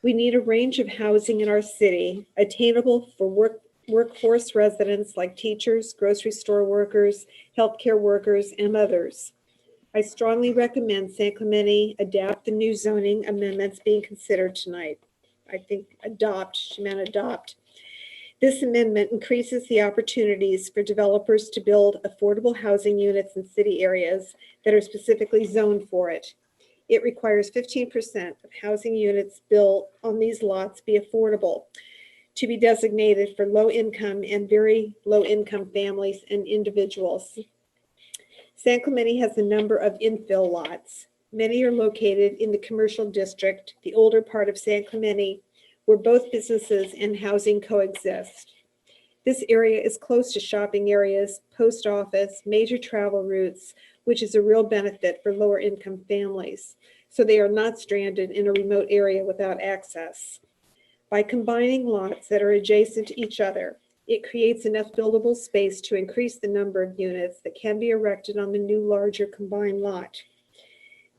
We need a range of housing in our city, attainable for workforce residents like teachers, grocery store workers, healthcare workers, and others. I strongly recommend San Clemente adapt the new zoning amendments being considered tonight. I think she meant adopt. This amendment increases the opportunities for developers to build affordable housing units in city areas that are specifically zoned for it. It requires 15% of housing units built on these lots be affordable, to be designated for low income and very low income families and individuals. San Clemente has a number of infill lots. Many are located in the commercial district, the older part of San Clemente, where both businesses and housing coexist. This area is close to shopping areas, post office, major travel routes, which is a real benefit for lower income families, so they are not stranded in a remote area without access. By combining lots that are adjacent to each other, it creates enough buildable space to increase the number of units that can be erected on the new larger combined lot.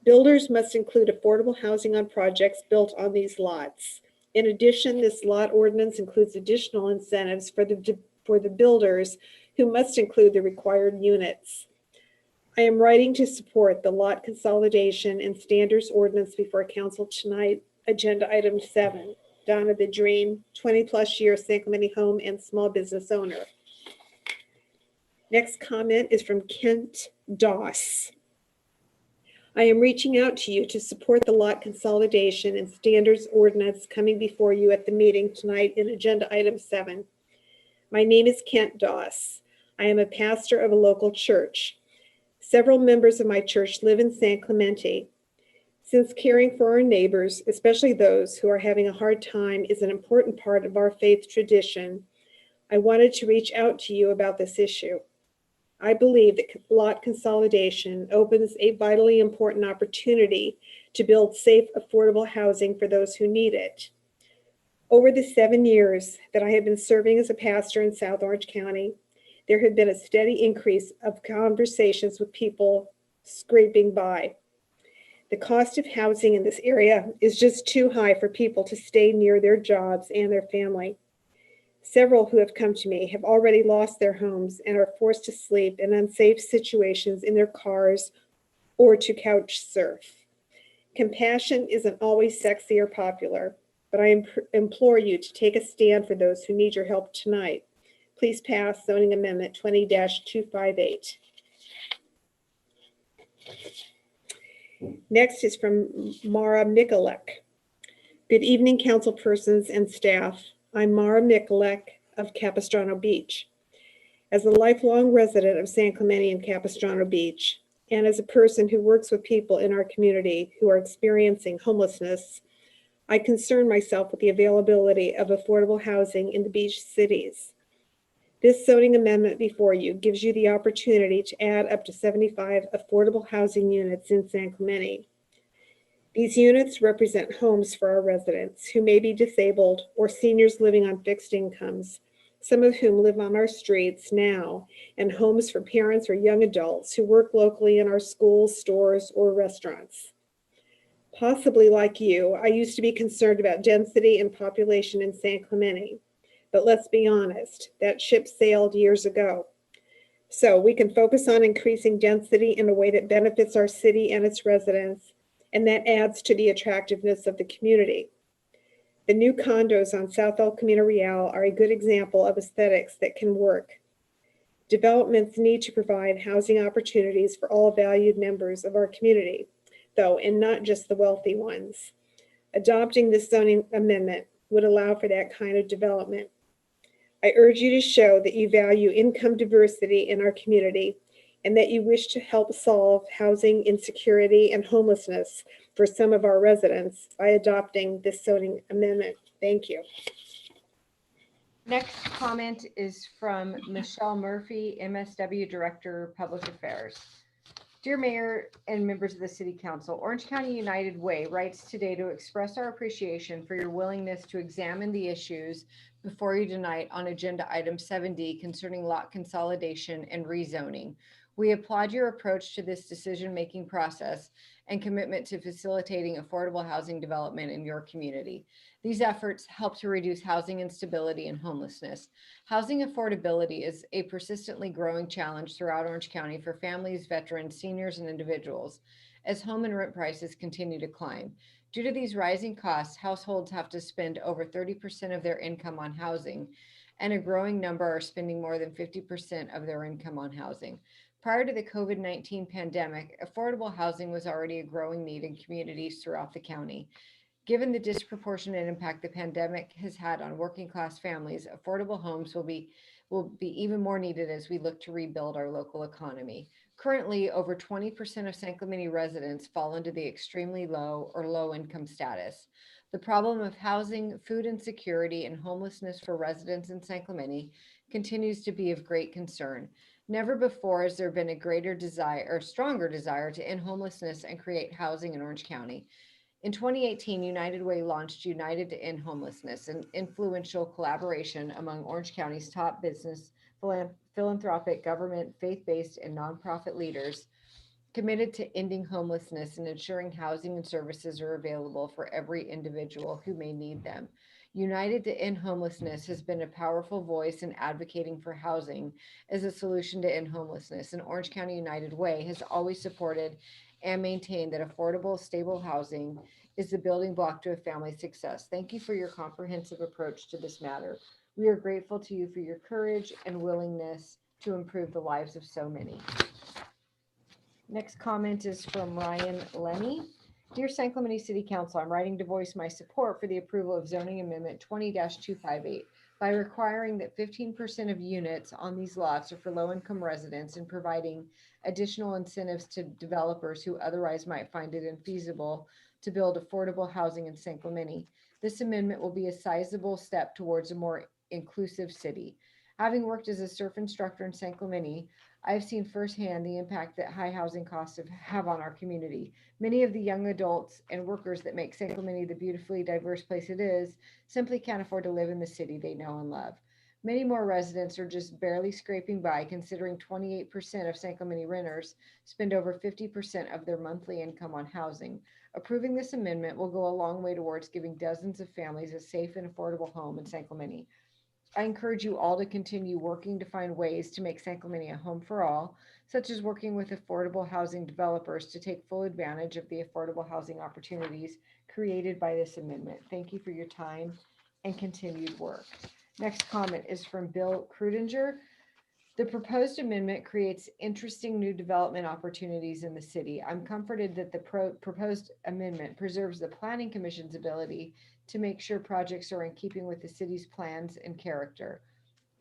Builders must include affordable housing on projects built on these lots. In addition, this lot ordinance includes additional incentives for the builders who must include the required units. I am writing to support the lot consolidation and standards ordinance before council tonight, agenda item 7. Donna Vidrine, 20+ year San Clemente home and small business owner. Next comment is from Kent Doss. I am reaching out to you to support the lot consolidation and standards ordinance coming before you at the meeting tonight in agenda item 7. My name is Kent Doss. I am a pastor of a local church. Several members of my church live in San Clemente. Since caring for our neighbors, especially those who are having a hard time, is an important part of our faith tradition, I wanted to reach out to you about this issue. I believe that lot consolidation opens a vitally important opportunity to build safe, affordable housing for those who need it. Over the 7 years that I have been serving as a pastor in South Orange County, there have been a steady increase of conversations with people scraping by. The cost of housing in this area is just too high for people to stay near their jobs and their family. Several who have come to me have already lost their homes and are forced to sleep in unsafe situations in their cars or to couch surf. Compassion isn't always sexy or popular, but I implore you to take a stand for those who need your help tonight. Please pass Zoning Amendment 20-258. Next is from Mara Mikulek. Good evening, council persons and staff. I'm Mara Mikulek of Capistrano Beach. As a lifelong resident of San Clemente and Capistrano Beach, and as a person who works with people in our community who are experiencing homelessness, I concern myself with the availability of affordable housing in the beach cities. This zoning amendment before you gives you the opportunity to add up to 75 affordable housing units in San Clemente. These units represent homes for our residents who may be disabled or seniors living on fixed incomes, some of whom live on our streets now, and homes for parents or young adults who work locally in our schools, stores, or restaurants. Possibly like you, I used to be concerned about density and population in San Clemente. But let's be honest, that ship sailed years ago. So we can focus on increasing density in a way that benefits our city and its residents, and that adds to the attractiveness of the community. The new condos on South El Camino Real are a good example of aesthetics that can work. Developments need to provide housing opportunities for all valued members of our community, though, and not just the wealthy ones. Adopting this zoning amendment would allow for that kind of development. I urge you to show that you value income diversity in our community and that you wish to help solve housing insecurity and homelessness for some of our residents by adopting this zoning amendment. Thank you. Next comment is from Michelle Murphy, MSW Director of Public Affairs. Dear Mayor and members of the City Council, Orange County United Way writes today to express our appreciation for your willingness to examine the issues before you tonight on agenda item 7D concerning lot consolidation and rezoning. We applaud your approach to this decision-making process and commitment to facilitating affordable housing development in your community. These efforts help to reduce housing instability and homelessness. Housing affordability is a persistently growing challenge throughout Orange County for families, veterans, seniors, and individuals as home and rent prices continue to climb. Due to these rising costs, households have to spend over 30% of their income on housing, and a growing number are spending more than 50% of their income on housing. Prior to the COVID-19 pandemic, affordable housing was already a growing need in communities throughout the county. Given the disproportionate impact the pandemic has had on working class families, affordable homes will be even more needed as we look to rebuild our local economy. Currently, over 20% of San Clemente residents fall into the extremely low or low income status. The problem of housing, food insecurity, and homelessness for residents in San Clemente continues to be of great concern. Never before has there been a greater desire or stronger desire to end homelessness and create housing in Orange County. In 2018, United Way launched United to End Homelessness, an influential collaboration among Orange County's top business, philanthropic, government, faith-based, and nonprofit leaders committed to ending homelessness and ensuring housing and services are available for every individual who may need them. United to End Homelessness has been a powerful voice in advocating for housing as a solution to end homelessness, and Orange County United Way has always supported and maintain that affordable, stable housing is the building block to a family's success. Thank you for your comprehensive approach to this matter. We are grateful to you for your courage and willingness to improve the lives of so many. Next comment is from Ryan Lenny. Dear San Clemente City Council, I'm writing to voice my support for the approval of zoning amendment 20-258 by requiring that 15% of units on these lots are for low-income residents and providing additional incentives to developers who otherwise might find it infeasible to build affordable housing in San Clemente. This amendment will be a sizable step towards a more inclusive city. Having worked as a surf instructor in San Clemente, I've seen firsthand the impact that high housing costs have on our community. Many of the young adults and workers that make San Clemente the beautifully diverse place it is simply can't afford to live in the city they know and love. Many more residents are just barely scraping by, considering 28% of San Clemente renters spend over 50% of their monthly income on housing. Approving this amendment will go a long way towards giving dozens of families a safe and affordable home in San Clemente. I encourage you all to continue working to find ways to make San Clemente a home for all, such as working with affordable housing developers to take full advantage of the affordable housing opportunities created by this amendment. Thank you for your time and continued work. Next comment is from Bill Krudinger. The proposed amendment creates interesting new development opportunities in the city. I'm comforted that the proposed amendment preserves the Planning Commission's ability to make sure projects are in keeping with the city's plans and character.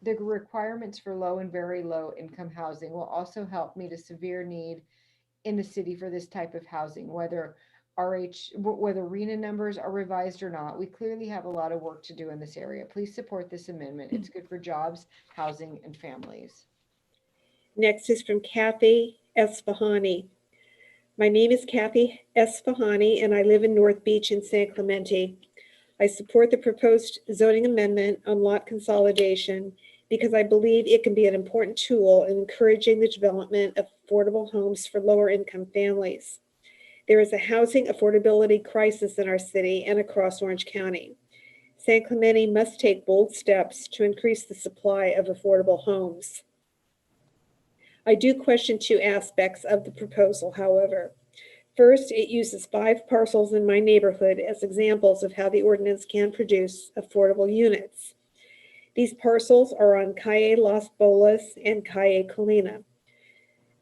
The requirements for low and very low income housing will also help meet a severe need in the city for this type of housing, whether RENA numbers are revised or not. We clearly have a lot of work to do in this area. Please support this amendment. It's good for jobs, housing, and families. Next is from Kathy Esfahani. My name is Kathy Esfahani, and I live in North Beach in San Clemente. I support the proposed zoning amendment on lot consolidation because I believe it can be an important tool in encouraging the development of affordable homes for lower income families. There is a housing affordability crisis in our city and across Orange County. San Clemente must take bold steps to increase the supply of affordable homes. I do question two aspects of the proposal, however. First, it uses 5 parcels in my neighborhood as examples of how the ordinance can produce affordable units. These parcels are on Calle Las Bolas and Calle Colina.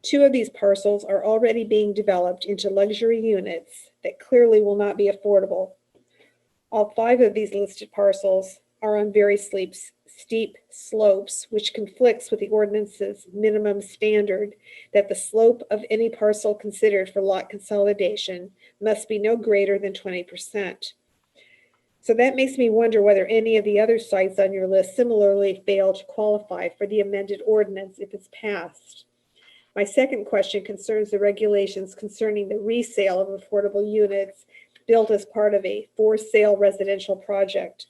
2 of these parcels are already being developed into luxury units that clearly will not be affordable. All 5 of these listed parcels are on very steep slopes, which conflicts with the ordinance's minimum standard that the slope of any parcel considered for lot consolidation must be no greater than 20%. So that makes me wonder whether any of the other sites on your list similarly fail to qualify for the amended ordinance if it's passed. My second question concerns the regulations concerning the resale of affordable units built as part of a for-sale residential project.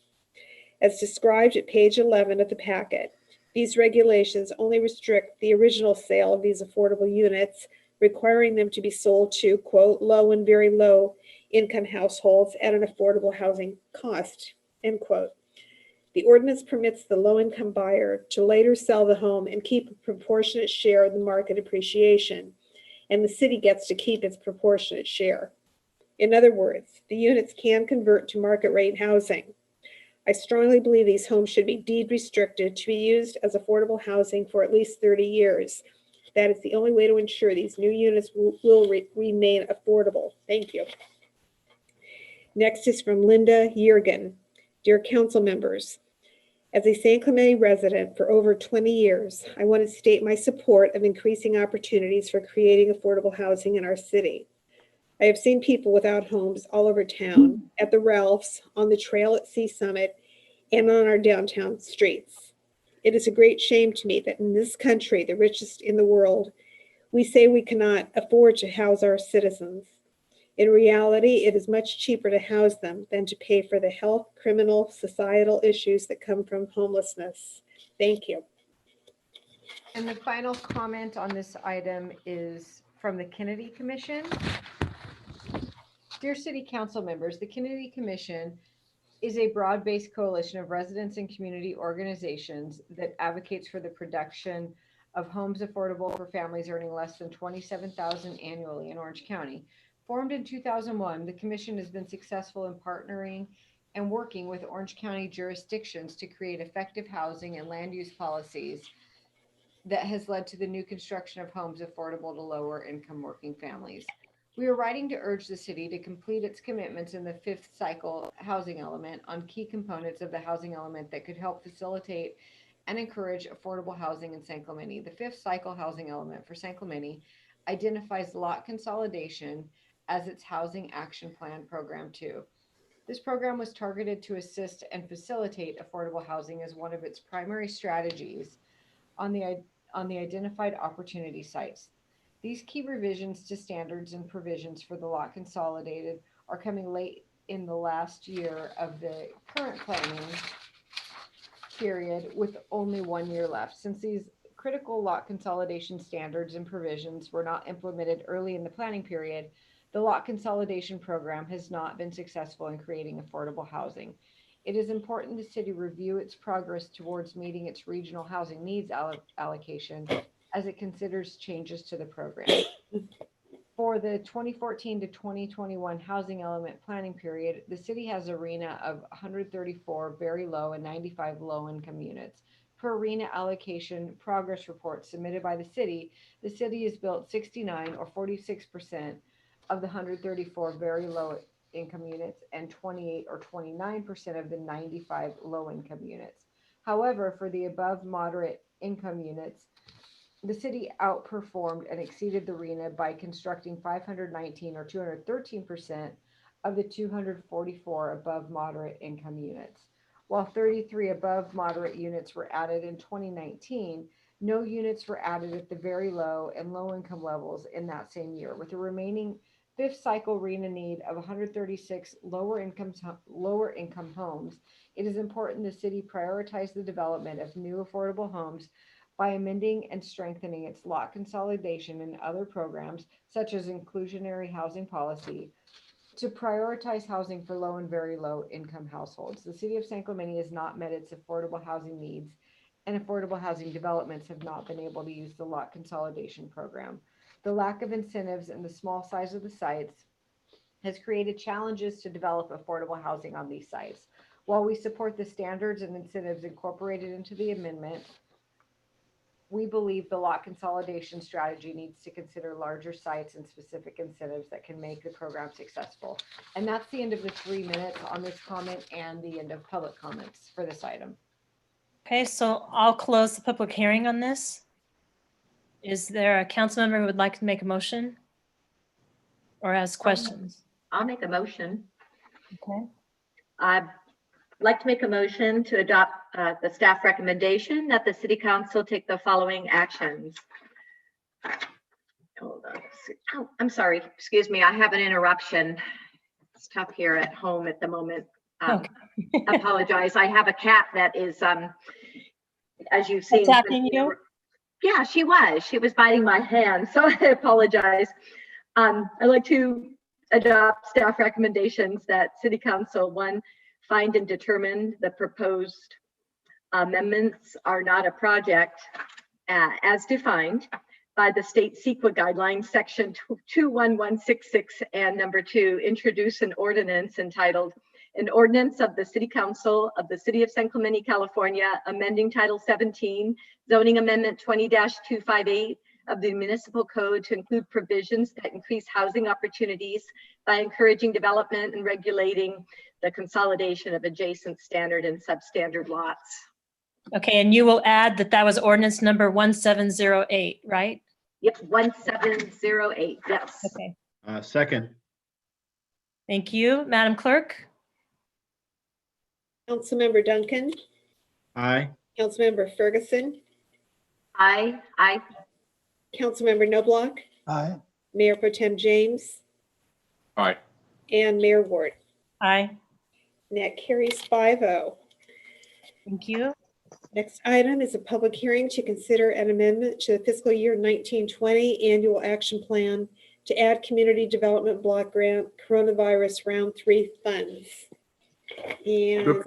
As described at page 11 of the packet, these regulations only restrict the original sale of these affordable units, requiring them to be sold to, quote, low and very low income households at an affordable housing cost, end quote. The ordinance permits the low-income buyer to later sell the home and keep a proportionate share of the market appreciation, and the city gets to keep its proportionate share. In other words, the units can convert to market rate housing. I strongly believe these homes should be deed restricted to be used as affordable housing for at least 30 years. That is the only way to ensure these new units will remain affordable. Thank you. Next is from Linda Yergin. Dear council members, as a San Clemente resident for over 20 years, I want to state my support of increasing opportunities for creating affordable housing in our city. I have seen people without homes all over town, at the Ralphs, on the trail at Sea Summit, and on our downtown streets. It is a great shame to me that in this country, the richest in the world, we say we cannot afford to house our citizens. In reality, it is much cheaper to house them than to pay for the health, criminal, societal issues that come from homelessness. Thank you. And the final comment on this item is from the Kennedy Commission. Dear City Council members, the Kennedy Commission is a broad-based coalition of residents and community organizations that advocates for the production of homes affordable for families earning less than $27,000 annually in Orange County. Formed in 2001, the Commission has been successful in partnering and working with Orange County jurisdictions to create effective housing and land use policies that has led to the new construction of homes affordable to lower income working families. We are writing to urge the city to complete its commitments in the 5th cycle housing element on key components of the housing element that could help facilitate and encourage affordable housing in San Clemente. The 5th cycle housing element for San Clemente identifies lot consolidation as its housing action plan program 2. This program was targeted to assist and facilitate affordable housing as one of its primary strategies on the identified opportunity sites. These key revisions to standards and provisions for the lot consolidated are coming late in the last year of the current planning period with only 1 year left. Since these critical lot consolidation standards and provisions were not implemented early in the planning period, the lot consolidation program has not been successful in creating affordable housing. It is important the city review its progress towards meeting its regional housing needs allocation as it considers changes to the program. For the 2014 to 2021 housing element planning period, the city has a RENA of 134 very low and 95 low income units. Per RENA allocation progress report submitted by the city has built 69 or 46% of the 134 very low income units and 28 or 29% of the 95 low income units. However, for the above moderate income units, the city outperformed and exceeded the RENA by constructing 519 or 213% of the 244 above moderate income units. While 33 above moderate units were added in 2019, no units were added at the very low and low income levels in that same year, with the remaining 5th cycle RENA need of 136 lower income homes. It is important the city prioritize the development of new affordable homes by amending and strengthening its lot consolidation and other programs, such as inclusionary housing policy, to prioritize housing for low and very low income households. The city of San Clemente has not met its affordable housing needs, and affordable housing developments have not been able to use the lot consolidation program. The lack of incentives and the small size of the sites has created challenges to develop affordable housing on these sites. While we support the standards and incentives incorporated into the amendment, we believe the lot consolidation strategy needs to consider larger sites and specific incentives that can make the program successful. And that's the end of the 3 minutes on this comment and the end of public comments for this item. Okay, so I'll close the public hearing on this. Is there a council member who would like to make a motion or ask questions? I'll make a motion. Okay. I'd like to make a motion to adopt the staff recommendation that the city council take the following actions. Hold on. Oh, I'm sorry. Excuse me. I have an interruption. It's tough here at home at the moment. Okay. I apologize. I have a cat that is, as you've seen. Attacking you? Yeah, she was biting my hand. So I apologize. I'd like to adopt staff recommendations that city council, 1, find and determine the proposed amendments are not a project as defined by the state CEQA guidelines, section 21166, and number 2, introduce an ordinance entitled an ordinance of the City Council of the City of San Clemente, California, amending Title 17, Zoning Amendment 20-258 of the Municipal Code to include provisions that increase housing opportunities by encouraging development and regulating the consolidation of adjacent standard and substandard lots. Okay, and you will add that that was ordinance number 1708, right? Yep, 1708, yes. Okay, Second. thank you. Madam Clerk? Councilmember Duncan, Aye. Councilmember Ferguson, Aye. Councilmember Noblock, Aye. Mayor Pro Tem James, Aye. and Mayor Ward. Aye. And that carries 5-0. Thank you. Next item is a public hearing to consider an amendment to the fiscal year 1920 annual action plan to add community development block grant coronavirus round 3 funds. And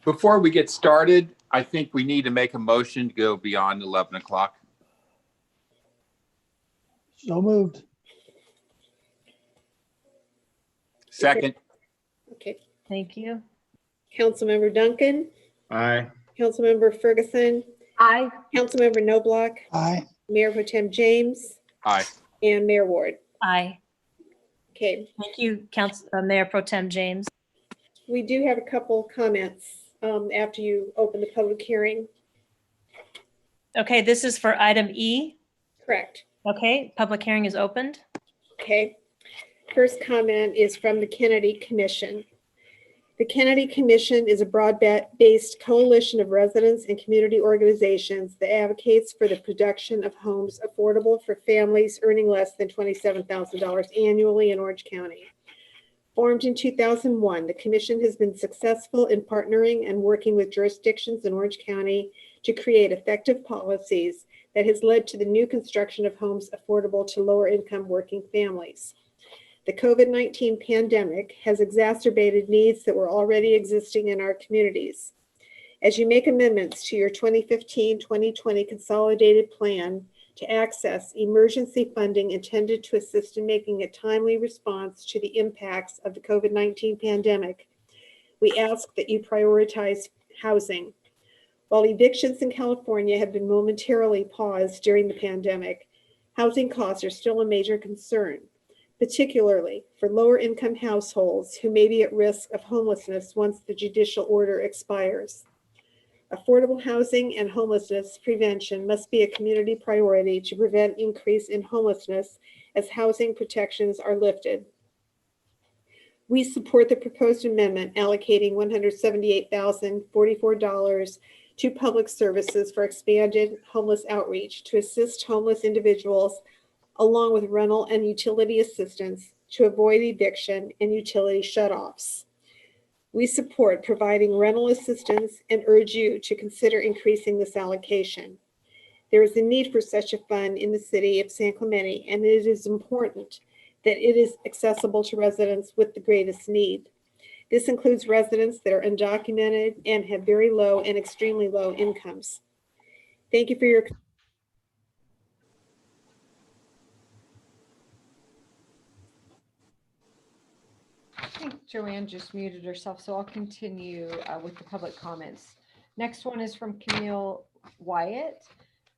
Before we get started, I think we need to make a motion to go beyond 11 o'clock. So moved. Second. okay, Thank you. Councilmember Duncan, Aye. Councilmember Ferguson, Aye. Councilmember Noblock, Aye. Mayor Pro Tem James, Aye. and Mayor Ward. Aye. Okay, Thank you, Mayor Pro Tem James. we do have a couple comments after you open the public hearing. Okay, this is for item E. Correct. Okay, public hearing is opened. Okay. First comment is from the Kennedy Commission. The Kennedy Commission is a broad-based coalition of residents and community organizations that advocates for the production of homes affordable for families earning less than $27,000 annually in Orange County. Formed in 2001, the Commission has been successful in partnering and working with jurisdictions in Orange County to create effective policies that has led to the new construction of homes affordable to lower-income working families. The COVID-19 pandemic has exacerbated needs that were already existing in our communities. As you make amendments to your 2015-2020 consolidated plan to access emergency funding intended to assist in making a timely response to the impacts of the COVID-19 pandemic, we ask that you prioritize housing. While evictions in California have been momentarily paused during the pandemic, housing costs are still a major concern, particularly for lower income households who may be at risk of homelessness once the judicial order expires. Affordable housing and homelessness prevention must be a community priority to prevent increase in homelessness as housing protections are lifted. We support the proposed amendment allocating $178,044 to public services for expanded homeless outreach to assist homeless individuals along with rental and utility assistance to avoid eviction and utility shutoffs. We support providing rental assistance and urge you to consider increasing this allocation. There is a need for such a fund in the city of San Clemente, and it is important that it is accessible to residents with the greatest need. This includes residents that are undocumented and have very low and extremely low incomes. Thank you for your I think Joanne just muted herself, so I'll continue with the public comments. Next one is from Camille Wyatt.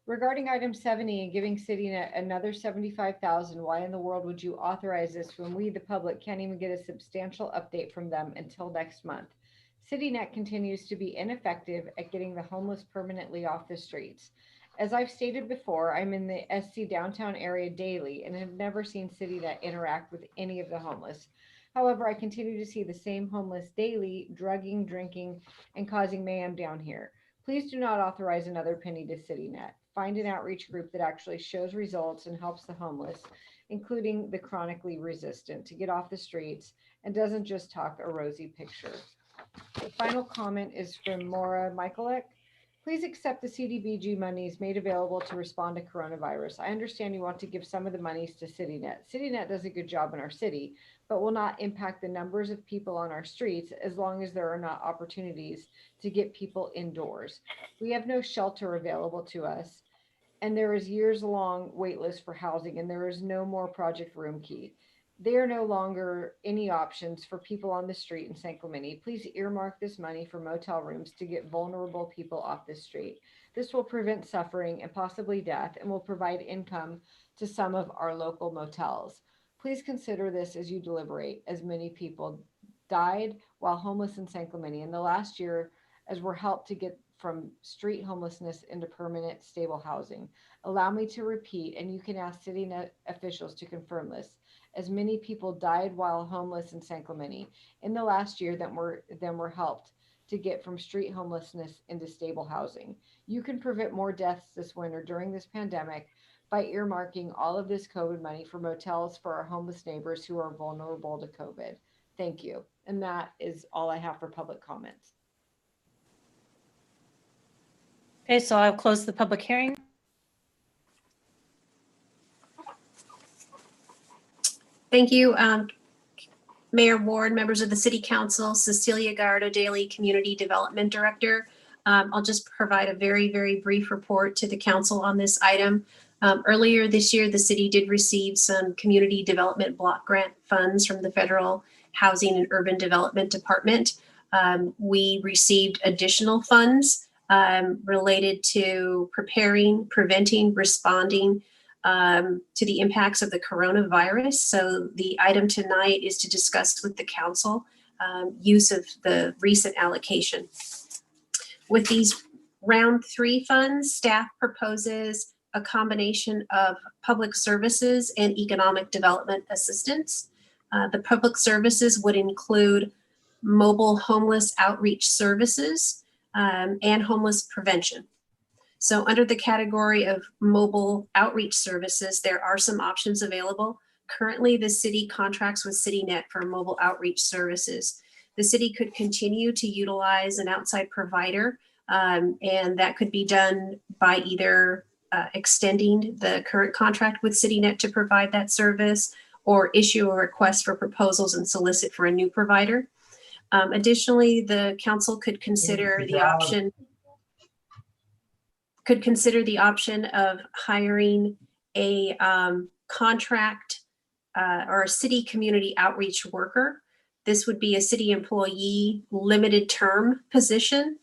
Regarding item 70 and giving CityNet another $75,000, why in the world would you authorize this when we, the public, can't even get a substantial update from them until next month? CityNet continues to be ineffective at getting the homeless permanently off the streets. As I've stated before, I'm in the SC downtown area daily and have never seen CityNet interact with any of the homeless. However, I continue to see the same homeless daily, drugging, drinking, and causing mayhem down here. Please do not authorize another penny to CityNet. Find an outreach group that actually shows results and helps the homeless, including the chronically resistant, to get off the streets and doesn't just talk a rosy picture. The final comment is from Maura Michaelek. Please accept the CDBG monies made available to respond to coronavirus. I understand you want to give some of the monies to CityNet. CityNet does a good job in our city, but will not impact the numbers of people on our streets as long as there are not opportunities to get people indoors. We have no shelter available to us, and there is years-long wait list for housing, and there is no more Project Room Key. There are no longer any options for people on the street in San Clemente. Please earmark this money for motel rooms to get vulnerable people off the street. This will prevent suffering and possibly death and will provide income to some of our local motels. Please consider this as you deliberate, as many people died while homeless in San Clemente in the last year as we're helped to get from street homelessness into permanent stable housing. Allow me to repeat, and you can ask CityNet officials to confirm this, as many people died while homeless in San Clemente in the last year than were helped to get from street homelessness into stable housing. You can prevent more deaths this winter during this pandemic by earmarking all of this COVID money for motels for our homeless neighbors who are vulnerable to COVID. Thank you. And that is all I have for public comments. Okay, so I'll close the public hearing. Thank you, Mayor Ward, members of the City Council, Cecilia Gallardo Daly, Community Development Director. I'll just provide a very, very brief report to the council on this item. Earlier this year, the city did receive some community development block grant funds from the Federal Housing and Urban Development Department. We received additional funds related to preparing, preventing, responding to the impacts of the coronavirus. So the item tonight is to discuss with the council use of the recent allocation. With these round 3 funds, staff proposes a combination of public services and economic development assistance. The public services would include mobile homeless outreach services and homeless prevention. So under the category of mobile outreach services, there are some options available. Currently, the city contracts with CityNet for mobile outreach services. The city could continue to utilize an outside provider, and that could be done by either extending the current contract with CityNet to provide that service, or issue a request for proposals and solicit for a new provider. Additionally, the council could consider the option of hiring a contract or a city community outreach worker. This would be a city employee limited term position.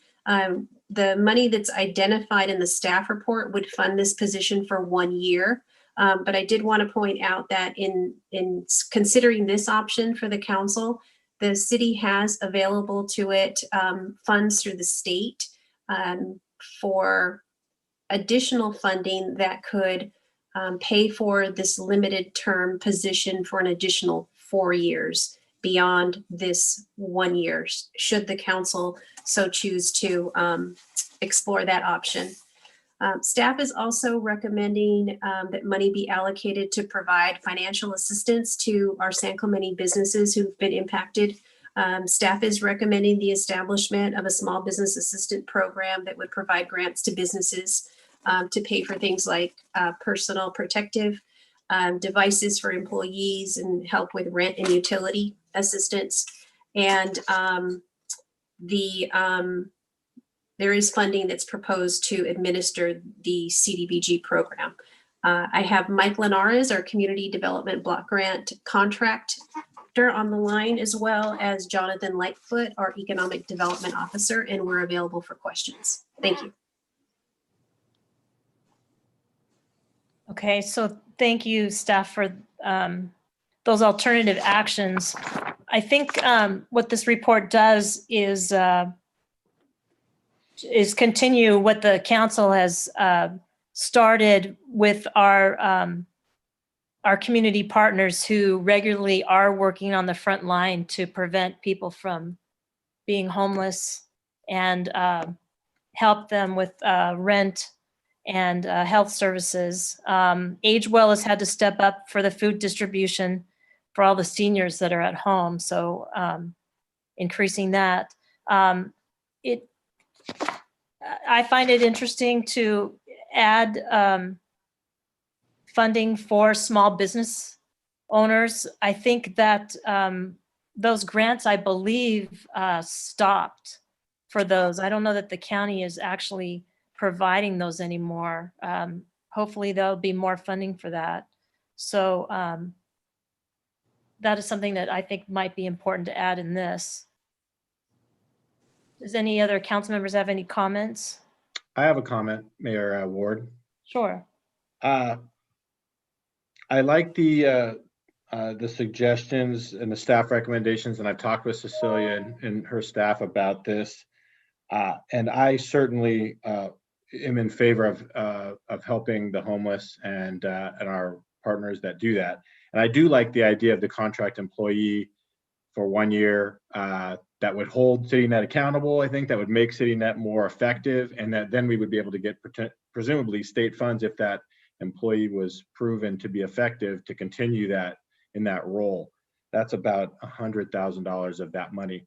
The money that's identified in the staff report would fund this position for 1 year. But I did want to point out that in considering this option for the council, the city has available to it funds through the state for additional funding that could pay for this limited term position for an additional 4 years beyond this 1 year, should the council so choose to explore that option. Staff is also recommending that money be allocated to provide financial assistance to our San Clemente businesses who've been impacted. Staff is recommending the establishment of a small business assistant program that would provide grants to businesses to pay for things like personal protective devices for employees and help with rent and utility assistance. And there is funding that's proposed to administer the CDBG program. I have Mike Linares, our Community Development Block Grant contractor, on the line, as well as Jonathan Lightfoot, our Economic Development Officer, and we're available for questions. Thank you. Okay, so thank you, staff, for those alternative actions. I think what this report does is continue what the council has started with our community partners who regularly are working on the front line to prevent people from being homeless and help them with rent and health services. AgeWell has had to step up for the food distribution for all the seniors that are at home, so increasing that. I find it interesting to add funding for small business owners. I think that those grants, I believe, stopped for those. I don't know that the county is actually providing those anymore. Hopefully there'll be more funding for that. So that is something that I think might be important to add in this. Does any other council members have any comments? I have a comment, Mayor Ward. Sure. I like the suggestions and the staff recommendations, and I've talked with Cecilia and her staff about this. And I certainly am in favor of helping the homeless and our partners that do that. And I do like the idea of the contract employee for 1 year that would hold CityNet accountable. I think that would make CityNet more effective, and that then we would be able to get presumably state funds if that employee was proven to be effective to continue that in that role. That's about $100,000 of that money.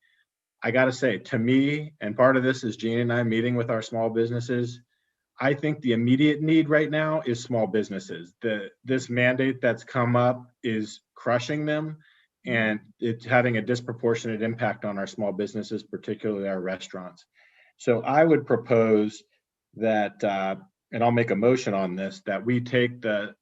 I got to say, to me, and part of this is Gene and I meeting with our small businesses, I think the immediate need right now is small businesses. This mandate that's come up is crushing them, and it's having a disproportionate impact on our small businesses, particularly our restaurants. So I would propose that, and I'll make a motion on this, that we take the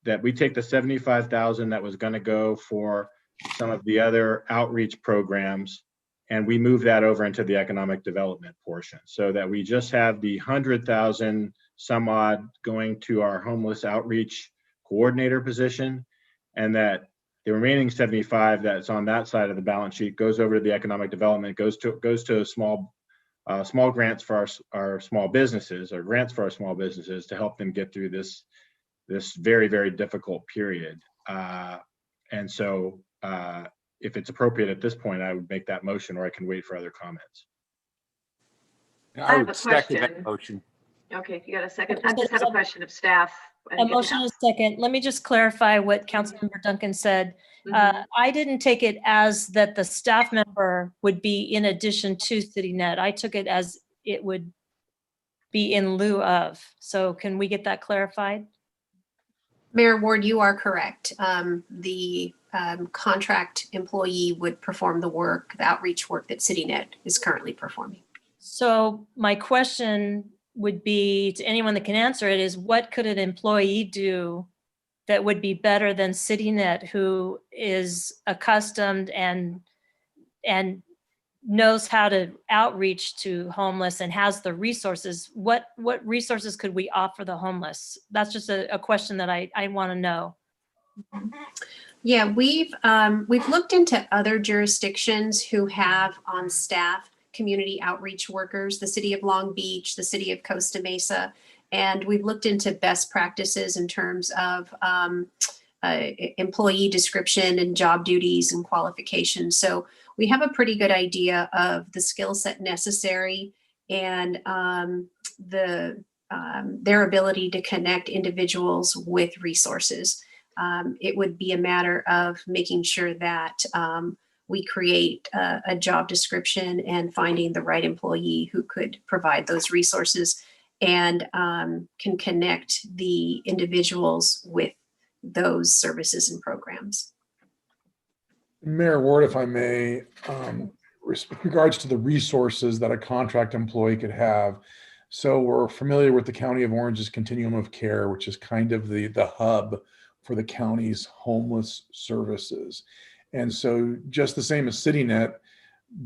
$75,000 that was going to go for some of the other outreach programs, and we move that over into the economic development portion, so that we just have the $100,000 some odd going to our homeless outreach coordinator position, and that the remaining 75 that's on that side of the balance sheet goes over to the economic development, goes to small grants for our small businesses, or grants for our small businesses to help them get through this very, very difficult period. And so if it's appropriate at this point, I would make that motion, or I can wait for other comments. I have would a second that question. motion. Okay, if you got a second, I just have a question of staff. A motion and a second. Let me just clarify what Councilmember Duncan said. I didn't take it as that the staff member would be in addition to CityNet. I took it as it would be in lieu of. So can we get that clarified? Mayor Ward, you are correct. The contract employee would perform the work, the outreach work that CityNet is currently performing. So my question would be to anyone that can answer it is, what could an employee do that would be better than CityNet, who is accustomed and knows how to outreach to homeless and has the resources? What resources could we offer the homeless? That's just a question that I want to know. Yeah, we've looked into other jurisdictions who have on staff community outreach workers, the city of Long Beach, the city of Costa Mesa, and we've looked into best practices in terms of employee description and job duties and qualifications. So we have a pretty good idea of the skill set necessary and their ability to connect individuals with resources. It would be a matter of making sure that we create a job description and finding the right employee who could provide those resources and can connect the individuals with those services and programs. Mayor Ward, if I may, with regards to the resources that a contract employee could have. So we're familiar with the County of Orange's continuum of care, which is kind of the hub for the county's homeless services. And so just the same as CityNet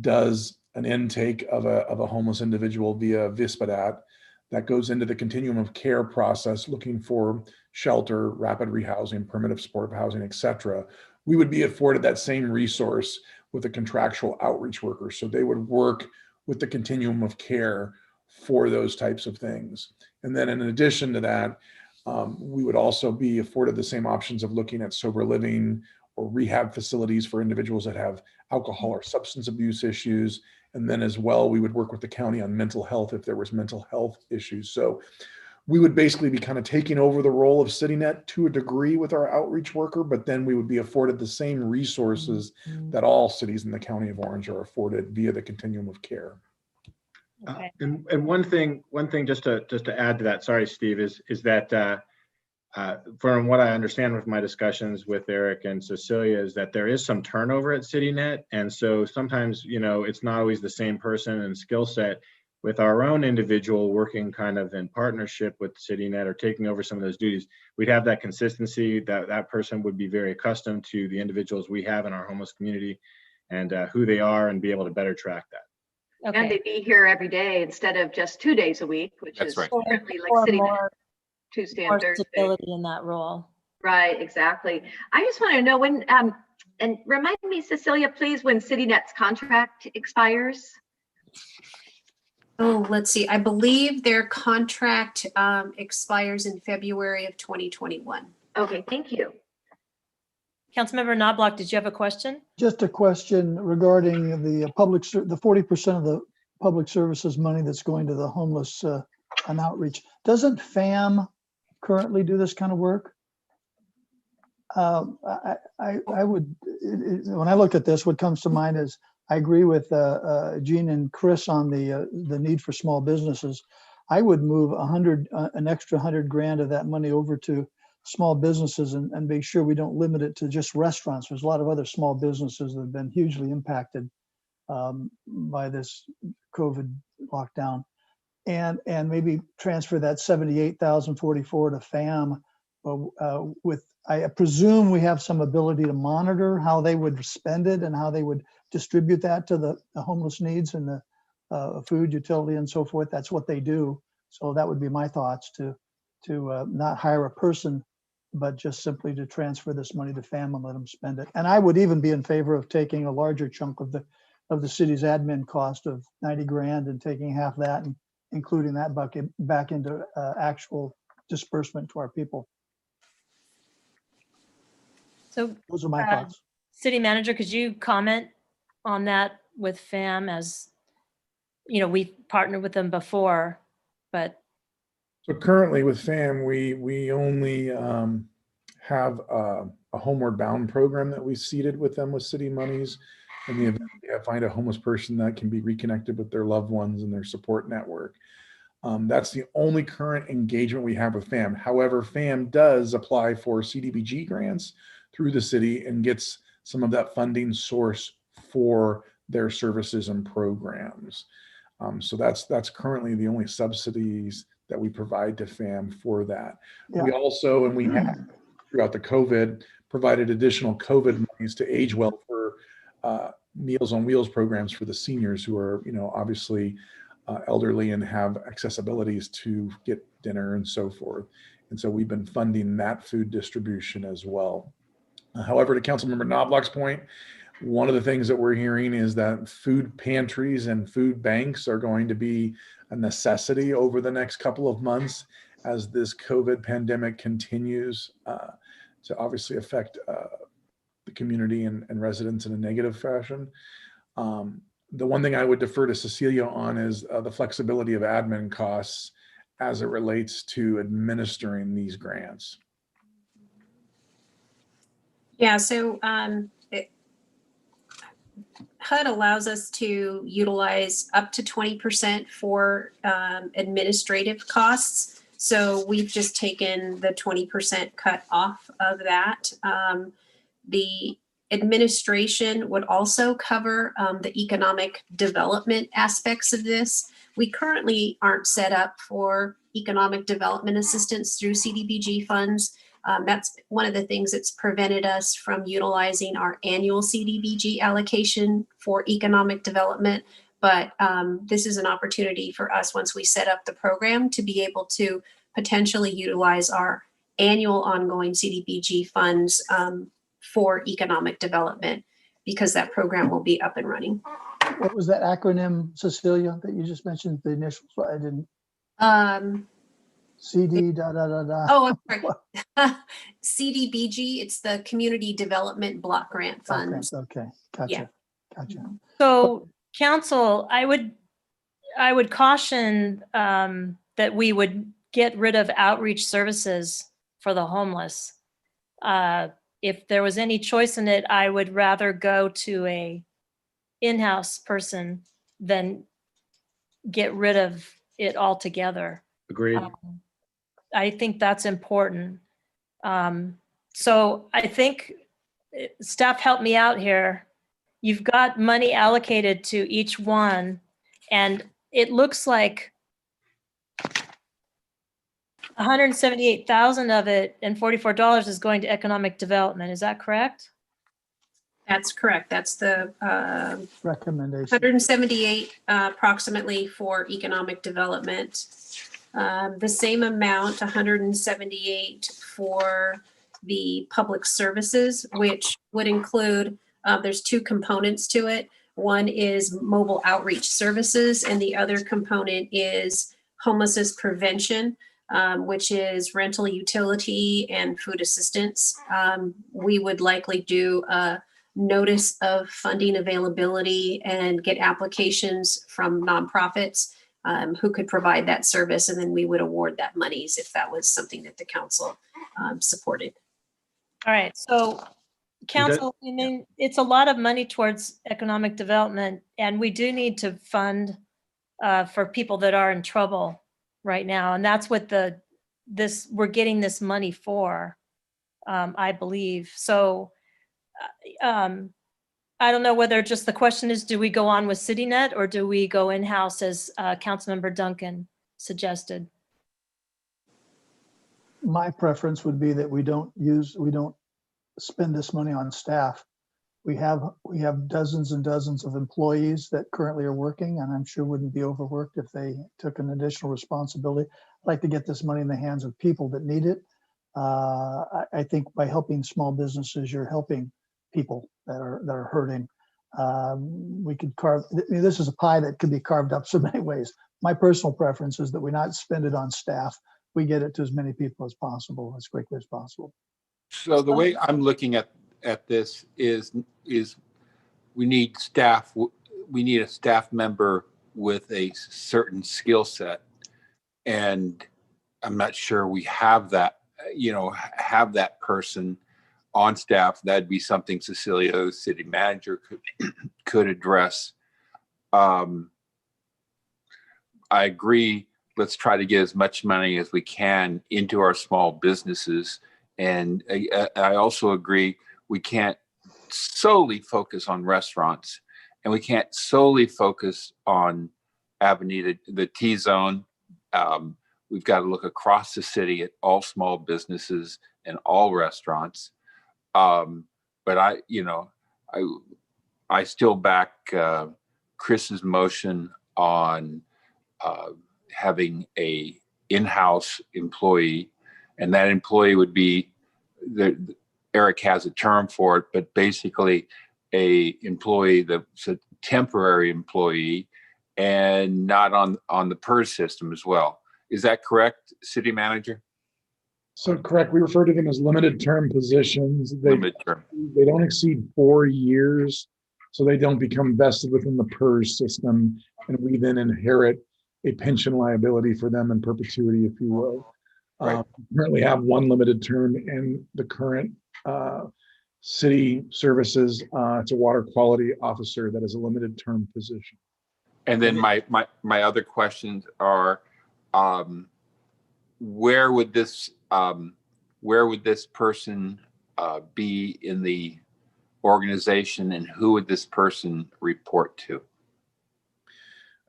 does an intake of a homeless individual via Vispadat, that goes into the continuum of care process, looking for shelter, rapid rehousing, primitive supportive housing, et cetera. We would be afforded that same resource with a contractual outreach worker. So they would work with the continuum of care for those types of things. And then in addition to that, we would also be afforded the same options of looking at sober living or rehab facilities for individuals that have alcohol or substance abuse issues. And then as well, we would work with the county on mental health if there was mental health issues. So we would basically be kind of taking over the role of CityNet to a degree with our outreach worker, but then we would be afforded the same resources that all cities in the County of Orange are afforded via the continuum of care. Okay. And one thing just to add to that, sorry, Steve, is that from what I understand with my discussions with Eric and Cecilia, is that there is some turnover at CityNet. And so sometimes, it's not always the same person and skill set. With our own individual working kind of in partnership with CityNet or taking over some of those duties, we'd have that consistency, that person would be very accustomed to the individuals we have in our homeless community and who they are, and be able to better track that. Okay. And they'd be here every day instead of just 2 days a week, which is currently like CityNet, Tuesday and Thursday. Stability in that role. Right, exactly. I just want to know when, and remind me, Cecilia, please, when CityNet's contract expires. Oh, let's see. I believe their contract expires in February of 2021. Okay, thank you. Councilmember Knobloch, did you have a question? Just a question regarding the 40% of the public services money that's going to the homeless and outreach. Doesn't FAM currently do this kind of work? I would, when I look at this, what comes to mind is I agree with Gene and Chris on the need for small businesses. I would move an extra $100 grand of that money over to small businesses and make sure we don't limit it to just restaurants. There's a lot of other small businesses that have been hugely impacted by this COVID lockdown, and maybe transfer that 78,044 to FAM. I presume we have some ability to monitor how they would spend it and how they would distribute that to the homeless needs and the food, utility, and so forth. That's what they do. So that would be my thoughts to not hire a person, but just simply to transfer this money to FAM and let them spend it. And I would even be in favor of taking a larger chunk of the city's admin cost of 90 grand and taking half that and including that bucket back into actual disbursement to our people. So those are my thoughts. City Manager, could you comment on that with FAM? As you know, we've partnered with them before, but So currently with FAM, we only have a homeward bound program that we seeded with them with city monies. In the event they find a homeless person that can be reconnected with their loved ones and their support network. That's the only current engagement we have with FAM. However, FAM does apply for CDBG grants through the city and gets some of that funding source for their services and programs. So that's currently the only subsidies that we provide to FAM for that. Yeah. We also, and we have throughout the COVID, provided additional COVID monies to Age Well for Meals on Wheels programs for the seniors who are, obviously elderly and have accessibilities to get dinner and so forth. And so we've been funding that food distribution as well. However, to Councilmember Knobloch's point, one of the things that we're hearing is that food pantries and food banks are going to be a necessity over the next couple of months as this COVID pandemic continues to obviously affect the community and residents in a negative fashion. The one thing I would defer to Cecilia on is the flexibility of admin costs as it relates to administering these grants. Yeah, so HUD allows us to utilize up to 20% for administrative costs. So we've just taken the 20% cut off of that. The administration would also cover the economic development aspects of this. We currently aren't set up for economic development assistance through CDBG funds. That's one of the things that's prevented us from utilizing our annual CDBG allocation for economic development. But this is an opportunity for us once we set up the program to be able to potentially utilize our annual ongoing CDBG funds for economic development, because that program will be up and running. What was that acronym, Cecilia, that you just mentioned? The initials, I didn't. CD da da da da. Oh, I'm sorry. CDBG, it's the Community Development Block Grant Funds. Okay, gotcha. Yeah. Gotcha. So, council, I would caution that we would get rid of outreach services for the homeless. If there was any choice in it, I would rather go to a in-house person than get rid of it altogether. Agreed. I think that's important. So I think staff, help me out here. You've got money allocated to each one, and it looks like 178,000 of it and $44 is going to economic development. Is that correct? That's correct. That's the recommendation. 178 approximately for economic development. The same amount, 178 for the public services, which would include, there's two components to it. One is mobile outreach services, and the other component is homelessness prevention, which is rental utility and food assistance. We would likely do a notice of funding availability and get applications from nonprofits who could provide that service, and then we would award that monies if that was something that the council supported. All right, so council, I mean, it's a lot of money towards economic development, and we do need to fund for people that are in trouble right now, and that's what we're getting this money for, I believe. So I don't know whether just the question is, do we go on with CityNet or do we go in-house as Councilmember Duncan suggested? My preference would be that we don't spend this money on staff. We have dozens and dozens of employees that currently are working, and I'm sure wouldn't be overworked if they took an additional responsibility. I'd like to get this money in the hands of people that need it. I think by helping small businesses, you're helping people that are hurting. We could carve, I mean, this is a pie that could be carved up so many ways. My personal preference is that we not spend it on staff. We get it to as many people as possible, as quickly as possible. So the way I'm looking at this is we need staff. We need a staff member with a certain skill set, and I'm not sure we have that. Have that person on staff. That'd be something Cecilia, city manager, could address. I agree. Let's try to get as much money as we can into our small businesses. And I also agree we can't solely focus on restaurants, and we can't solely focus on Avenida, the T-zone. We've got to look across the city at all small businesses and all restaurants. But I still back Chris's motion on having a in-house employee, and that employee would be Eric has a term for it, but basically a employee that's a temporary employee and not on the PERS system as well. Is that correct, city manager? So correct, we refer to them as limited term positions. Limited term. They don't exceed 4 years, so they don't become vested within the PERS system, and we then inherit a pension liability for them in perpetuity, if you will. Right. We currently have one limited term in the current city services. It's a water quality officer that is a limited term position. And then my other questions are, where would this person be in the organization, and who would this person report to?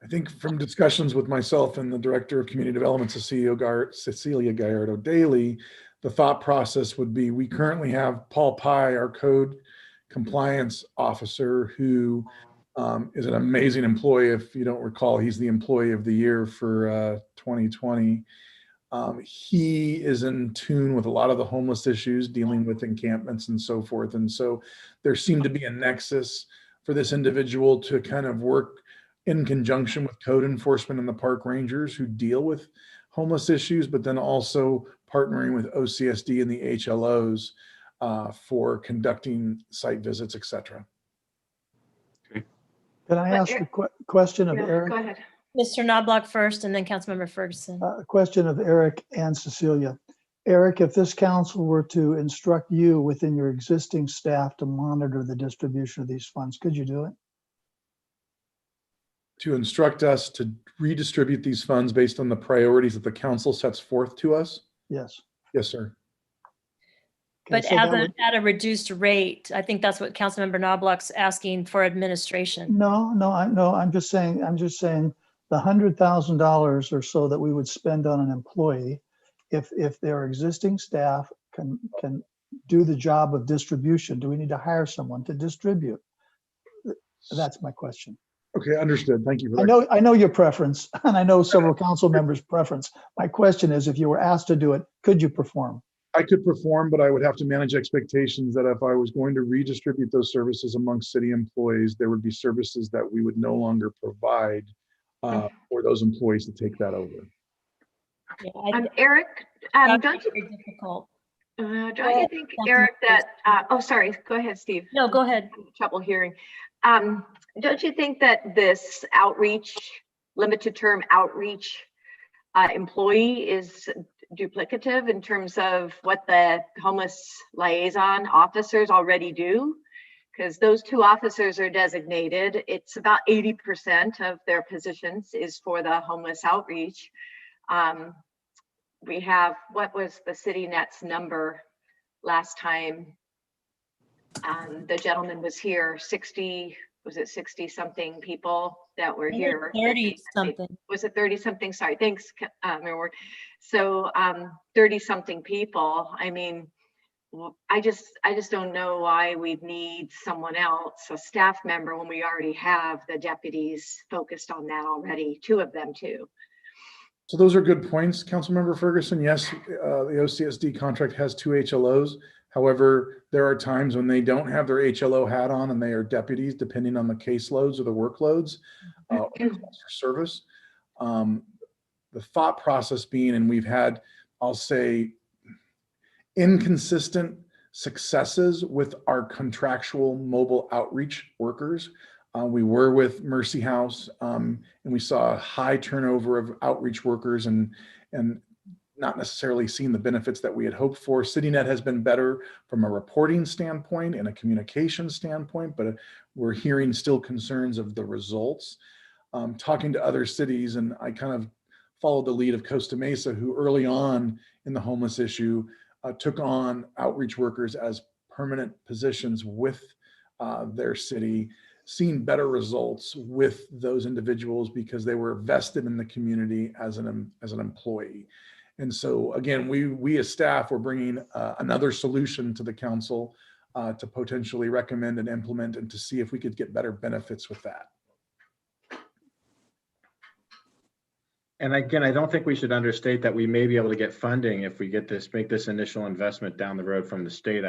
I think from discussions with myself and the Director of Community Development, Cecilia Gallardo Daly, the thought process would be, we currently have Paul Pye, our code compliance officer, who is an amazing employee. If you don't recall, he's the employee of the year for 2020. He is in tune with a lot of the homeless issues, dealing with encampments and so forth. And so there seemed to be a nexus for this individual to kind of work in conjunction with code enforcement and the park rangers who deal with homeless issues, but then also partnering with OCSD and the HLOs for conducting site visits, et cetera. Okay. Can I ask a question of Eric? Go ahead. Mr. Knobloch first, and then Councilmember Ferguson. A question of Eric and Cecilia. Eric, if this council were to instruct you within your existing staff to monitor the distribution of these funds, could you do it? To instruct us to redistribute these funds based on the priorities that the council sets forth to us? Yes. Yes, sir. But so at a reduced rate. I think that's what Councilmember Knobloch's asking for administration. No, I'm just saying the $100,000 or so that we would spend on an employee, if their existing staff can do the job of distribution, do we need to hire someone to distribute? That's my question. Okay, understood. Thank you for that. I know your preference, and I know several council members' preference. My question is, if you were asked to do it, could you perform? I could perform, but I would have to manage expectations that if I was going to redistribute those services amongst city employees, there would be services that we would no longer provide for those employees to take that over. Yeah, Eric, don't you difficult? Don't you think, Eric, that oh, sorry, go ahead, Steve. No, go ahead. Trouble hearing. Don't you think that this outreach, limited term outreach employee is duplicative in terms of what the homeless liaison officers already do? Because those two officers are designated. It's about 80% of their positions is for the homeless outreach. We have, what was the city net's number last time the gentleman was here? 60, was it 60 something people that were here? 30 something. Was it 30 something? Sorry, thanks, Mayor Ward. So 30 something people. I mean, I just don't know why we'd need someone else, a staff member, when we already have the deputies focused on that already, 2 of them too. So those are good points, Councilmember Ferguson. Yes, the OCSD contract has 2 HLOs. However, there are times when they don't have their HLO hat on and they are deputies, depending on the caseloads or the workloads or calls for service. The thought process being, and we've had, I'll say, inconsistent successes with our contractual mobile outreach workers. We were with Mercy House, and we saw a high turnover of outreach workers and not necessarily seeing the benefits that we had hoped for. CityNet has been better from a reporting standpoint and a communication standpoint, but we're hearing still concerns of the results. Talking to other cities, and I kind of followed the lead of Costa Mesa, who early on in the homeless issue took on outreach workers as permanent positions with their city, seeing better results with those individuals because they were vested in the community as an employee. And so again, we as staff were bringing another solution to the council to potentially recommend and implement, and to see if we could get better benefits with that. And again, I don't think we should understate that we may be able to get funding if we make this initial investment down the road from the state.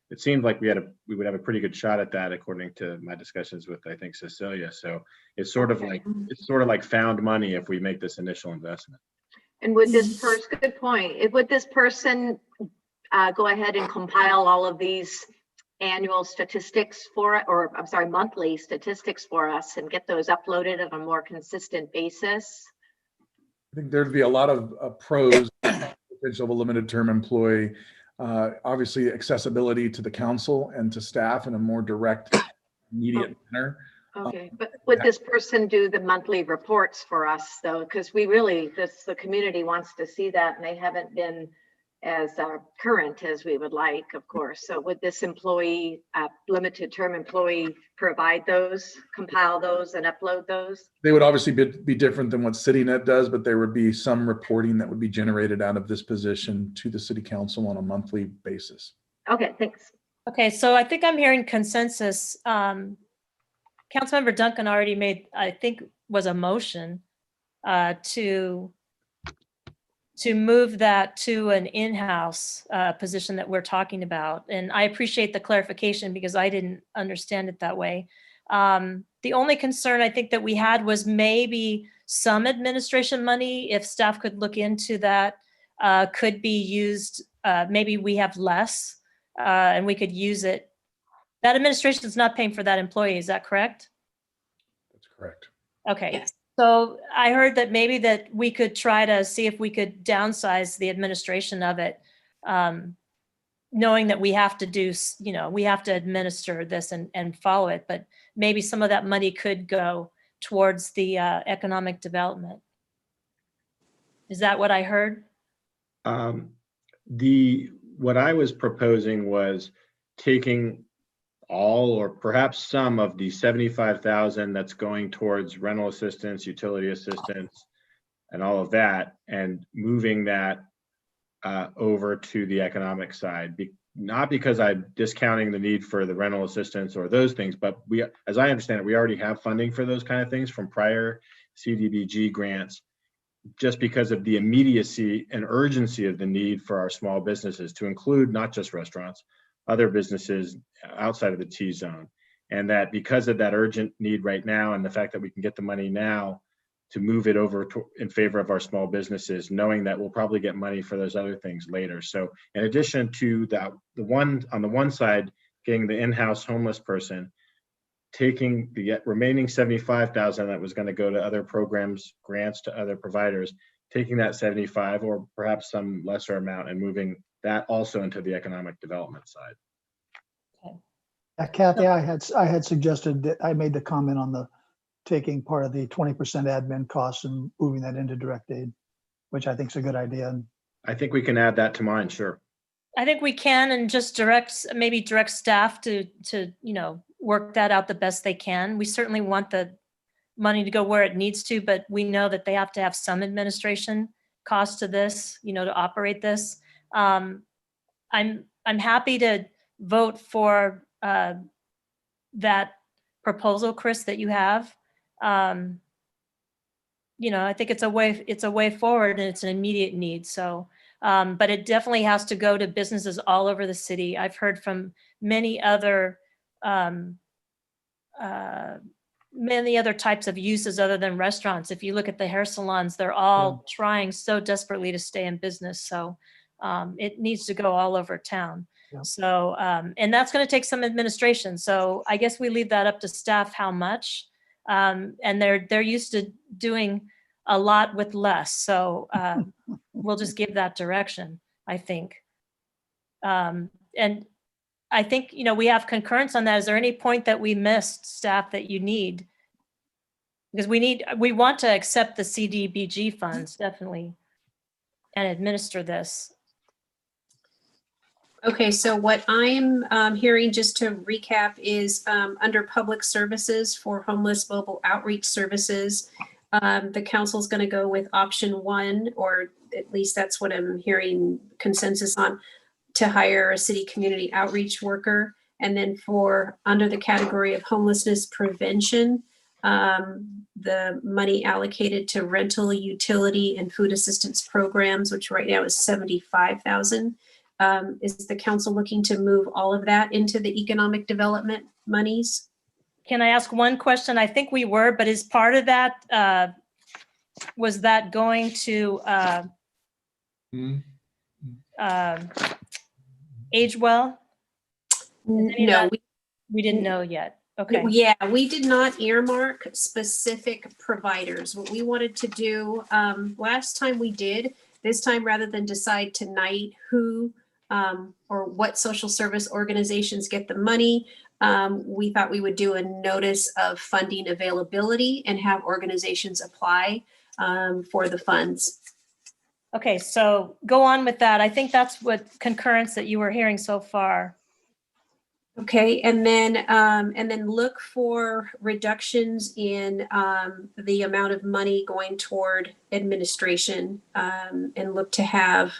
It seemed like we would have a pretty good shot at that, according to my discussions with, I think, Cecilia. So it's sort of like found money if we make this initial investment. And would this person, good point, would this person go ahead and compile all of these annual statistics monthly statistics for us and get those uploaded on a more consistent basis? I think there'd be a lot of pros potential of a limited term employee. Obviously, accessibility to the council and to staff in a more direct, immediate manner. Okay, but would this person do the monthly reports for us though? Because the community wants to see that, and they haven't been as current as we would like, of course. So would this employee, limited term employee, provide those, compile those and upload those? They would obviously be different than what CityNet does, but there would be some reporting that would be generated out of this position to the city council on a monthly basis. Okay, thanks. Okay, so I think I'm hearing consensus. Councilmember Duncan already made, I think, was a motion to move that to an in-house position that we're talking about. And I appreciate the clarification because I didn't understand it that way. The only concern I think that we had was maybe some administration money, if staff could look into that, could be used. Maybe we have less and we could use it. That administration is not paying for that employee, is that correct? That's correct. Okay. Yes. So I heard that maybe that we could try to see if we could downsize the administration of it, knowing that we have to we have to administer this and follow it, but maybe some of that money could go towards the economic development. Is that what I heard? What I was proposing was taking all or perhaps some of the 75,000 that's going towards rental assistance, utility assistance, and all of that, and moving that over to the economic side. Not because I'm discounting the need for the rental assistance or those things, but as I understand it, we already have funding for those kind of things from prior CDBG grants, just because of the immediacy and urgency of the need for our small businesses, to include not just restaurants, other businesses outside of the T zone. And that because of that urgent need right now, and the fact that we can get the money now to move it over in favor of our small businesses, knowing that we'll probably get money for those other things later. So in addition to that, on the one side, getting the in-house homeless person, taking the remaining 75,000 that was going to go to other programs, grants to other providers, taking that 75 or perhaps some lesser amount and moving that also into the economic development side. Okay. Kathy, I had suggested that I made the comment on the taking part of the 20% admin costs and moving that into direct aid, which I think is a good idea. I think we can add that to mine, sure. I think we can, and just direct staff to work that out the best they can. We certainly want the money to go where it needs to, but we know that they have to have some administration cost to this, to operate this. I'm I'm happy to vote for that proposal, Chris, that you have. I think it's a way forward, and it's an immediate need. So, but it definitely has to go to businesses all over the city. I've heard from many other types of uses other than restaurants. If you look at the hair salons, they're all trying so desperately to stay in business. So it needs to go all over town. Yeah. So, and that's going to take some administration. So I guess we leave that up to staff how much. And they're used to doing a lot with less. So we'll just give that direction, I think. And I think, we have concurrence on that. Is there any point that we missed, staff, that you need? Because we want to accept the CDBG funds, definitely, and administer this. Okay, so what I'm hearing, just to recap, is under public services for homeless mobile outreach services, the council's going to go with option 1, or at least that's what I'm hearing consensus on, to hire a city community outreach worker. And then for under the category of homelessness prevention, the money allocated to rental, utility, and food assistance programs, which right now is $75,000. Is the council looking to move all of that into the economic development monies? Can I ask one question? I think we were, but is part of that, was that going to age well? No, we didn't know yet. Okay. Yeah, we did not earmark specific providers. What we wanted to do last time we did, this time rather than decide tonight who or what social service organizations get the money, we thought we would do a notice of funding availability and have organizations apply for the funds. Okay, so go on with that. I think that's what concurrence that you were hearing so far. Okay, and then look for reductions in the amount of money going toward administration, and look to have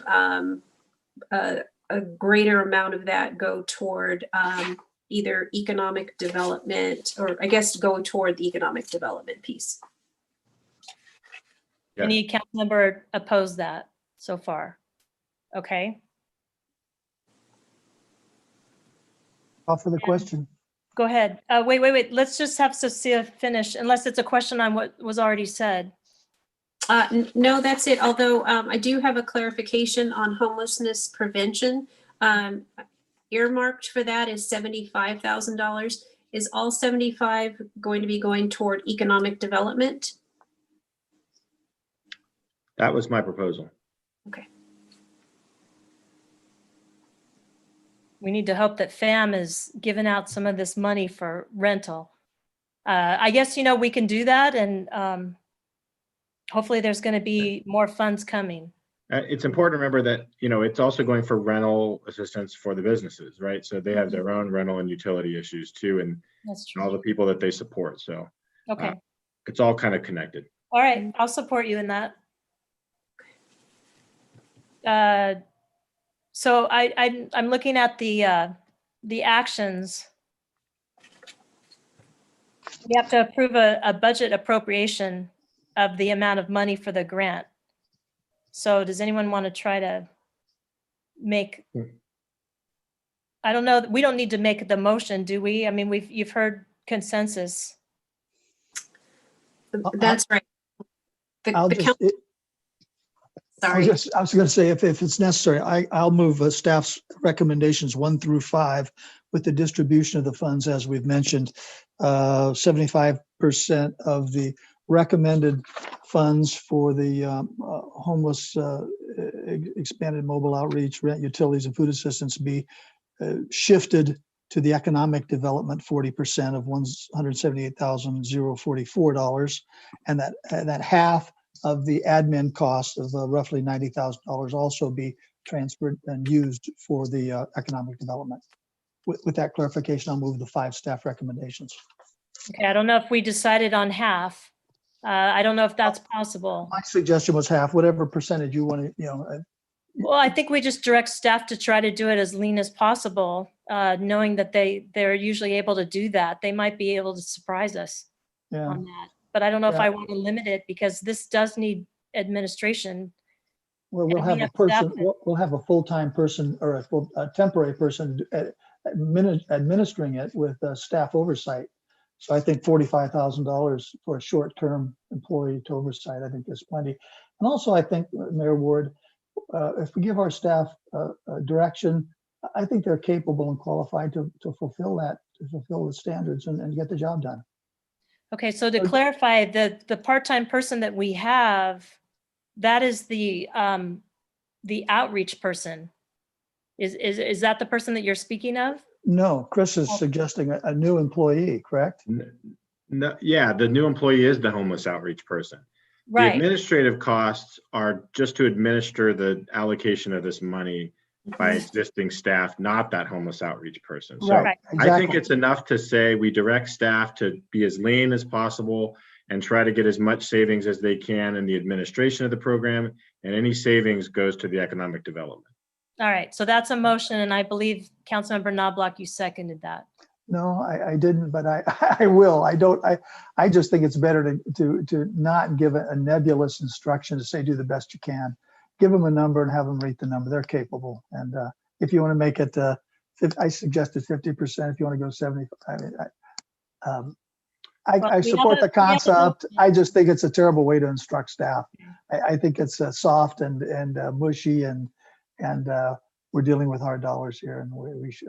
a greater amount of that go toward either economic development, or I guess go toward the economic development piece. Yeah. Any council member oppose that so far? Okay. Call for the question. Go ahead. Wait. Let's just have Cecilia finish, unless it's a question on what was already said. No, that's it. Although I do have a clarification on homelessness prevention. Earmarked for that is $75,000. Is all 75 going to be going toward economic development? That was my proposal. Okay. We need to hope that FAM is giving out some of this money for rental. I guess, we can do that, and hopefully there's going to be more funds coming. It's important to remember that, it's also going for rental assistance for the businesses, right? So they have their own rental and utility issues too, and That's true. all the people that they support. So Okay. It's all kind of connected. All right. I'll support you in that. So I'm looking at the actions. We have to approve a budget appropriation of the amount of money for the grant. So does anyone want to try to make, I don't know, we don't need to make the motion, do we? I mean, you've heard consensus. That's right. I was going to say, if it's necessary, I'll move staff's recommendations 1 through 5 with the distribution of the funds, as we've mentioned. 75% of the recommended funds for the homeless expanded mobile outreach, rent, utilities, and food assistance be shifted to the economic development 40% of $178,044, and that half of the admin cost of roughly $90,000 also be transferred and used for the economic development. With that clarification, I'll move the 5 staff recommendations. Okay, I don't know if we decided on half. I don't know if that's possible. My suggestion was half, whatever percentage you want to, Well, I think we just direct staff to try to do it as lean as possible, knowing that they're usually able to do that. They might be able to surprise us Yeah. on that. But I don't know if Yeah. I want to limit it because this does need administration. Well, we'll And we have a have staff person, we'll have a full-time person or a temporary person administering it with staff oversight. So I think $45,000 for a short-term employee to oversight, I think is plenty. And also, I think, Mayor Ward, if we give our staff direction, I think they're capable and qualified to fulfill that, to fulfill the standards and get the job done. Okay, so to clarify, the part-time person that we have, that is the outreach person. Is that the person that you're speaking of? No, Chris is suggesting a new employee, correct? No, yeah, the new employee is the homeless outreach person. The Right. administrative costs are just to administer the allocation of this money by existing staff, not that homeless outreach person. So Right, I think exactly. it's enough to say we direct staff to be as lean as possible and try to get as much savings as they can in the administration of the program, and any savings goes to the economic development. All right, so that's a motion, and I believe Councilmember Knobloch, you seconded that. No, I didn't, but I will. I just think it's better to not give a nebulous instruction to say, do the best you can. Give them a number and have them rate the number. They're capable. And if you want to make it, I suggested 50%. If you want to go 75, I support the concept. I just think it's a terrible way to instruct staff. I think it's soft and mushy and we're dealing with hard dollars here, and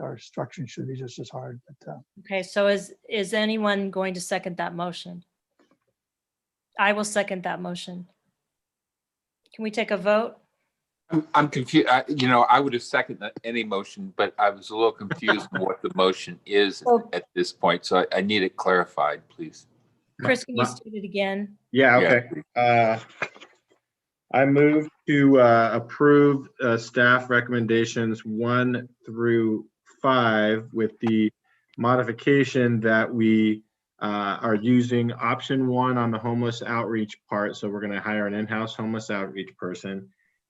our instruction should be just as hard. But Okay, so is anyone going to second that motion? I will second that motion. Can we take a vote? I'm confused. I would have seconded any motion, but I was a little confused on what the motion is at this point. So I need it clarified, please. Chris, can you state it again? Yeah, okay. I move to approve staff recommendations 1 through 5 with the modification that we are using option 1 on the homeless outreach part. So we're going to hire an in-house homeless outreach person,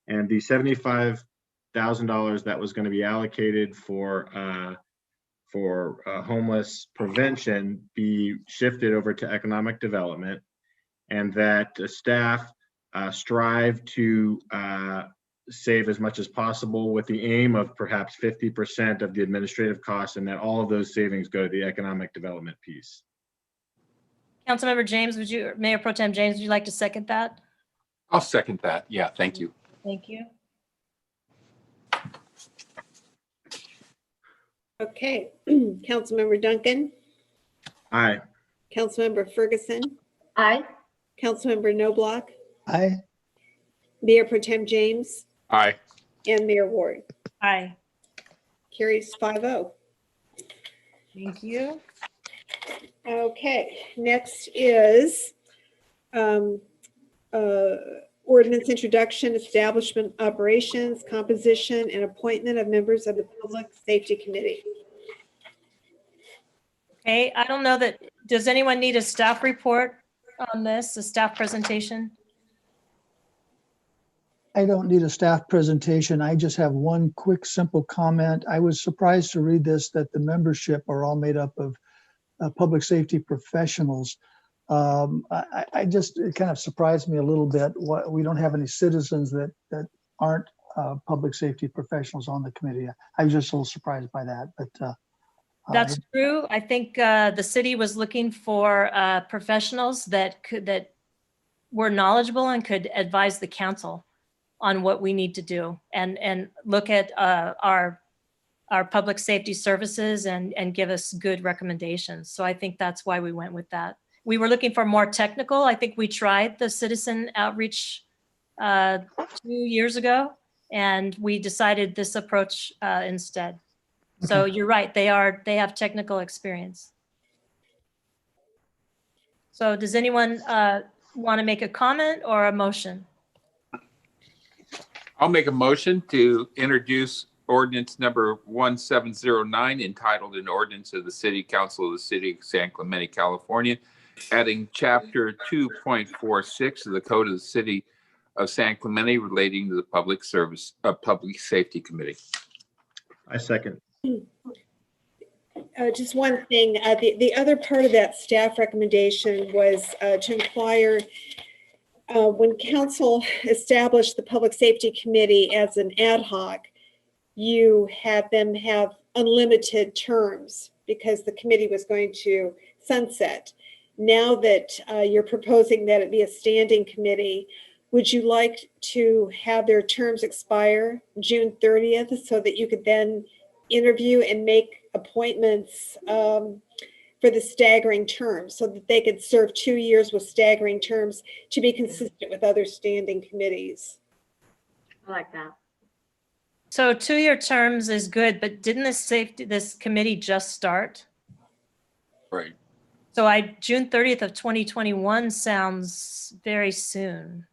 and the $75,000 that was going to be allocated for homeless prevention be shifted over to economic development, and that staff strive to save as much as possible with the aim of perhaps 50% of the administrative costs, and that all of those savings go to the economic development piece. Councilmember James, Mayor Pro Tem James, would you like to second that? I'll second that. Yeah, thank you. Thank you. Okay, Councilmember Duncan, Aye. Councilmember Ferguson, Aye. Councilmember Knobloch, Aye. Mayor Pro Tem James, Aye. and Mayor Ward. Aye. Carries 5-0. Thank you. Okay, next is ordinance introduction, establishment, operations, composition, and appointment of members of the Public Safety Committee. Okay, I don't know that, does anyone need a staff report on this, a staff presentation? I don't need a staff presentation. I just have one quick, simple comment. I was surprised to read this, that the membership are all made up of public safety professionals. I just, it kind of surprised me a little bit. We don't have any citizens that aren't public safety professionals on the committee. I was just a little surprised by that, but. That's true. I think the city was looking for professionals that were knowledgeable and could advise the council on what we need to do and look at our public safety services and give us good recommendations. So I think that's why we went with that. We were looking for more technical. I think we tried the citizen outreach 2 years ago, and we decided this approach instead. So you're right, they have technical experience. So does anyone want to make a comment or a motion? I'll make a motion to introduce ordinance number 1709, entitled an ordinance of the City Council of the City of San Clemente, California, adding chapter 2.46 of the Code of the City of San Clemente relating to the Public Safety Committee. I second. Just one thing, the other part of that staff recommendation was to inquire when council established the Public Safety Committee as an ad hoc, you had them have unlimited terms because the committee was going to sunset. Now that you're proposing that it be a standing committee, would you like to have their terms expire June 30th so that you could then interview and make appointments for the staggering terms so that they could serve 2 years with staggering terms to be consistent with other standing committees? I like that. So 2-year terms is good, but didn't this committee just start? Right. So June 30th of 2021 sounds very soon.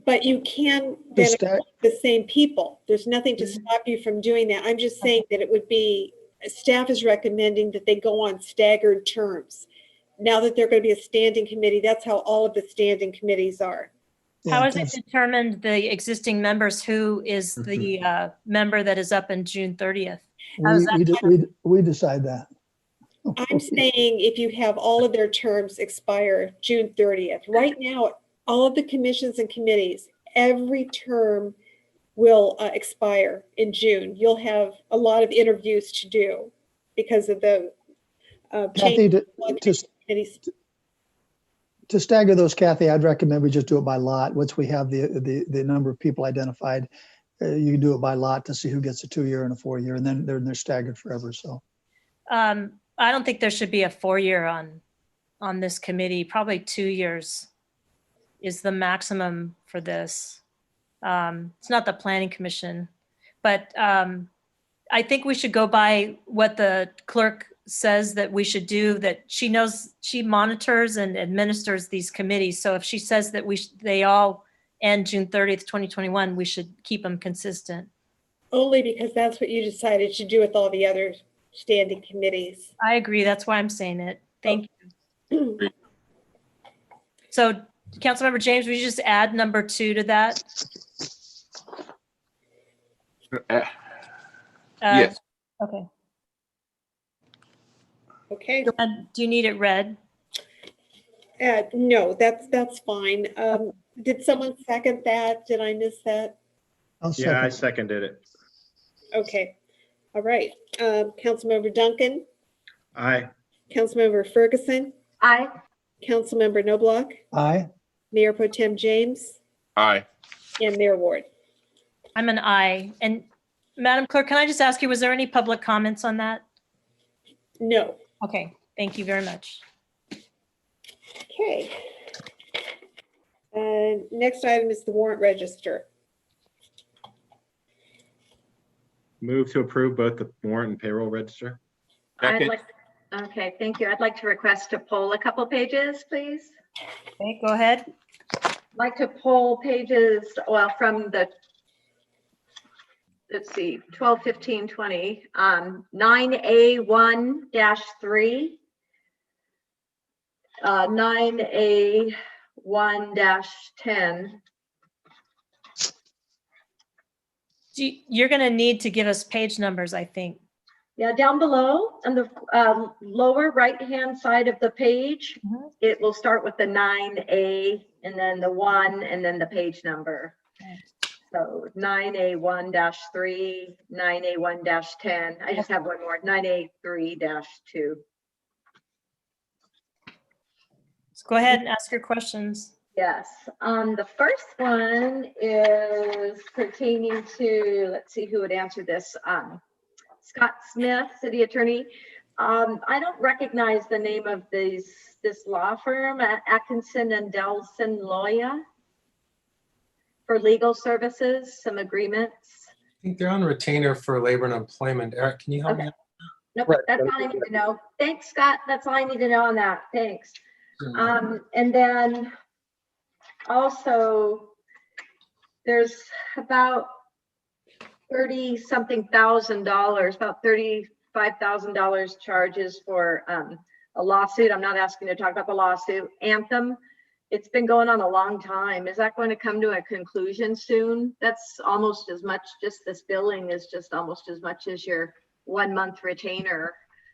But you can then appoint the same people. There's nothing to stop you from doing that. I'm just saying that it would be, staff is recommending that they go on staggered terms. Now that they're going to be a standing committee, that's how all of the standing committees are. How is it determined, the existing members, who is the member that is up in June 30th? We decide that. I'm saying if you have all of their terms expire June 30th. Right now, all of the commissions and committees, every term will expire in June. You'll have a lot of interviews to do because of the Kathy, change. To stagger those, Kathy, I'd recommend we just do it by lot. Once we have the number of people identified, you can do it by lot to see who gets a 2-year and a 4-year, and then they're staggered forever. So I don't think there should be a 4-year on this committee. Probably 2 years is the maximum for this. It's not the planning commission, but I think we should go by what the clerk says that we should do, that she knows, she monitors and administers these committees. So if she says that they all end June 30th, 2021, we should keep them consistent. Only because that's what you decided to do with all the other standing committees. I agree. That's why I'm saying it. Thank you. So Councilmember James, would you just add number 2 to that? Yes. Okay. Okay. Do you need it read? No, that's fine. Did someone second that? Did I miss that? Yeah, I seconded it. Okay. All right. Councilmember Duncan? Aye. Councilmember Ferguson? Aye. Councilmember Noblock? Aye. Mayor Pro Tem James? Aye. And Mayor Ward? I'm an aye. And Madam Clerk, can I just ask you, was there any public comments on that? No. Okay, thank you very much. Okay. Next item is the warrant register. Move to approve both the warrant and payroll register. Okay, thank you. I'd like to request to poll a couple pages, please. Okay, go ahead. I'd like to poll pages, well, from the, let's see, 12, 15, 20, 9A1-3, 9A1-10. You're going to need to give us page numbers, I think. Yeah, down below on the lower right-hand side of the page, it will start with the 9A and then the 1 and then the page number. Okay. So 9A1-3, 9A1-10. I just have one more, 9A3-2. Let's go ahead and ask your questions. Yes, the first one is pertaining to, let's see who would answer this. Scott Smith, city attorney. I don't recognize the name of this law firm, Atkinson and Delson Loya, for legal services, some agreements. I think they're on retainer for labor and employment. Eric, can you help me? Nope, that's all I need to know. Thanks, Scott. That's all I need to know on that. Thanks. And then also there's about $30-something thousand, about $35,000 charges for a lawsuit. I'm not asking to talk about the lawsuit. Anthem It's been going on a long time. Is that going to come to a conclusion soon? That's almost as much, just this billing is just almost as much as your 1 month retainer.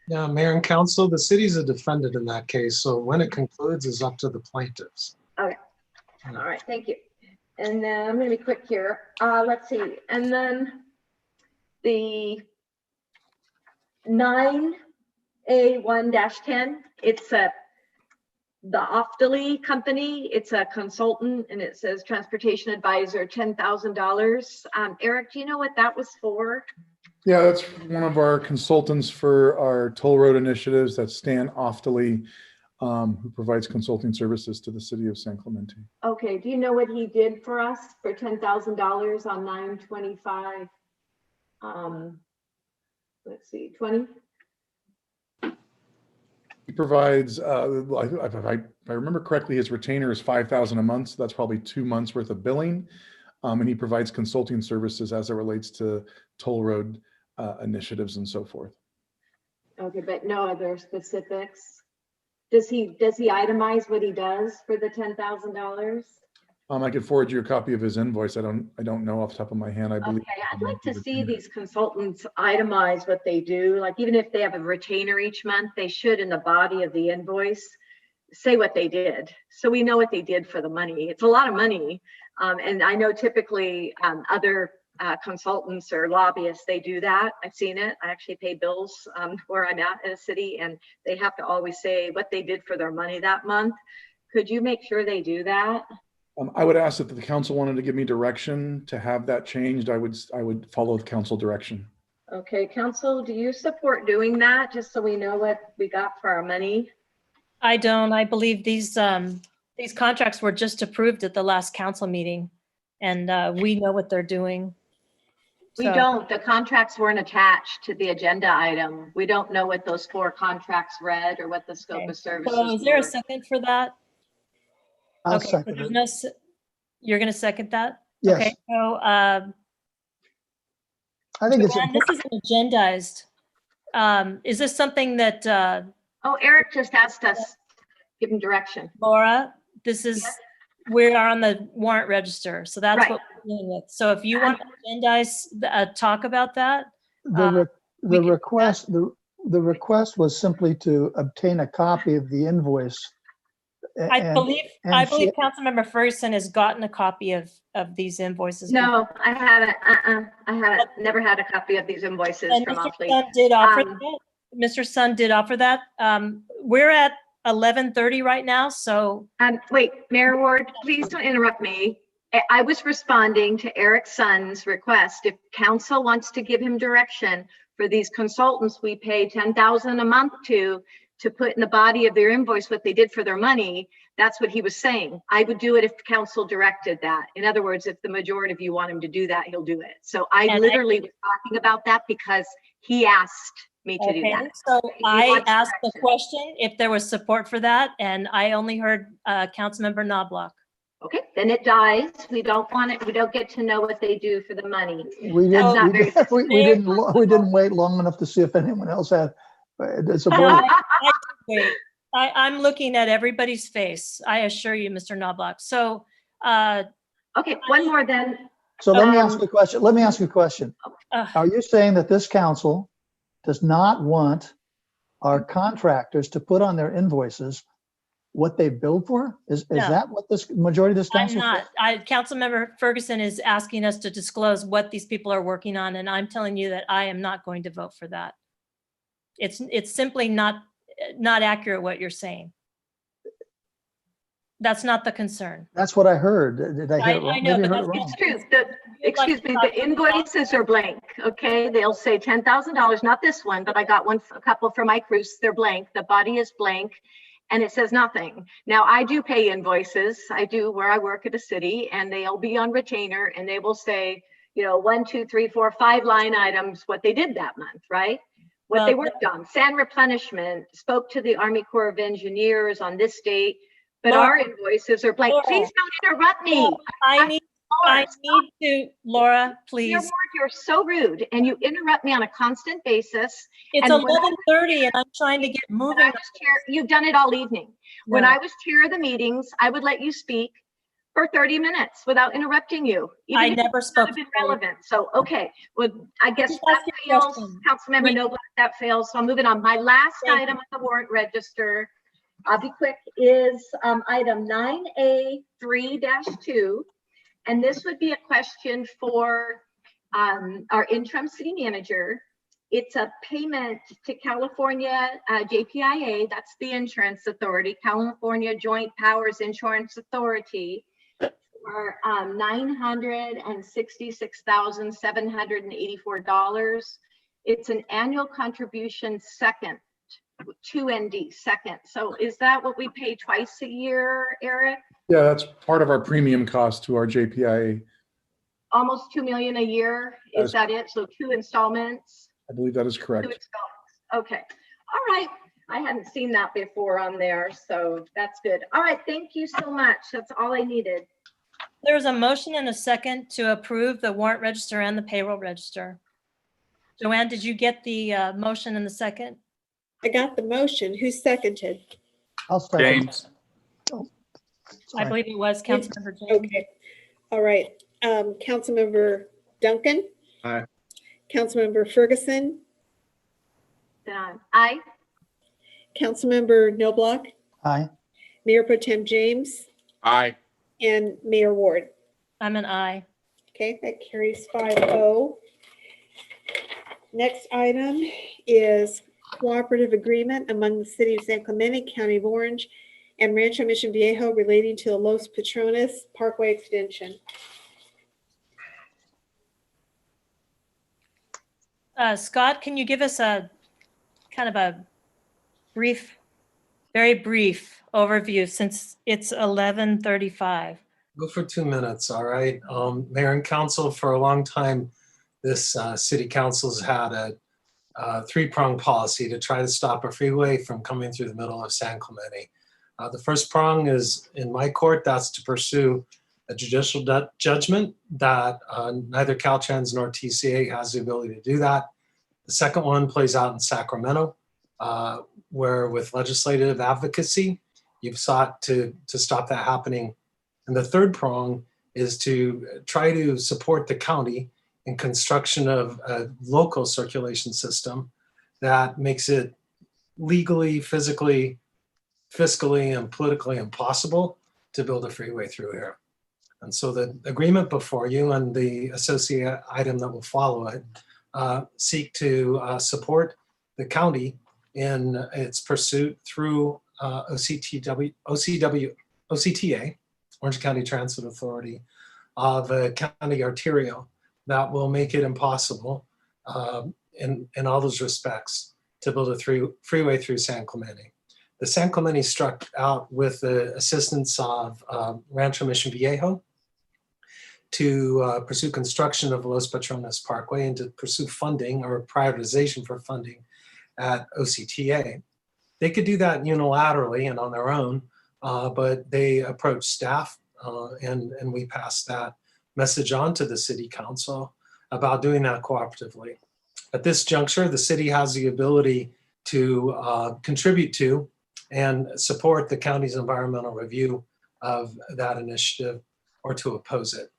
Yeah, Mayor and Council, the city's a defendant in that case, so when it concludes is up to the plaintiffs. Okay. All right, thank you. And then I'm going to be quick here. Let's see. And then the 9A1-10, it's the Oftally company. It's a consultant, and it says transportation advisor, $10,000. Eric, do you know what that was for? Yeah, that's one of our consultants for our toll road initiatives. That's Stan Oftally, who provides consulting services to the city of San Clemente. Okay, do you know what he did for us for $10,000 on 9/25? Let's see, 20? He provides, if I remember correctly, his retainer is $5,000 a month. So that's probably 2 months worth of billing. And he provides consulting services as it relates to toll road initiatives and so forth. Okay, but no other specifics. Does he itemize what he does for the $10,000? I could forward you a copy of his invoice. I don't know off the top of my hand. I believe. Okay, I'd like to see these consultants itemize what they do. Like even if they have a retainer each month, they should in the body of the invoice say what they did, so we know what they did for the money. It's a lot of money, and I know typically other consultants or lobbyists, they do that. I've seen it. I actually pay bills where I'm at in a city, and they have to always say what they did for their money that month. Could you make sure they do that? I would ask that the council wanted to give me direction to have that changed. I would follow the council direction. Okay, council, do you support doing that just so we know what we got for our money? I don't. I believe these contracts were just approved at the last council meeting, and we know what they're doing. We So- don't. The contracts weren't attached to the agenda item. We don't know what those 4 contracts read or what the scope of services So is there a were. second for that? I'll Okay, so second there's it. no you're going to second that? Yes. Okay, so I think it's Joanne, this isn't agendized. Is this something that Oh, Eric just asked us, give him direction. Laura, this is, we are on the warrant register, so that's Right. what we're dealing with. So if you want to agendize, talk about that. the request was simply to obtain a copy of the invoice. I believe Councilmember Ferguson has gotten a copy of these invoices. No, I haven't. I haven't. Never had a copy of these invoices And from Mr. Oftly. Sun did offer that. Mr. Sun did offer that. We're at 11:30 right now, so. Wait, Mayor Ward, please don't interrupt me. I was responding to Eric Sun's request. If council wants to give him direction for these consultants, we pay $10,000 a month to put in the body of their invoice what they did for their money. That's what he was saying. I would do it if council directed that. In other words, if the majority of you want him to do that, he'll do it. So I literally was talking about that because he asked me to do that. So I asked the question if there was support for that, and I only heard Councilmember Knobloch. Okay, then it dies. We don't want it. We don't get to know what they do for the money. We didn't wait long enough to see if anyone else had. It's a board. I'm looking at everybody's face. I assure you, Mr. Knobloch. So, okay, one more then. So let me ask you a question. Let me ask you a question. Are you saying that this council does not want our contractors to put on their invoices what they billed for? Is that what this majority of this council? I'm not. Councilmember Ferguson is asking us to disclose what these people are working on, and I'm telling you that I am not going to vote for that. It's simply not accurate what you're saying. That's not the concern. That's what I heard. Did I hear it wrong? I know, Maybe I but heard it wrong. It's true. Excuse me, the invoices are blank, okay? They'll say $10,000, not this one, but I got a couple from my Cruz. They're blank. The body is blank, and it says nothing. Now, I do pay invoices. I do where I work at a city, and they'll be on retainer, and they will say, 1, 2, 3, 4, 5 line items, what they did that month, right? What they worked on. San Replenishment spoke to the Army Corps of Engineers on this date, but our invoices are blank. Please don't interrupt me. I need I yours. need to, Laura, Mayor please. Ward, you're so rude and you interrupt me on a constant basis. It's And when I 11:30 and I'm trying to get When moving. I was chair, you've done it all evening. When No. I was chair of the meetings, I would let you speak for 30 minutes without interrupting you. even I if never it spoke would have been for 30. relevant. So, okay, well, I guess Just that ask your fails. question. Councilmember Noble, that fails. So I'm moving on. My last Thank item on the warrant register, I'll be quick, is item 9A 3-2. And this would be a question for our interim city manager. It's a payment to California JPIA, that's the insurance authority, California Joint Powers Insurance Authority, for $966,784. It's an annual contribution second to ND second. So is that what we pay twice a year, Eric? Yeah, that's part of our premium cost to our JPIA. Almost 2 million a year. Is that it? So 2 installments? I believe that is correct. 2 installments. Okay. All right. I hadn't seen that before on there, so that's good. All right. Thank you so much. That's all I needed. There's a motion and a second to approve the warrant register and the payroll register. Joanne, did you get the motion and the second? I got the motion. Who seconded? I'll second. James. I believe it was Councilmember James. Okay. All right. Councilmember Duncan, Aye. Councilmember Ferguson, Aye. Councilmember Noblock, Aye. Mayor Pro Tem James, Aye. and Mayor Ward. I'm an aye. Okay, that carries 5-0. Next item is cooperative agreement among the City of San Clemente, County of Orange, and Rancho Mission Viejo relating to the Los Patrones Parkway extension. Scott, can you give us a kind of a brief, very brief overview since it's 11:35? Go for 2 minutes, all right? Mayor and council, for a long time, this city council's had a three-pronged policy to try to stop a freeway from coming through the middle of San Clemente. The first prong is in my court, that's to pursue a judicial judgment that neither Caltrans nor TCA has the ability to do that. The second one plays out in Sacramento, where with legislative advocacy, you've sought to stop that happening. And the third prong is to try to support the county in construction of a local circulation system that makes it legally, physically, fiscally, and politically impossible to build a freeway through here. And so the agreement before you and the associate item that will follow it seek to support the county in its pursuit through OCTA, Orange County Transit Authority, of a county arterial that will make it impossible in all those respects to build a freeway through San Clemente. The San Clemente struck out with the assistance of Rancho Mission Viejo to pursue construction of Los Patrones Parkway and to pursue funding or prioritization for funding at OCTA. They could do that unilaterally and on their own, but they approached staff and we passed that message on to the city council about doing that cooperatively. At this juncture, the city has the ability to contribute to and support the county's environmental review of that initiative or to oppose it.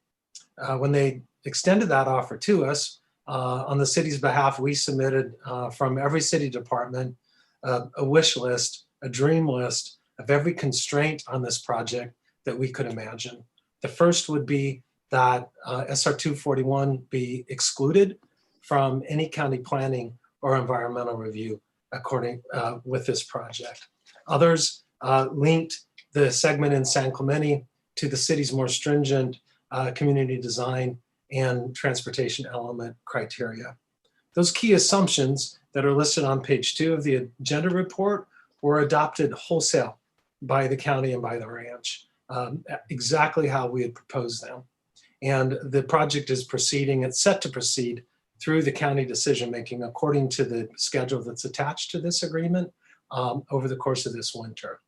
When they extended that offer to us, on the city's behalf, we submitted from every city department a wish list, a dream list of every constraint on this project that we could imagine. The first would be that SR 241 be excluded from any county planning or environmental review according with this project. Others linked the segment in San Clemente to the city's more stringent community design and transportation element criteria. Those key assumptions that are listed on page 2 of the agenda report were adopted wholesale by the county and by the ranch, exactly how we had proposed them. And the project is proceeding, it's set to proceed through the county decision-making according to the schedule that's attached to this agreement over the course of this winter.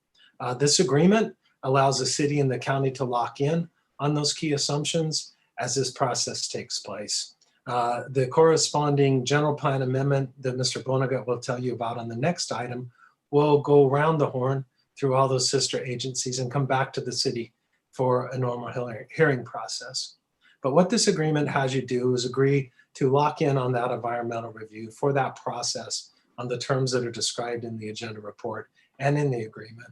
This agreement allows the city and the county to lock in on those key assumptions as this process takes place. The corresponding general plan amendment that Mr. Bonagut will tell you about on the next item will go around the horn through all those sister agencies and come back to the city for a normal hearing process. But what this agreement has you do is agree to lock in on that environmental review for that process on the terms that are described in the agenda report and in the agreement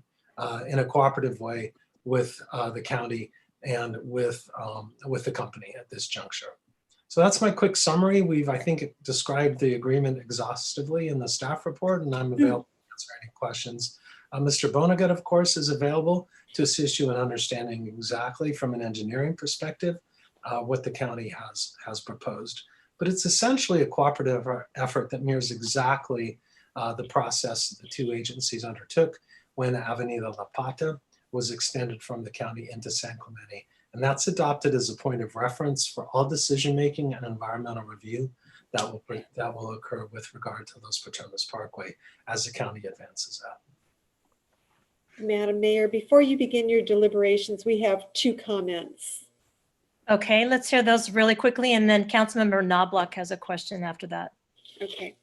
in a cooperative way with the county and with the company at this juncture. So that's my quick summary. We've, I think, described the agreement exhaustively in the staff report, and I'm available to answer any questions. Mr. Bonagut, of course, is available to assist you in understanding exactly from an engineering perspective what the county has proposed. But it's essentially a cooperative effort that mirrors exactly the process the two agencies undertook when Avenida La Plata was extended from the county into San Clemente. And that's adopted as a point of reference for all decision-making and environmental review that will occur with regard to Los Patrones Parkway as the county advances that. Madam Mayor, before you begin your deliberations, we have 2 comments. Okay, let's hear those really quickly, and then Councilmember Knobloch has a question after that. Okay.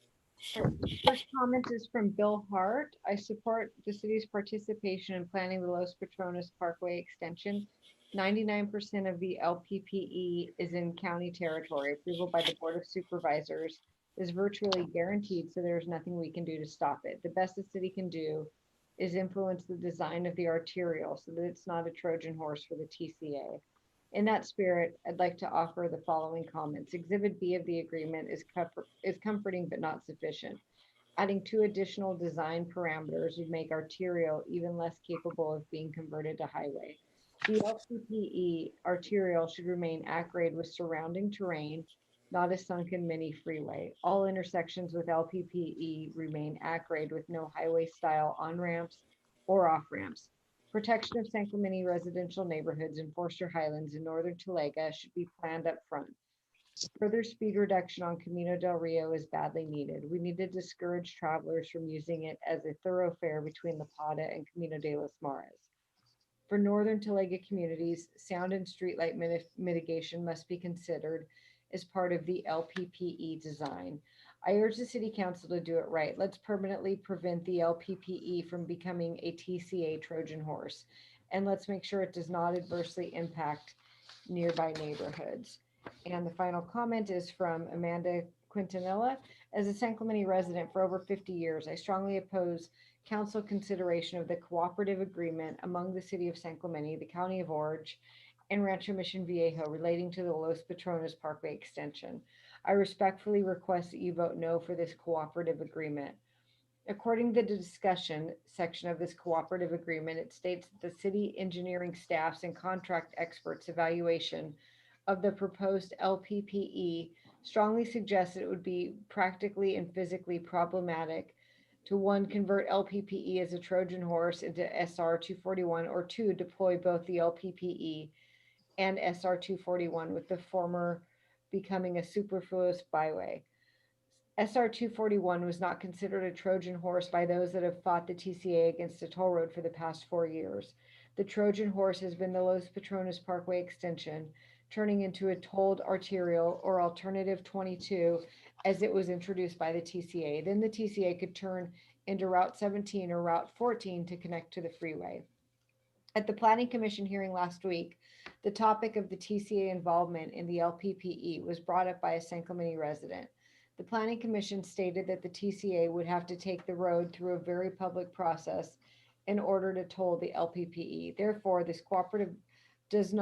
First comment is from Bill Hart. I support the city's participation in planning the Los Patrones Parkway extension. 99% of the LPPE is in county territory. Approval by the Board of Supervisors is virtually guaranteed, so there's nothing we can do to stop it. The best the city can do is influence the design of the arterial so that it's not a Trojan horse for the TCA. In that spirit, I'd like to offer the following comments. Exhibit B of the agreement is comforting but not sufficient. Adding 2 additional design parameters would make arterial even less capable of being converted to highway. The LPPE arterial should remain at-grade with surrounding terrain, not a sunken mini freeway. All intersections with LPPE remain at-grade with no highway-style on-ramps or off-ramps. Protection of San Clemente residential neighborhoods in Forster Highlands and northern Talega should be planned up front. Further speed reduction on Camino del Rio is badly needed. We need to discourage travelers from using it as a thoroughfare between La Plata and Camino de los Mares. For northern Talega communities, sound and streetlight mitigation must be considered as part of the LPPE design. I urge the City Council to do it right. Let's permanently prevent the LPPE from becoming a TCA Trojan horse. And let's make sure it does not adversely impact nearby neighborhoods. And the final comment is from Amanda Quintanilla. As a San Clemente resident for over 50 years, I strongly oppose council consideration of the cooperative agreement among the City of San Clemente, the County of Orange, and Rancho Mission Viejo relating to the Los Patrones Parkway extension. I respectfully request that you vote no for this cooperative agreement. According to the discussion section of this cooperative agreement, it states that the city engineering staffs and contract experts' evaluation of the proposed LPPE strongly suggests that it would be practically and physically problematic to 1, convert LPPE as a Trojan horse into SR 241, or 2, deploy both the LPPE and SR 241, with the former becoming a superfluous byway. SR 241 was not considered a Trojan horse by those that have fought the TCA against a toll road for the past 4 years. The Trojan horse has been the Los Patrones Parkway extension, turning into a tolled arterial, or alternative 22, as it was introduced by the TCA. Then the TCA could turn into Route 17 or Route 14 to connect to the freeway. At the Planning Commission hearing last week, the topic of the TCA involvement in the LPPE was brought up by a San Clemente resident. The Planning Commission stated that the TCA would have to take the road through a very public process in order to toll the LPPE. Therefore, this cooperative does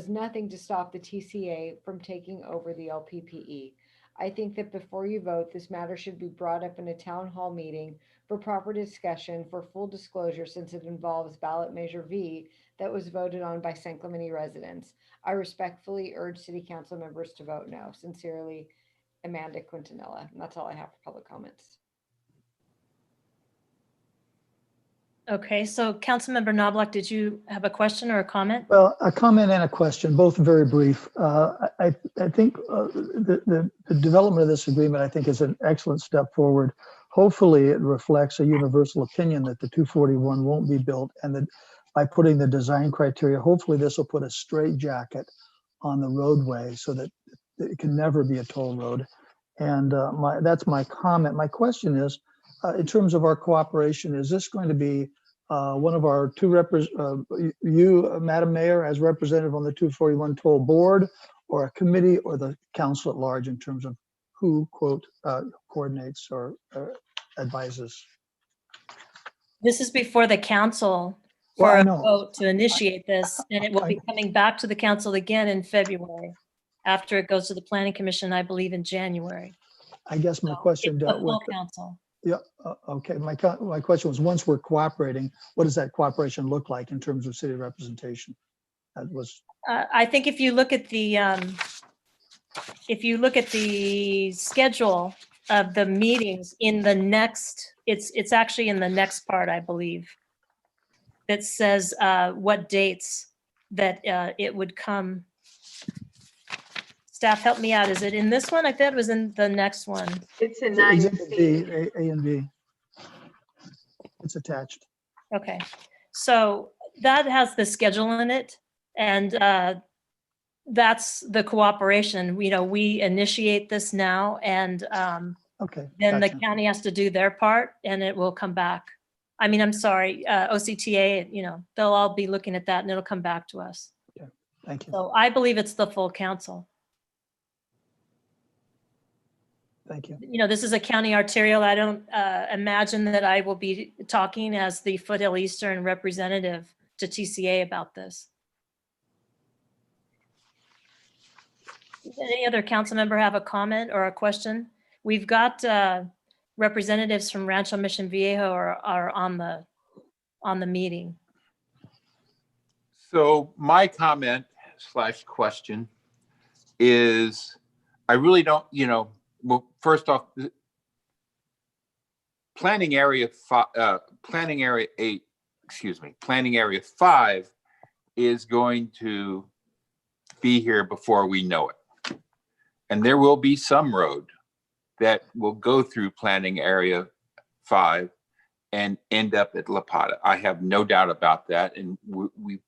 nothing to stop the TCA from taking over the LPPE. I think that before you vote, this matter should be brought up in a town hall meeting for proper discussion for full disclosure, since it involves ballot measure V that was voted on by San Clemente residents. I respectfully urge City Council members to vote no. Sincerely, Amanda Quintanilla. And that's all I have for public comments. Okay, so Councilmember Knobloch, did you have a question or a comment? Well, a comment and a question, both very brief. I think the development of this agreement, I think, is an excellent step forward. Hopefully, it reflects a universal opinion that the 241 won't be built, and that by putting the design criteria, hopefully this will put a straitjacket on the roadway so that it can never be a toll road. And that's my comment. My question is, in terms of our cooperation, is this going to be one of our two you, Madam Mayor, as representative on the 241 toll board, or a committee, or the council at large in terms of who, quote, coordinates or advises? This is before the council Well, for I a know. vote to initiate this, and it will be coming back to the council again in February, after it goes to the planning commission, I believe in January. I guess my question It's the dealt with. full council. Yeah, okay. My question was, once we're cooperating, what does that cooperation look like in terms of city representation? That was. I think if you look at the schedule of the meetings in the next, it's actually in the next part, I believe, that says what dates that it would come. Staff, help me out. Is it in this one? I thought it was in the next one. It's in Exhibit B, A and B. It's attached. Okay, so that has the schedule in it, and that's the cooperation. You know, we initiate this now, and okay, then gotcha. the county has to do their part, and it will come back. I mean, I'm sorry, OCTA. You know, they'll all be looking at that, and it'll come back to us. Okay, thank you. So I believe it's the full council. Thank you. You know, this is a county arterial. I don't imagine that I will be talking as the Foothill Eastern representative to TCA about this. Does any other council member have a comment or a question? We've got representatives from Rancho Mission Viejo are on the meeting. So my comment / question is, I really don't, well, first off, planning area 5 is going to be here before we know it. And there will be some road that will go through planning area 5 and end up at La Pata. I have no doubt about that. And we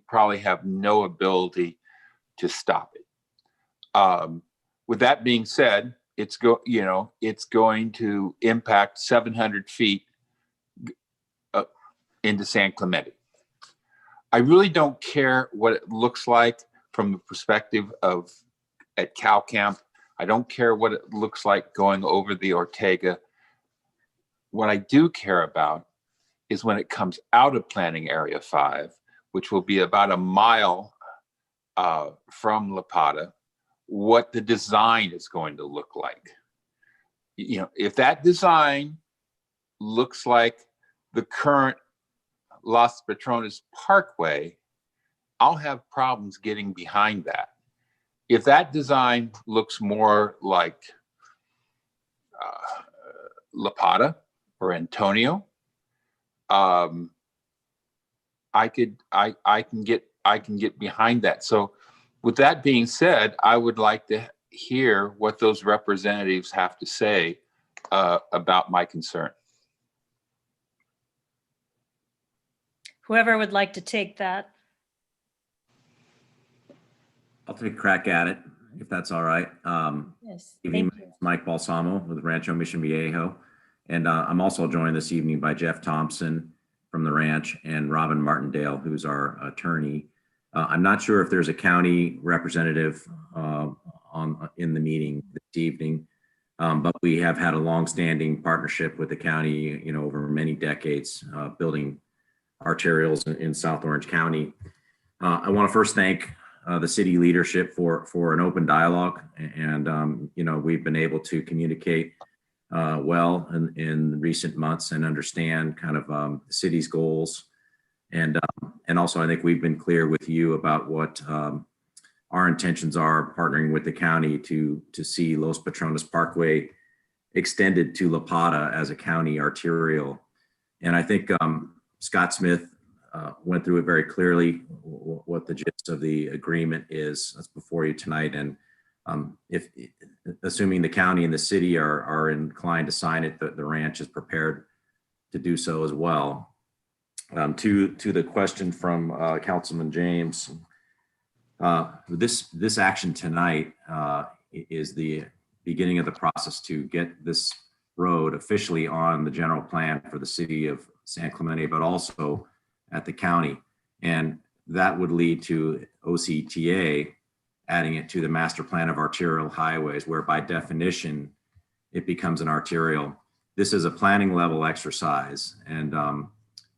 probably have no ability to stop it. With that being said, it's going to impact 700 feet into San Clemente. I really don't care what it looks like from the perspective of at Cal Camp. I don't care what it looks like going over the Ortega. What I do care about is when it comes out of planning area 5, which will be about a mile from La Pata, what the design is going to look like. You know, if that design looks like the current Los Patrones Parkway, I'll have problems getting behind that. If that design looks more like La Pata or Antonio, I can get behind that. So with that being said, I would like to hear what those representatives have to say about my concern. Whoever would like to take that. I'll take a crack at it, if that's all right. Yes, Evening, thank you. Mike Balsamo with Rancho Mission Viejo. And I'm also joined this evening by Jeff Thompson from the ranch and Robin Martindale, who's our attorney. I'm not sure if there's a county representative in the meeting this evening, but we have had a longstanding partnership with the county, over many decades, building arterials in South Orange County. I want to first thank the city leadership for an open dialogue, and we've been able to communicate well in recent months and understand kind of the city's goals. And also, I think we've been clear with you about what our intentions are, partnering with the county to see Los Patrones Parkway extended to La Pata as a county arterial. And I think Scott Smith went through it very clearly, what the gist of the agreement is. That's before you tonight. And if assuming the county and the city are inclined to sign it, the ranch is prepared to do so as well. To the question from Councilman James, This action tonight is the beginning of the process to get this road officially on the general plan for the city of San Clemente, but also at the county. And that would lead to OCTA adding it to the master plan of arterial highways, where by definition, it becomes an arterial. This is a planning level exercise. And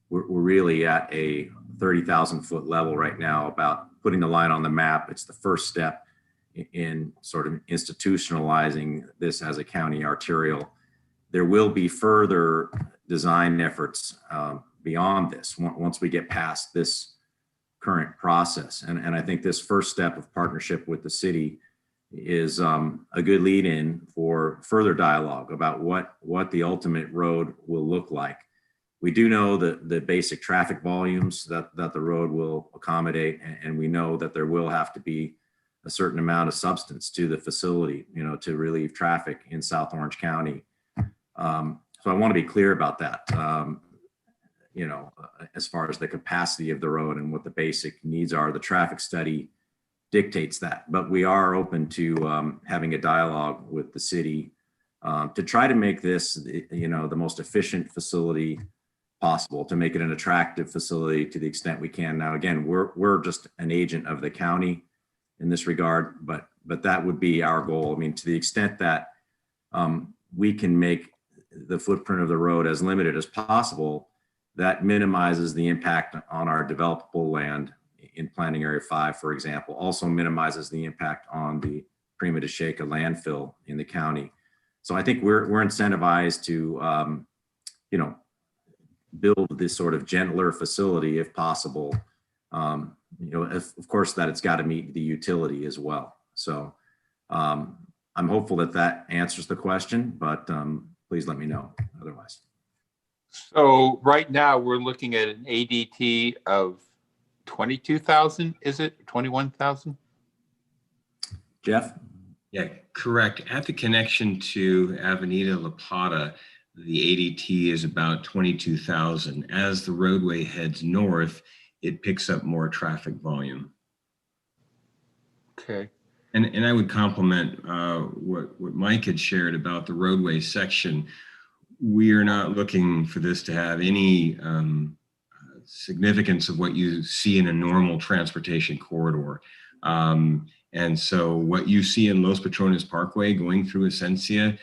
we're really at a 30,000 foot level right now about putting the line on the map. It's the first step in sort of institutionalizing this as a county arterial. There will be further design efforts beyond this once we get past this current process. And I think this first step of partnership with the city is a good lead in for further dialogue about what the ultimate road will look like. We do know the basic traffic volumes that the road will accommodate, and we know that there will have to be a certain amount of substance to the facility, to relieve traffic in South Orange County. So I want to be clear about that, as far as the capacity of the road and what the basic needs are. The traffic study dictates that, but we are open to having a dialogue with the city to try to make this, the most efficient facility possible, to make it an attractive facility to the extent we can. Now, again, we're just an agent of the county in this regard, but that would be our goal. I mean, to the extent that we can make the footprint of the road as limited as possible, that minimizes the impact on our developable land in Planning Area 5, for example. Also minimizes the impact on the Prima de Checa landfill in the county. So I think we're incentivized to, build this sort of gentler facility if possible. Of course, that it's got to meet the utility as well. So I'm hopeful that answers the question, but please let me know otherwise. So right now we're looking at an ADT of 22,000, is it 21,000? Jeff? Yeah, correct. At the connection to Avenida La Plata, the ADT is about 22,000. As the roadway heads north, it picks up more traffic volume. Okay. And I would compliment what Mike had shared about the roadway section. We are not looking for this to have any significance of what you see in a normal transportation corridor. And so what you see in Los Patrones Parkway going through Esencia,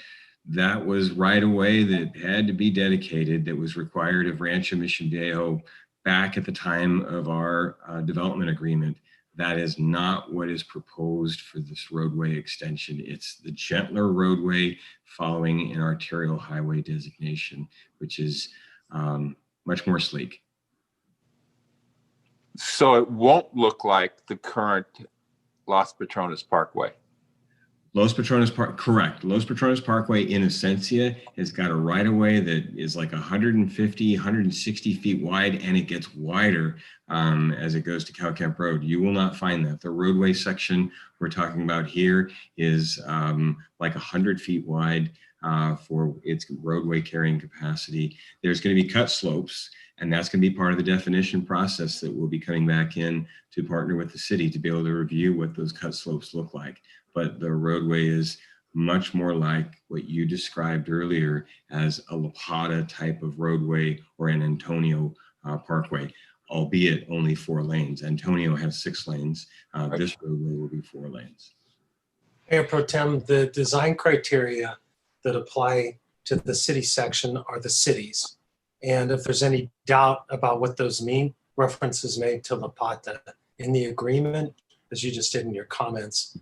that was right away that had to be dedicated, that was required of Rancho Mission Viejo back at the time of our development agreement. That is not what is proposed for this roadway extension. It's the gentler roadway following an arterial highway designation, which is much more sleek. So it won't look like the current Los Patrones Parkway. Los Patrones Park, correct. Los Patrones Parkway in Esencia has got a right of way that is like 150, 160 feet wide, and it gets wider as it goes to Cow Camp Road. You will not find that. The roadway section we're talking about here is like 100 feet wide for its roadway carrying capacity. There's going to be cut slopes, and that's going to be part of the definition process that we'll be coming back in to partner with the city to be able to review what those cut slopes look like. But the roadway is much more like what you described earlier as a La Plata type of roadway or an Antonio Parkway, albeit only 4 lanes. Antonio has 6 lanes. This roadway will be 4 lanes. Mayor Pro Tem, the design criteria that apply to the city section are the cities. And if there's any doubt about what those mean, reference is made to La Plata in the agreement, as you just did in your comments.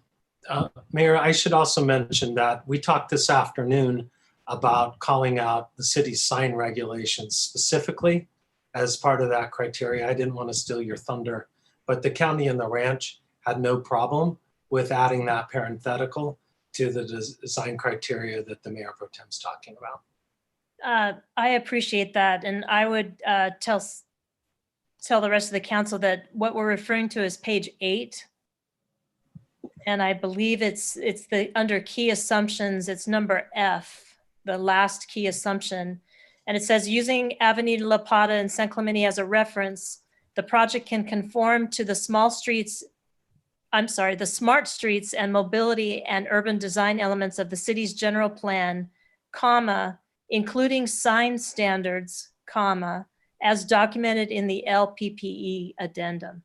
Mayor, I should also mention that we talked this afternoon about calling out the city's sign regulations specifically as part of that criteria. I didn't want to steal your thunder, but the county and the ranch had no problem with adding that parenthetical to the design criteria that the Mayor Pro Tem is talking about. I appreciate that. And I would tell the rest of the council that what we're referring to is page 8. And I believe it's the under key assumptions, it's number F, the last key assumption. And it says using Avenida La Plata and San Clemente as a reference, the project can conform to the small streets I'm sorry, the smart streets and mobility and urban design elements of the city's general plan, comma, including sign standards, comma, as documented in the LPPE addendum.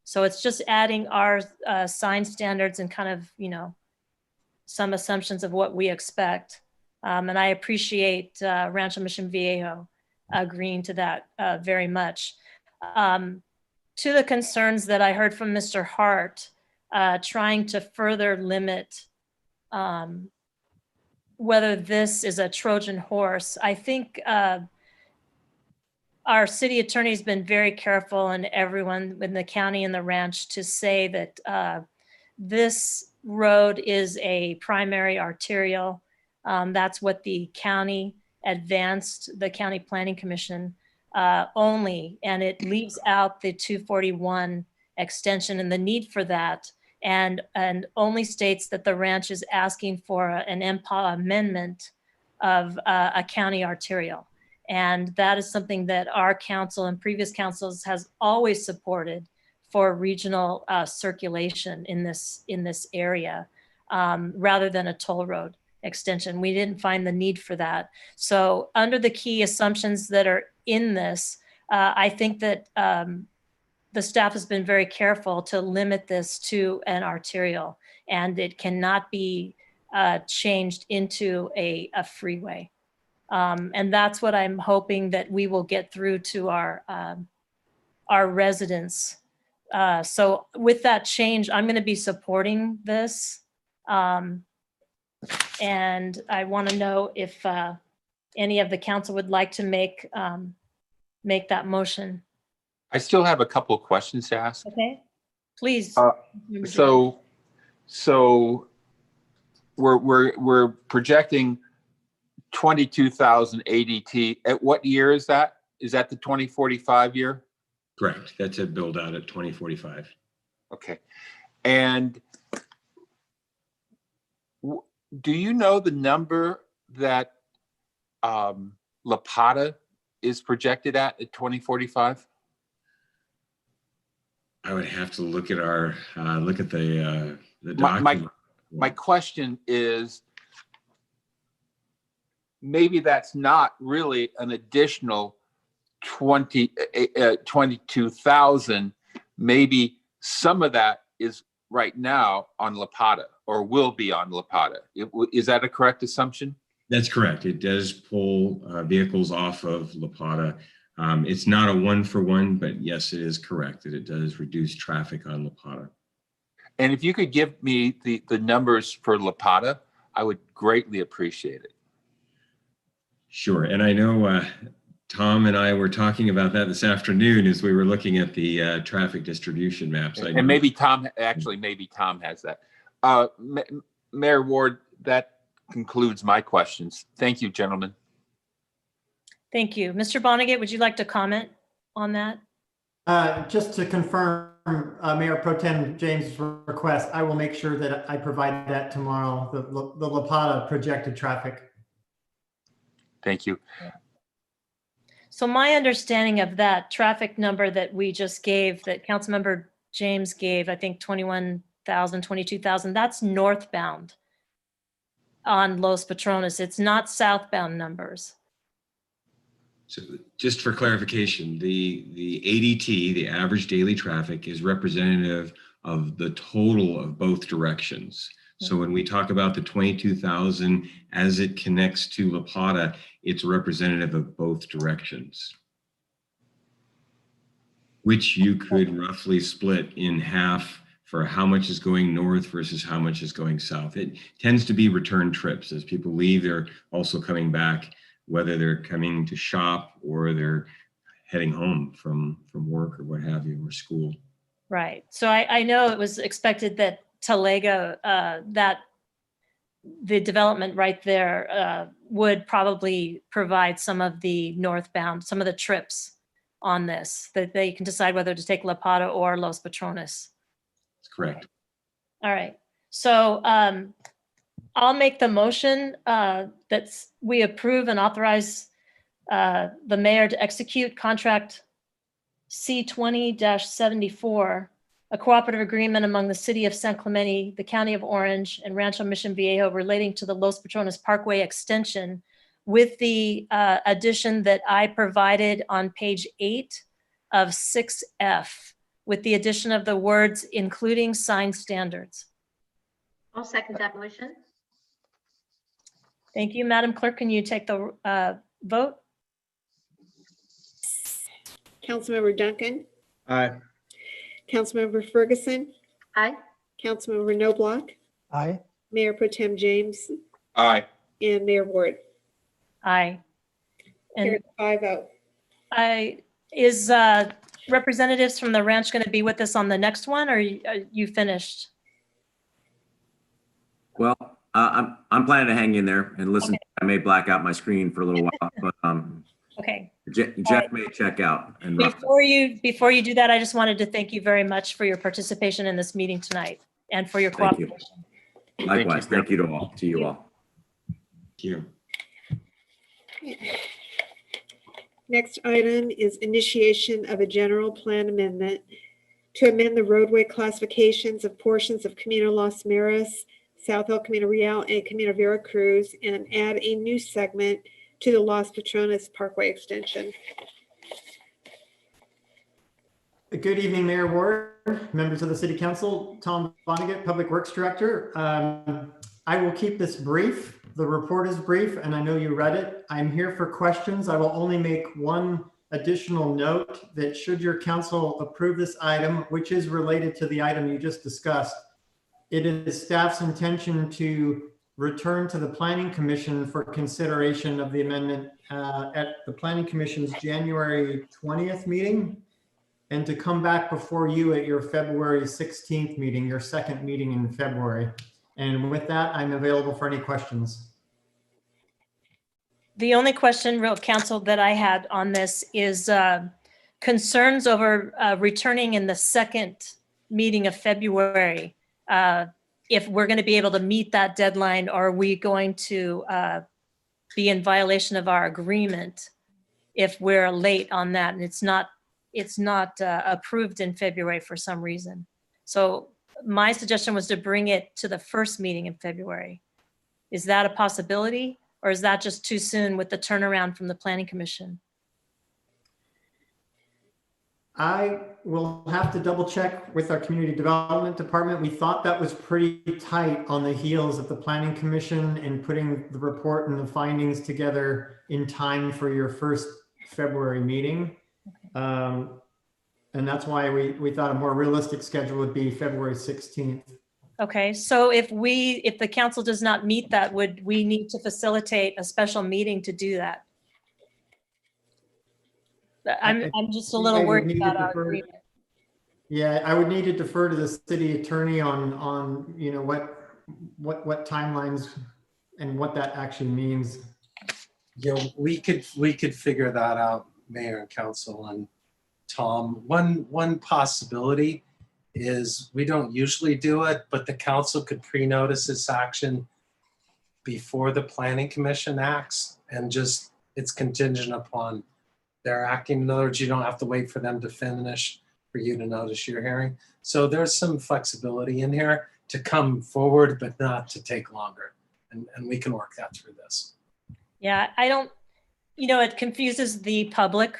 So it's just adding our sign standards and kind of, some assumptions of what we expect. And I appreciate Rancho Mission Viejo agreeing to that very much. To the concerns that I heard from Mr. Hart, trying to further limit whether this is a Trojan horse, I think our city attorney has been very careful, and everyone in the county and the ranch, to say that this road is a primary arterial. That's what the county advanced, the County Planning Commission only, and it leaves out the 241 extension and the need for that, and only states that the ranch is asking for an MPA amendment of a county arterial. And that is something that our council and previous councils has always supported for regional circulation in this area, rather than a toll road extension. We didn't find the need for that. So under the key assumptions that are in this, I think that the staff has been very careful to limit this to an arterial, and it cannot be changed into a freeway. And that's what I'm hoping that we will get through to our residents. So with that change, I'm going to be supporting this. And I want to know if any of the council would like to make that motion. I still have a couple of questions to ask. Okay, please. So we're projecting 22,000 ADT. At what year is that? Is that the 2045 year? Correct. That's a build out at 2045. Okay. And do you know the number that La Pata is projected at 2045? I would have to look at our the document. My question is, maybe that's not really an additional 22,000. Maybe some of that is right now on La Pata, or will be on La Pata. Is that a correct assumption? That's correct. It does pull vehicles off of La Pata. It's not a 1-for-1, but yes, it is correct that it does reduce traffic on La Pata. And if you could give me the numbers for La Pata, I would greatly appreciate it. Sure. And I know Tom and I were talking about that this afternoon as we were looking at the traffic distribution maps. And maybe Tom has that. Mayor Ward, that concludes my questions. Thank you, gentlemen. Thank you. Mr. Vonnegut, would you like to comment on that? Just to confirm Mayor Pro Tem James' request, I will make sure that I provide that tomorrow, the La Pata projected traffic. Thank you. So my understanding of that traffic number that we just gave, that Councilmember James gave, I think 21,000, 22,000, that's northbound on Los Patrones. It's not southbound numbers. So just for clarification, the ADT, the average daily traffic, is representative of the total of both directions. So when we talk about the 22,000 as it connects to La Pata, it's representative of both directions, which you could roughly split in half for how much is going north versus how much is going south. It tends to be return trips. As people leave, they're also coming back, whether they're coming to shop or they're heading home from work or what have you, or school. Right. So I know it was expected that Talega, that the development right there would probably provide some of the northbound, some of the trips on this, that they can decide whether to take La Pata or Los Patrones. That's correct. All right. So I'll make the motion that we approve and authorize the mayor to execute contract C20-74 a cooperative agreement among the City of San Clemente, the County of Orange, and Rancho Mission Viejo relating to the Los Patrones Parkway extension with the addition that I provided on page 8 of 6F, with the addition of the words including sign standards. I'll second that motion. Thank you. Madam Clerk, can you take the vote? Councilmember Duncan, Aye. Councilmember Ferguson, Aye. Councilmember Noblock, Aye. Mayor Pro Tem James, Aye. and Mayor Ward. Aye. And Carried 5-0. is representatives from the ranch going to be with us on the next one, or you finished? Well, I'm planning to hang in there and listen. Okay. I may black out my screen for a little while, but Okay. Jeff may check out. And Before you do that, I just wanted to thank you very much for your participation in this meeting tonight and for your Thank you. cooperation. Likewise, thank you to all, to you all. Thank you. Next item is initiation of a general plan amendment to amend the roadway classifications of portions of Camino Las Meras, South El Camino Real, and Camino Vera Cruz, and add a new segment to the Los Patrones Parkway extension. Good evening, Mayor Ward, members of the City Council, Tom Vonnegut, Public Works Director. I will keep this brief. The report is brief, and I know you read it. I'm here for questions. I will only make one additional note that should your council approve this item, which is related to the item you just discussed, it is staff's intention to return to the Planning Commission for consideration of the amendment at the Planning Commission's January 20th meeting, and to come back before you at your February 16th meeting, your second meeting in February. And with that, I'm available for any questions. The only question, real council, that I had on this is concerns over returning in the second meeting of February. If we're going to be able to meet that deadline, or are we going to be in violation of our agreement if we're late on that and it's not approved in February for some reason? So my suggestion was to bring it to the first meeting in February. Is that a possibility, or is that just too soon with the turnaround from the Planning Commission? I will have to double check with our Community Development Department. We thought that was pretty tight on the heels of the Planning Commission and putting the report and the findings together in time for your first February meeting. And that's why we thought a more realistic schedule would be February 16th. Okay, so if the council does not meet that, would we need to facilitate a special meeting to do that? I'm just a little worried about our agreement. Yeah, I would need to defer to the city attorney on you know what timelines and what that actually means. Yeah, we could figure that out, Mayor and Council and Tom. One possibility is we don't usually do it, but the council could pre-notice this action before the Planning Commission acts, and just it's contingent upon their acting. In other words, you don't have to wait for them to finish for you to notice your hearing. So there's some flexibility in here to come forward, but not to take longer. And we can work that through this. Yeah, I don't, it confuses the public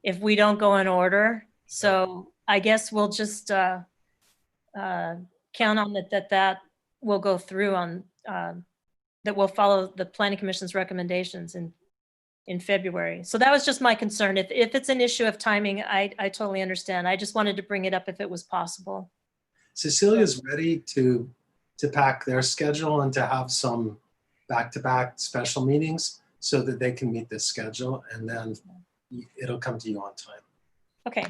if we don't go in order. So I guess we'll just count on that will go through on, that we'll follow the Planning Commission's recommendations in February. So that was just my concern. If it's an issue of timing, I totally understand. I just wanted to bring it up if it was possible. Cecilia's ready to pack their schedule and to have some back-to-back special meetings so that they can meet this schedule, and then it'll come to you on time. Okay.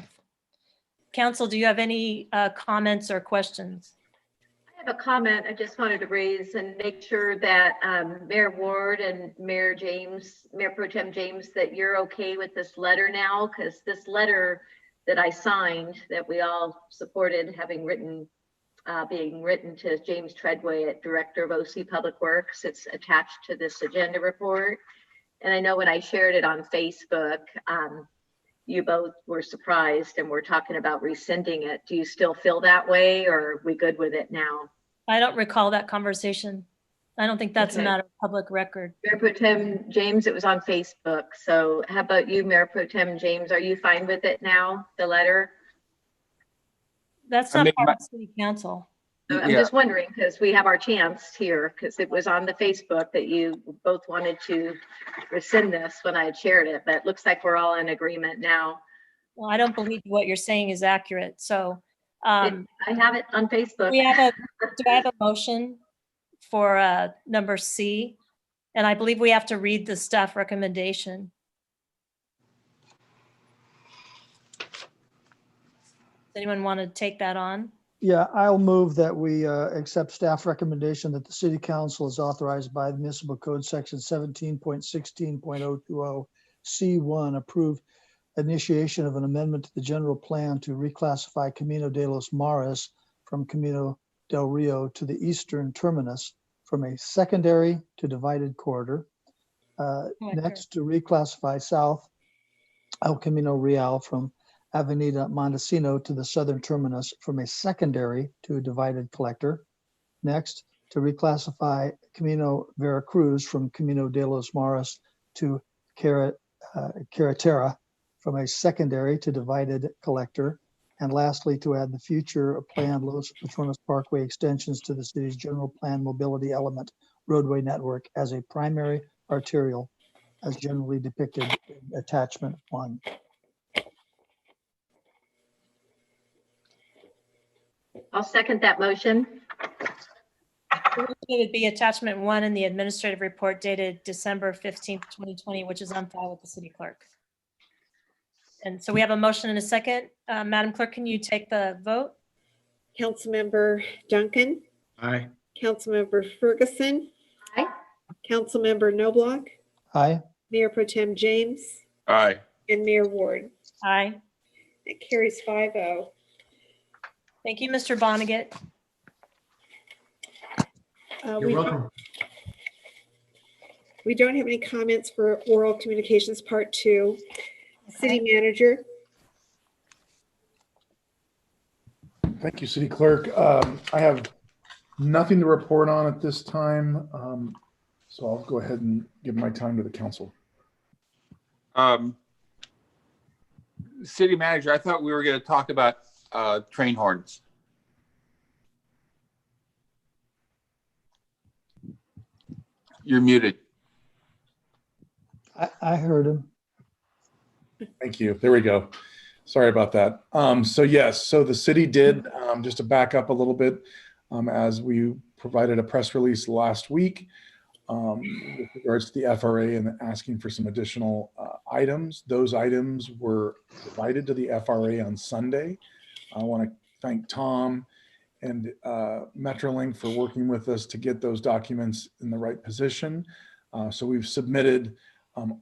Council, do you have any comments or questions? I have a comment I just wanted to raise and make sure that Mayor Ward and Mayor Pro Tem James, that you're okay with this letter now, because this letter that I signed, that we all supported, having written, being written to James Treadway, Director of OC Public Works, it's attached to this agenda report. And I know when I shared it on Facebook, you both were surprised and we're talking about rescinding it. Do you still feel that way, or are we good with it now? I don't recall that conversation. I don't think that's a Okay. matter of public record. Mayor Pro Tem James, it was on Facebook. So how about you, Mayor Pro Tem James? Are you fine with it now, the letter? That's I not mean, part of city council. I'm just wondering, because we have our chance here, because it was on the Facebook that you both wanted to rescind this when I had shared it, but it looks like we're all in agreement now. Well, I don't believe what you're saying is accurate. So I have it on Facebook. do I have a motion for number C? And I believe we have to read the staff recommendation. Does anyone want to take that on? Yeah, I'll move that we accept staff recommendation that the city council is authorized by the municipal code section 17.16.020 C1 approve initiation of an amendment to the general plan to reclassify Camino de los Mares from Camino del Rio to the eastern terminus from a secondary to divided corridor. Next, to reclassify south El Camino Real from Avenida Montesino to the southern terminus from a secondary to a divided collector. Next, to reclassify Camino Vera Cruz from Camino de los Mares to Carretera from a secondary to divided collector. And lastly, to add the future planned Los Patrones Parkway extensions to the city's general plan mobility element roadway network as a primary arterial as generally depicted in attachment 1. I'll second that motion. It would be attachment 1 in the administrative report dated December 15th, 2020, which is on file with the city clerk. And so we have a motion and a second. Madam Clerk, can you take the vote? Councilmember Duncan, Aye. Councilmember Ferguson, Aye. Councilmember Noblock, Aye. Mayor Pro Tem James, Aye. and Mayor Ward. Aye. It carries 5-0. Thank you, Mr. Vonnegut. You're welcome. We don't have any comments for oral communications part 2. City Manager. Thank you, City Clerk. I have nothing to report on at this time, so I'll go ahead and give my time to the council. City Manager, I thought we were going to talk about train horns. You're muted. I heard him. Thank you. There we go. Sorry about that. So yes, so the city did, just to back up a little bit, as we provided a press release last week with regards to the FRA and asking for some additional items. Those items were provided to the FRA on Sunday. I want to thank Tom and Metrolink for working with us to get those documents in the right position. So we've submitted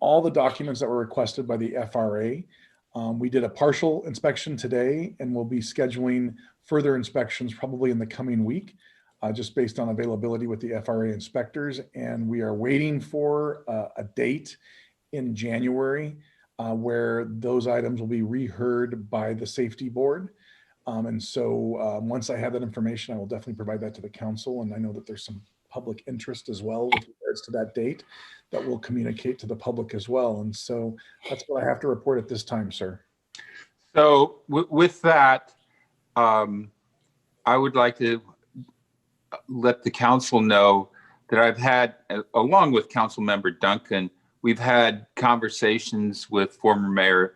all the documents that were requested by the FRA. We did a partial inspection today and we'll be scheduling further inspections probably in the coming week, just based on availability with the FRA inspectors. And we are waiting for a date in January where those items will be reheard by the safety board. And so once I have that information, I will definitely provide that to the council. And I know that there's some public interest as well with regards to that date that we'll communicate to the public as well. And so that's what I have to report at this time, sir. So with that, I would like to let the council know that I've had, along with Council Member Duncan, we've had conversations with former Mayor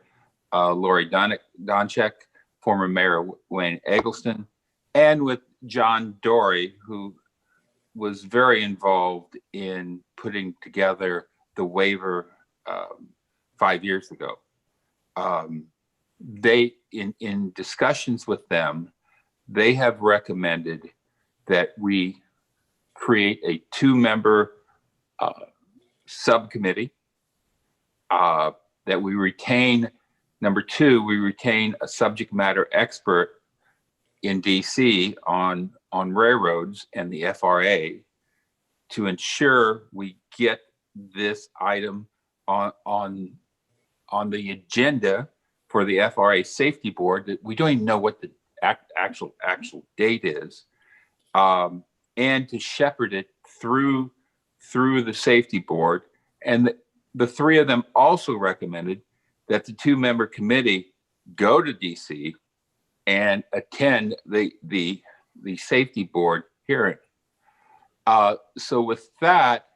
Lori Donchek, former Mayor Wayne Eggleston, and with John Dory, who was very involved in putting together the waiver 5 years ago. They, in discussions with them, they have recommended that we create a 2-member subcommittee, that we retain, number 2, we retain a subject matter expert in DC on railroads and the FRA to ensure we get this item on the agenda for the FRA Safety Board, that we don't even know what the actual date is, and to shepherd it through the Safety Board. And the three of them also recommended that the 2-member committee go to DC and attend the Safety Board hearing. So with that,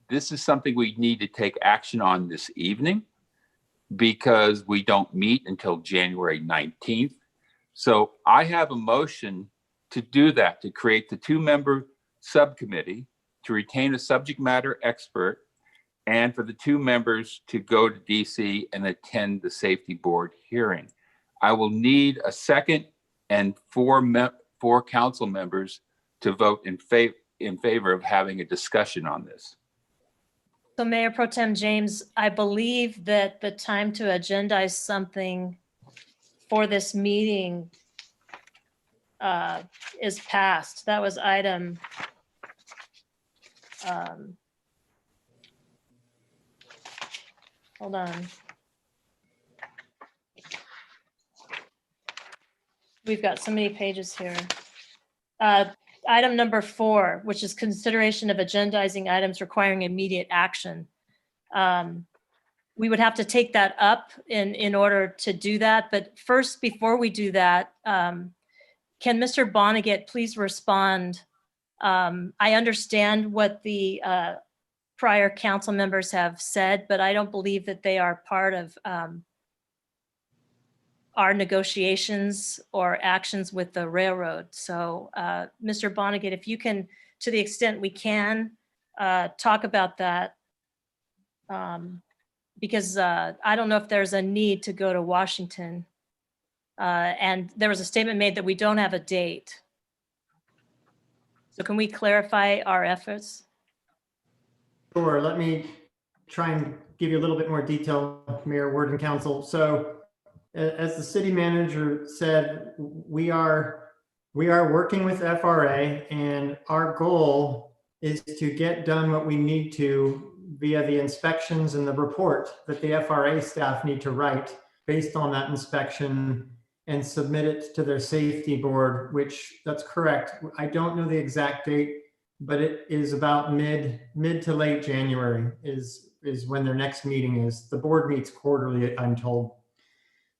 this is something we need to take action on this evening, because we don't meet until January 19th. So I have a motion to do that, to create the 2-member subcommittee, to retain a subject matter expert, and for the 2 members to go to DC and attend the Safety Board hearing. I will need a second and 4 council members to vote in favor of having a discussion on this. So Mayor Pro Tem James, I believe that the time to agendize something for this meeting is past. That was item hold on. We've got so many pages here. Item number 4, which is consideration of agendizing items requiring immediate action. We would have to take that up in order to do that. But first, before we do that, can Mr. Vonnegut please respond? I understand what the prior council members have said, but I don't believe that they are part of our negotiations or actions with the railroad. So Mr. Vonnegut, if you can, to the extent we can, talk about that, because I don't know if there's a need to go to Washington. And there was a statement made that we don't have a date. So can we clarify our efforts? Sure, let me try and give you a little bit more detail, Mayor, Ward, and Council. So as the city manager said, we are working with FRA, and our goal is to get done what we need to via the inspections and the report that the FRA staff need to write based on that inspection and submit it to their safety board, which, that's correct. I don't know the exact date, but it is about mid to late January is when their next meeting is. The board meets quarterly, I'm told.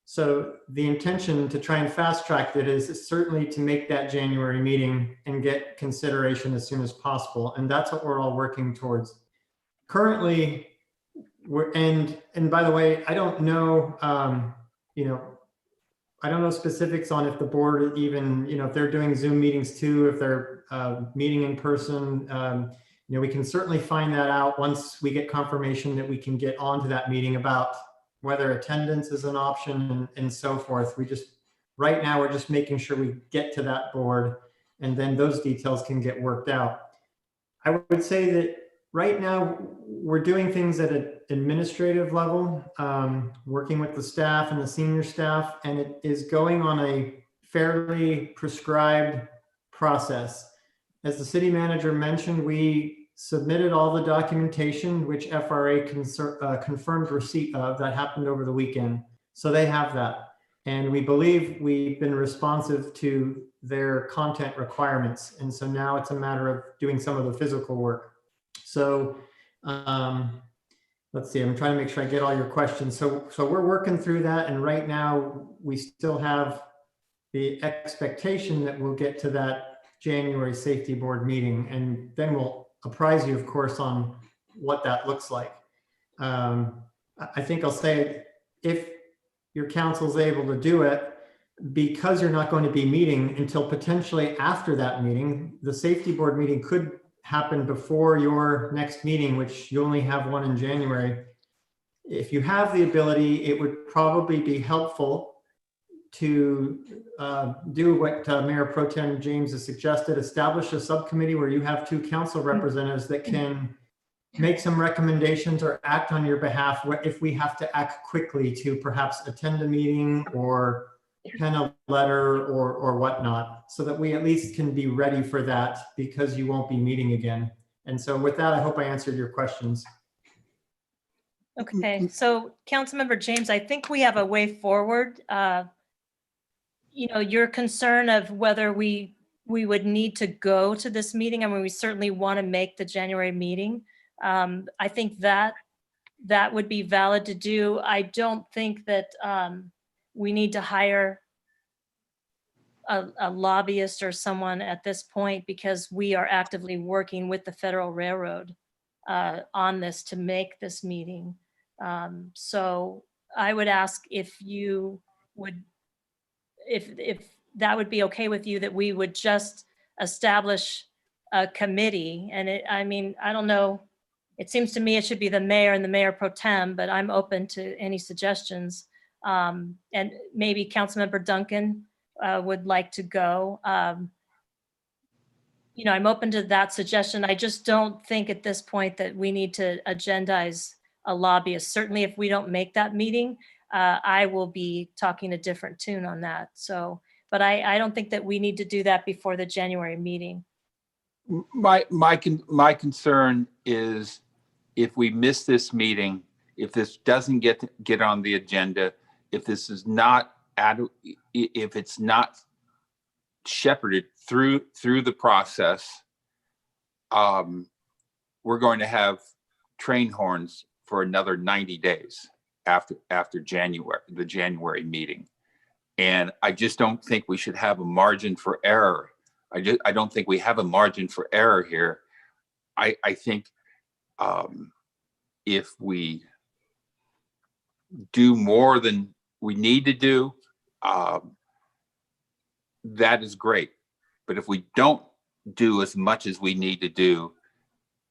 So the intention to try and fast track that is certainly to make that January meeting and get consideration as soon as possible. And that's what we're all working towards. Currently, and by the way, I don't know, I don't know specifics on if the board even, if they're doing Zoom meetings too, if they're meeting in person. We can certainly find that out once we get confirmation that we can get onto that meeting about whether attendance is an option and so forth. Right now, we're just making sure we get to that board, and then those details can get worked out. I would say that right now we're doing things at an administrative level, working with the staff and the senior staff, and it is going on a fairly prescribed process. As the city manager mentioned, we submitted all the documentation which FRA confirmed receipt of. That happened over the weekend. So they have that. And we believe we've been responsive to their content requirements. And so now it's a matter of doing some of the physical work. So let's see, I'm trying to make sure I get all your questions. So we're working through that. And right now we still have the expectation that we'll get to that January safety board meeting. And then we'll apprise you, of course, on what that looks like. I think I'll say, if your council's able to do it, because you're not going to be meeting until potentially after that meeting, the safety board meeting could happen before your next meeting, which you only have one in January. If you have the ability, it would probably be helpful to do what Mayor Pro Tem James has suggested, establish a subcommittee where you have 2 council representatives that can make some recommendations or act on your behalf if we have to act quickly to perhaps attend a meeting or pen a letter or whatnot, so that we at least can be ready for that, because you won't be meeting again. And so with that, I hope I answered your questions. Okay, so Councilmember James, I think we have a way forward. Your concern of whether we would need to go to this meeting. I mean, we certainly want to make the January meeting. I think that would be valid to do. I don't think that we need to hire a lobbyist or someone at this point, because we are actively working with the Federal Railroad on this to make this meeting. So I would ask if you would, if that would be okay with you, that we would just establish a committee. And I don't know, it seems to me it should be the mayor and the mayor pro tem, but I'm open to any suggestions. And maybe Councilmember Duncan would like to go. I'm open to that suggestion. I just don't think at this point that we need to agendize a lobbyist. Certainly if we don't make that meeting, I will be talking a different tune on that. So, but I don't think that we need to do that before the January meeting. My concern is if we miss this meeting, if this doesn't get on the agenda, if this is not if it's not shepherded through the process, we're going to have train horns for another 90 days after January, the January meeting. And I just don't think we should have a margin for error. I don't think we have a margin for error here. I think if we do more than we need to do, that is great. But if we don't do as much as we need to do,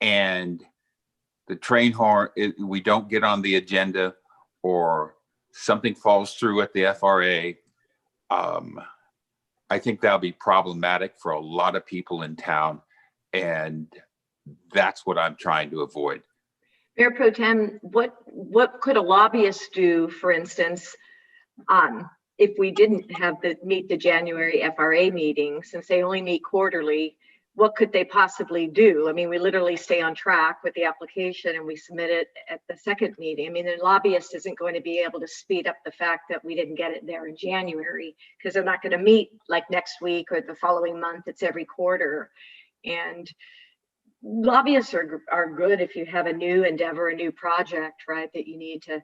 and the train horn, we don't get on the agenda, or something falls through at the FRA, I think that'll be problematic for a lot of people in town. And that's what I'm trying to avoid. Mayor Pro Tem, what could a lobbyist do, for instance, if we didn't meet the January FRA meeting, since they only meet quarterly? What could they possibly do? I mean, we literally stay on track with the application and we submit it at the second meeting. I mean, the lobbyist isn't going to be able to speed up the fact that we didn't get it there in January, because they're not going to meet like next week or the following month. It's every quarter. And lobbyists are good if you have a new endeavor, a new project, right, that you need to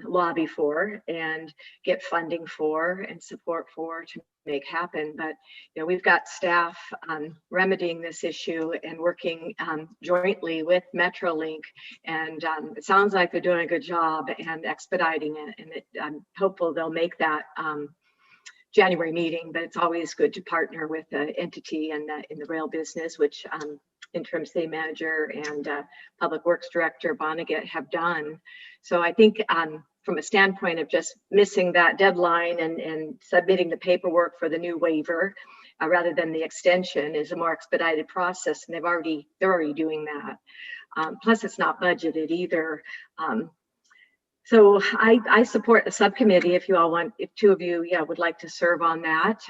lobby for and get funding for and support for to make happen. But we've got staff remedying this issue and working jointly with Metrolink, and it sounds like they're doing a good job and expediting it, and I'm hopeful they'll make that January meeting. But it's always good to partner with the entity in the rail business, which interim city manager and public works director Vonnegut have done. So I think from a standpoint of just missing that deadline and submitting the paperwork for the new waiver rather than the extension is a more expedited process, and they're already doing that. Plus it's not budgeted either. So I support a subcommittee if you all want, if two of you would like to serve on that.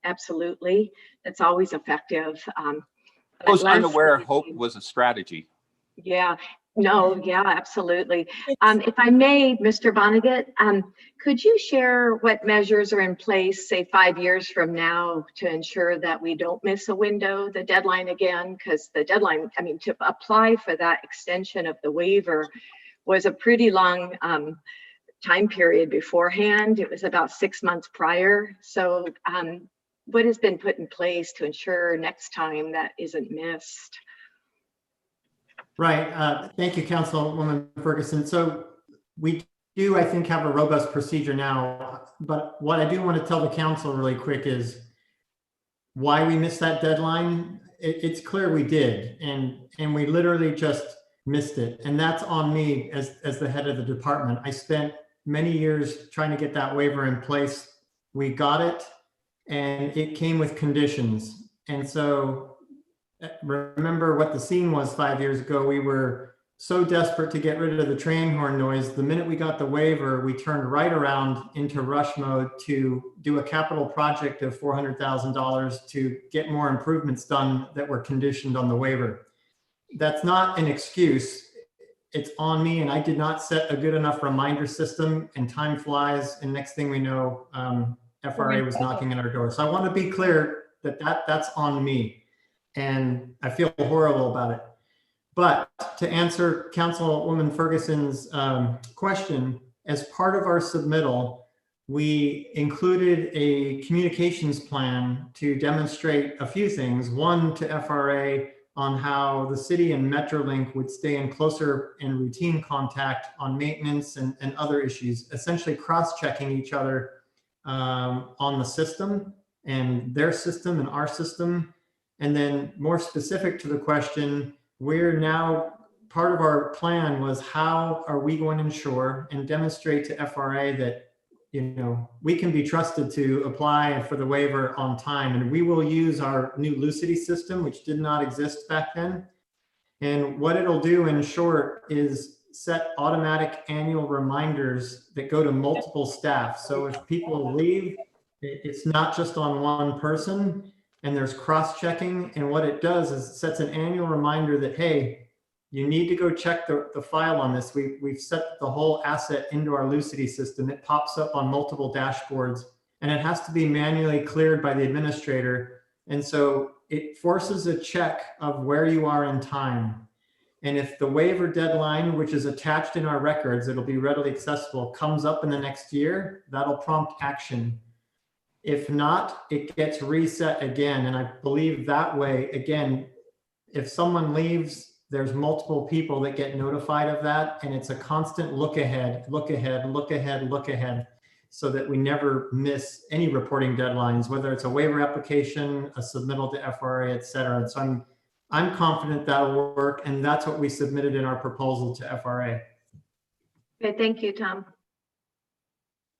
Absolutely, that's always effective. I was unaware hope was a strategy. Yeah, no, yeah, absolutely. If I may, Mr. Vonnegut, could you share what measures are in place, say 5 years from now, to ensure that we don't miss a window, the deadline again? Because the deadline, I mean, to apply for that extension of the waiver was a pretty long time period beforehand. It was about 6 months prior. So what has been put in place to ensure next time that isn't missed? Right. Thank you, Councilwoman Ferguson. So we do, I think, have a robust procedure now. But what I do want to tell the council really quick is why we missed that deadline. It's clear we did, and we literally just missed it. And that's on me as the head of the department. I spent many years trying to get that waiver in place. We got it, and it came with conditions. And so remember what the scene was 5 years ago. We were so desperate to get rid of the train horn noise. The minute we got the waiver, we turned right around into rush mode to do a capital project of $400,000 to get more improvements done that were conditioned on the waiver. That's not an excuse. it's on me, and I did not set a good enough reminder system, and time flies, and next thing we know, FRA was knocking at our door. So I want to be clear that that's on me, and I feel horrible about it. But to answer Councilwoman Ferguson's question, as part of our submittal, we included a communications plan to demonstrate a few things. One, to FRA on how the city and Metrolink would stay in closer and routine contact on maintenance and other issues, essentially cross-checking each other on the system and their system and our system. And then more specific to the question, we're now, part of our plan was how are we going to ensure and demonstrate to FRA that, you know, we can be trusted to apply for the waiver on time. And we will use our new Lucity system, which did not exist back then. And what it'll do in short is set automatic annual reminders that go to multiple staff. So if people leave, it's not just on one person, and there's cross-checking. And what it does is it sets an annual reminder that, hey, you need to go check the file on this. We've set the whole asset into our Lucity system. It pops up on multiple dashboards, and it has to be manually cleared by the administrator. And so it forces a check of where you are in time. And if the waiver deadline, which is attached in our records, it'll be readily accessible, comes up in the next year, that'll prompt action. If not, it gets reset again. And I believe that way, again, if someone leaves, there's multiple people that get notified of that. And it's a constant look ahead, look ahead, look ahead, look ahead, so that we never miss any reporting deadlines, whether it's a waiver application, a submittal to FRA, et cetera. And so I'm confident that'll work. And that's what we submitted in our proposal to FRA. Okay, thank you, Tom.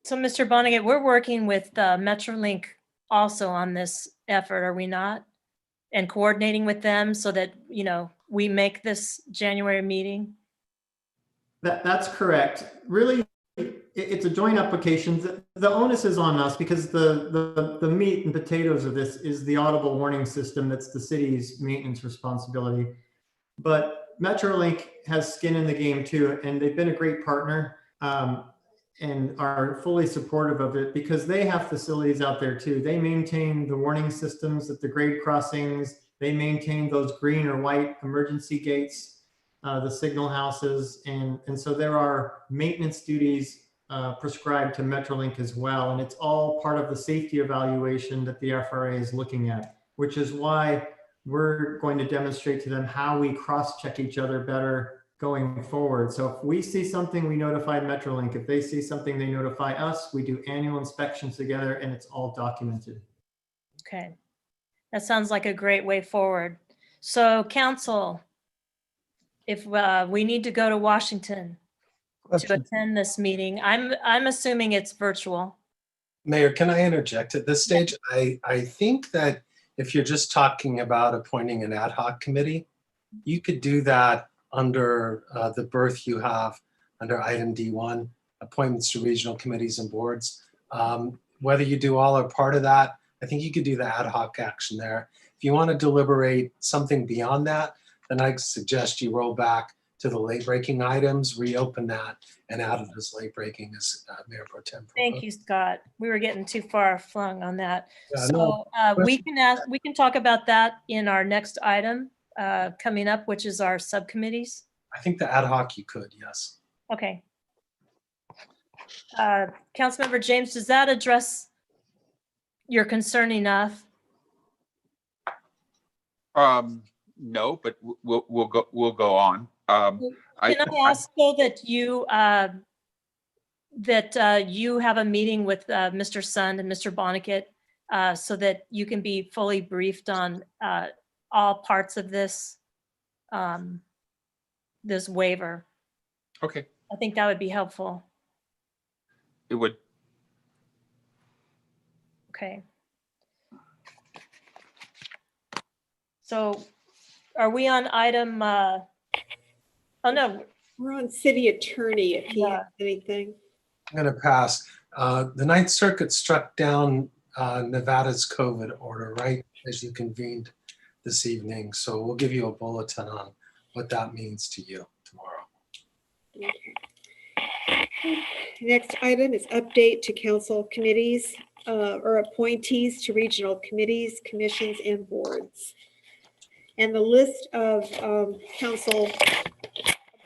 So Mr. Vonnegut, we're working with Metrolink also on this effort, are we not? And coordinating with them so that, you know, we make this January meeting? That's correct. Really, it's a joint application. The onus is on us because the meat and potatoes of this is the audible warning system. That's the city's maintenance responsibility. But Metrolink has skin in the game too, and they've been a great partner and are fully supportive of it because they have facilities out there too. They maintain the warning systems at the grade crossings. They maintain those green or white emergency gates, the signal houses. And so there are maintenance duties prescribed to Metrolink as well. And it's all part of the safety evaluation that the FRA is looking at, which is why we're going to demonstrate to them how we cross-check each other better going forward. So if we see something, we notify Metrolink. If they see something, they notify us. We do annual inspections together, and it's all documented. Okay, that sounds like a great way forward. So council, if we need to go to Washington to attend this meeting, I'm assuming it's virtual. Mayor, can I interject at this stage? I think that if you're just talking about appointing an ad hoc committee, you could do that under the berth you have under item D1, appointments to regional committees and boards. Whether you do all or part of that, I think you could do the ad hoc action there. If you want to deliberate something beyond that, then I suggest you roll back to the late breaking items, reopen that, and out of this late breaking as Mayor Pro Tem. Thank you, Scott. We were getting too far flung on that. Yeah, So we can talk about that in our next item coming up, which is our subcommittees. I think the ad hoc you could, yes. Okay. Councilmember James, does that address your concern enough? No, but we'll go on. Can I ask though that you you have a meeting with Mr. Sund and Mr. Vonnegut so that you can be fully briefed on all parts of this this waiver? Okay. I think that would be helpful. It would. Okay. So are we on item, oh no. We're on city attorney if he has anything. I'm going to pass. The Ninth Circuit struck down Nevada's COVID order right as you convened this evening. So we'll give you a bulletin on what that means to you tomorrow. Next item is update to council committees or appointees to regional committees, commissions, and boards. And the list of council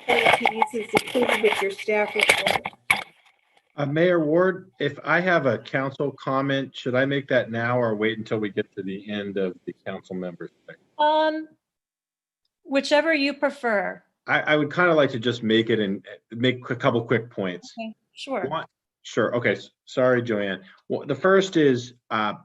appointees is included with your staff report. Mayor Ward, if I have a council comment, should I make that now or wait until we get to the end of the council members? Whichever you prefer. I would kind of like to just make it and make a couple quick points. Okay, sure. Sure. Okay. Sorry, Joanne. Well, the first is I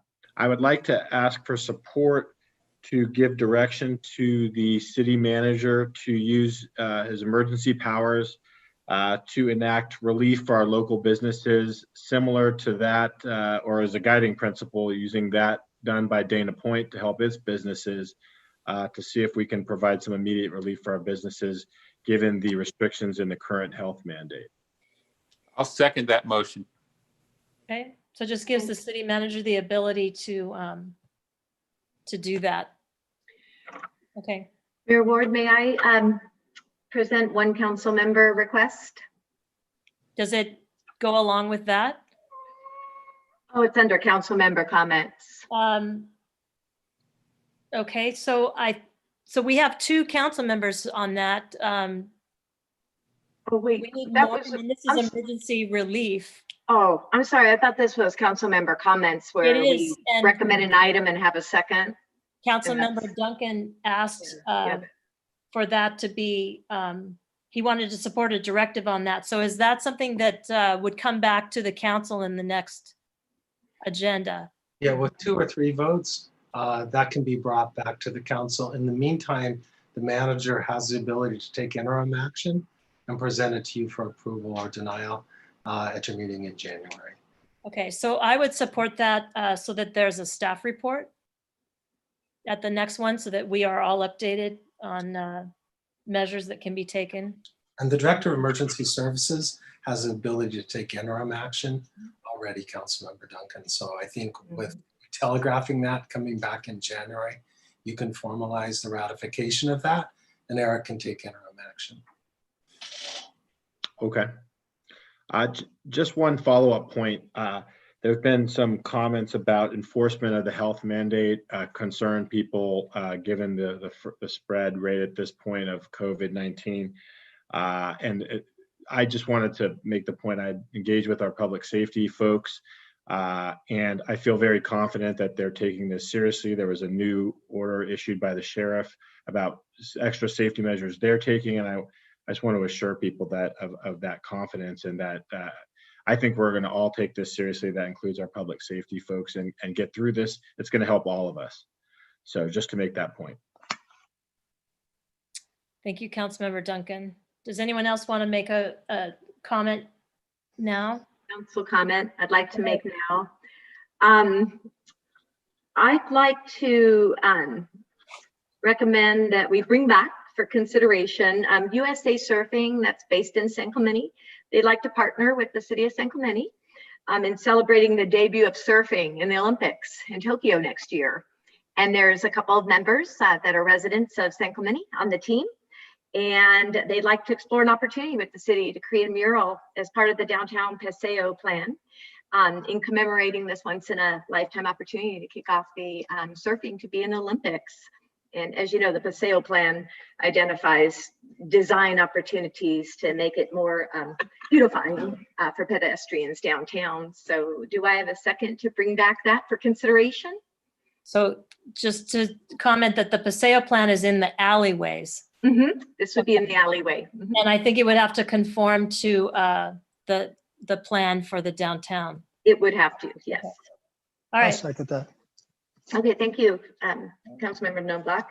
would like to ask for support to give direction to the city manager to use his emergency powers to enact relief for our local businesses, similar to that, or as a guiding principle, using that done by Dana Point to help its businesses to see if we can provide some immediate relief for our businesses, given the restrictions in the current health mandate. I'll second that motion. Okay, so just gives the city manager the ability to do that. Okay. Mayor Ward, may I present one council member request? Does it go along with that? Oh, it's under council member comments. Okay, so we have 2 council members on that. Oh, wait, we need that more, was, and this is emergency relief. Oh, I'm sorry. I thought this was council member comments where we recommend an item and have a second. Council member Duncan asked for that to be, he wanted to support a directive on that. So is that something that would come back to the council in the next agenda? Yeah, with 2 or 3 votes, that can be brought back to the council. In the meantime, the manager has the ability to take interim action and present it to you for approval or denial at your meeting in January. Okay, so I would support that so that there's a staff report at the next one so that we are all updated on measures that can be taken. And the Director of Emergency Services has the ability to take interim action already, Councilmember Duncan. So I think with telegraphing that coming back in January, you can formalize the ratification of that and Eric can take interim action. Okay. Just one follow-up point. There have been some comments about enforcement of the health mandate, concern people given the spread rate at this point of COVID-19. I just wanted to make the point I'd engage with our public safety folks. And I feel very confident that they're taking this seriously. There was a new order issued by the sheriff about extra safety measures they're taking. And I just want to assure people that of that confidence and that I think we're going to all take this seriously. That includes our public safety folks and get through this. It's going to help all of us. So just to make that point. Thank you, Councilmember Duncan. Does anyone else want to make a comment now? Council comment I'd like to make now. I'd like to recommend that we bring back for consideration USA Surfing, that's based in San Clemente. They'd like to partner with the City of San Clemente in celebrating the debut of surfing in the Olympics in Tokyo next year. And there's a couple of members that are residents of San Clemente on the team. And they'd like to explore an opportunity with the city to create a mural as part of the downtown Paseo plan in commemorating this once in a lifetime opportunity to kick off the surfing to be in the Olympics. And as you know, the Paseo plan identifies design opportunities to make it more beautifying for pedestrians downtown. So do I have a second to bring back that for consideration? So just to comment that the Paseo plan is in the alleyways. Mm-hmm. This would be in the alleyway. Mm-hmm. And I think it would have to conform to the plan for the downtown. It would have to, yes. Okay. All right. I'll second that. Okay, thank you, Councilmember Noblock.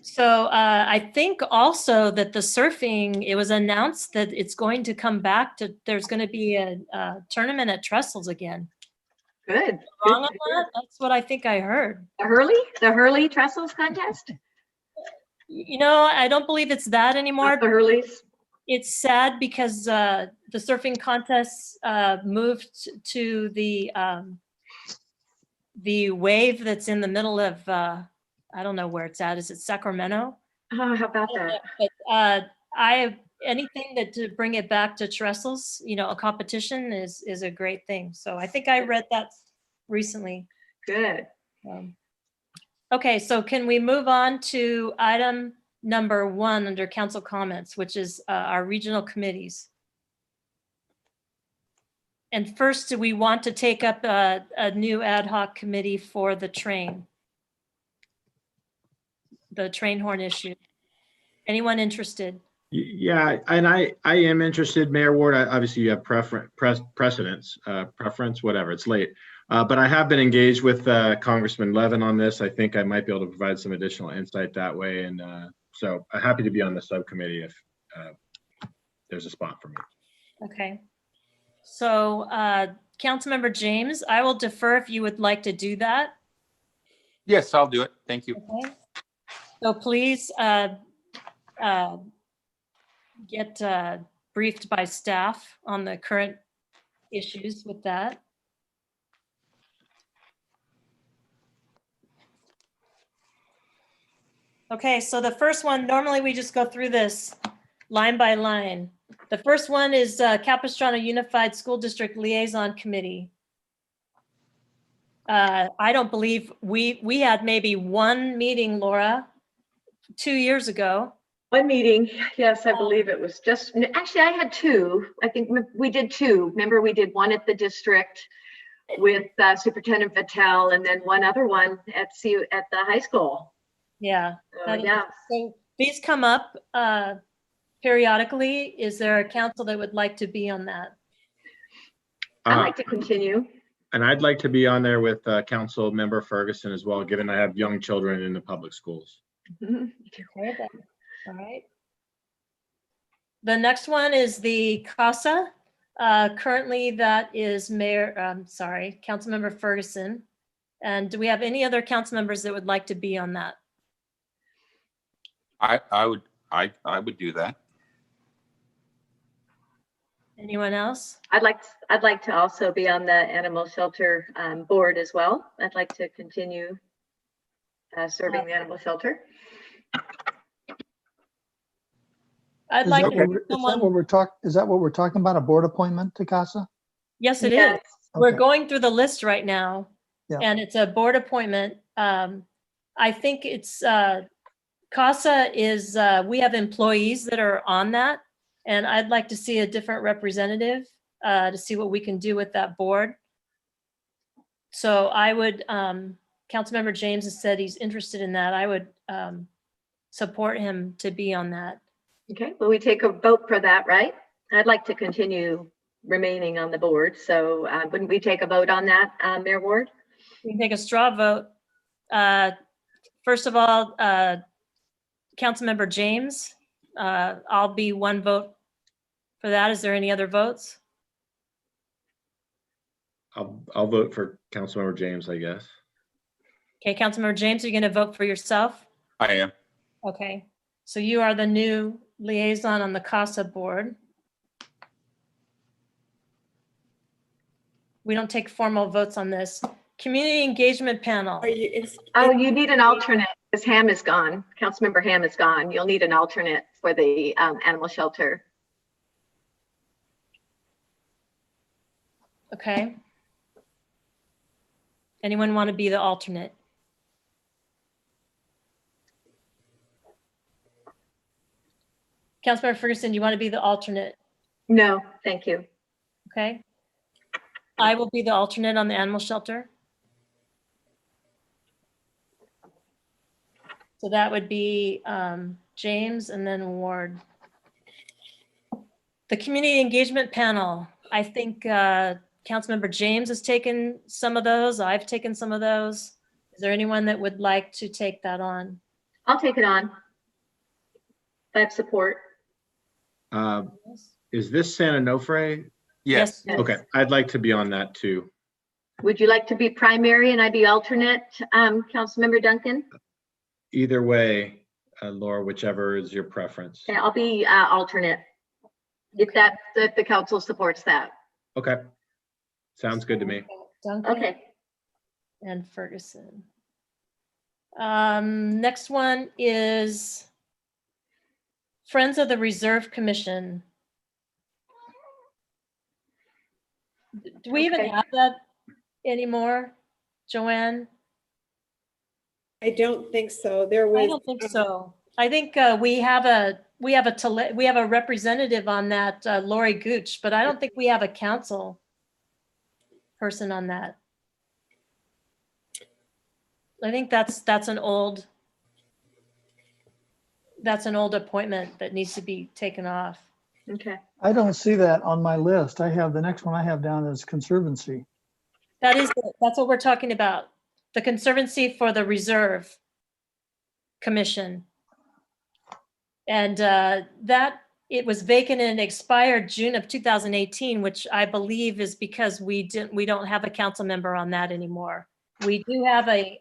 So I think also that the surfing, it was announced that it's going to come back to, there's going to be a tournament at Trestles again. Good. Wrong on that? That's what I think I heard. The Hurley Trestles contest? You know, I don't believe it's that anymore. Not the Hurleys? It's sad because the surfing contests moved to the wave that's in the middle of, I don't know where it's at. Is it Sacramento? Oh, how about that? But anything that to bring it back to trestles, you know, a competition is a great thing. So I think I read that recently. Good. Okay, so can we move on to item number 1 under council comments, which is our regional committees? And first, do we want to take up a new ad hoc committee for the train horn issue? Anyone interested? Yeah, and I am interested, Mayor Ward. Obviously, you have preference, whatever. It's late, but I have been engaged with Congressman Levin on this. I think I might be able to provide some additional insight that way, and so I'm happy to be on the subcommittee if there's a spot for me. Okay. So, Councilmember James, I will defer if you would like to do that. Yes, I'll do it. Thank you. Okay. So please get briefed by staff on the current issues with that. Okay, so the first one, normally we just go through this line by line. The first one is Capistrano Unified School District Liaison Committee. I don't believe we had maybe one meeting, Laura, 2 years ago. One meeting, yes, I believe it was just, actually I had 2. I think we did 2. Remember, we did one at the district with Superintendent Vitale, and then one other one at the high school. Yeah. Yeah. So these come up periodically. Is there a council that would like to be on that? I'd like to continue. And I'd like to be on there with Council Member Ferguson as well, given I have young children in the public schools. Okay, then. All right. The next one is the CASA. Currently, that is Councilmember Ferguson. And do we have any other council members that would like to be on that? I would do that. Anyone else? I'd like to also be on the animal shelter board as well. I'd like to continue serving the animal shelter. I'd like Is that what we're talking about? A board appointment to CASA? Yes, it Yes. is. We're Okay. going through the list right now, Yeah. and it's a board appointment. I think it's CASA is we have employees that are on that, and I'd like to see a different representative to see what we can do with that board. So I would, Councilmember James has said he's interested in that. I would support him to be on that. Okay, well, we take a vote for that, right? I'd like to continue remaining on the board. So wouldn't we take a vote on that, Mayor Ward? We can take a straw vote. First of all, Councilmember James, I'll be one vote for that. Is there any other votes? I'll vote for Councilmember James, I guess. Okay, Councilmember James, are you going to vote for yourself? I am. Okay, so you are the new liaison on the CASA board. We don't take formal votes on this. Community Engagement Panel. You need an alternate because Ham is gone. Councilmember Ham is gone. You'll need an alternate for the animal shelter. Okay. Anyone want to be the alternate? Councilmember Ferguson, do you want to be the alternate? No, thank you. Okay. I will be the alternate on the animal shelter. So that would be James and then Ward. The Community Engagement Panel. I think Councilmember James has taken some of those. I've taken some of those. Is there anyone that would like to take that on? I'll take it on. I have support. Is this San Onofre? Yes. Okay, I'd like to be on that too. Would you like to be primary and I be alternate, Councilmember Duncan? Either way, Laura, whichever is your preference. Yeah, I'll be alternate. If the council supports that. Okay, sounds good to me. Duncan Okay. and Ferguson. Next one is Friends of the Reserve Commission. Do we even Okay. have that anymore, Joanne? I don't think so. There was. I don't think so. I think we have a representative on that, Lori Gooch, but I don't think we have a council person on that. I think that's an old appointment that needs to be taken off. Okay. I don't see that on my list. I have, the next one I have down is Conservancy. That's what we're talking about. The Conservancy for the Reserve Commission. And that, it was vacant and expired June of 2018, which I believe is because we don't have a council member on that anymore. We do have a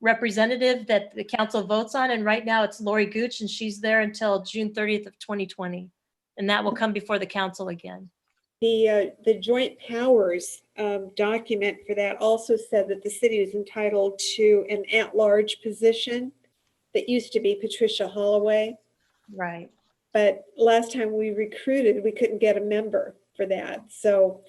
representative that the council votes on, and right now it's Lori Gooch, and she's there until June 30th of 2020. And that will come before the council again. The joint powers document for that also said that the city is entitled to an at-large position that used to be Patricia Holloway. Right. But last time we recruited, we couldn't get a member for that. So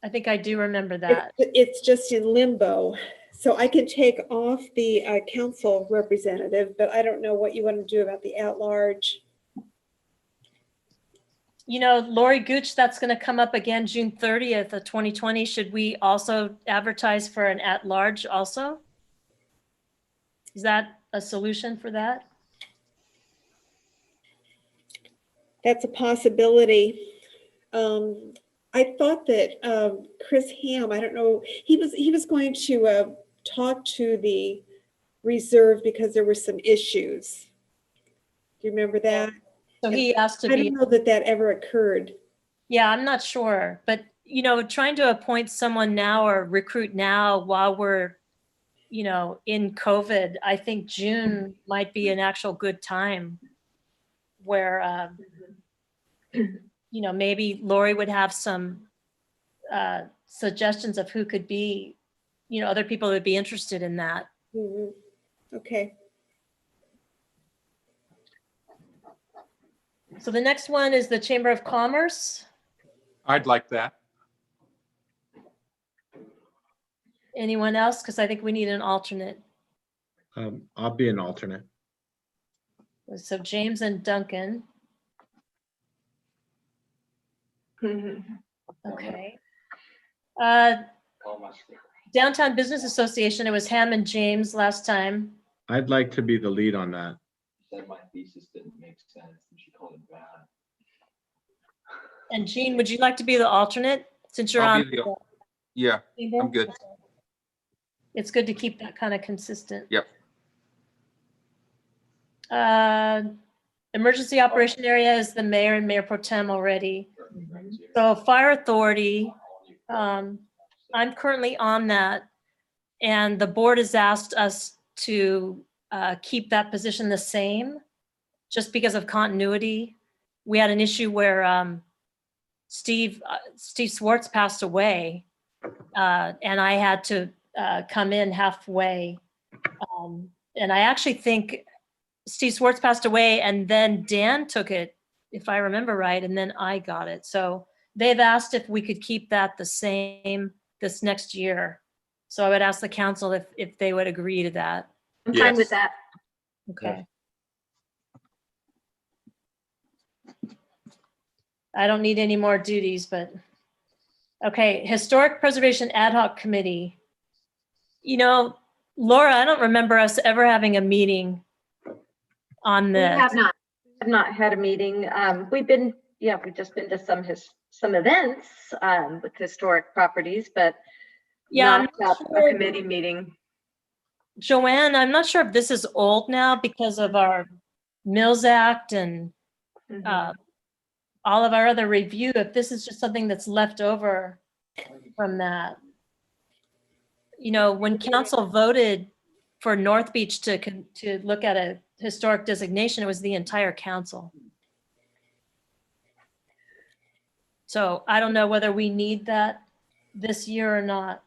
I think I do remember that. it's just in limbo. So I can take off the council representative, but I don't know what you want to do about the at-large. You know, Lori Gooch, that's going to come up again June 30th of 2020. Should we also advertise for an at-large also? Is that a solution for that? That's a possibility. I thought that Chris Ham, I don't know, he was going to talk to the reserve because there were some issues. Do you remember that? So he asked to I be. don't know that that ever occurred. Yeah, I'm not sure, but you know, trying to appoint someone now or recruit now while we're, you know, in COVID, I think June might be an actual good time where, you know, maybe Lori would have some suggestions of who could be, you know, other people would be interested in that. Mhm. Okay. So the next one is the Chamber of Commerce. I'd like that. Anyone else? Because I think we need an alternate. I'll be an alternate. So James and Duncan. Okay. Downtown Business Association, it was Ham and James last time. I'd like to be the lead on that. Said my thesis didn't make sense and she called it bad. And Jean, would you like to be the alternate since you're I'll on? be the- Yeah, chamber? I'm good. It's good to keep that kind of consistent. Yep. Emergency operation area is the mayor and mayor pro tem already. So fire authority, I'm currently on that. And the board has asked us to keep that position the same, just because of continuity. We had an issue where Steve Swartz passed away, and I had to come in halfway. And I actually think Steve Swartz passed away, and then Dan took it, if I remember right, and then I got it. So they've asked if we could keep that the same this next year. So I would ask the council if they would agree to that. I'm fine with that. Okay. I don't need any more duties, but okay. Historic Preservation Ad Hoc Committee. You know, Laura, I don't remember us ever having a meeting on We this. have not had a meeting. We've just been to some events with historic properties, but Yeah, not I'm not a sure. committee meeting. Joanne, I'm not sure if this is old now because of our Mills Act and all of our other review, if this is just something that's left over from that. You know, when council voted for North Beach to look at a historic designation, it was the entire council. So I don't know whether we need that this year or not.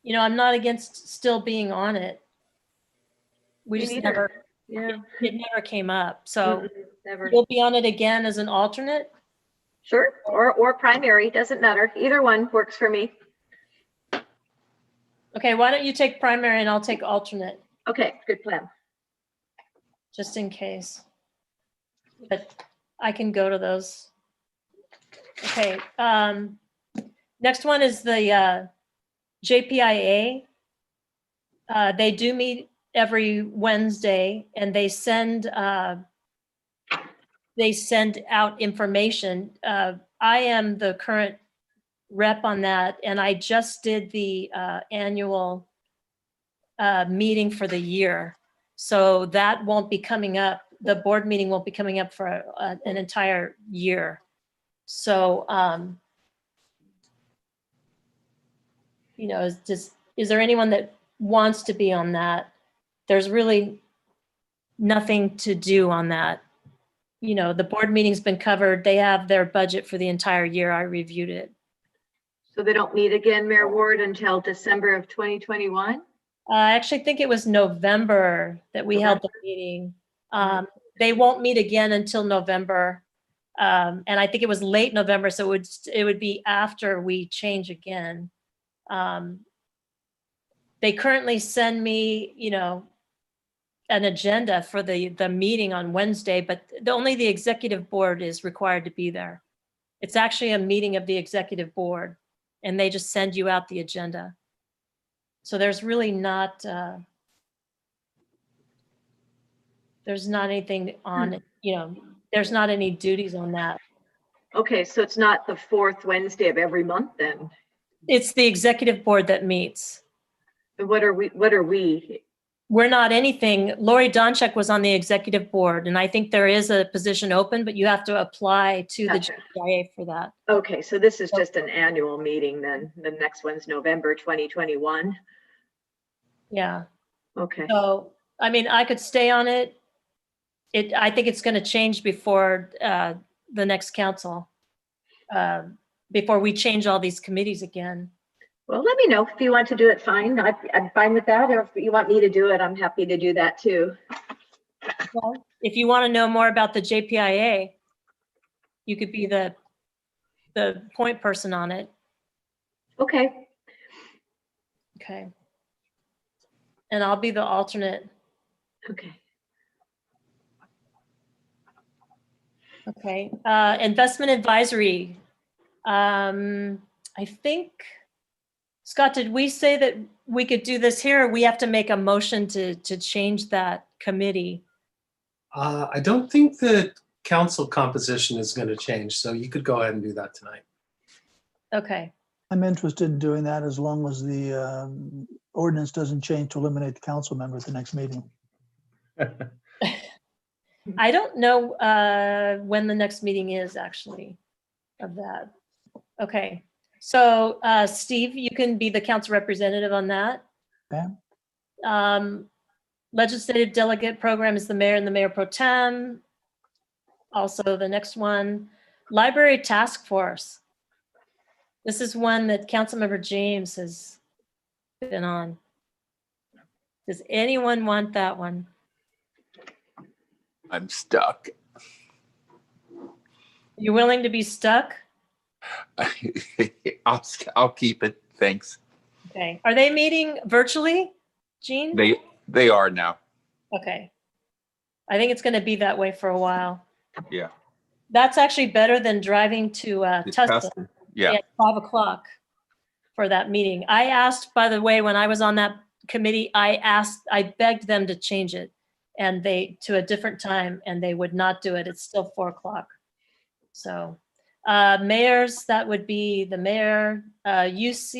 You know, I'm not against still being on it. We Me just neither. Yeah. It never came up. So Never. you'll be on it again as an alternate? Sure, or primary, doesn't matter. Either one works for me. Okay, why don't you take primary and I'll take alternate, Okay, good plan. just in case. But I can go to those. Okay, next one is the JPIA. They do meet every Wednesday and they send out information. I am the current rep on that, and I just did the annual meeting for the year. So that won't be coming up. The board meeting won't be coming up for an entire year. So, you know, is there anyone that wants to be on that? There's really nothing to do on that. You know, the board meeting's been covered. They have their budget for the entire year. I reviewed it. So they don't meet again, Mayor Ward, until December of 2021? I actually think it was November that we held the meeting. They won't meet again until November. And I think it was late November, so it would be after we change again. They currently send me, you know, an agenda for the meeting on Wednesday, but only the executive board is required to be there. It's actually a meeting of the executive board, and they just send you out the agenda. So there's really not, there's not anything on it, you know, there's not any duties on that. Okay, so it's not the fourth Wednesday of every month then? It's the executive board that meets. And what are we? We're not anything. Lori Donchek was on the executive board, and I think there is a position open, but you have to apply to the GPIA for that. Okay, so this is just an annual meeting then. The next one's November 2021. Yeah. Okay. So, I mean, I could stay on it. I think it's going to change before the next council, before we change all these committees again. Well, let me know if you want to do it, fine. I'm fine with that. Or if you want me to do it, I'm happy to do that too. Well, if you want to know more about the JPIA, you could be the point person on it. Okay. Okay. And I'll be the alternate. Okay. Okay. Investment advisory. I think, Scott, did we say that we could do this here, or we have to make a motion to change that committee? I don't think the council composition is going to change, so you could go ahead and do that tonight. Okay. I'm interested in doing that as long as the ordinance doesn't change to eliminate the council member at the next meeting. I don't know when the next meeting is actually of that. Okay. So Steve, you can be the council representative on that. Okay. Legislative delegate program is the mayor and the mayor pro tem. Also the next one, library task force. This is one that Councilmember James has been on. Does anyone want that one? I'm stuck. You willing to be stuck? I'll keep it. Thanks. Okay. Are they meeting virtually, Jean? They are now. Okay. I think it's going to be that way for a while. Yeah. That's actually better than driving to Tustin. Yeah. At 5 o'clock for that meeting. I asked, by the way, when I was on that committee, I begged them to change it and to a different time, and they would not do it. It's still 4 o'clock. So mayors, that would be the mayor, US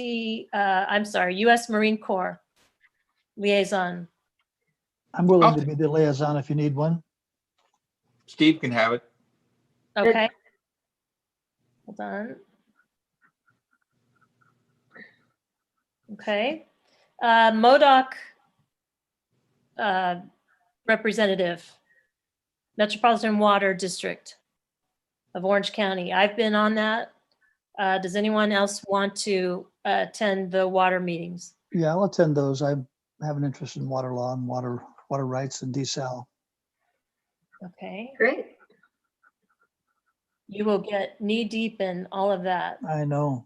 Marine Corps liaison. I'm willing to be the liaison if you need one. Steve can have it. Okay. Hold on. Okay. MODOC representative, Metropolitan Water District of Orange County. I've been on that. Does anyone else want to attend the water meetings? Yeah, I'll attend those. I have an interest in water law and water rights and desal. Okay. Great. You will get knee deep in all of that. I know.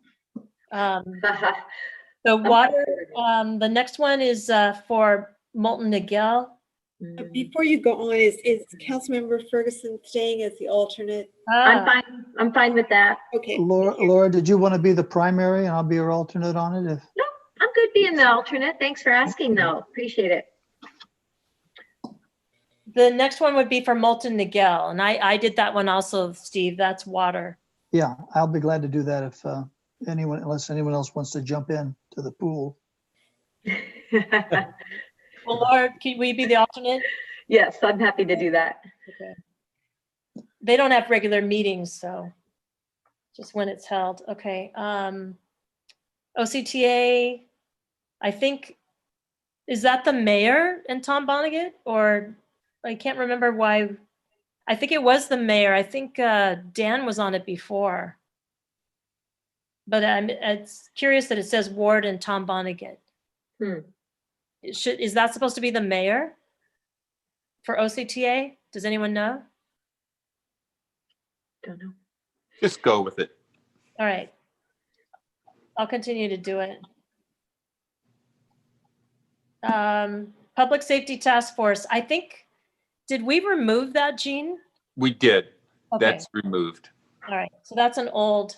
The water, the next one is for Molten Niguel. Before you go on, is Councilmember Ferguson staying as the alternate? I'm fine. I'm fine with that. Okay. Laura, did you want to be the primary and I'll be your alternate on it? If No, I'm good being the alternate. Thanks for asking, though. Appreciate it. The next one would be for Molten Niguel, and I did that one also, Steve. That's water. Yeah, I'll be glad to do that if unless anyone else wants to jump in to the pool. Well, Laura, can we be the alternate? Yes, I'm happy to do that. Okay. They don't have regular meetings, so just when it's held. Okay. OCTA, I think, is that the mayor and Tom Vonnegut? Or I can't remember why. I think it was the mayor. I think Dan was on it before. But it's curious that it says Ward and Tom Vonnegut. Is that supposed to be the mayor for OCTA? Does anyone know? Don't know. Just go with it. All right. I'll continue to do it. Public Safety Task Force. I think, did we remove that, Gene? We did. Okay. That's removed. All right. So that's an old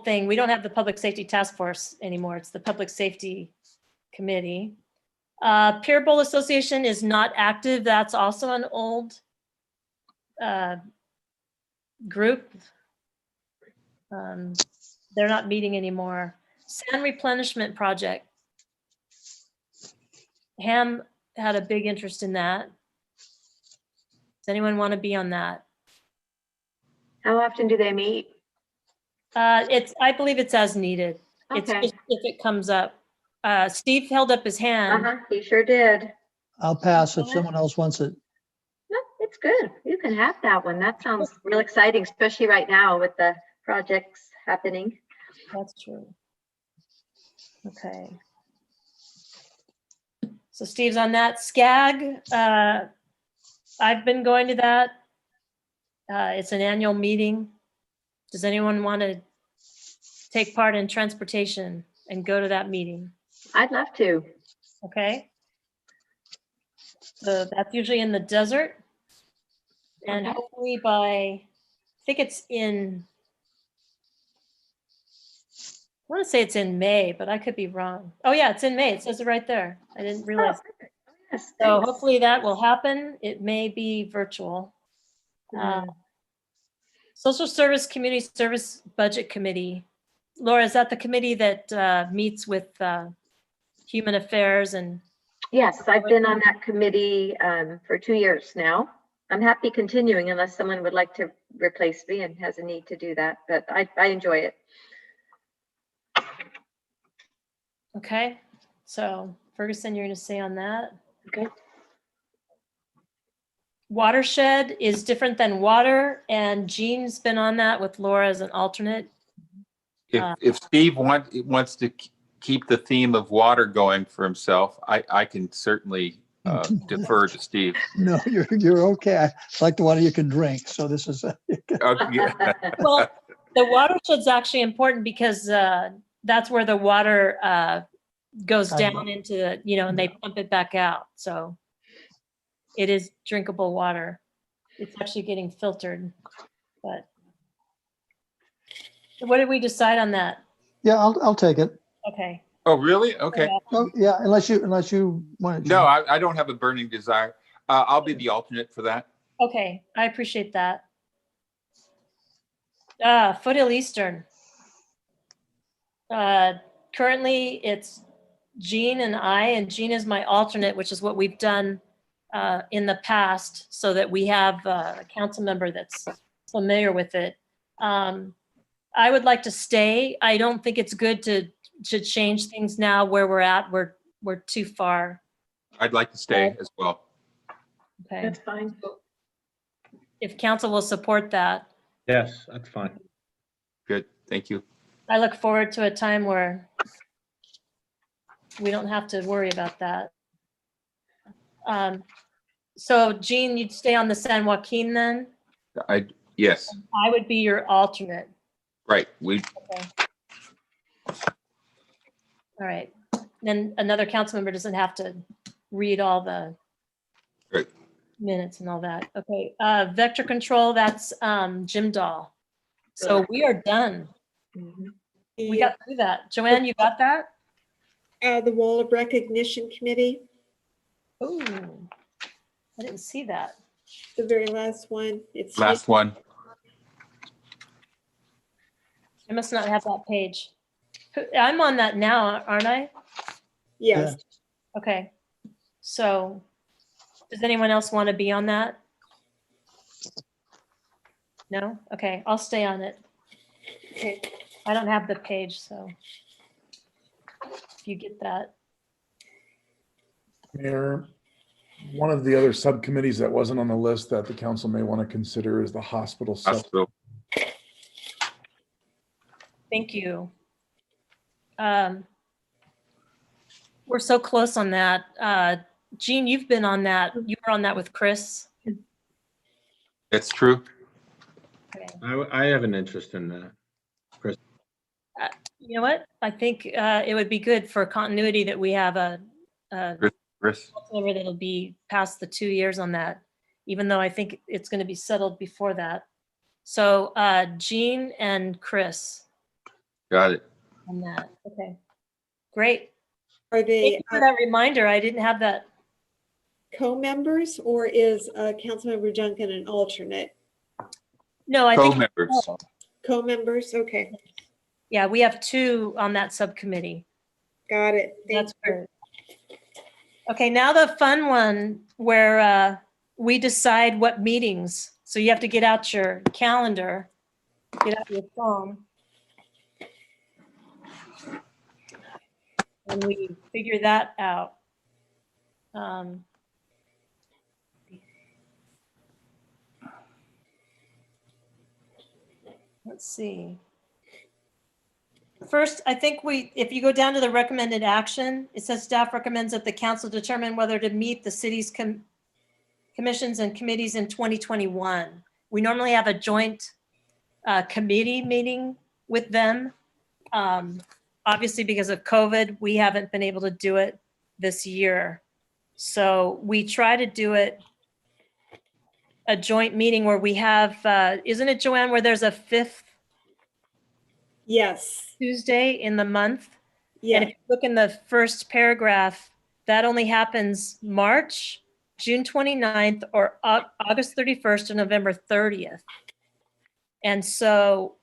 thing. We don't have the Public Safety Task Force anymore. It's the Public Safety Committee. Pier Bowl Association is not active. That's also an old group. They're not meeting anymore. Sand Replenishment Project. Ham had a big interest in that. Does anyone want to be on that? How often do they meet? I believe it's as needed. It's Okay. just if it comes up. Steve held up his hand. He sure did. I'll pass if someone else wants it. No, it's good. You can have that one. That sounds real exciting, especially right now with the projects happening. That's true. Okay. So Steve's on that. SCAG, I've been going to that. It's an annual meeting. Does anyone want to take part in transportation and go to that meeting? I'd love to. Okay. So that's usually in the desert. And hopefully I think it's I want to say it's in May, but I could be wrong. Oh yeah, it's in May. It says it right there. I didn't realize. Yes, So hopefully that will happen. It may be virtual. Social Service Community Service Budget Committee. Laura, is that the committee that meets with Human Affairs and? Yes, I've been on that committee for 2 years now. I'm happy continuing unless someone would like to replace me and has a need to do that, but I enjoy it. Okay, so Ferguson, you're going to stay on that. Okay. Watershed is different than water, and Jean's been on that with Laura as an alternate. If Steve wants to keep the theme of water going for himself, I can certainly defer to Steve. No, you're okay. I like the water you can drink. So this is. Well, the watershed's actually important because that's where the water goes down into and they pump it back out. So it is drinkable water. It's actually getting filtered. But what did we decide on that? Yeah, I'll take it. Okay. Oh, really? Okay. Oh, yeah, unless you want to. No, I don't have a burning desire. I'll be the alternate for that. Okay, I appreciate that. Foothill Eastern. Currently, it's Jean and I, and Jean is my alternate, which is what we've done in the past, so that we have a council member that's familiar with it. I would like to stay. I don't think it's good to change things now where we're at. We're too far. I'd like to stay as well. Okay. That's fine. If council will support that. Yes, that's fine. Good, thank you. I look forward to a time where we don't have to worry about that. So Jean, you'd stay on the San Joaquin then? Yes, I would be your alternate. right. Okay. All right. Then another council member doesn't have to read all the Right. minutes and all that. Okay. Vector control, that's Jim Dahl. So we are done. We got through that. Joanne, you got that? The Wall of Recognition Committee, Oh, I didn't see that. the very last one. It's Last one. I must not have that page. I'm on that now, aren't I? Yes. Okay. So does anyone else want to be on that? No? Okay, I'll stay on it. Okay. I don't have the page, so if you get that. Mayor, one of the other subcommittees that wasn't on the list that the council may want to consider is the hospital. Hospital. Thank you. We're so close on that. Jean, you've been on that. You were on that with Chris. That's true. Okay. I have an interest in that. Chris. You know what? I think it would be good for continuity that we have a Chris. member that'll be past the 2 years on that, even though I think it's going to be settled before that. So Jean and Chris Got it. on that. Okay, great. Are Thank they you for that reminder. I didn't have that. co-members, or is Councilmember Duncan an alternate? No, I think Co-members. Co-members, okay, yeah, we have 2 on that subcommittee. got it. Thank That's you. great. Okay, now the fun one where we decide what meetings. So you have to get out your calendar, get out your phone. And we figure that out. Let's see. First, I think if you go down to the recommended action, it says staff recommends that the council determine whether to meet the city's commissions and committees in 2021. We normally have a joint committee meeting with them. Obviously, because of COVID, we haven't been able to do it this year. So we try to do it a joint meeting where we have, isn't it, Joanne, where there's a 5th Yes. Tuesday in the month? Yeah. And if you look in the first paragraph, that only happens March, June 29th, or August 31st or November 30th. And so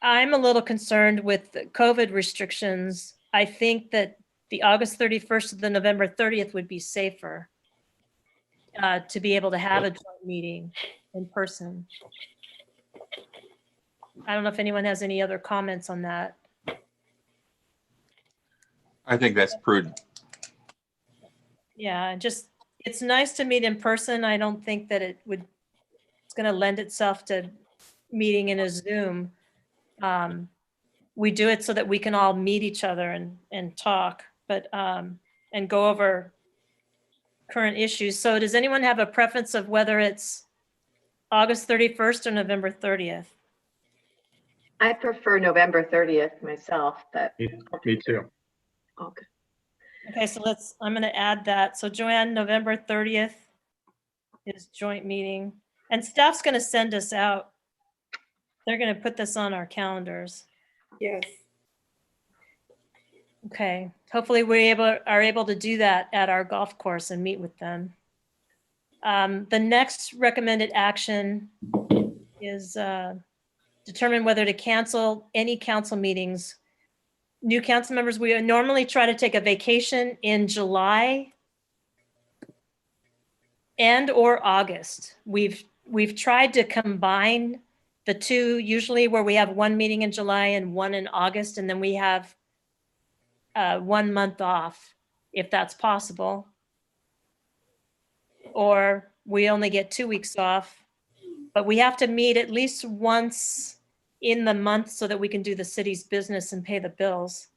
I'm a little concerned with the COVID restrictions. I think that the August 31st to the November 30th would be safer to be able to have a joint meeting in person. I don't know if anyone has any other comments on that. I think that's prudent. Yeah, it's nice to meet in person. I don't think that it's going to lend itself to meeting in a Zoom. We do it so that we can all meet each other and talk, but and go over current issues. So does anyone have a preference of whether it's August 31st or November 30th? I prefer November 30th myself, but. Me too. Okay. Okay, so I'm going to add that. So Joanne, November 30th is joint meeting, and staff's going to send us out. They're going to put this on our calendars. Yes. Okay, hopefully we are able to do that at our golf course and meet with them. The next recommended action is determine whether to cancel any council meetings. New council members, we normally try to take a vacation in July and or August. We've tried to combine the two, usually where we have one meeting in July and one in August, and then we have 1 month off, if that's possible. Or we only get 2 weeks off, but we have to meet at least once in the month so that we can do the city's business and pay the bills.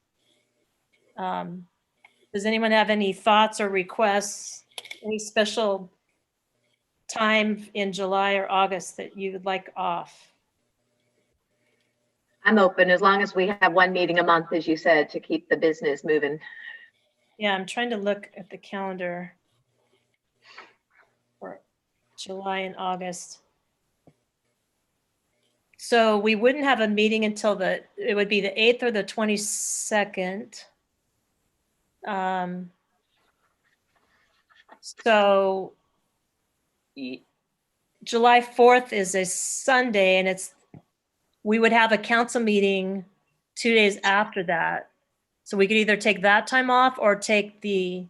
Does anyone have any thoughts or requests, any special time in July or August that you would like off? I'm open as long as we have one meeting a month, as you said, to keep the business moving. Yeah, I'm trying to look at the calendar for July and August. So we wouldn't have a meeting until it would be the 8th or the 22nd. So July 4th is a Sunday, and we would have a council meeting 2 days after that. So we could either take that time off or take the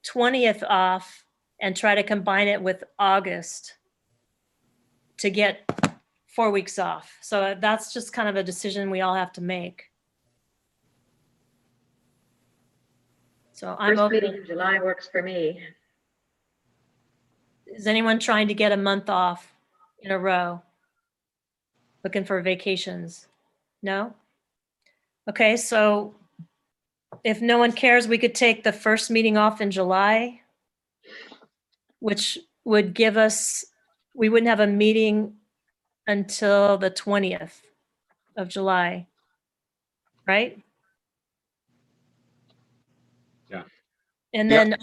20th off and try to combine it with August to get 4 weeks off. So that's just kind of a decision we all have to make. So I'm First meeting open. in July works for me. Is anyone trying to get a month off in a row? Looking for vacations? No? Okay, so if no one cares, we could take the first meeting off in July, which would give us, we wouldn't have a meeting until the 20th of July, right? Yeah. And then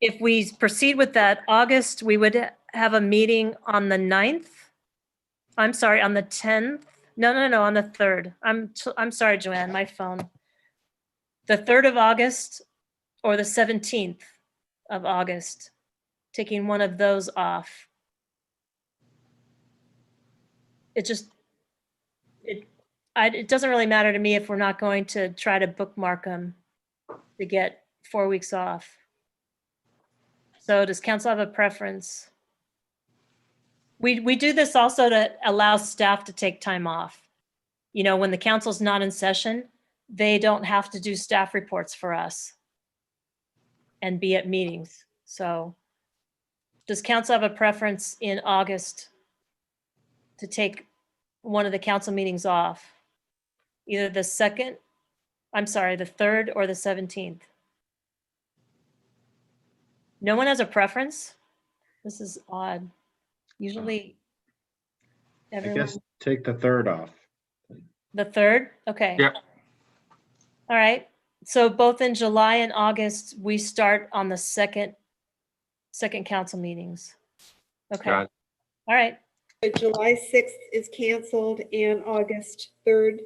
if we proceed with that, August, we would have a meeting on the 9th. I'm sorry, on the 10th. No, on the 3rd. I'm sorry, Joanne, my phone. The 3rd of August or the 17th of August, taking one of those off. It doesn't really matter to me if we're not going to try to bookmark them to get 4 weeks off. So does council have a preference? We do this also to allow staff to take time off. You know, when the council's not in session, they don't have to do staff reports for us and be at meetings. So does council have a preference in August to take one of the council meetings off? Either the 3rd or the 17th? No one has a preference? This is odd. Usually I everyone. guess take the 3rd off. The 3rd? Okay. Yep. All right. So both in July and August, we start on the second council meetings. Okay. Got it. All right. July 6th is canceled and August 3rd. Is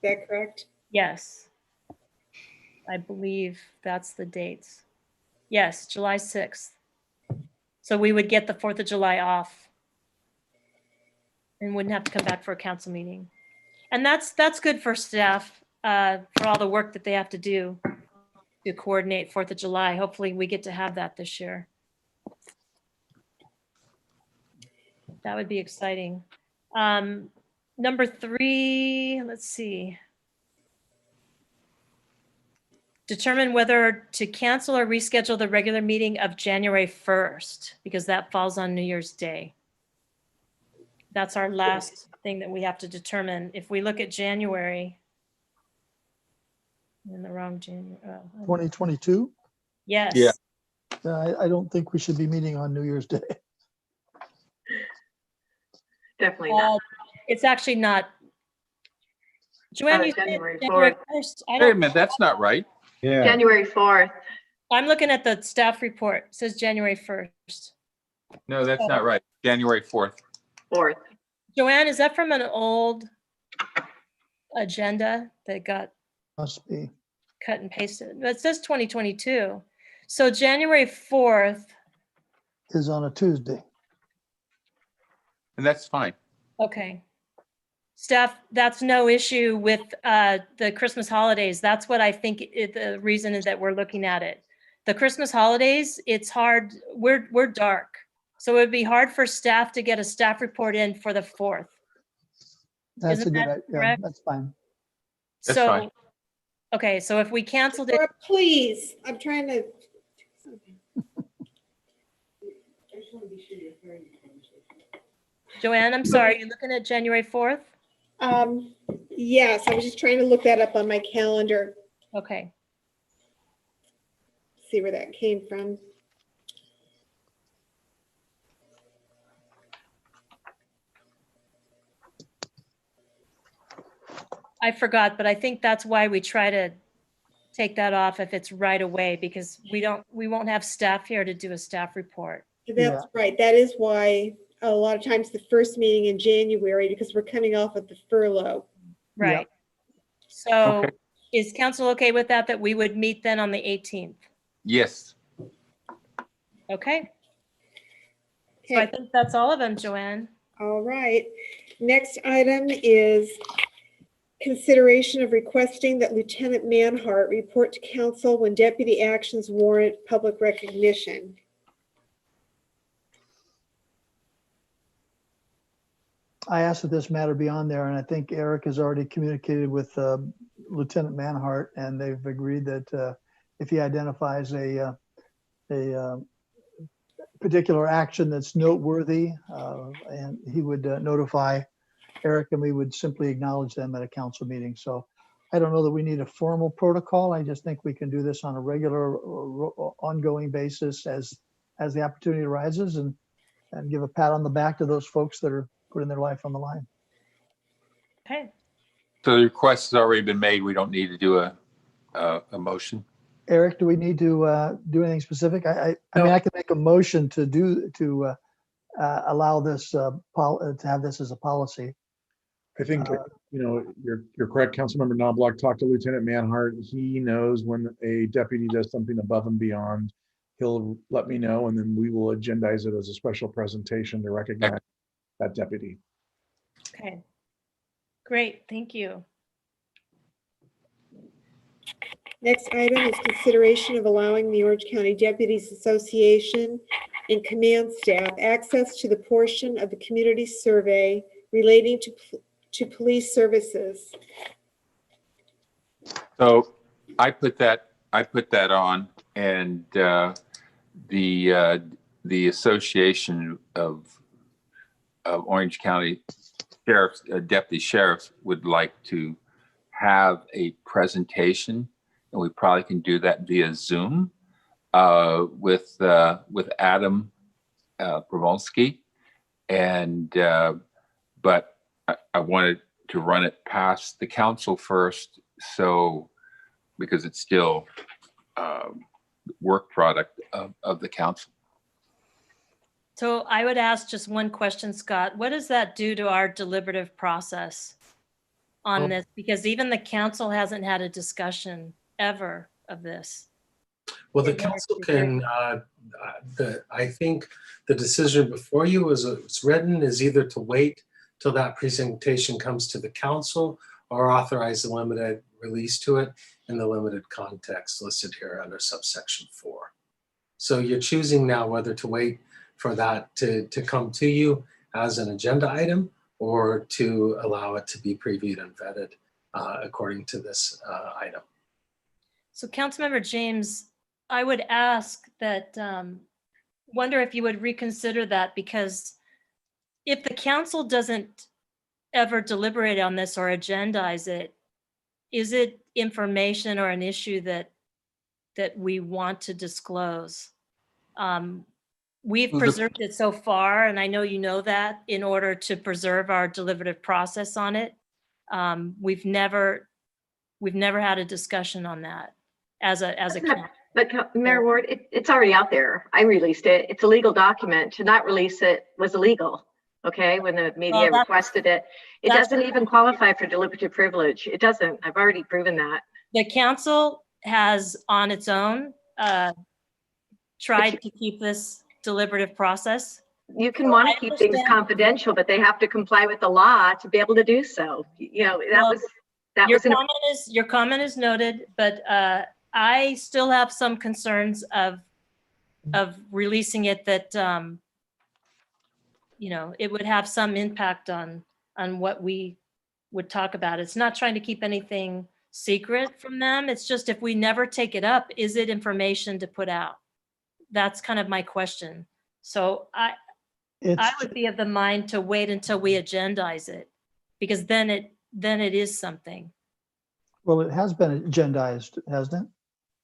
that correct? Yes. I believe that's the dates. Yes, July 6th. So we would get the 4th of July off and wouldn't have to come back for a council meeting. And that's good for staff, for all the work that they have to do to coordinate 4th of July. Hopefully we get to have that this year. That would be exciting. Number 3, let's see. Determine whether to cancel or reschedule the regular meeting of January 1st, because that falls on New Year's Day. That's our last thing that we have to determine. If we look at January, in the wrong January. 2022? Yes. Yeah. I don't think we should be meeting on New Year's Day. Definitely not. It's actually not. Joanne, you said January January 4th. 1st. Wait a minute, that's not right. Yeah. January 4th. I'm looking at the staff report. It says January 1st. No, that's not right. January 4th. 4th. Joanne, is that from an old agenda that got Must be. cut and pasted? It says 2022. So January 4th. Is on a Tuesday. And that's fine. Okay. Staff, that's no issue with the Christmas holidays. That's what I think the reason is that we're looking at it. The Christmas holidays, it's hard. We're dark. So it would be hard for staff to get a staff report in for the 4th. That's Isn't a good that idea. Yeah, correct? that's fine. That's So, fine. okay, so if we canceled it, Laura, please, I'm trying to. Joanne, I'm sorry, you're looking at January 4th? Yes, I was just trying to look that up on my calendar, Okay. see where that came from. I forgot, but I think that's why we try to take that off if it's right away, because we won't have staff here to do a staff report. That's right. That is why a lot of times the first meeting in January, because we're coming off of the furlough. Right. So is council okay with that, that we would meet then on the 18th? Yes. Okay. So I think that's all of them, Joanne. All right. Next item is consideration of requesting that Lieutenant Manhart report to council when deputy actions warrant public recognition. I asked that this matter be on there, and I think Eric has already communicated with Lieutenant Manhart, and they've agreed that if he identifies a particular action that's noteworthy, and he would notify Eric, and we would simply acknowledge them at a council meeting. So I don't know that we need a formal protocol. I just think we can do this on a regular, ongoing basis as the opportunity arises, and give a pat on the back to those folks that are putting their life on the line. Okay. So the request has already been made. We don't need to do a motion. Eric, do we need to do anything specific? I mean, I can make a motion to allow this to have this as a policy. I think, you're correct. Councilmember Knobloch talked to Lieutenant Manhart. He knows when a deputy does something above and beyond. He'll let me know, and then we will agendize it as a special presentation to recognize that deputy. Okay. Great. Thank you. Next item is consideration of allowing the Orange County Deputies Association and command staff access to the portion of the community survey relating to police services. So I put that on, and the Association of Orange County Sheriffs, Deputy Sheriffs would like to have a presentation, and we probably can do that via Zoom with Adam Bravonsky, and but I wanted to run it past the council first, so because it's still work product of the council. So I would ask just one question, Scott. What does that do to our deliberative process on this? Because even the council hasn't had a discussion ever of this. Well, the council can, I think the decision before you as it's written is either to wait till that presentation comes to the council or authorize a limited release to it in the limited context listed here under subsection 4. So you're choosing now whether to wait for that to come to you as an agenda item or to allow it to be previewed and vetted according to this item. So Councilmember James, I would ask that, wonder if you would reconsider that, because if the council doesn't ever deliberate on this or agendize it, is it information or an issue that we want to disclose? We've preserved it so far, and I know you know that, in order to preserve our deliberative process on it. We've never had a discussion on that as a council. But Mayor Ward, it's already out there. I released it. It's a legal document. To not release it was illegal. Okay, when the media requested it, it doesn't even qualify for deliberative privilege. It doesn't. I've already proven that. The council has, on its own, tried to keep this deliberative process. You can want to keep things confidential, but they have to comply with the law to be able to do so. You know, your comment is noted, but I still have some concerns of releasing it, that it would have some impact on what we would talk about. It's not trying to keep anything secret from them. It's just, if we never take it up, is it information to put out? That's kind of my question. So I would be of the mind to wait until we agendize it, because then it is something. Well, it has been agendized, hasn't it?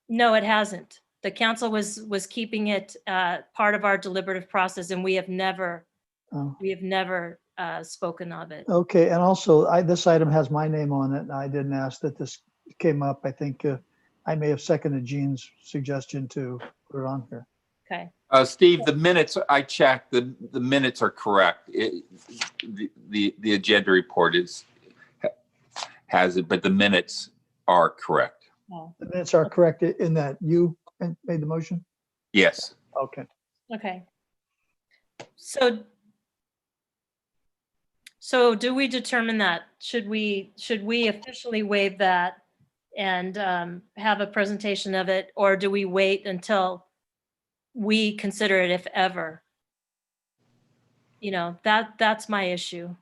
No, it hasn't. The council was keeping it part of our deliberative process, and we have never spoken of it. Okay, and also, this item has my name on it, and I didn't ask that this came up. I think I may have seconded Jean's suggestion to put it on here. Okay. Steve, the minutes, I checked, the minutes are correct. The agenda report has it, but the minutes are correct. Oh. The minutes are correct in that you made the motion? Yes. Okay. Okay. So do we determine that? Should we officially waive that and have a presentation of it, or do we wait until we consider it, if ever? That's my issue.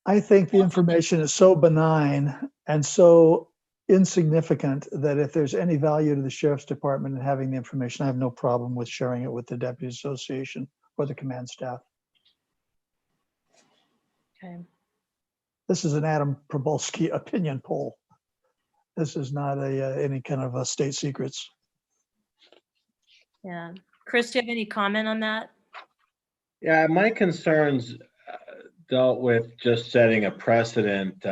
I think the information is so benign and so insignificant that if there's any value to the sheriff's department in having the information, I have no problem with sharing it with the Deputy Association or the command staff. Okay. This is an Adam Probolski opinion poll. This is not any kind of a state secrets. Yeah. Chris, do you have any comment on that? Yeah, my concerns dealt with just setting a precedent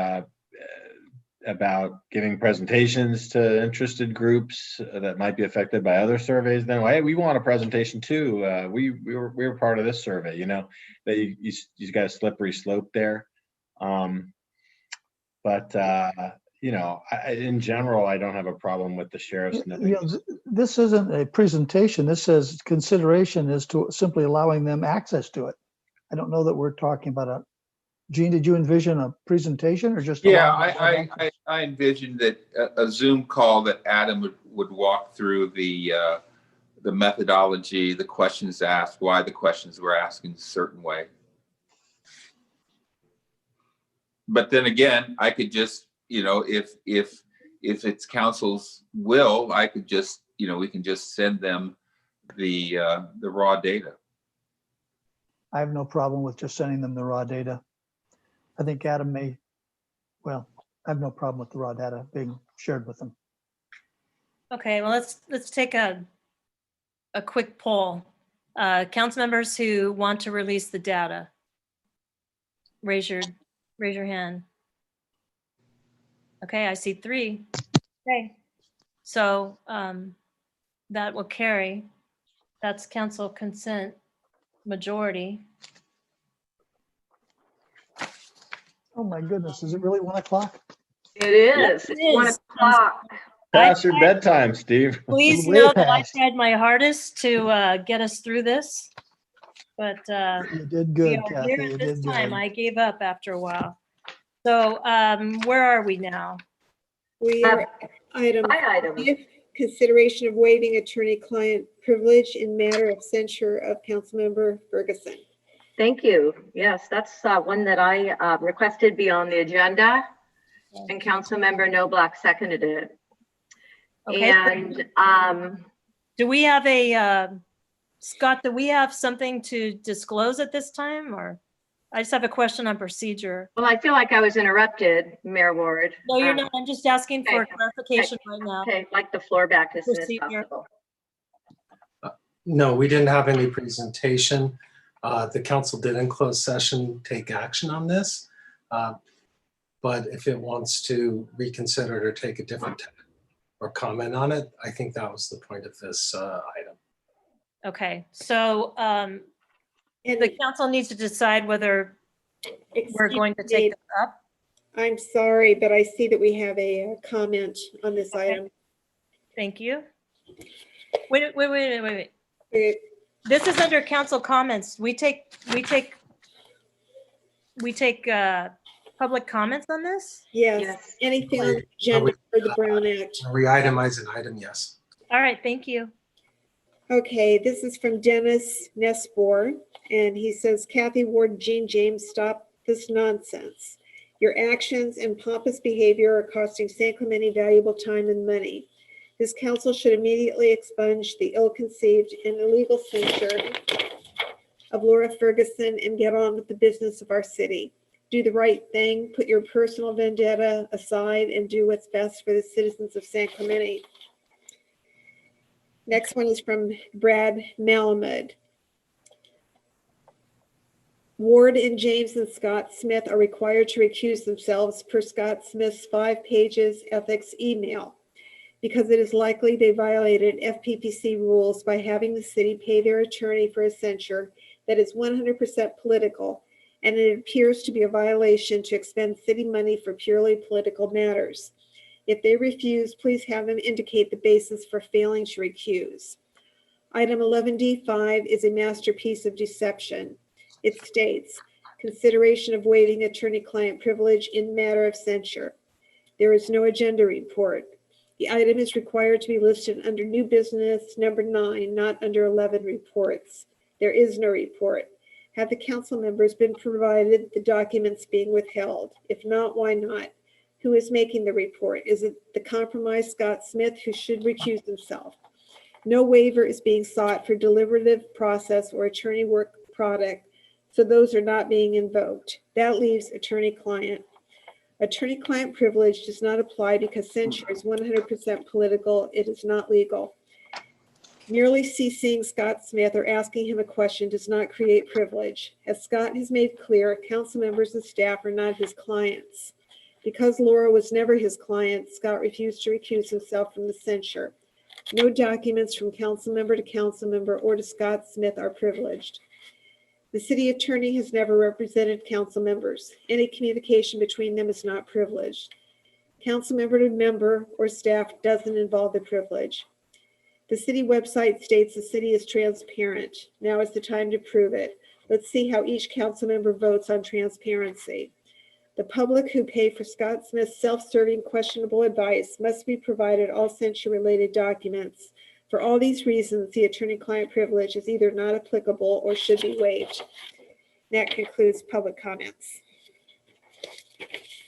about giving presentations to interested groups that might be affected by other surveys. Then, hey, we want a presentation too. We were part of this survey. That you got a slippery slope there. In general, I don't have a problem with the sheriff's. This isn't a presentation. This says consideration is to simply allowing them access to it. I don't know that we're talking about Gene, did you envision a presentation or just? Yeah, I envisioned that a Zoom call that Adam would walk through the methodology, the questions asked, why the questions were asked in a certain way. But then again, I could just, if it's council's will, I could just, we can just send them the raw data. I have no problem with just sending them the raw data. I think Adam I have no problem with the raw data being shared with them. Okay, well, let's take a quick poll. Council members who want to release the data, raise your hand. Okay, I see 3. Okay, so that will carry. That's council consent majority. Oh my goodness, is it really 1 o'clock? It is. It's 1 o'clock. Past your bedtime, Steve. Please know that I tried my hardest to get us through this, but you did good, Kathy. You did good. I gave up after a while. So where are we now? We are item 5, consideration of waiving attorney-client privilege in matter of censure of Councilmember Ferguson. Thank you. Yes, that's one that I requested be on the agenda, and Councilmember Noblock seconded it. Okay. And do we have Scott, do we have something to disclose at this time, or I just have a question on procedure? Well, I feel like I was interrupted, Mayor Ward. No, you're not. I'm just asking for clarification right now. Okay, like the floor back as soon as possible. No, we didn't have any presentation. The council did in closed session take action on this, but if it wants to reconsider it or take a different or comment on it, I think that was the point of this item. Okay, so the council needs to decide whether we're going to take this up. I'm sorry, but I see that we have a comment on this item. Thank you. Wait. This is under council comments. We take public comments on this? Yes. Anything on the agenda for the Brown Act? Re-itemize an item, yes. All right, thank you. Okay, this is from Dennis Nespor, and he says, Kathy Ward, Gene James, stop this nonsense. Your actions and pompous behavior are costing San Clemente valuable time and money. This council should immediately expunge the ill-conceived and illegal censure of Laura Ferguson and get on with the business of our city. Do the right thing, put your personal vendetta aside, and do what's best for the citizens of San Clemente. Next one is from Brad Malamud. Ward and James and Scott Smith are required to recuse themselves per Scott Smith's 5 pages ethics email because it is likely they violated FPPC rules by having the city pay their attorney for a censure that is 100% political, and it appears to be a violation to expend city money for purely political matters. If they refuse, please have them indicate the basis for failing to recuse. Item 11D5 is a masterpiece of deception. It states, consideration of waiving attorney-client privilege in matter of censure. There is no agenda report. The item is required to be listed under new business number 9, not under 11 reports. There is no report. Have the council members been provided the documents being withheld? If not, why not? Who is making the report? Is it the compromised Scott Smith, who should recuse himself? No waiver is being sought for deliberative process or attorney work product, so those are not being invoked. That leaves attorney-client. Attorney-client privilege does not apply because censure is 100% political. It is not legal. Merely CCing Scott Smith or asking him a question does not create privilege. As Scott has made clear, council members and staff are not his clients. Because Laura was never his client, Scott refused to recuse himself from the censure. No documents from council member to council member or to Scott Smith are privileged. The city attorney has never represented council members. Any communication between them is not privileged. Council member to member or staff doesn't involve the privilege. The city website states the city is transparent. Now is the time to prove it. Let's see how each council member votes on transparency. The public who pay for Scott Smith's self-serving questionable advice must be provided all censure-related documents. For all these reasons, the attorney-client privilege is either not applicable or should be waived. That concludes public comments.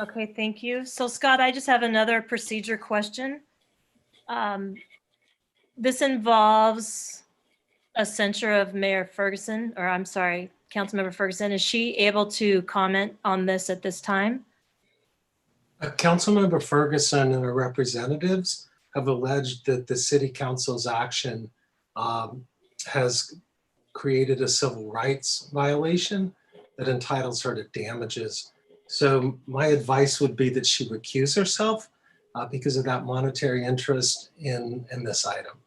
Okay, thank you. So Scott, I just have another procedure question. This involves a censure of Mayor Ferguson, or I'm sorry, Councilmember Ferguson. Is she able to comment on this at this time? Councilmember Ferguson and her representatives have alleged that the city council's action has created a civil rights violation that entitles her to damages. So my advice would be that she recuse herself because of that monetary interest in this item.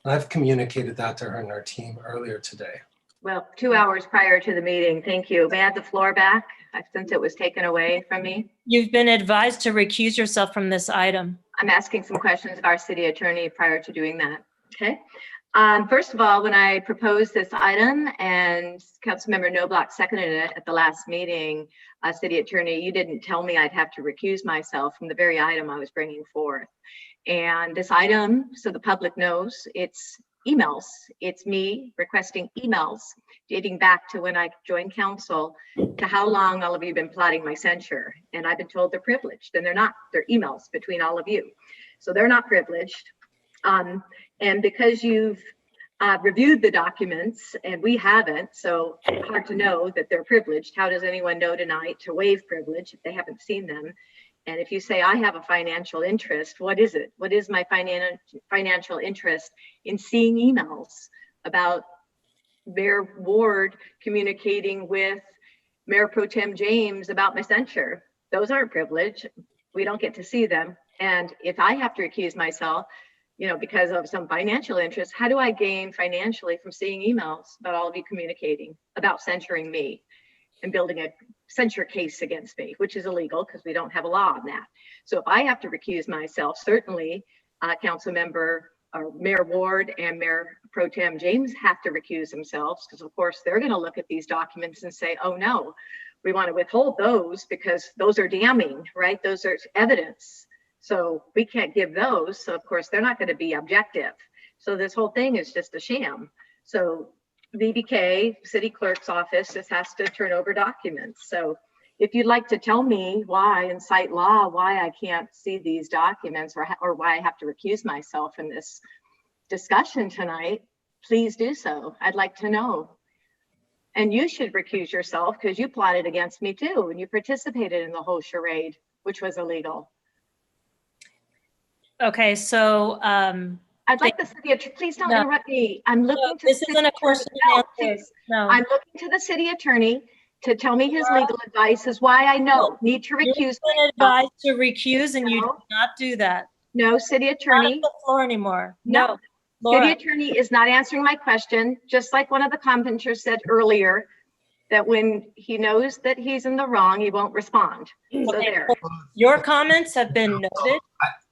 And I've communicated that to her and her team earlier today. Well, 2 hours prior to the meeting. Thank you. May I have the floor back since it was taken away from me? You've been advised to recuse yourself from this item. I'm asking some questions of our city attorney prior to doing that. Okay. First of all, when I proposed this item and Councilmember Knobloch seconded it at the last meeting, city attorney, you didn't tell me I'd have to recuse myself from the very item I was bringing forth. And this item, so the public knows, it's emails. It's me requesting emails dating back to when I joined council to how long all of you have been plotting my censure. And I've been told they're privileged, and they're not. They're emails between all of you. So they're not privileged. And because you've reviewed the documents and we haven't, so it's hard to know that they're privileged. How does anyone know tonight to waive privilege if they haven't seen them? And if you say I have a financial interest, what is it? What is my financial interest in seeing emails about Mayor Ward communicating with Mayor Pro Tem James about my censure? Those aren't privileged. We don't get to see them. And if I have to recuse myself, you know, because of some financial interest, how do I gain financially from seeing emails about all of you communicating about censuring me and building a censure case against me, which is illegal because we don't have a law on that. So if I have to recuse myself, certainly council member or Mayor Ward and Mayor Pro Tem James have to recuse themselves because of course they're going to look at these documents and say, oh no, we want to withhold those because those are damning, right? Those are evidence. So we can't give those. So of course they're not going to be objective. So this whole thing is just a sham. So VBK, city clerk's office, just has to turn over documents. So if you'd like to tell me why and cite law, why I can't see these documents or why I have to recuse myself in this discussion tonight, please do so. I'd like to know. And you should recuse yourself because you plotted against me too. And you participated in the whole charade, which was illegal. Okay, so I I'd like the city attorney, please don't No. interrupt me. I'm looking to. This the isn't a city question attorney. and No, answer. please. No. I'm looking to the city attorney to tell me his legal advice is why I know need to You've recuse been myself. advised to recuse and you No. do not do that. No, city Not at attorney. the floor anymore. No. No. Laura. City attorney is not answering my question, just like one of the commenters said earlier, that when he knows that he's in the wrong, he won't respond. So Okay, there. your comments have been noted.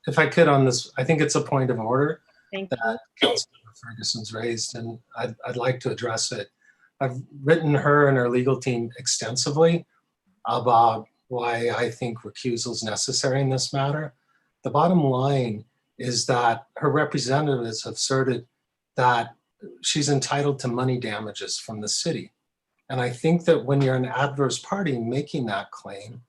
If I could on this, I think it's a point of order Thank that you. Councilmember Ferguson's raised, and I'd like to address it. I've written her and her legal team extensively about why I think recusal is necessary in this matter. The bottom line is that her representatives have asserted that she's entitled to money damages from the city. And I think that when you're an adverse party making that claim,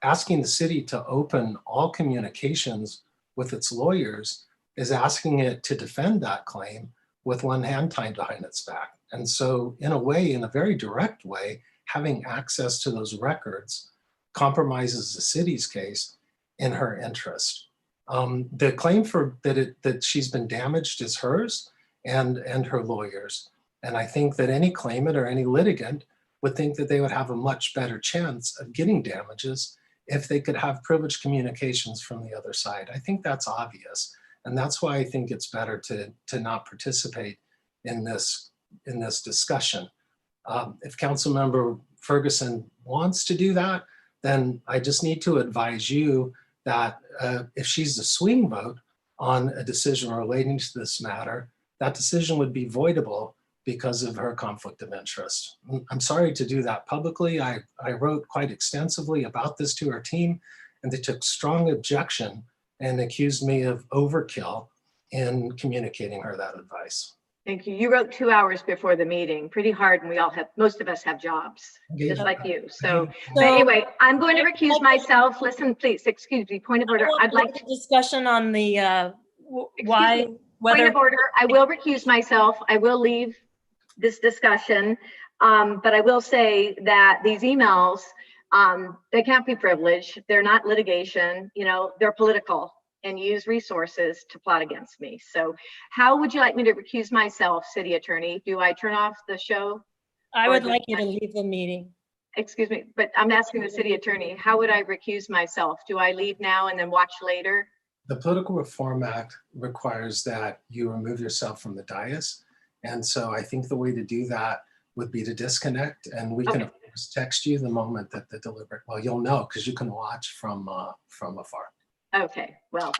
asking the city to open all communications with its lawyers is asking it to defend that claim with one hand tied behind its back. And so in a way, in a very direct way, having access to those records compromises the city's case in her interest. The claim for that she's been damaged is hers and her lawyers. And I think that any claimant or any litigant would think that they would have a much better chance of getting damages if they could have privileged communications from the other side. I think that's obvious. And that's why I think it's better to not participate in this discussion. If Councilmember Ferguson wants to do that, then I just need to advise you that if she's the swing vote on a decision relating to this matter, that decision would be voidable because of her conflict of interest. I'm sorry to do that publicly. I wrote quite extensively about this to her team, and they took strong objection and accused me of overkill in communicating her that advice. Thank you. You wrote 2 hours before the meeting, pretty hard, and most of us have jobs, just like you. So, but anyway, I'm going to recuse myself. Listen, please, excuse me, point of order. I'd like to discussion on the why, whether. Point of order, I will recuse myself. I will leave this discussion, but I will say that these emails, they can't be privileged. They're not litigation, they're political and use resources to plot against me. So how would you like me to recuse myself, city attorney? Do I turn off the show? I would like you to leave the meeting. Excuse me, but I'm asking the city attorney, how would I recuse myself? Do I leave now and then watch later? The Political Reform Act requires that you remove yourself from the dais. And so I think the way to do that would be to disconnect, and we can of course text you the moment that the deliberate, well, you'll know because you can watch from afar. Okay, well,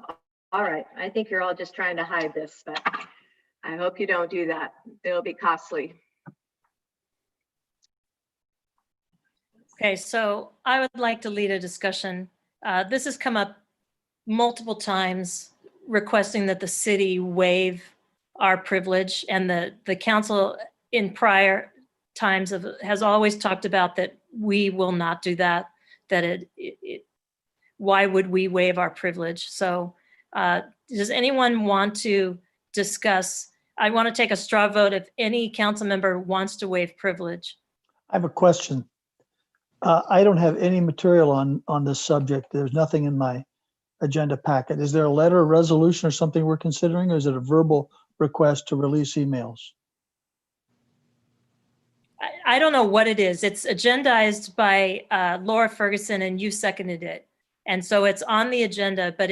all right. I think you're all just trying to hide this, but I hope you don't do that. It'll be costly. Okay, so I would like to lead a discussion. This has come up multiple times, requesting that the city waive our privilege, and the council in prior times has always talked about that we will not do that, that why would we waive our privilege? So does anyone want to discuss? I want to take a straw vote if any council member wants to waive privilege. I have a question. I don't have any material on this subject. There's nothing in my agenda packet. Is there a letter, a resolution, or something we're considering, or is it a verbal request to release emails? I don't know what it is. It's agendized by Laura Ferguson, and you seconded it. And so it's on the agenda, but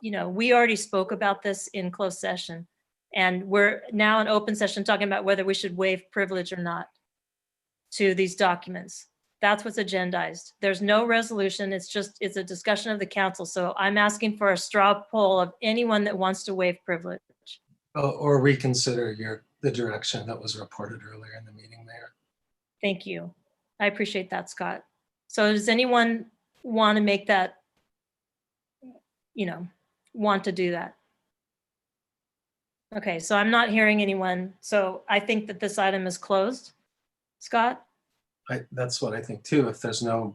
we already spoke about this in closed session, and we're now in open session talking about whether we should waive privilege or not to these documents. That's what's agendized. There's no resolution. It's a discussion of the council. So I'm asking for a straw poll of anyone that wants to waive privilege. Or reconsider the direction that was reported earlier in the meeting, Mayor. Thank you. I appreciate that, Scott. So does anyone want to make that, want to do that? Okay, so I'm not hearing anyone. So I think that this item is closed. Scott? That's what I think too, if there's no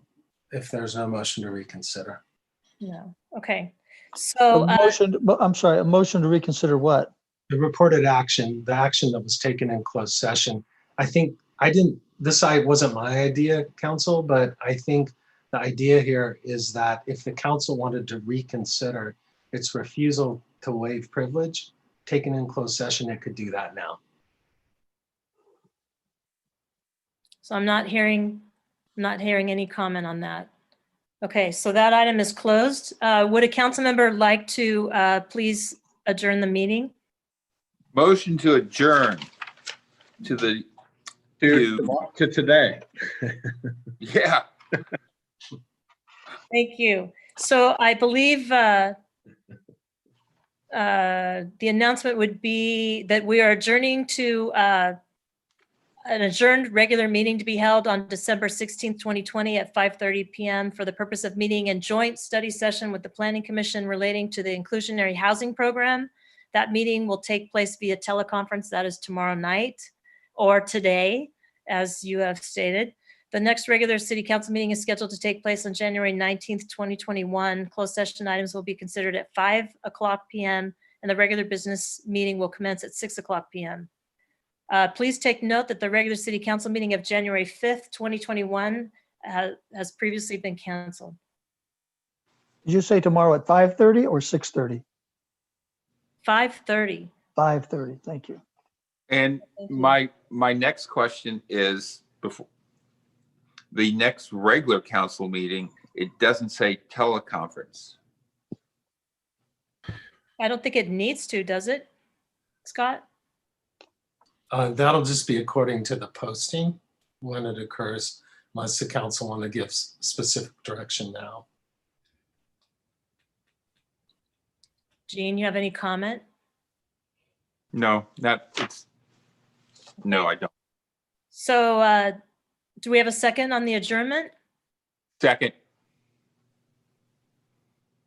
motion to reconsider. No. Okay. So I'm sorry, a motion to reconsider what? The reported action, the action that was taken in closed session. I think this wasn't my idea, council, but I think the idea here is that if the council wanted to reconsider its refusal to waive privilege, taken in closed session, it could do that now. So I'm not hearing any comment on that. Okay, so that item is closed. Would a council member like to please adjourn the meeting? Motion to adjourn to the, To today. yeah. Thank you. So I believe the announcement would be that we are adjourning to an adjourned regular meeting to be held on December 16th, 2020 at 5:30 p.m. for the purpose of meeting in joint study session with the Planning Commission relating to the inclusionary housing program. That meeting will take place via teleconference. That is tomorrow night or today, as you have stated. The next regular city council meeting is scheduled to take place on January 19th, 2021. Closed session items will be considered at 5:00 p.m. and the regular business meeting will commence at 6:00 p.m. Please take note that the regular city council meeting of January 5th, 2021 has previously been canceled. Did you say tomorrow at 5:30 or 6:30? 5:30. 5:30, thank you. And my next question is, before the next regular council meeting, it doesn't say teleconference. I don't think it needs to, does it, Scott? That'll just be according to the posting when it occurs, unless the council want to give specific direction now. Jean, you have any comment? No, I don't. So do we have a second on the adjournment? Second.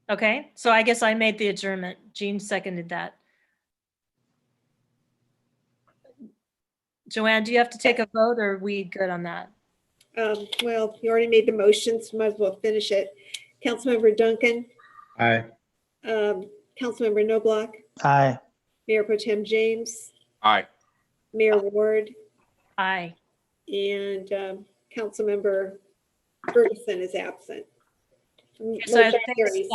Okay, so I guess I made the adjournment. Jean seconded that. Joanne, do you have to take a vote or are we good on that? Well, you already made the motion, so might as well finish it. Councilmember Duncan. Aye. Councilmember Noblock. Aye. Mayor Pro Tem James. Aye. Mayor Ward. Aye. And Councilmember Ferguson is absent. So Motion carries.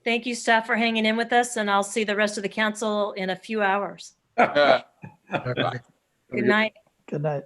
thank you, staff, for hanging in with us, and I'll see the rest of the council in a few hours. Good night. Good night.